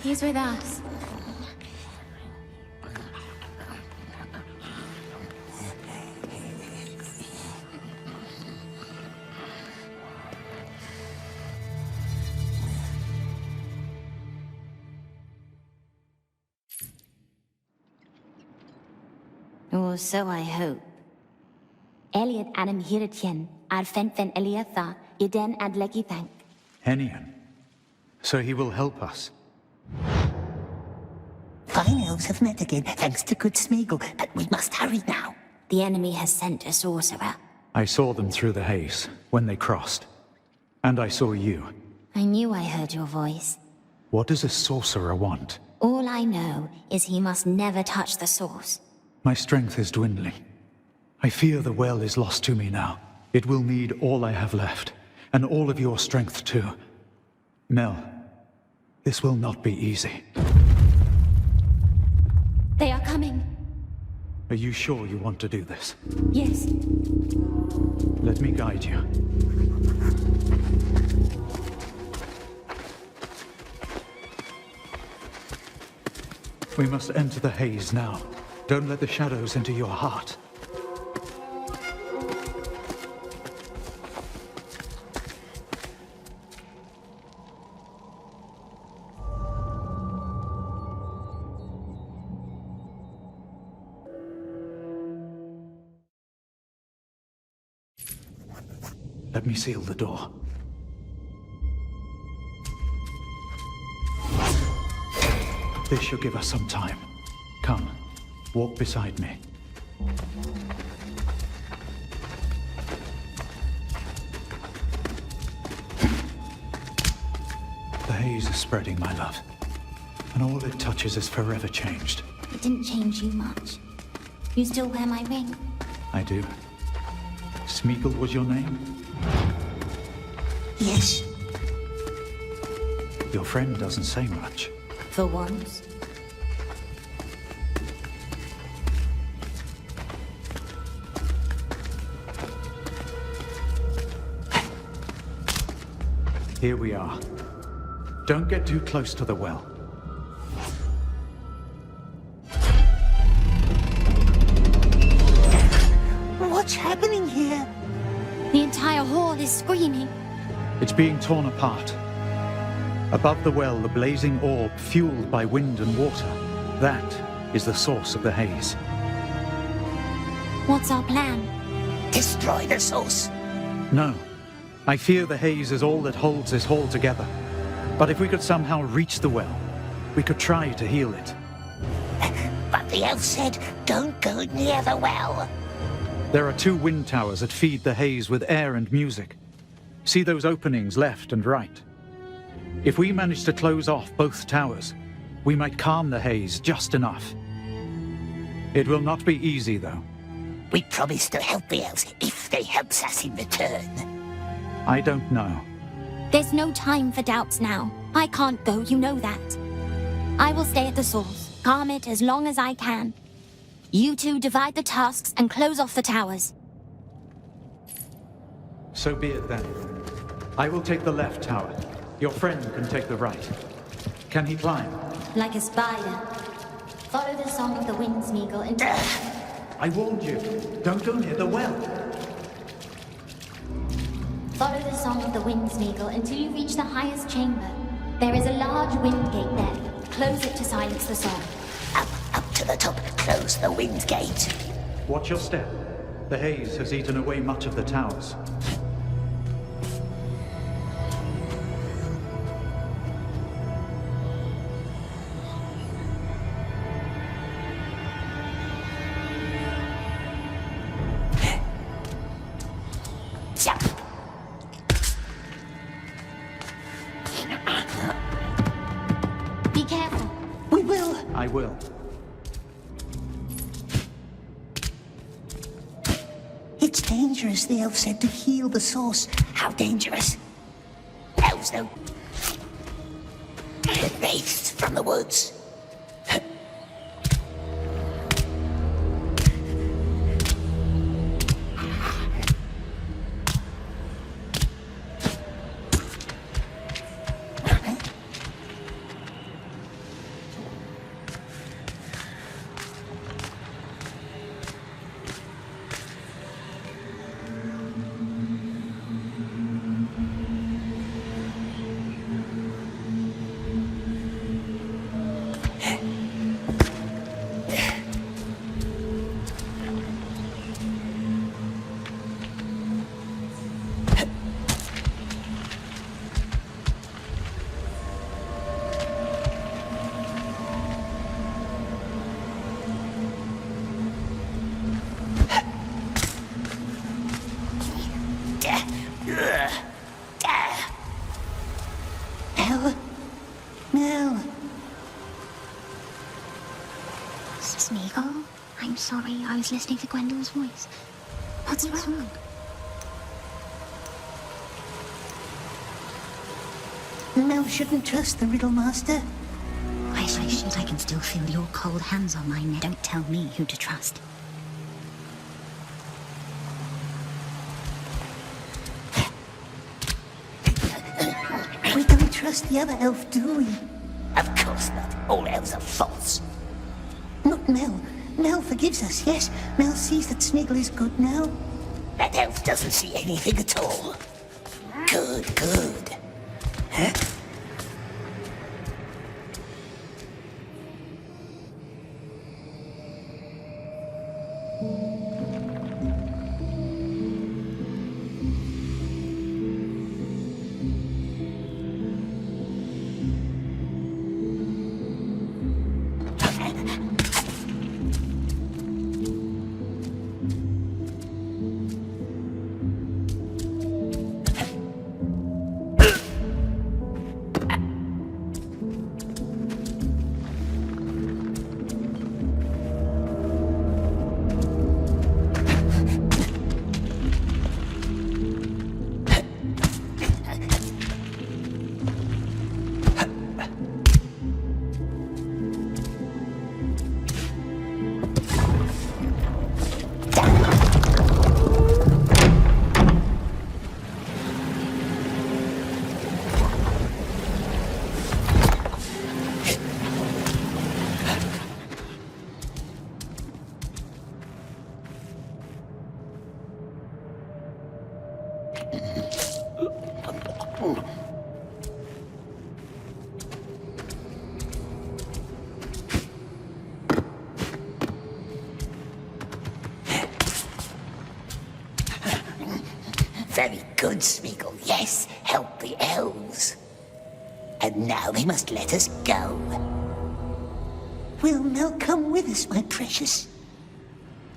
He's with us. Or so I hope. Eliot Adam Hiritien, Arfen Fen Eliatha, Iden Ad Leki Thank. Henian. So he will help us. Fine elves have met again, thanks to good Smeagol, but we must hurry now. The enemy has sent a sorcerer. I saw them through the haze, when they crossed. And I saw you. I knew I heard your voice. What does a sorcerer want? All I know is he must never touch the source. My strength is dwindling. I fear the well is lost to me now. It will need all I have left, and all of your strength too. Mel, this will not be easy. They are coming. Are you sure you want to do this? Yes. Let me guide you. We must enter the haze now. Don't let the shadows enter your heart. Let me seal the door. This should give us some time. Come. Walk beside me. The haze is spreading, my love. And all it touches is forever changed. It didn't change you much. You still wear my ring? I do. Smeagol was your name? Yes. Your friend doesn't say much. For once. Here we are. Don't get too close to the well. What's happening here? The entire hall is screaming. It's being torn apart. Above the well, the blazing orb fueled by wind and water. That is the source of the haze. What's our plan? Destroy the source. No. I fear the haze is all that holds this hall together. But if we could somehow reach the well, we could try to heal it. But the elf said, don't go near the well. There are 2 wind towers that feed the haze with air and music. See those openings left and right? If we manage to close off both towers, we might calm the haze just enough. It will not be easy, though. We promise to help the elves if they help us in return. I don't know. There's no time for doubts now. I can't go, you know that. I will stay at the source, calm it as long as I can. You two divide the tasks and close off the towers. So be it then. I will take the left tower. Your friend can take the right. Can he climb? Like a spider. Follow the song of the wind, Smeagol, and... I warned you. Don't go near the well. Follow the song of the wind, Smeagol, until you reach the highest chamber. There is a large wind gate there. Close it to silence the song. Up to the top. Close the wind gate. Watch your step. The haze has eaten away much of the towers. Be careful. We will. I will. It's dangerous, the elf said, to heal the source. How dangerous? Elves know. The wraiths from the woods. Mel. Smeagol, I'm sorry. I was listening to Gwendol's voice. What's wrong? Mel shouldn't trust the Riddle Master. I should. I can still feel your cold hands on my neck. Don't tell me who to trust. We don't trust the other elf, do we? Of course not. All elves are false. Not Mel. Mel forgives us, yes. Mel sees that Smeagol is good now. That elf doesn't see anything at all. Good, good. Huh? Very good, Smeagol. Yes, help the elves. And now they must let us go. Will Mel come with us, my precious?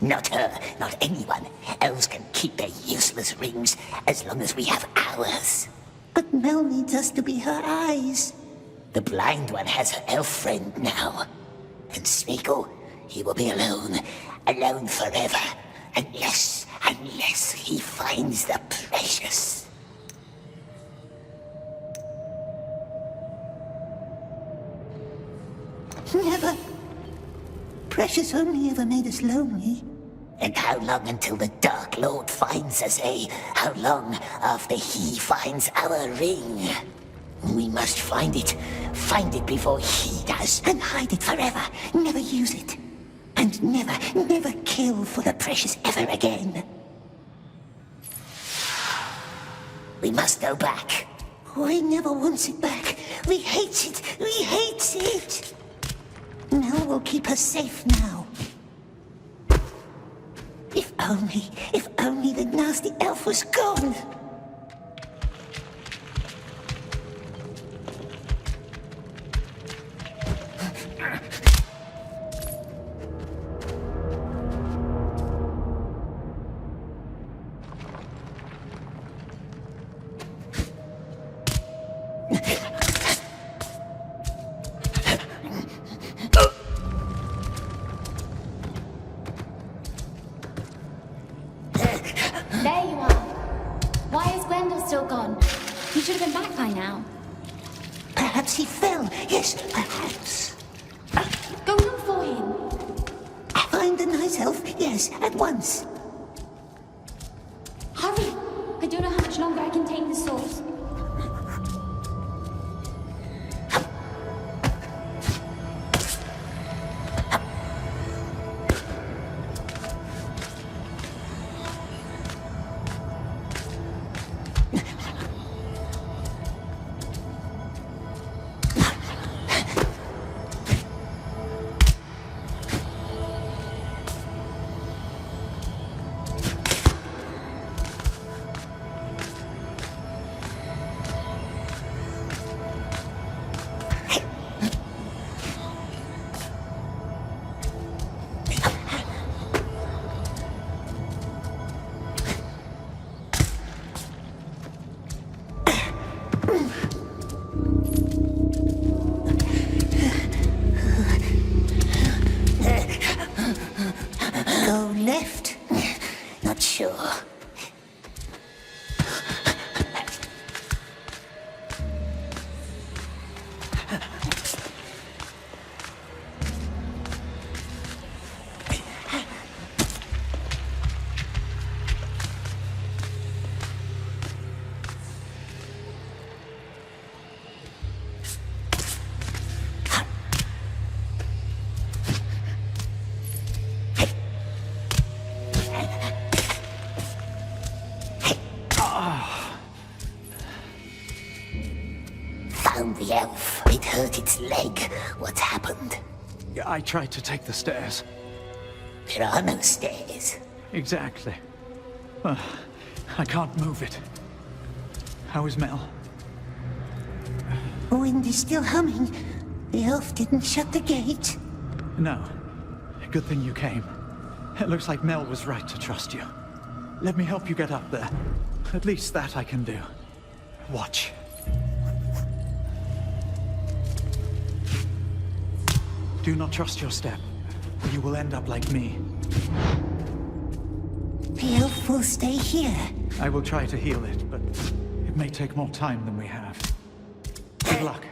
Not her, not anyone. Elves can keep their useless rings as long as we have ours. But Mel needs us to be her eyes. The blind one has her elf friend now. And Smeagol, he will be alone. Alone forever. Unless he finds the precious. Never. Precious only ever made us lonely. And how long until the Dark Lord finds us, eh? How long after he finds our ring? We must find it. Find it before he does. And hide it forever. Never use it. And never kill for the precious ever again. We must go back. We never wants it back. We hate it. We hate it. Mel will keep us safe now. If only the nasty elf was gone. There you are. Why is Gwendol still gone? He should have been back by now. Perhaps he fell. Yes, perhaps. Go look for him. Find the nice elf? Yes, at once. Hurry! I don't know how much longer I can take the source. Go left? Not sure. Found the elf. It hurt its leg. What's happened? I tried to take the stairs. There are no stairs. Exactly. I can't move it. How is Mel? Wind is still humming. The elf didn't shut the gate. No. Good thing you came. It looks like Mel was right to trust you. Let me help you get up there. At least that I can do. Watch. Do not trust your step, or you will end up like me. The elf will stay here. I will try to heal it, but it may take more time than we have. Good luck.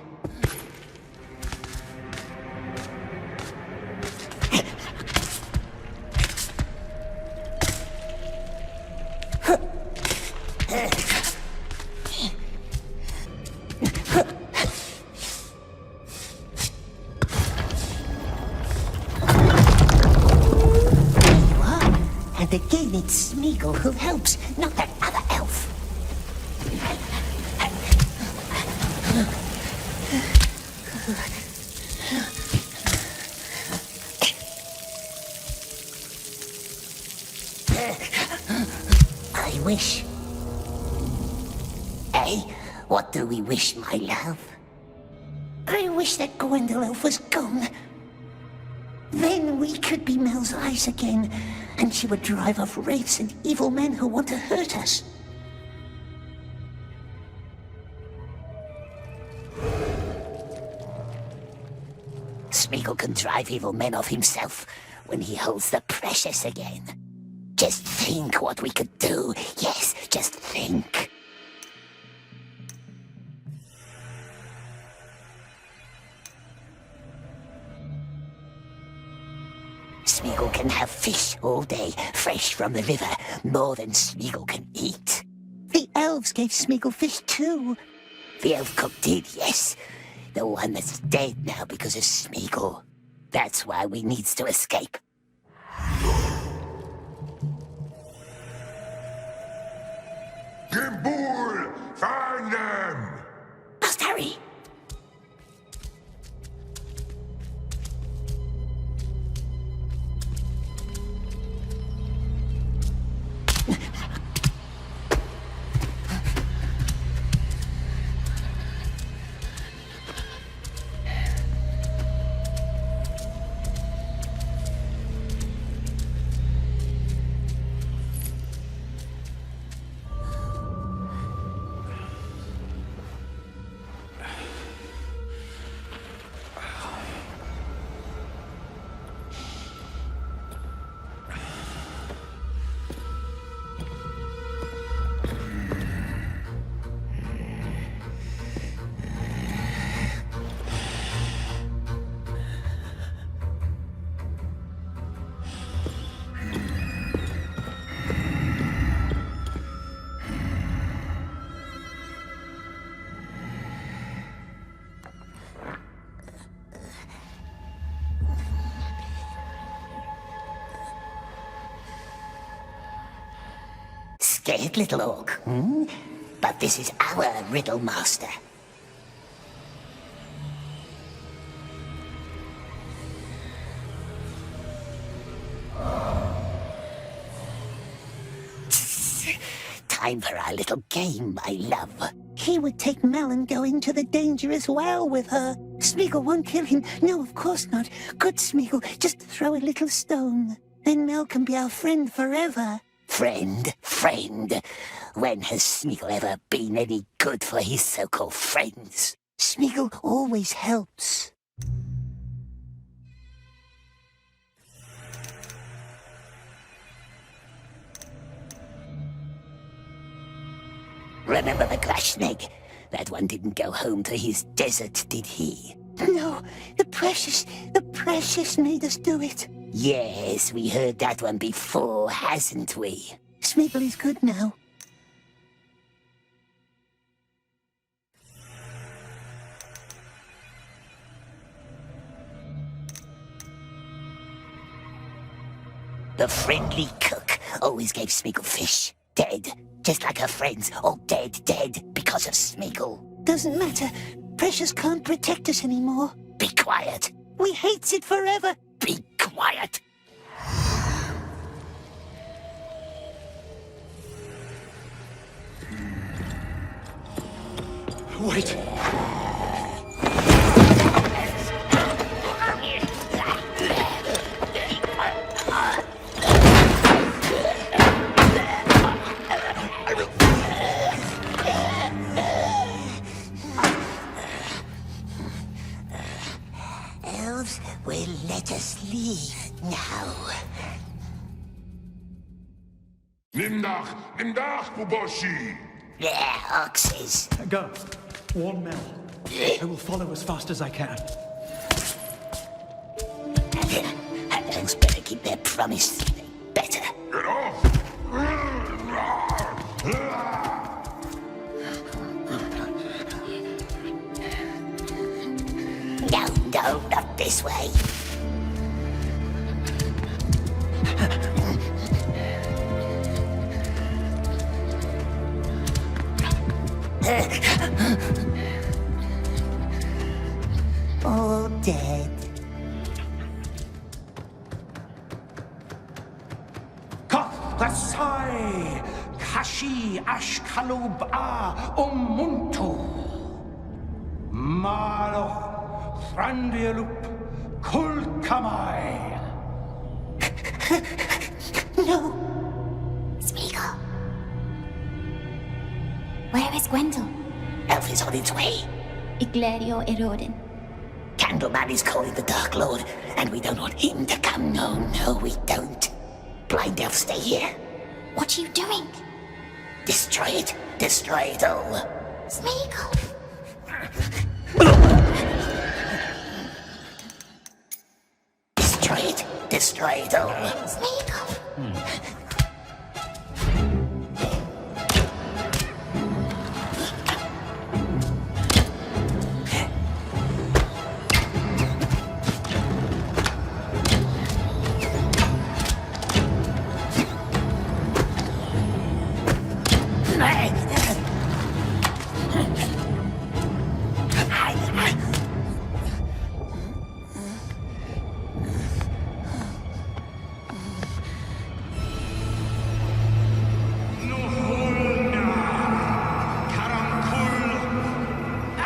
And again it's Smeagol who helps, not that other elf. I wish Eh? What do we wish, my love? I wish that Gwendolen was gone. Then we could be Mel's eyes again, and she would drive off wraiths and evil men who want to hurt us. Smeagol can drive evil men off himself when he holds the precious again. Just think what we could do. Yes, just think. Smeagol can have fish all day, fresh from the river, more than Smeagol can eat. The elves gave Smeagol fish too. The elf cook did, yes. The one that's dead now because of Smeagol. That's why we needs to escape. Gimbul! Find them! Must hurry! Scared little orc, hmm? But this is our riddle master. Time for our little game, my love. He would take Mel and go into the dangerous well with her. Smeagol won't kill him. No, of course not. Good Smeagol, just throw a little stone. Then Mel can be our friend forever. Friend. When has Smeagol ever been any good for his so-called friends? Smeagol always helps. Remember the Grashnig? That one didn't go home to his desert, did he? No, the precious made us do it. Yes, we heard that one before, hasn't we? Smeagol is good now. The friendly cook always gave Smeagol fish. Dead. Just like her friends. All dead because of Smeagol. Doesn't matter. Precious can't protect us anymore. Be quiet. We hates it forever. Be quiet. Wait. Elves will let us leave now. Nimdach, Buboshi! Yeah, oxes. Go. Warn Mel. I will follow as fast as I can. Elves better keep their promise. Better. Get off! No, not this way. All dead. Cut the sigh! Ashi Ashkalub A Muntu. Maloch Thrandialup Kulkamai. No. Smeagol. Where is Gwendol? Elf is on its way. Iglerio Erodin. Candleman is calling the Dark Lord, and we don't want him to come. No, we don't. Blind Elf, stay here. What are you doing? Destroy it. Destroy it all. Smeagol. Destroy it. Destroy it all. Smeagol.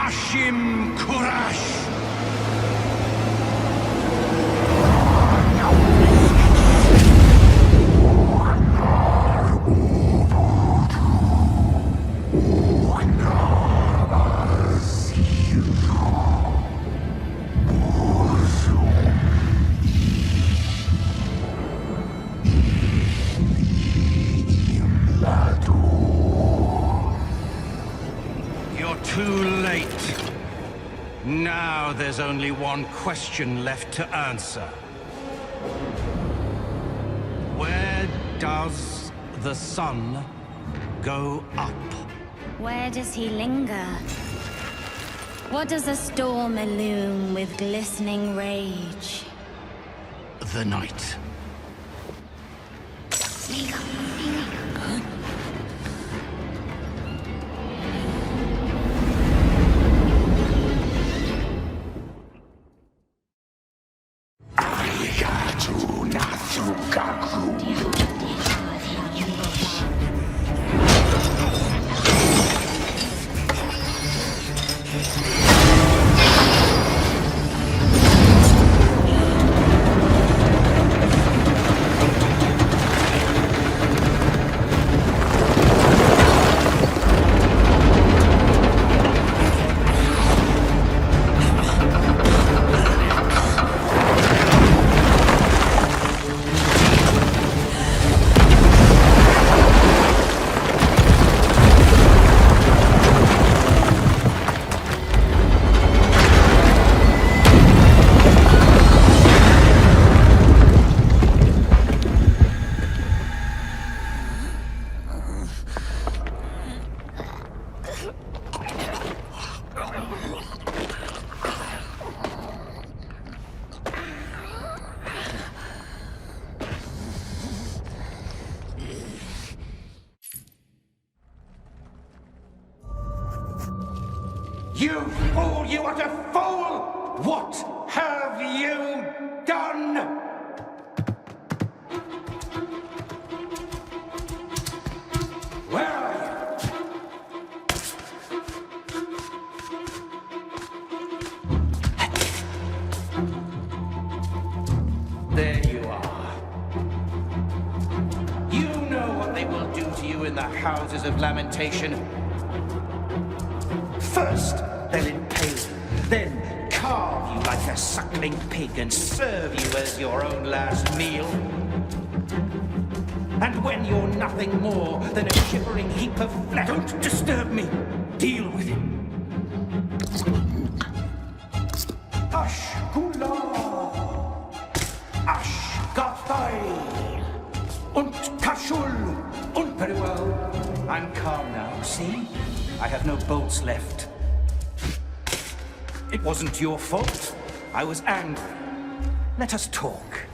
Ashim Kurash. You're too late. Now there's only one question left to answer. Where does the sun go up? Where does he linger? What does the storm illume with glistening rage? The night. You fool, you utter fool! What have you done? Where are you? There you are. You know what they will do to you in the Houses of Lamentation. First, they'll impale you, then carve you like a suckling pig and serve you as your own last meal. And when you're nothing more than a shivering heap of flesh, don't disturb me. Deal with him. Ashkula, Ashgathai, und Kashul, und very well. I'm calm now, see? I have no bolts left. It wasn't your fault. I was angry. Let us talk.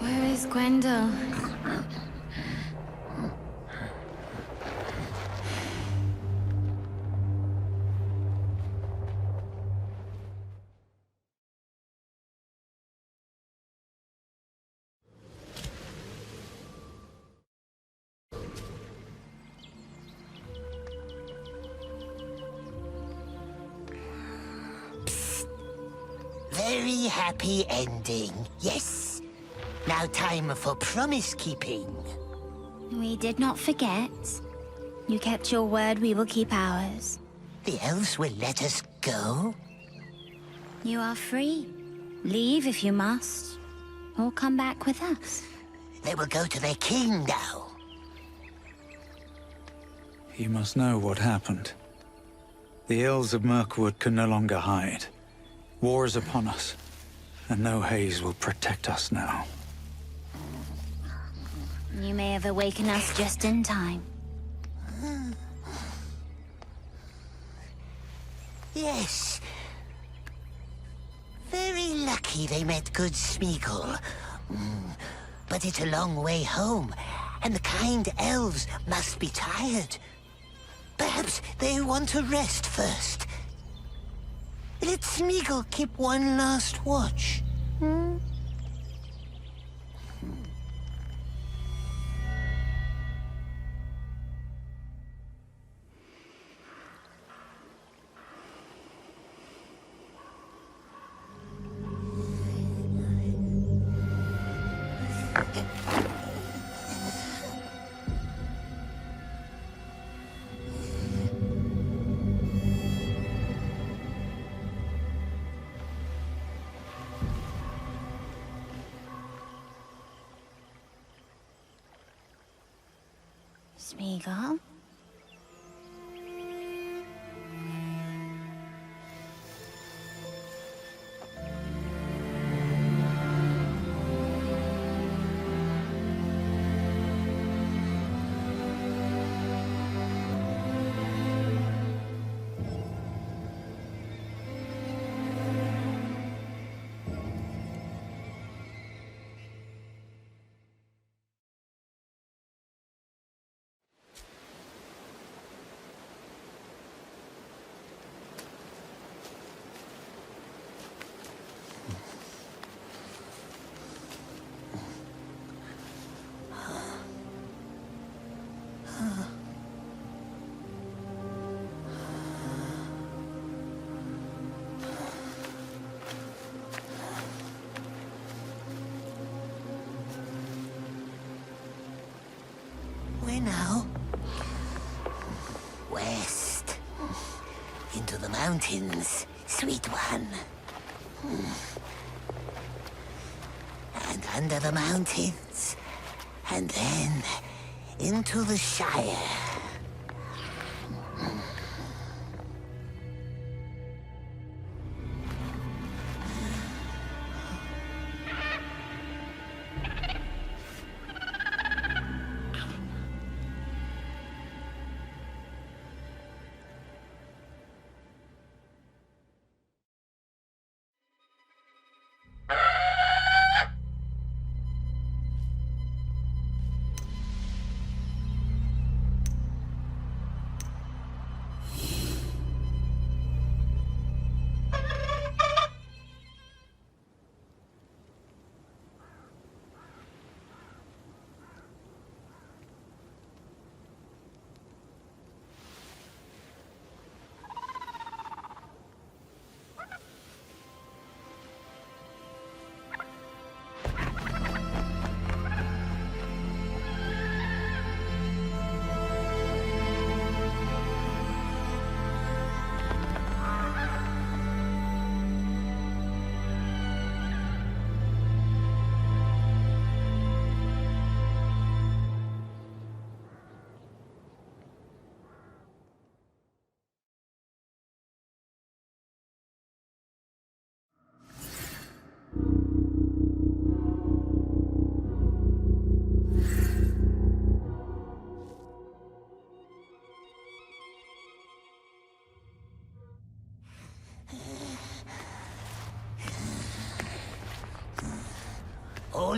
Where is Gwendol? Very happy ending, yes. Now time for promise-keeping. We did not forget. You kept your word, we will keep ours. The elves will let us go? You are free. Leave if you must. Or come back with us. They will go to their king now. You must know what happened. The ills of Mirkwood can no longer hide. War is upon us, and no haze will protect us now. You may have awakened us just in time. Yes. Very lucky they met good Smeagol. But it's a long way home, and the kind elves must be tired. Perhaps they want to rest first. Let Smeagol keep one last watch. Smeagol? Where now? West. Into the mountains, sweet one. And under the mountains. And then into the Shire.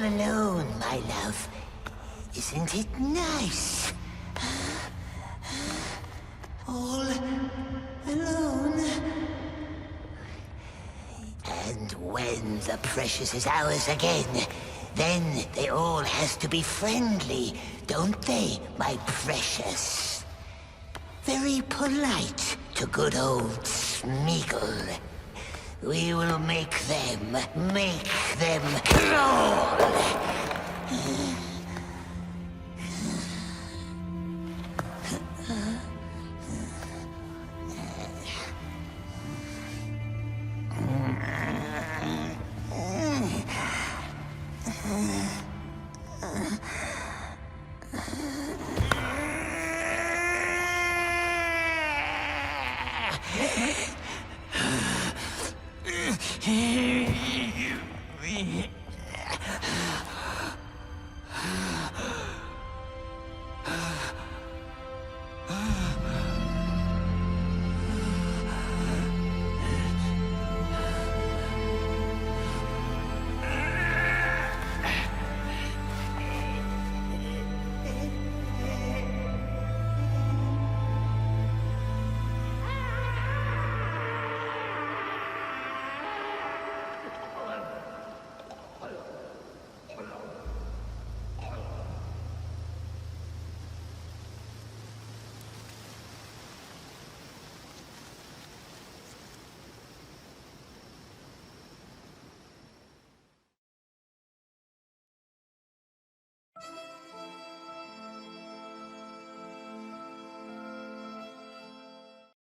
alone, my love. Isn't it nice? All alone. And when the precious is ours again, then they all has to be friendly, don't they, my precious? Very polite to good old Smeagol. We will make them crawl.